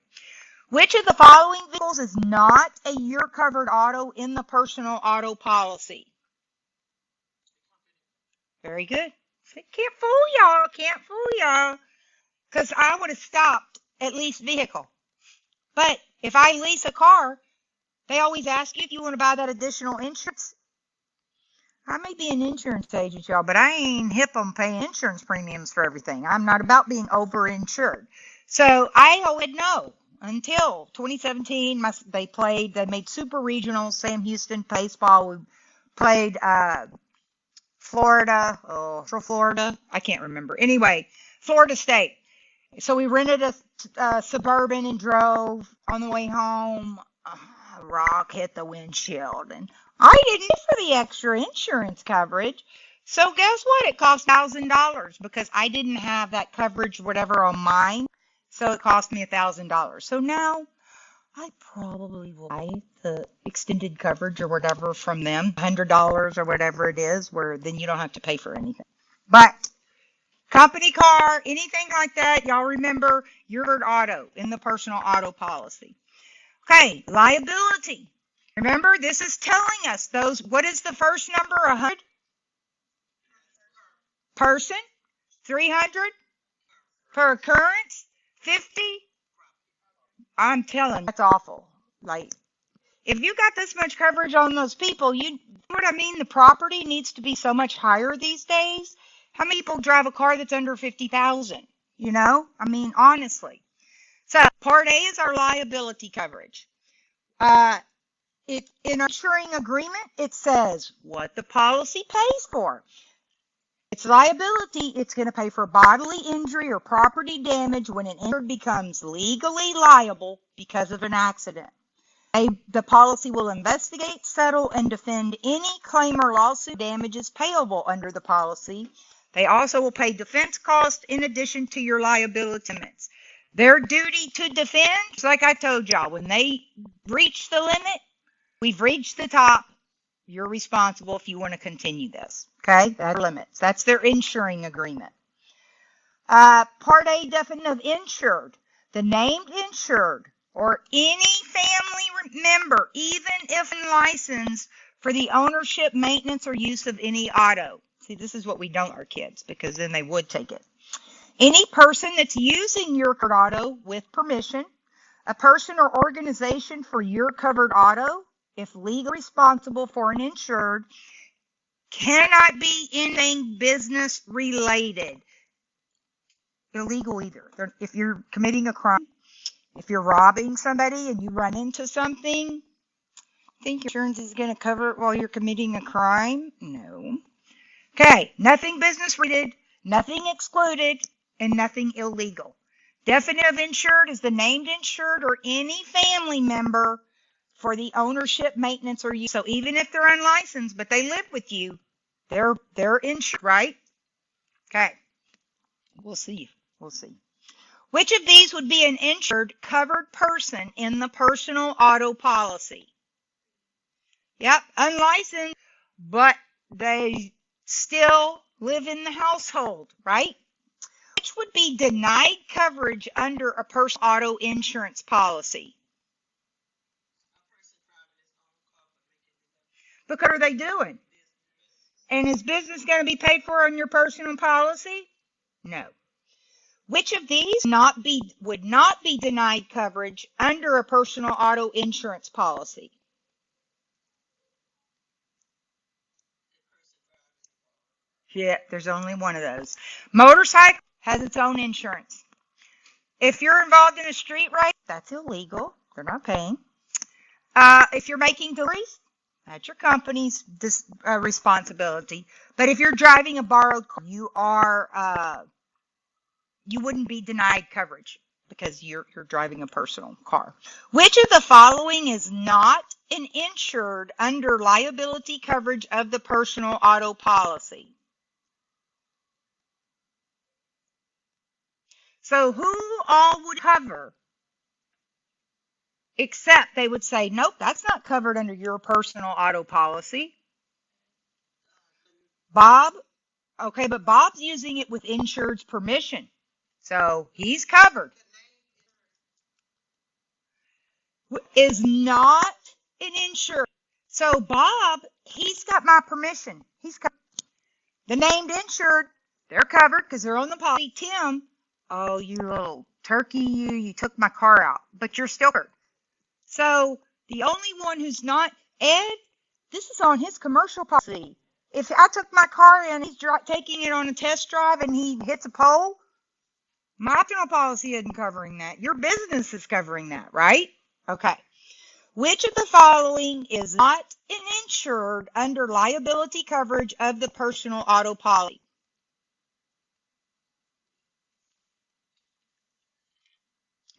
Which of the following vehicles is not a your covered auto in the personal auto policy? Very good. Can't fool y'all. Can't fool y'all. Because I would have stopped at least vehicle. But if I lease a car, they always ask you if you want to buy that additional insurance. I may be an insurance agent, y'all, but I ain't hip on paying insurance premiums for everything. I'm not about being overinsured. So I always know until 2017, they made super regionals, Sam Houston, baseball. We played Florida, Central Florida. I can't remember. Anyway, Florida State. So we rented a Suburban and drove on the way home. A rock hit the windshield, and I didn't pay for the extra insurance coverage. So guess what? It cost $1,000 because I didn't have that coverage, whatever, on mine. So it cost me $1,000. So now I probably will buy the extended coverage or whatever from them, $100 or whatever it is, where then you don't have to pay for anything. But company car, anything like that, y'all remember your auto in the personal auto policy. Okay, liability. Remember, this is telling us those, what is the first number? 100? Person? 300? Per occurrence? 50? I'm telling you, that's awful. Like, if you got this much coverage on those people, you know what I mean? The property needs to be so much higher these days. How many people drive a car that's under 50,000? You know? I mean, honestly. So, Part A is our liability coverage. In our insuring agreement, it says what the policy pays for. It's liability. It's going to pay for bodily injury or property damage when an injured becomes legally liable because of an accident. The policy will investigate, settle, and defend any claim or lawsuit damages payable under the policy. They also will pay defense costs in addition to your liability limits. Their duty to defend, just like I told y'all, when they reach the limit, we've reached the top. You're responsible if you want to continue this. Okay, that limits. That's their insuring agreement. Part A definition of insured. The named insured or any family member, even if licensed for the ownership, maintenance, or use of any auto. See, this is what we don't our kids, because then they would take it. Any person that's using your covered auto with permission, a person or organization for your covered auto, if legally responsible for an insured, cannot be anything business related. Illegal either. If you're committing a crime, if you're robbing somebody and you run into something, think your insurance is going to cover it while you're committing a crime? No. Okay, nothing business related, nothing excluded, and nothing illegal. Definition of insured is the named insured or any family member for the ownership, maintenance, or use. So even if they're unlicensed, but they live with you, they're insured, right? Okay. We'll see. Which of these would be an insured covered person in the personal auto policy? Yep, unlicensed, but they still live in the household, right? Which would be denied coverage under a personal auto insurance policy? Because what are they doing? And is business going to be paid for on your personal policy? No. Which of these would not be denied coverage under a personal auto insurance policy? Yeah, there's only one of those. Motorcycle has its own insurance. If you're involved in a street race, that's illegal. They're not paying. If you're making deliveries, that's your company's responsibility. But if you're driving a borrowed car, you wouldn't be denied coverage because you're driving a personal car. Which of the following is not an insured under liability coverage of the personal auto policy? So who all would cover? Except they would say, nope, that's not covered under your personal auto policy. Bob, okay, but Bob's using it with insured's permission. So he's covered. Is not an insured. So Bob, he's got my permission. He's covered. The named insured, they're covered because they're on the policy. Tim, oh, you little turkey, you took my car out, but you're still covered. So the only one who's not, Ed, this is on his commercial policy. If I took my car and he's taking it on a test drive and he hits a pole, my personal policy isn't covering that. Your business is covering that, right? Okay. Which of the following is not an insured under liability coverage of the personal auto policy?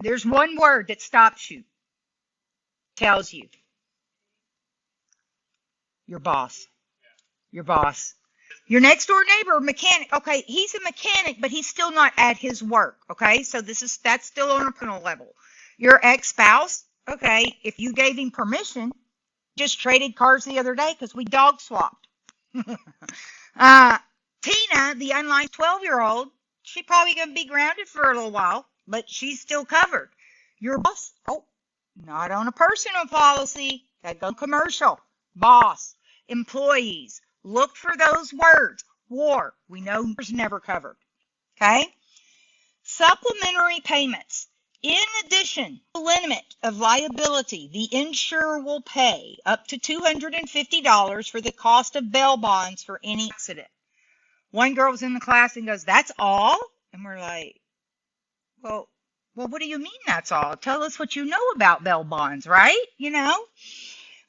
There's one word that stops you, tells you. Your boss. Your boss. Your next door neighbor, mechanic. Okay, he's a mechanic, but he's still not at his work. Okay, so that's still on a personal level. Your ex-spouse. Okay, if you gave him permission, just traded cars the other day because we dog swapped. Tina, the unlicensed 12-year-old, she's probably going to be grounded for a little while, but she's still covered. Your boss, oh, not on a personal policy, that goes commercial. Boss, employees, look for those words. War, we know there's never covered. Okay? Supplementary payments. In addition to the limit of liability, the insurer will pay up to $250 for the cost of bail bonds for any accident. One girl was in the class and goes, "That's all?" And we're like, well, what do you mean that's all? Tell us what you know about bail bonds, right? You know?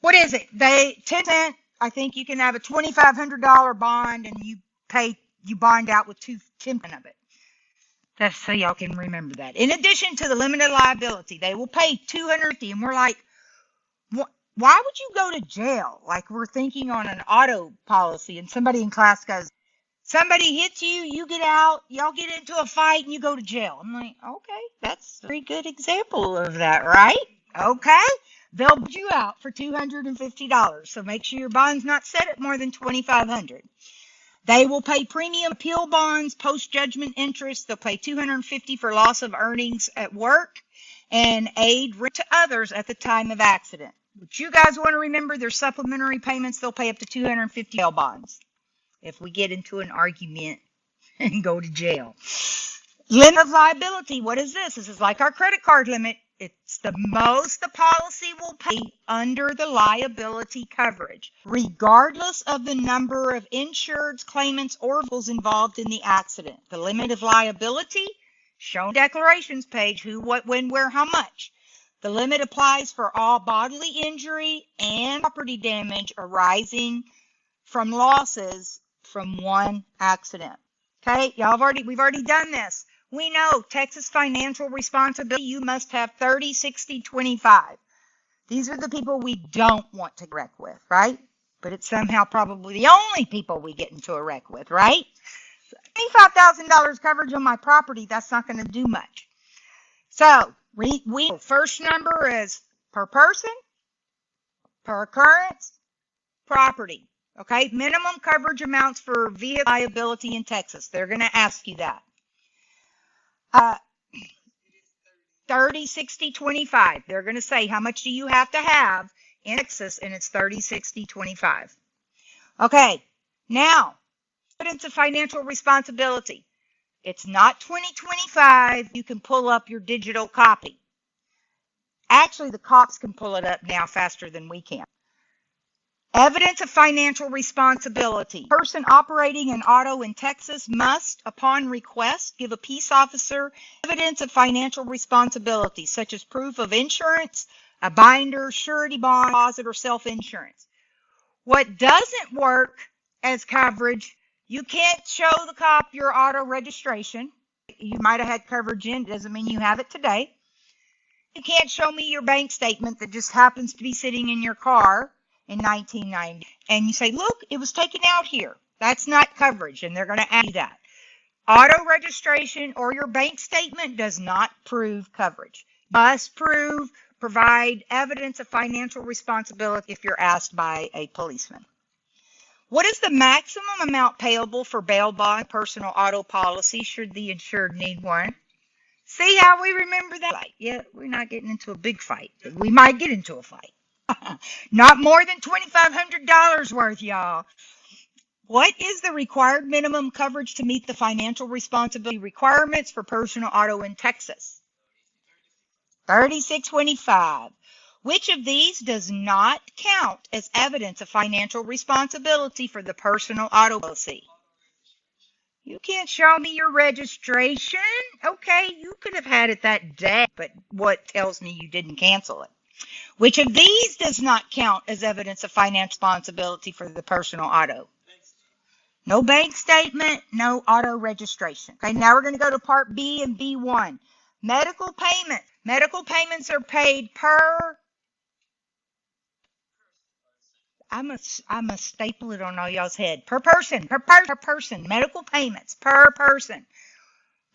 What is it? 10 cents, I think you can have a $2,500 bond and you bond out with 10 of it. That's so y'all can remember that. In addition to the limited liability, they will pay $250, and we're like, why would you go to jail? Like we're thinking on an auto policy, and somebody in class goes, somebody hits you, you get out, y'all get into a fight, and you go to jail. I'm like, okay, that's a very good example of that, right? Okay, they'll put you out for $250, so make sure your bond's not set at more than $2,500. They will pay premium appeal bonds, post-judgment interest. They'll pay $250 for loss of earnings at work and aid to others at the time of accident. But you guys want to remember their supplementary payments, they'll pay up to $250 bail bonds if we get into an argument and go to jail. Limit of liability, what is this? This is like our credit card limit. It's the most the policy will pay under the liability coverage, regardless of the number of insureds, claimants, or vehicles involved in the accident. The limit of liability, shown declarations page, who, what, when, where, how much. The limit applies for all bodily injury and property damage arising from losses from one accident. Okay, we've already done this. We know Texas financial responsibility, you must have 30, 60, 25. These are the people we don't want to wreck with, right? But it's somehow probably the only people we get into a wreck with, right? $25,000 coverage on my property, that's not going to do much. So, we first number is per person, per occurrence, property. Okay, minimum coverage amounts for vehicle liability in Texas. They're going to ask you that. 30, 60, 25. They're going to say, how much do you have to have in Texas? And it's 30, 60, 25. Okay, now, evidence of financial responsibility. It's not 2025. You can pull up your digital copy. Actually, the cops can pull it up now faster than we can. Evidence of financial responsibility. Person operating an auto in Texas must, upon request, give a peace officer evidence of financial responsibility, such as proof of insurance, a binder, surety bond, deposit, or self-insurance. What doesn't work as coverage, you can't show the cop your auto registration. You might have had coverage in, it doesn't mean you have it today. You can't show me your bank statement that just happens to be sitting in your car in 1990, and you say, look, it was taken out here. That's not coverage, and they're going to ask you that. Auto registration or your bank statement does not prove coverage. Must provide evidence of financial responsibility if you're asked by a policeman. What is the maximum amount payable for bail bond personal auto policy should the insured need one? See how we remember that? Yeah, we're not getting into a big fight. We might get into a fight. Not more than $2,500 worth, y'all. What is the required minimum coverage to meet the financial responsibility requirements for personal auto in Texas? $36.25. Which of these does not count as evidence of financial responsibility for the personal auto policy? You can't show me your registration. Okay, you could have had it that day, but what tells me you didn't cancel it? Which of these does not count as evidence of finance responsibility for the personal auto? No bank statement, no auto registration. Okay, now we're going to go to part B and B1. Medical payment. Medical payments are paid per. I must staple it on all y'all's head. Per person. Medical payments per person.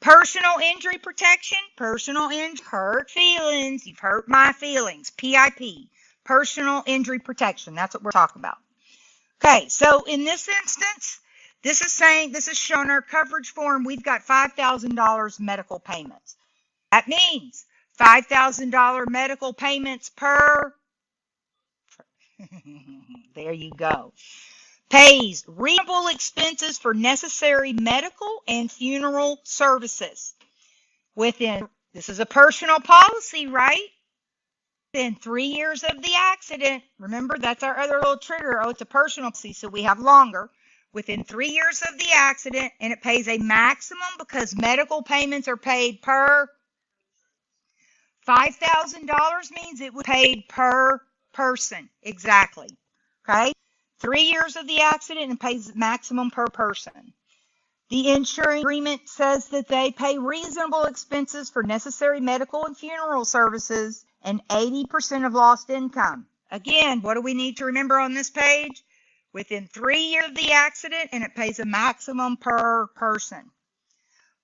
Personal injury protection. Personal injury. Hurt feelings. You've hurt my feelings. PIP. Personal injury protection. That's what we're talking about. Okay, so in this instance, this is showing our coverage form. We've got $5,000 medical payments. That means $5,000 medical payments per. There you go. Pays reasonable expenses for necessary medical and funeral services. This is a personal policy, right? Within 3 years of the accident. Remember, that's our other little trigger. Oh, it's a personal policy, so we have longer. Within 3 years of the accident, and it pays a maximum because medical payments are paid per. $5,000 means it was paid per person. Exactly. Okay? 3 years of the accident and pays maximum per person. The insurance agreement says that they pay reasonable expenses for necessary medical and funeral services and 80% of lost income. Again, what do we need to remember on this page? Within 3 years of the accident, and it pays a maximum per person.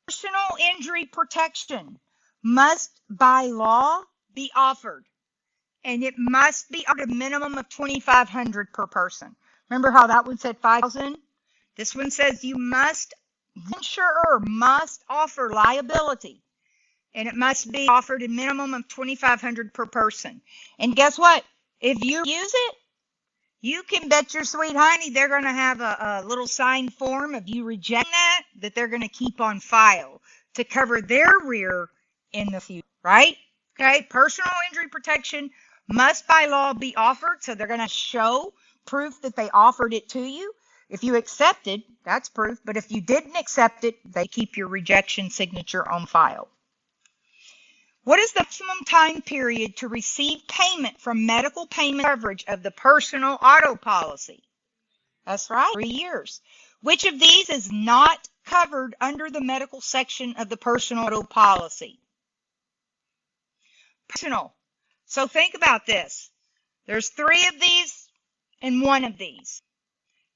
Personal injury protection must, by law, be offered. And it must be at a minimum of $2,500 per person. Remember how that one said $5,000? This one says the insurer must offer liability. And it must be offered a minimum of $2,500 per person. And guess what? If you use it, you can bet your sweet honey they're going to have a little signed form of you rejecting that they're going to keep on file to cover their rear in the future, right? Okay, personal injury protection must by law be offered, so they're going to show proof that they offered it to you. If you accepted, that's proof, but if you didn't accept it, they keep your rejection signature on file. What is the maximum time period to receive payment from medical payment coverage of the personal auto policy? That's right, 3 years. Which of these is not covered under the medical section of the personal auto policy? Personal. So think about this. There's 3 of these and 1 of these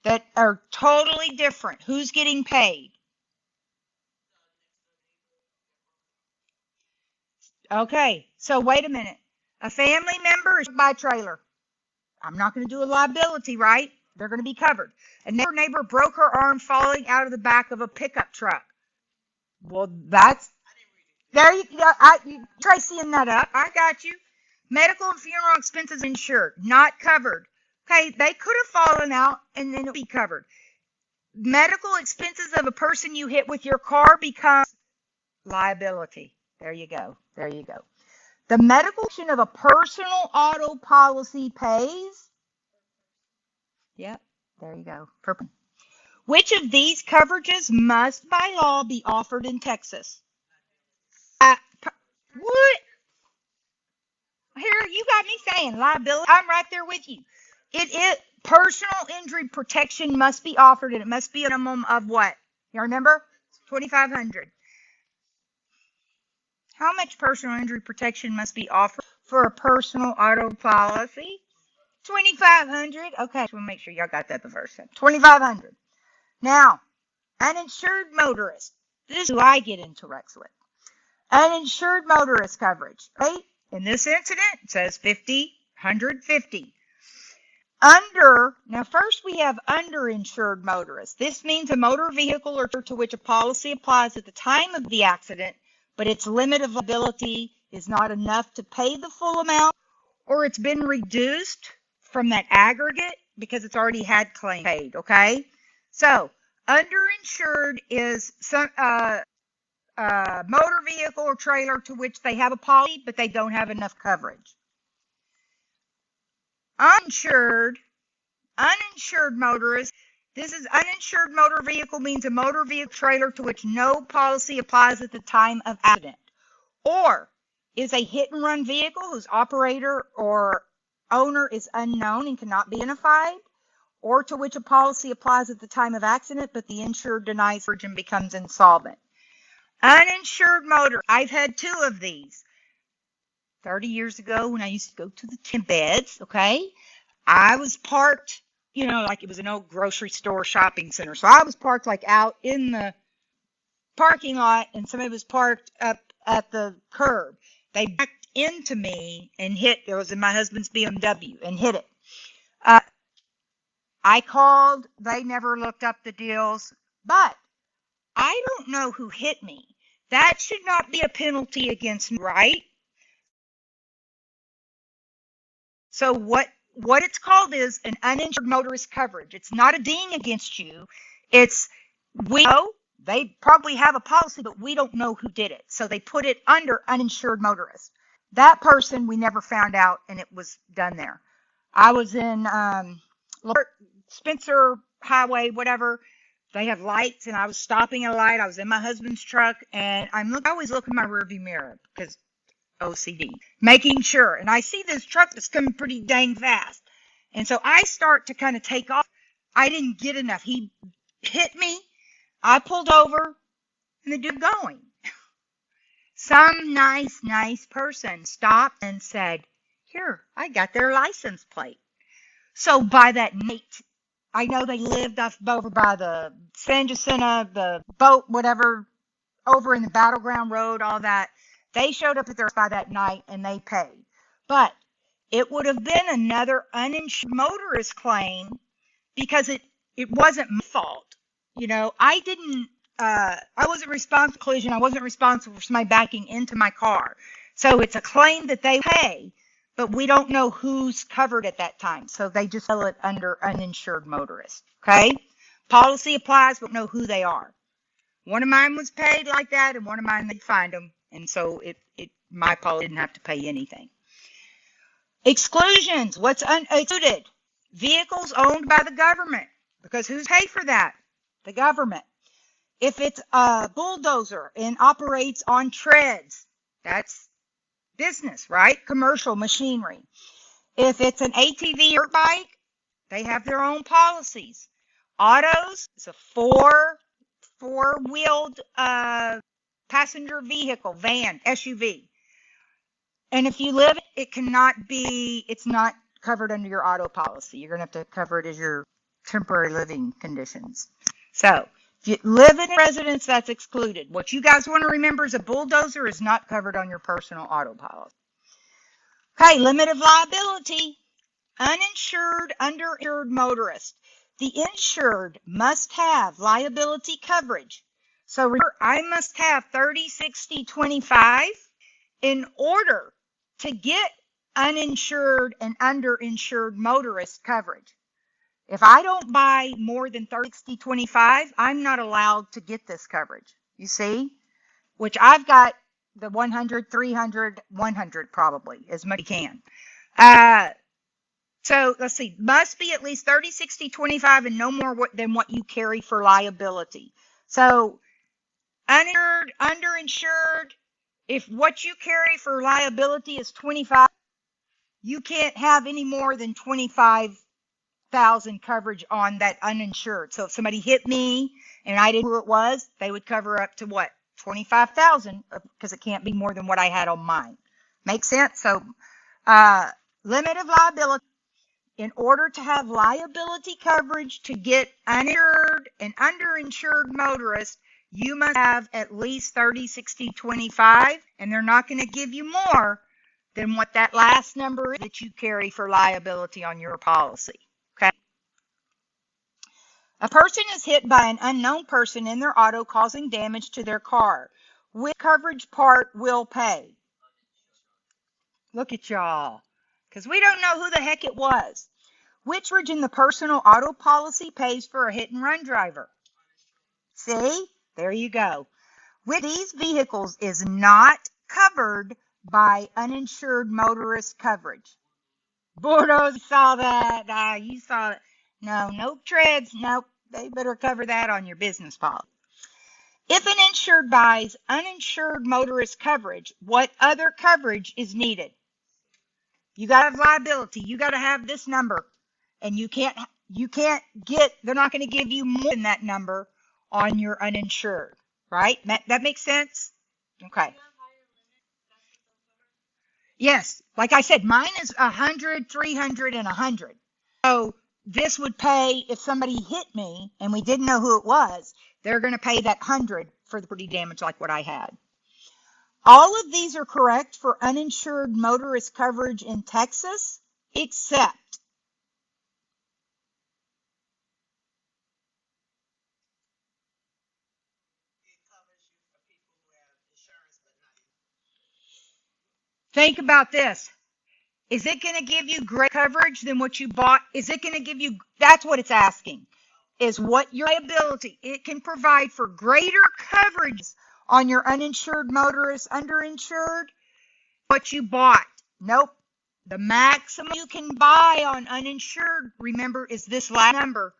that are totally different. Who's getting paid? Okay, so wait a minute. A family member is by a trailer. I'm not going to do a liability, right? They're going to be covered. A neighbor broke her arm falling out of the back of a pickup truck. Well, that's there. You try seeing that up. I got you. Medical and funeral expenses insured, not covered. Okay, they could have fallen out and then it'll be covered. Medical expenses of a person you hit with your car becomes liability. There you go. There you go. The medical section of a personal auto policy pays. Yep, there you go. Purple. Which of these coverages must by law be offered in Texas? What? Here, you got me saying liability. I'm right there with you. Personal injury protection must be offered, and it must be a minimum of what? You remember? $2,500. How much personal injury protection must be offered for a personal auto policy? $2,500. Okay, so we'll make sure y'all got that the first time. $2,500. Now, uninsured motorist. This is who I get into wrecks with. Uninsured motorist coverage, right? In this incident, it says 50, 150. Now first we have underinsured motorists. This means a motor vehicle or to which a policy applies at the time of the accident, but its limit of liability is not enough to pay the full amount, or it's been reduced from that aggregate because it's already had claim paid, okay? So, underinsured is some motor vehicle or trailer to which they have a policy, but they don't have enough coverage. Uninsured motorist. This is uninsured motor vehicle means a motor vehicle trailer to which no policy applies at the time of accident, or is a hit and run vehicle whose operator or owner is unknown and cannot be identified, or to which a policy applies at the time of accident, but the insured denies coverage and becomes insolvent. Uninsured motor. I've had two of these. 30 years ago when I used to go to the tin beds, okay, I was parked, like it was an old grocery store shopping center. So I was parked like out in the parking lot, and somebody was parked up at the curb. They backed into me and hit, it was in my husband's BMW, and hit it. I called, they never looked up the deals, but I don't know who hit me. That should not be a penalty against me, right? So what it's called is an uninsured motorist coverage. It's not a ding against you. It's, we know they probably have a policy, but we don't know who did it. So they put it under uninsured motorist. That person, we never found out, and it was done there. I was in Spencer Highway, whatever. They have lights, and I was stopping at a light. I was in my husband's truck, and I always look in my rearview mirror because OCD, making sure. And I see this truck that's coming pretty dang fast. And so I start to kind of take off. I didn't get enough. He hit me. I pulled over, and the dude going. Some nice person stopped and said, "Here, I got their license plate." So by that night, I know they lived over by the San Jacinto, the boat, whatever, over in the Battleground Road, all that. They showed up at their by that night, and they paid. But it would have been another uninsured motorist claim because it wasn't my fault. I wasn't responsible for collision. I wasn't responsible for somebody backing into my car. So it's a claim that they pay, but we don't know who's covered at that time. So they just sell it under uninsured motorist. Okay? Policy applies, but know who they are. One of mine was paid like that, and one of mine, they'd find them. And so my policy didn't have to pay anything. Exclusions. What's excluded? Vehicles owned by the government. Because who's paid for that? The government. If it's a bulldozer and operates on treads, that's business, right? Commercial machinery. If it's an ATV or bike, they have their own policies. Autos, it's a four-wheeled passenger vehicle, van, SUV. And if you live, it's not covered under your auto policy. You're going to have to cover it as your temporary living conditions. So if you live in a residence, that's excluded. What you guys want to remember is a bulldozer is not covered on your personal auto policy. Okay, limit of liability. Uninsured, underinsured motorist. The insured must have liability coverage. So remember, I must have 30, 60, 25 in order to get uninsured and underinsured motorist coverage. If I don't buy more than 30, 60, 25, I'm not allowed to get this coverage. You see? Which I've got the 100, 300, 100 probably, as much as you can. So let's see, must be at least 30, 60, 25 and no more than what you carry for liability. So uninsured, underinsured, if what you carry for liability is 25, you can't have any more than 25,000 coverage on that uninsured. So if somebody hit me and I didn't know who it was, they would cover up to what? 25,000, because it can't be more than what I had on mine. Make sense? So limit of liability. In order to have liability coverage to get uninsured and underinsured motorists, you must have at least 30, 60, 25, and they're not going to give you more than what that last number is that you carry for liability on your policy. Okay? A person is hit by an unknown person in their auto causing damage to their car. Which coverage part will pay? Look at y'all. Because we don't know who the heck it was. Which coverage in the personal auto policy pays for a hit and run driver? See? There you go. Which of these vehicles is not covered by uninsured motorist coverage? Bordeaux, you saw that. You saw it. No treads. Nope. They better cover that on your business policy. If an insured buys uninsured motorist coverage, what other coverage is needed? You got to have liability. You got to have this number. And you can't get, they're not going to give you more than that number on your uninsured, right? That makes sense? Okay. You have higher limits, that's what those are. Yes. Like I said, mine is 100, 300, and 100. So this would pay if somebody hit me and we didn't know who it was, they're going to pay that 100 for the property damage like what I had. All of these are correct for uninsured motorist coverage in Texas, except think about this. Is it going to give you greater coverage than what you bought? Is it going to give you, that's what it's asking, is what your liability, it can provide for greater coverage on your uninsured motorist, underinsured, what you bought. Nope. The maximum you can buy on uninsured, remember, is this last number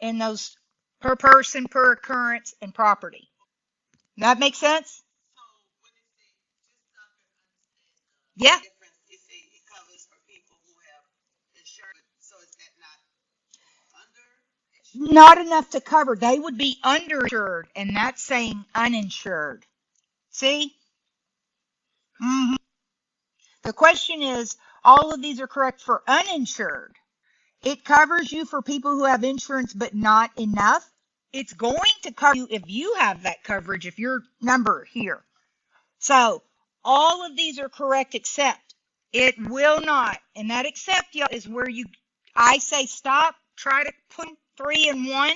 in those per person, per occurrence, and property. That make sense? Yeah. Not enough to cover. They would be underinsured, and that's saying uninsured. See? Mm-hmm. The question is, all of these are correct for uninsured. It covers you for people who have insurance but not enough. It's going to cover you if you have that coverage, if your number here. So all of these are correct except it will not. And that except is where I say stop, try to put 3 in 1,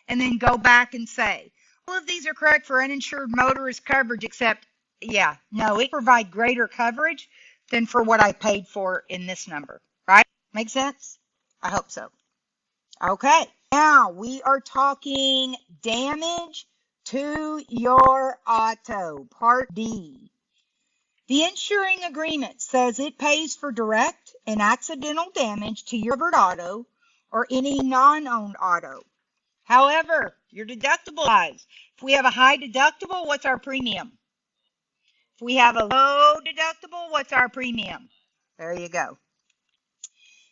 and then go back and say, all of these are correct for uninsured motorist coverage except, no, it provide greater coverage than for what I paid for in this number, right? Make sense? I hope so. Okay, now we are talking damage to your auto, Part D. The insuring agreement says it pays for direct and accidental damage to your covered auto or any non-owned auto. However, your deductible lies. If we have a high deductible, what's our premium? If we have a low deductible, what's our premium? There you go.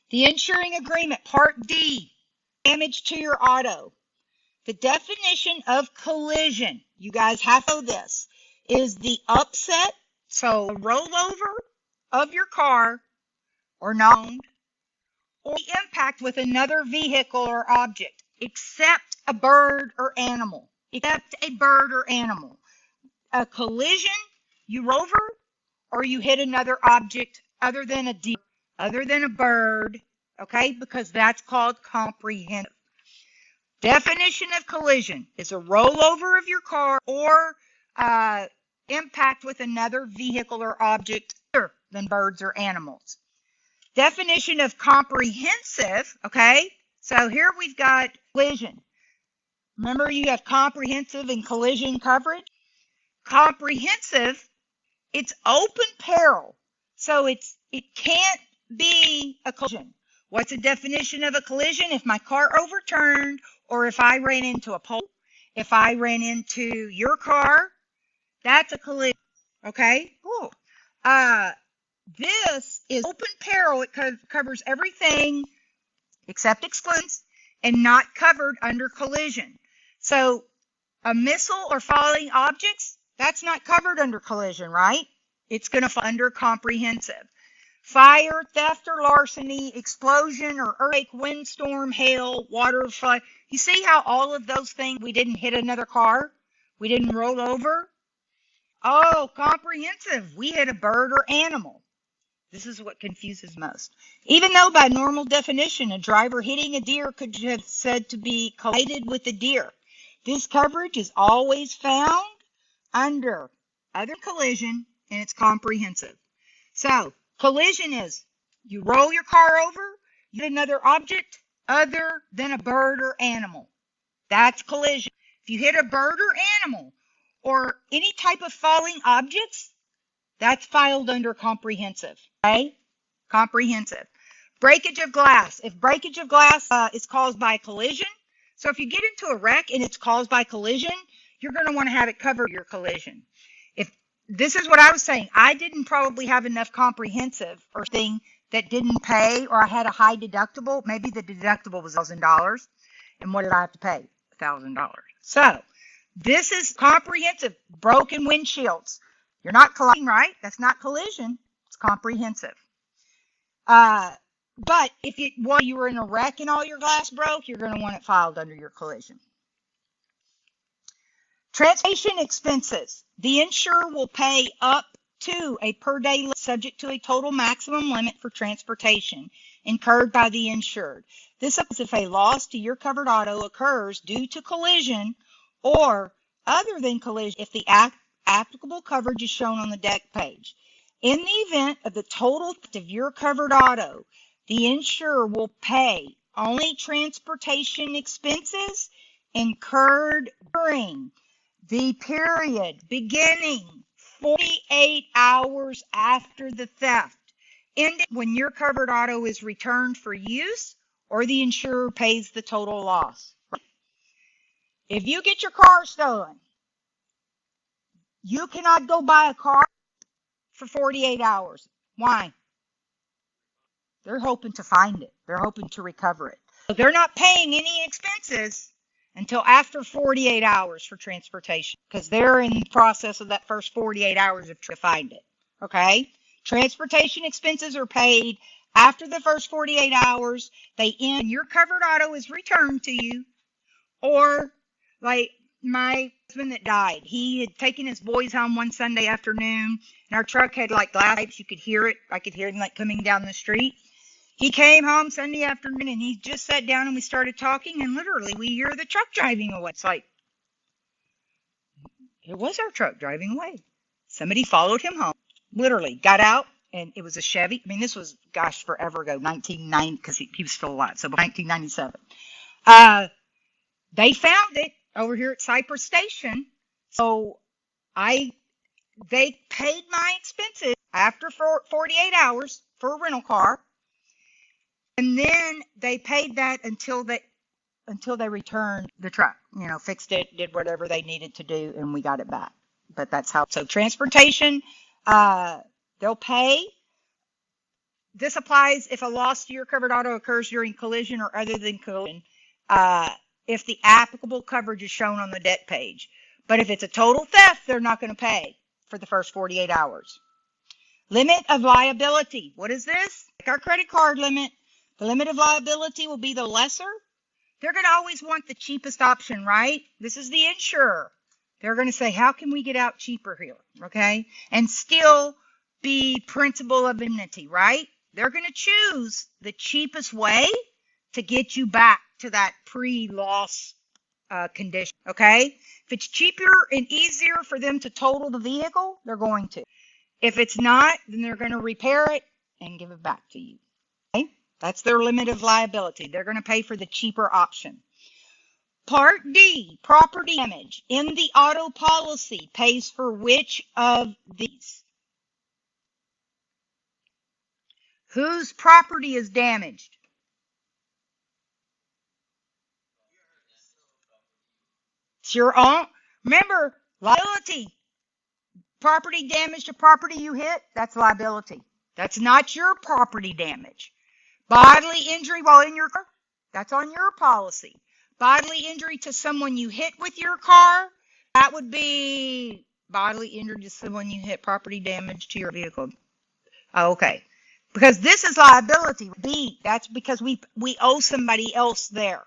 The insuring agreement, Part D, damage to your auto. The definition of collision, you guys have to know this, is the upset, so rollover of your car or non-owned, or the impact with another vehicle or object, except a bird or animal. Except a bird or animal. A collision, you roll over, or you hit another object other than a deer, other than a bird, okay? Because that's called comprehensive. Definition of collision is a rollover of your car or impact with another vehicle or object other than birds or animals. Definition of comprehensive, okay? So here we've got collision. Remember, you have comprehensive and collision coverage. Comprehensive, it's open peril. So it can't be a collision. What's the definition of a collision? If my car overturned or if I ran into a pole, if I ran into your car, that's a collision. Okay? Cool. This is open peril. It covers everything except exclusions and not covered under collision. So a missile or falling objects, that's not covered under collision, right? It's going to fall under comprehensive. Fire, theft or larceny, explosion or earthquake, windstorm, hail, water flood. You see how all of those things, we didn't hit another car? We didn't roll over? Oh, comprehensive. We hit a bird or animal. This is what confuses most. Even though by normal definition, a driver hitting a deer could have said to be collided with a deer. This coverage is always found under other collision, and it's comprehensive. So, collision is you roll your car over, you hit another object other than a bird or animal. That's collision. If you hit a bird or animal or any type of falling objects, that's filed under comprehensive. Okay? Comprehensive. Breakage of glass. If breakage of glass is caused by collision, so if you get into a wreck and it's caused by collision, you're going to want to have it cover your collision. If this is what I was saying. I didn't probably have enough comprehensive or thing that didn't pay, or I had a high deductible. Maybe the deductible was $1,000. And what did I have to pay? $1,000. So this is comprehensive. Broken windshields. You're not colliding, right? That's not collision. It's comprehensive. But if while you were in a wreck and all your glass broke, you're going to want it filed under your collision. Transportation expenses. The insurer will pay up to a per day limit subject to a total maximum limit for transportation incurred by the insured. This applies if a loss to your covered auto occurs due to collision or other than collision if the applicable coverage is shown on the deck page. In the event of the total theft of your covered auto, the insurer will pay only transportation expenses incurred during the period beginning 48 hours after the theft, ending when your covered auto is returned for use or the insurer pays the total loss. If you get your car stolen, you cannot go buy a car for 48 hours. Why? They're hoping to find it. They're hoping to recover it. So they're not paying any expenses until after 48 hours for transportation because they're in the process of that first 48 hours of trying to find it. Okay? Transportation expenses are paid after the first 48 hours. They end when your covered auto is returned to you, or like my husband that died. He had taken his boys home one Sunday afternoon, and our truck had like glass pipes. You could hear it. I could hear him like coming down the street. He came home Sunday afternoon, and he just sat down, and we started talking, and literally we hear the truck driving away. It's like, it was our truck driving away. Somebody followed him home, literally got out, and it was a Chevy. I mean, this was, gosh, forever ago, 1990, because he was still alive, so 1997. They found it over here at Cypress Station. So they paid my expenses after 48 hours for a rental car. And then they paid that until they returned the truck, fixed it, did whatever they needed to do, and we got it back. But that's how. So transportation, they'll pay. This applies if a loss to your covered auto occurs during collision or other than collision, if the applicable coverage is shown on the deck page. But if it's a total theft, they're not going to pay for the first 48 hours. Limit of liability. What is this? Like our credit card limit. The limit of liability will be the lesser. They're going to always want the cheapest option, right? This is the insurer. They're going to say, how can we get out cheaper here, okay? And still be principle of indemnity, right? They're going to choose the cheapest way to get you back to that pre-loss condition, okay? If it's cheaper and easier for them to total the vehicle, they're going to. If it's not, then they're going to repair it and give it back to you. Okay? That's their limit of liability. They're going to pay for the cheaper option. Part D, property damage in the auto policy pays for which of these? Whose property is damaged? It's your own. Remember, liability. Property damage to property you hit, that's liability. That's not your property damage. Bodily injury while in your car, that's on your policy. Bodily injury to someone you hit with your car, that would be bodily injury to someone you hit, property damage to your vehicle. Okay. Because this is liability. B, that's because we owe somebody else there.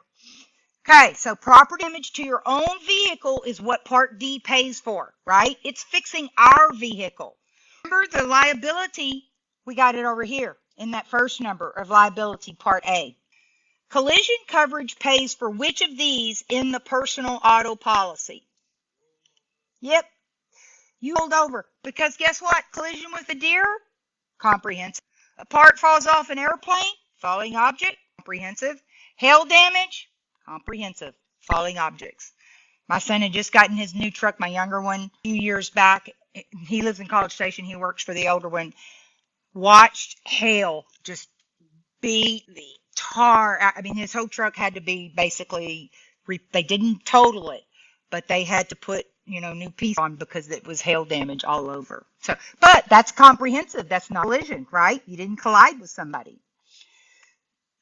Okay, so property damage to your own vehicle is what Part D pays for, right? It's fixing our vehicle. Remember the liability, we got it over here in that first number of liability, Part A. Collision coverage pays for which of these in the personal auto policy? Yep, you rolled over. Because guess what? Collision with a deer? Comprehensive. A part falls off an airplane? Falling object? Comprehensive. Hail damage? Comprehensive. Falling objects. My son had just gotten his new truck, my younger one, a few years back. He lives in College Station. He works for the older one. Watched hail just beat the tar. I mean, his whole truck had to be basically, they didn't total it, but they had to put new piece on because it was hail damage all over. So, but that's comprehensive. That's not collision, right? You didn't collide with somebody.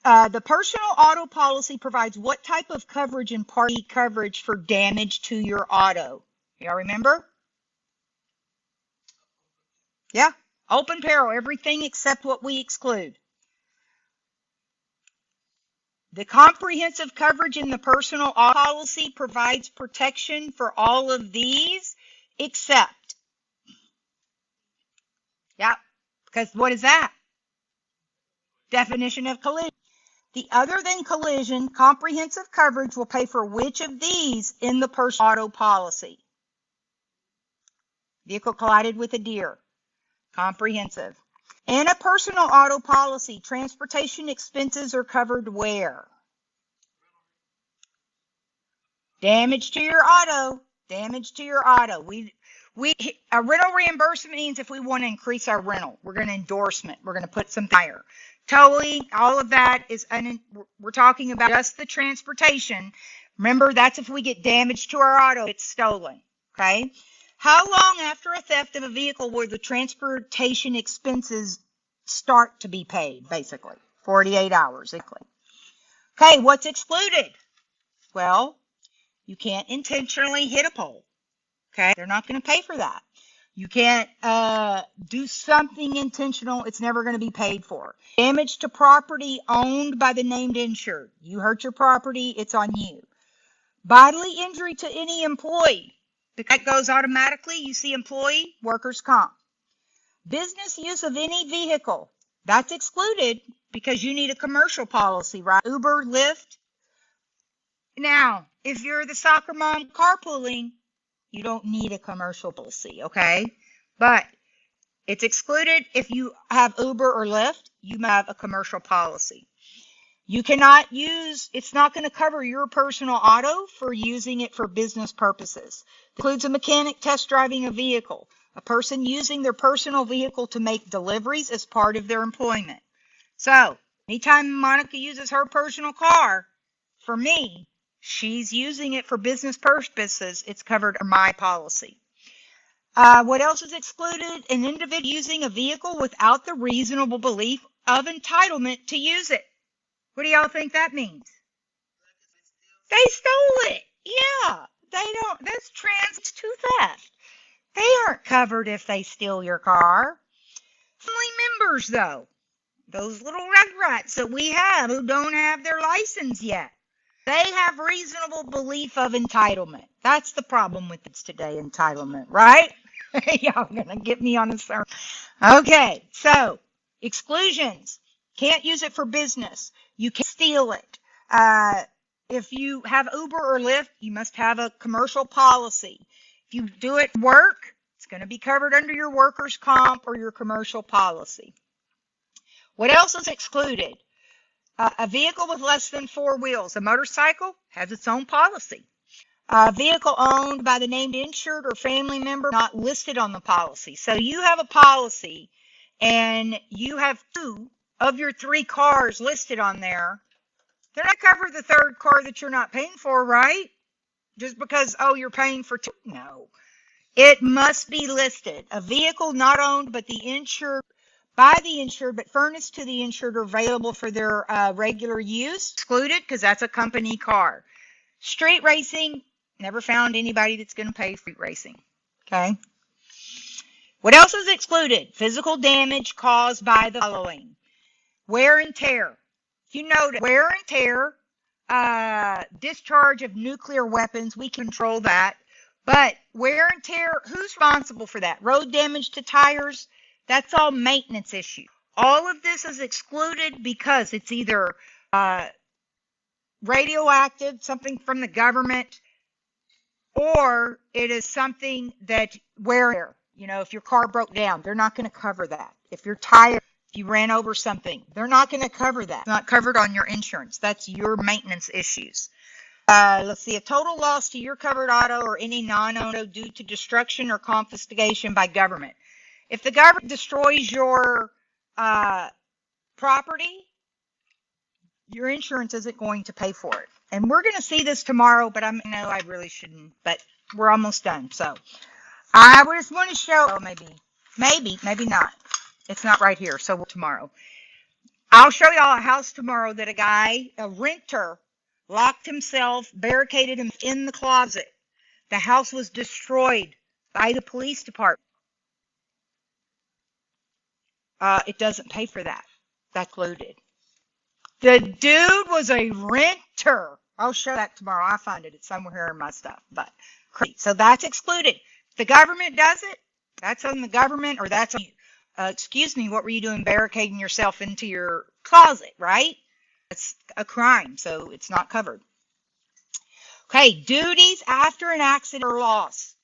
The personal auto policy provides what type of coverage and party coverage for damage to your auto? Y'all remember? Yeah. Open peril, everything except what we exclude. The comprehensive coverage in the personal auto policy provides protection for all of these except. Yeah, because what is that? Definition of collision. The other than collision, comprehensive coverage will pay for which of these in the personal auto policy? Vehicle collided with a deer. Comprehensive. In a personal auto policy, transportation expenses are covered where? Damage to your auto. Damage to your auto. A rental reimbursement means if we want to increase our rental, we're going to endorsement. We're going to put something higher. Towing, all of that is, we're talking about just the transportation. Remember, that's if we get damage to our auto, it's stolen. Okay. How long after a theft of a vehicle will the transportation expenses start to be paid? Basically, 48 hours. Okay, what's excluded? Well, you can't intentionally hit a pole. Okay, they're not going to pay for that. You can't do something intentional. It's never going to be paid for. Damage to property owned by the named insured. You hurt your property, it's on you. Bodily injury to any employee. That goes automatically. You see employee, workers' comp. Business use of any vehicle. That's excluded because you need a commercial policy, right? Uber, Lyft. Now, if you're the soccer mom carpooling, you don't need a commercial policy, okay? But it's excluded if you have Uber or Lyft, you have a commercial policy. You cannot use, it's not going to cover your personal auto for using it for business purposes. It includes a mechanic test driving a vehicle, a person using their personal vehicle to make deliveries as part of their employment. So, anytime Monica uses her personal car, for me, she's using it for business purposes, it's covered under my policy. What else is excluded? An individual using a vehicle without the reasonable belief of entitlement to use it. What do y'all think that means? They stole it. Yeah, they don't. That's trans to theft. They aren't covered if they steal your car. Family members, though, those little rugrats that we have who don't have their license yet, they have reasonable belief of entitlement. That's the problem with it today, entitlement, right? Y'all gonna get me on the sermon. Okay, so exclusions. Can't use it for business. You can't steal it. If you have Uber or Lyft, you must have a commercial policy. If you do it work, it's going to be covered under your workers' comp or your commercial policy. What else is excluded? A vehicle with less than 4 wheels. A motorcycle has its own policy. A vehicle owned by the named insured or family member not listed on the policy. So you have a policy and you have 2 of your 3 cars listed on there. They're not cover the 3rd car that you're not paying for, right? Just because, oh, you're paying for 2. No. It must be listed. A vehicle not owned but the insured by the insured but furnished to the insured or available for their regular use. Excluded because that's a company car. Street racing, never found anybody that's going to pay street racing. Okay. What else is excluded? Physical damage caused by the following. Wear and tear. If you notice, wear and tear, discharge of nuclear weapons, we control that. But wear and tear, who's responsible for that? Road damage to tires, that's all maintenance issue. All of this is excluded because it's either radioactive, something from the government, or it is something that wear. You know, if your car broke down, they're not going to cover that. If your tire, if you ran over something, they're not going to cover that. It's not covered on your insurance. That's your maintenance issues. Let's see, a total loss to your covered auto or any non-auto due to destruction or confiscation by government. If the government destroys your property, your insurance isn't going to pay for it. And we're going to see this tomorrow, but I know I really shouldn't. But we're almost done. So I just want to show, oh, maybe not. It's not right here. So tomorrow. I'll show y'all a house tomorrow that a renter, locked himself, barricaded him in the closet. The house was destroyed by the police department. It doesn't pay for that. That's included. The dude was a renter. I'll show that tomorrow. I'll find it. It's somewhere here in my stuff. But so that's excluded. If the government does it, that's on the government, or that's on you. Excuse me, what were you doing barricading yourself into your closet, right? It's a crime, so it's not covered. Okay, duties after an accident or loss.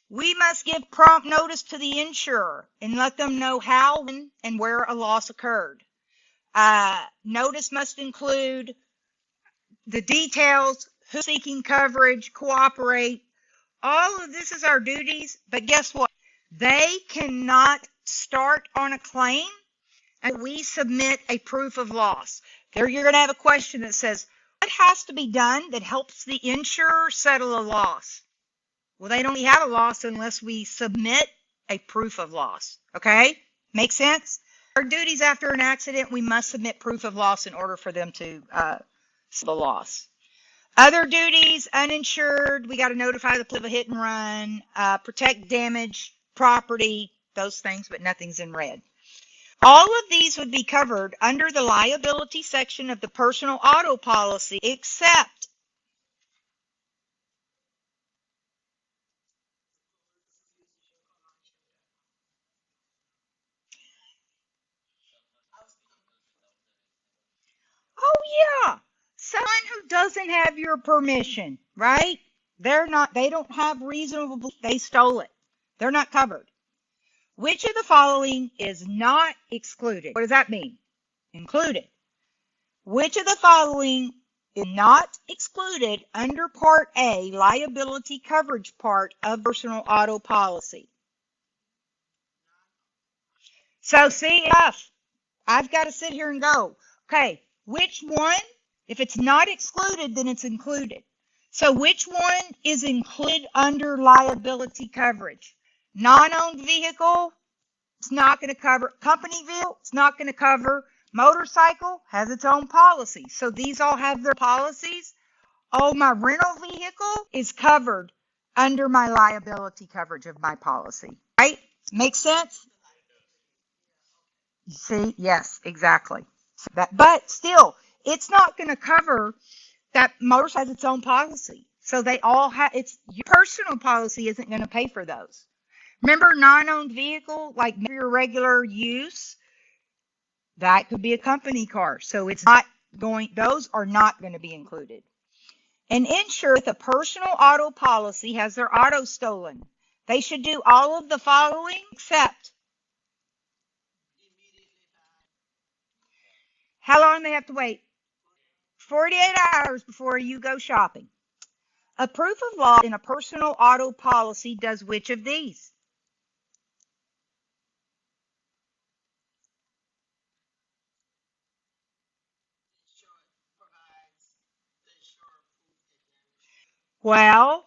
We must give prompt notice to the insurer and let them know how, when, and where a loss occurred. Notice must include the details, who's seeking coverage, cooperate. All of this is our duties, but guess what? They cannot start on a claim and we submit a proof of loss. There you're going to have a question that says, what has to be done that helps the insurer settle a loss? Well, they don't have a loss unless we submit a proof of loss. Okay? Make sense? Our duties after an accident, we must submit proof of loss in order for them to settle the loss. Other duties, uninsured, we got to notify the police of a hit and run, protect damaged property, those things, but nothing's in red. All of these would be covered under the liability section of the personal auto policy, except someone who doesn't have your permission, right? They don't have reasonable belief they stole it. They're not covered. Which of the following is not excluded? What does that mean? Included. Which of the following is not excluded under Part A, liability coverage part of personal auto policy? So see, I've got to sit here and go, okay, which one? If it's not excluded, then it's included. So which one is included under liability coverage? Non-owned vehicle, it's not going to cover. Company vehicle, it's not going to cover. Motorcycle has its own policy. So these all have their policies. Oh, my rental vehicle is covered under my liability coverage of my policy. Right? Make sense? See, yes, exactly. But still, it's not going to cover that. Motorcycle has its own policy. So they all have, your personal policy isn't going to pay for those. Remember, non-owned vehicle, like your regular use, that could be a company car. So it's not going, those are not going to be included. An insurer with a personal auto policy has their auto stolen. They should do all of the following except how long they have to wait? 48 hours before you go shopping. A proof of loss in a personal auto policy does which of these? Well,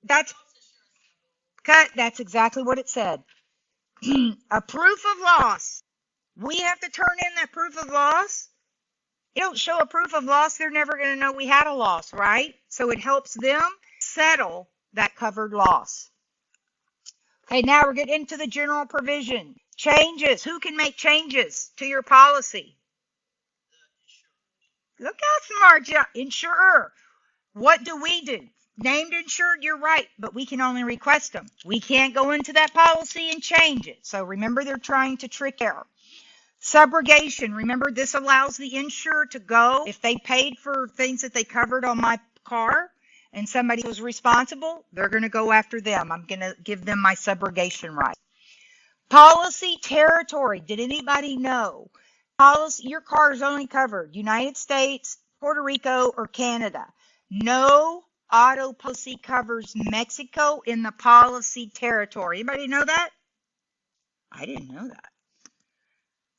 that's exactly what it said. A proof of loss. We have to turn in that proof of loss. You don't show a proof of loss, they're never going to know we had a loss, right? So it helps them settle that covered loss. Okay, now we're getting into the general provision. Changes. Who can make changes to your policy? Look how smart you are. Insurer. What do? Named insured, you're right, but we can only request them. We can't go into that policy and change it. So remember, they're trying to trick you. Subrogation. Remember, this allows the insurer to go, if they paid for things that they covered on my car and somebody was responsible, they're going to go after them. I'm going to give them my subrogation right. Policy territory. Did anybody know? Your car is only covered United States, Puerto Rico, or Canada. No auto policy covers Mexico in the policy territory. Anybody know that? I didn't know that.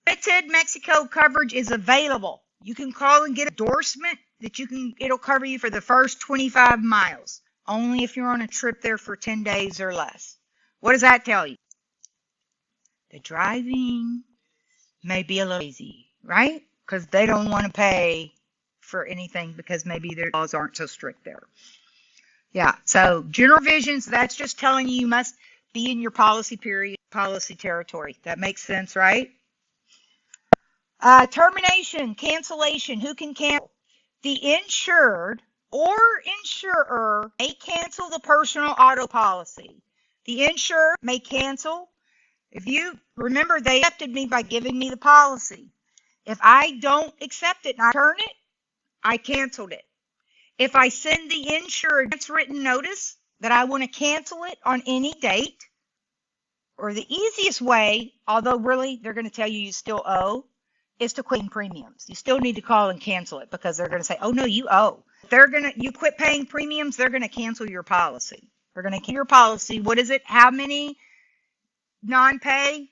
Limited Mexico coverage is available. You can call and get endorsement that it'll cover you for the first 25 miles only if you're on a trip there for 10 days or less. What does that tell you? The driving may be a little easy, right? Because they don't want to pay for anything because maybe their laws aren't so strict there. Yeah, so general provisions, that's just telling you must be in your policy period, policy territory. That makes sense, right? Termination, cancellation, who can cancel? The insured or insurer may cancel the personal auto policy. The insurer may cancel. If you remember, they accepted me by giving me the policy. If I don't accept it and I turn it, I canceled it. If I send the insured written notice that I want to cancel it on any date, or the easiest way, although really they're going to tell you still owe, is to quit premiums. You still need to call and cancel it because they're going to say, oh no, you owe. You quit paying premiums, they're going to cancel your policy. They're going to cancel your policy. What is it? How many non-pay?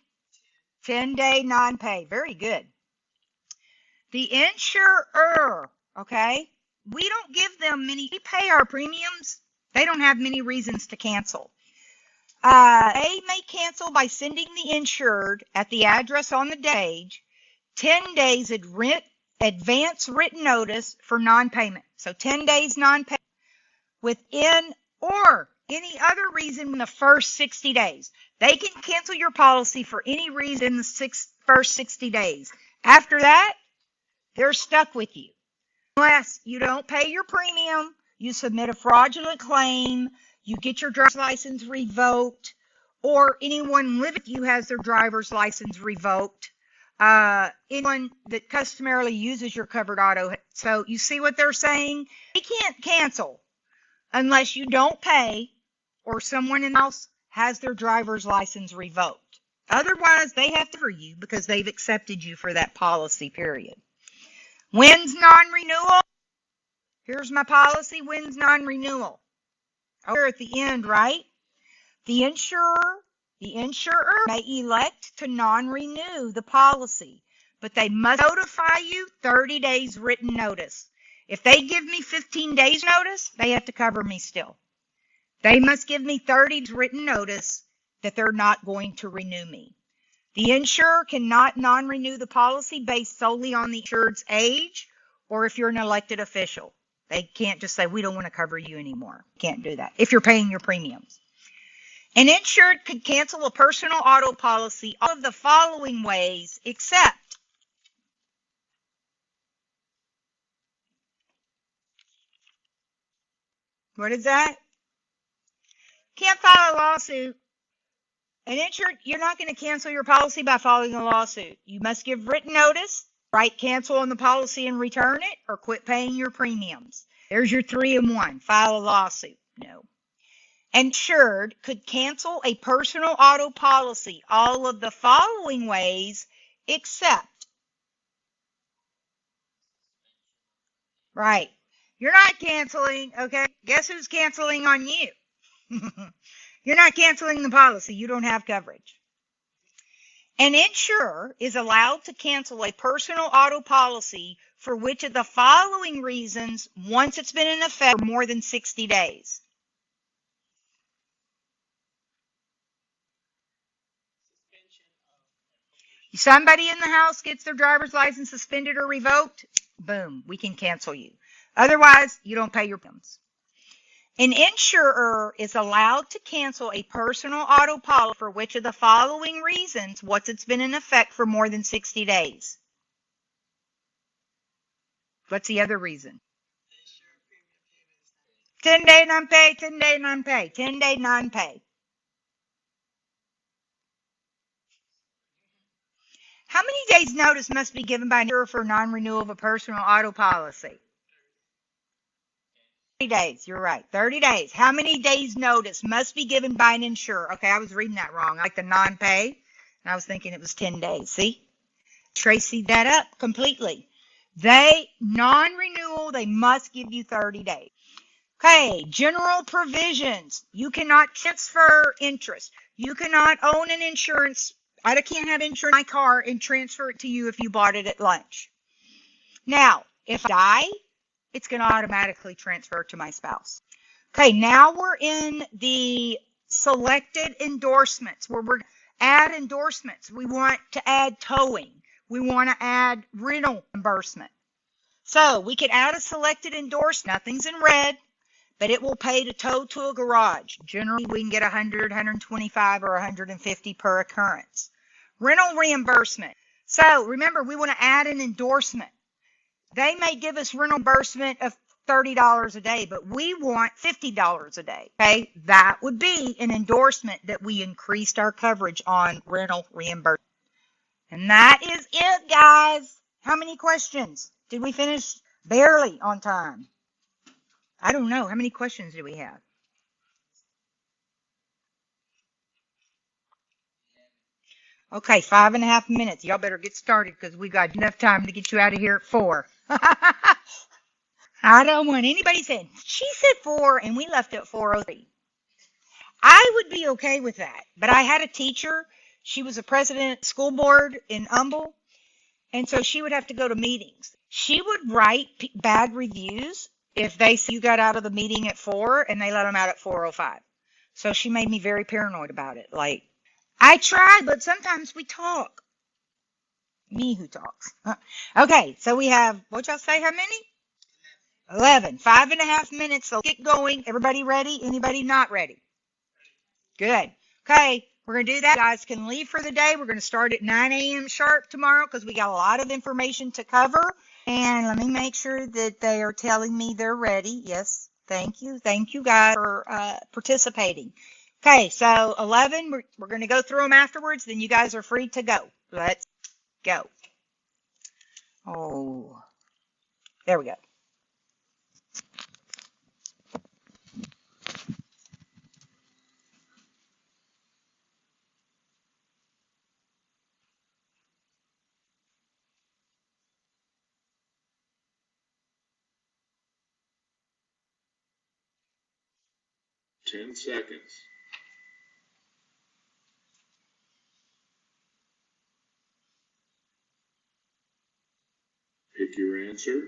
10-day non-pay. Very good. The insurer, okay? We don't give them many, we pay our premiums. They don't have many reasons to cancel. They may cancel by sending the insured at the address on the page 10 days advance written notice for non-payment. So 10 days non-payment within or any other reason in the first 60 days. They can cancel your policy for any reason in the first 60 days. After that, they're stuck with you. Unless you don't pay your premium, you submit a fraudulent claim, you get your driver's license revoked, or anyone living with you has their driver's license revoked. Anyone that customarily uses your covered auto. So you see what they're saying? They can't cancel unless you don't pay or someone in the house has their driver's license revoked. Otherwise, they have to cover you because they've accepted you for that policy period. When's non-renewal? Here's my policy. When's non-renewal? Here at the end, right? The insurer may elect to non-renew the policy, but they must notify you 30 days written notice. If they give me 15 days notice, they have to cover me still. They must give me 30 days written notice that they're not going to renew me. The insurer cannot non-renew the policy based solely on the insured's age or if you're an elected official. They can't just say, we don't want to cover you anymore. Can't do that if you're paying your premiums. An insured could cancel a personal auto policy all of the following ways, except what is that? Can't file a lawsuit. An insured, you're not going to cancel your policy by filing a lawsuit. You must give written notice, write cancel on the policy and return it, or quit paying your premiums. There's your 3-in-1. File a lawsuit. No. Insured could cancel a personal auto policy all of the following ways, except. Right. You're not canceling, okay? Guess who's canceling on you? You're not canceling the policy. You don't have coverage. An insurer is allowed to cancel a personal auto policy for which of the following reasons once it's been in effect for more than 60 days. Somebody in the house gets their driver's license suspended or revoked, boom, we can cancel you. Otherwise, you don't pay your premiums. An insurer is allowed to cancel a personal auto policy for which of the following reasons once it's been in effect for more than 60 days. What's the other reason? 10-day non-pay, 10-day non-pay, 10-day non-pay. How many days notice must be given by an insurer for non-renewal of a personal auto policy? 30 days. You're right. 30 days. How many days notice must be given by an insurer? Okay, I was reading that wrong. I like the non-pay, and I was thinking it was 10 days. See? Tracy that up completely. Non-renewal, they must give you 30 days. Okay, general provisions. You cannot transfer interest. You cannot own an insurance. I can't have insurance in my car and transfer it to you if you bought it at lunch. Now, if I die, it's going to automatically transfer to my spouse. Okay, now we're in the selected endorsements where we're add endorsements. We want to add towing. We want to add rental reimbursement. So we could add a selected endorsement. Nothing's in red, but it will pay to tow to a garage. Generally, we can get 100, 125, or 150 per occurrence. Rental reimbursement. So remember, we want to add an endorsement. They may give us rental reimbursement of $30 a day, but we want $50 a day. Okay, that would be an endorsement that we increased our coverage on rental reimbursement. And that is it, guys. How many questions? Did we finish barely on time? I don't know. How many questions do we have? Okay, 5.5 minutes. Y'all better get started because we got enough time to get you out of here at 4. I don't want anybody saying, she said 4 and we left at 4:03. I would be okay with that. But I had a teacher. She was a president school board in Humble. And so she would have to go to meetings. She would write bad reviews if they see you got out of the meeting at 4 and they let them out at 4:05. So she made me very paranoid about it. Like, I tried, but sometimes we talk. Me who talks. Okay, so we have, what y'all say, how many? 11. 5.5 minutes, so get going. Everybody ready? Anybody not ready? Good. Okay, we're going to do that. You guys can leave for the day. We're going to start at 9 a.m. sharp tomorrow because we got a lot of information to cover. And let me make sure that they are telling me they're ready. Yes, thank you. Thank you guys for participating. Okay, so 11, we're going to go through them afterwards. Then you guys are free to go. Let's go. Oh, there we go. Ten seconds. Pick your answer.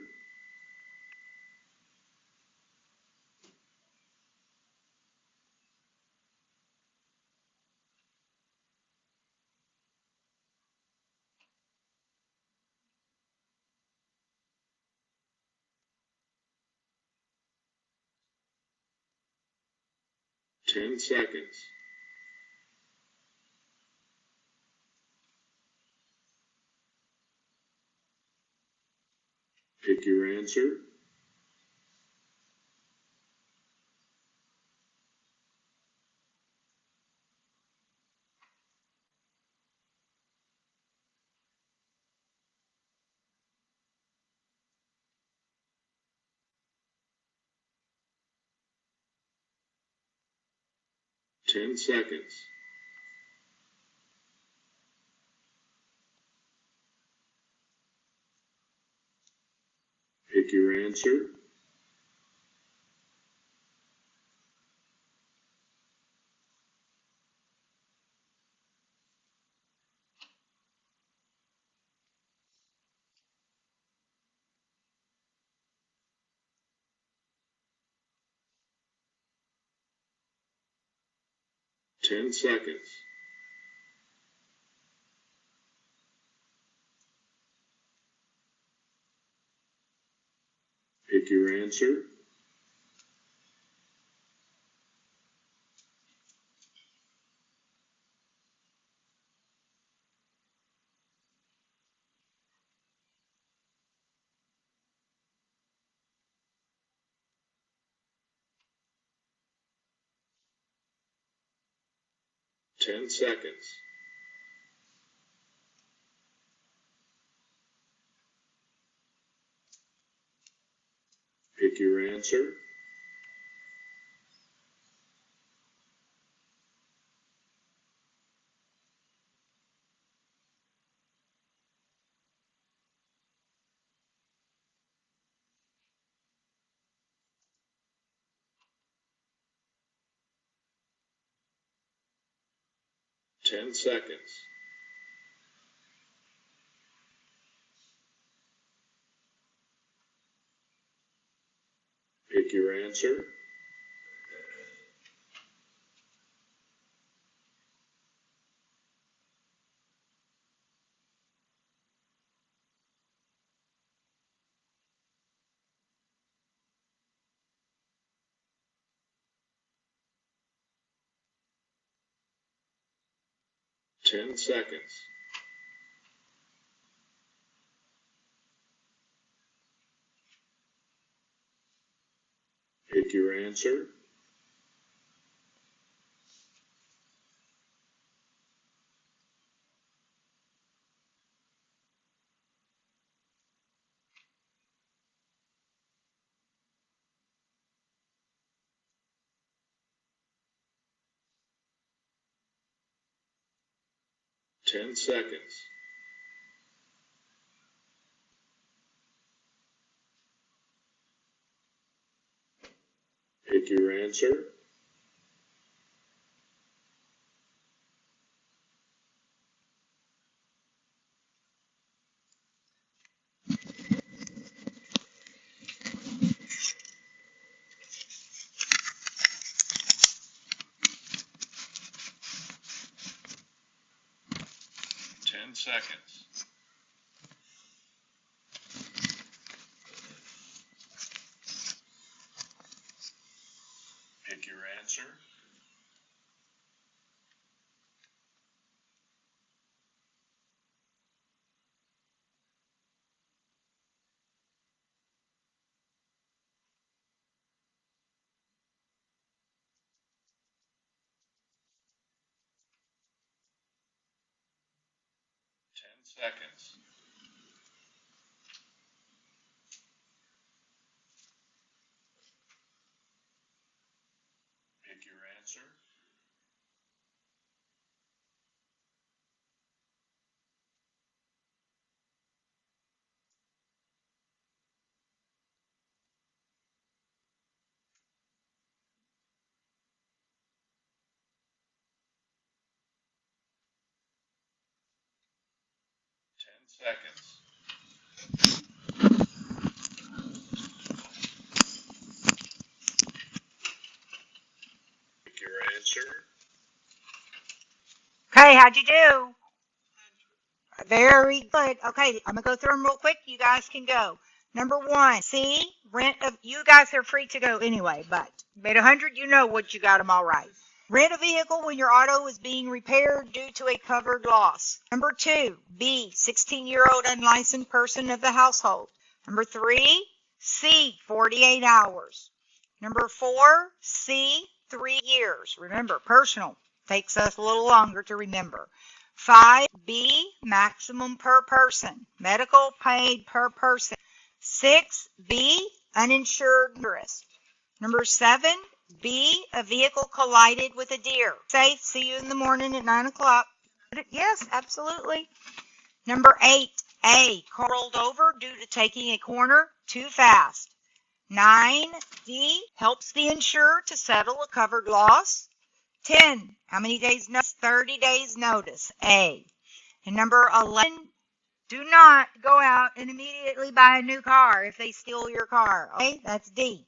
10 seconds. Pick your answer. 10 seconds. Pick your answer. 10 seconds. Pick your answer. 10 seconds. Pick your answer. 10 seconds. Pick your answer. 10 seconds. Pick your answer. Ten seconds. Pick your answer. Ten seconds. Pick your answer. Seconds. Pick your answer. Seconds. Pick your answer. Okay, how'd you do? Very good. Okay, I'm going to go through them real quick. You guys can go. Number 1, C, rent of, you guys are free to go anyway, but made 100, you know what you got them all right. Rent a vehicle when your auto is being repaired due to a covered loss. Number 2, B, 16-year-old unlicensed person of the household. Number 3, C, 48 hours. Number 4, C, 3 years. Remember, personal takes us a little longer to remember. 5B, maximum per person. Medical paid per person. 6B, uninsured motorist. Number 7B, a vehicle collided with a deer. Safe, see you in the morning at 9 o'clock. Yes, absolutely. Number 8A, car rolled over due to taking a corner too fast. 9D, helps the insurer to settle a covered loss. 10, how many days notice? 30 days notice, A. And number 11, do not go out and immediately buy a new car if they steal your car. Okay, that's D.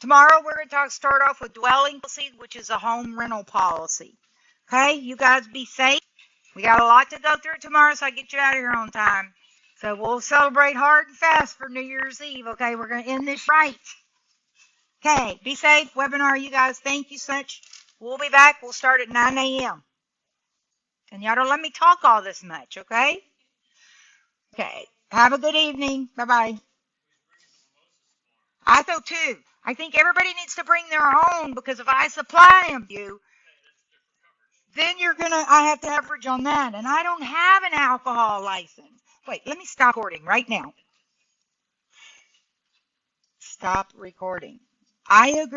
Tomorrow we're going to start off with dwelling policy, which is a home rental policy. Okay, you guys be safe. We got a lot to go through tomorrow, so I get you out of here on time. So we'll celebrate hard and fast for New Year's Eve. Okay, we're going to end this right. Okay, be safe. Webinar, you guys, thank you so much. We'll be back. We'll start at 9 a.m. And y'all don't let me talk all this much, okay? Okay. Have a good evening. Bye-bye. I do too. I think everybody needs to bring their own, because if I supply them to you, then I have to average on that. And I don't have an alcohol license. Wait, let me stop recording right now. Stop recording. I agree.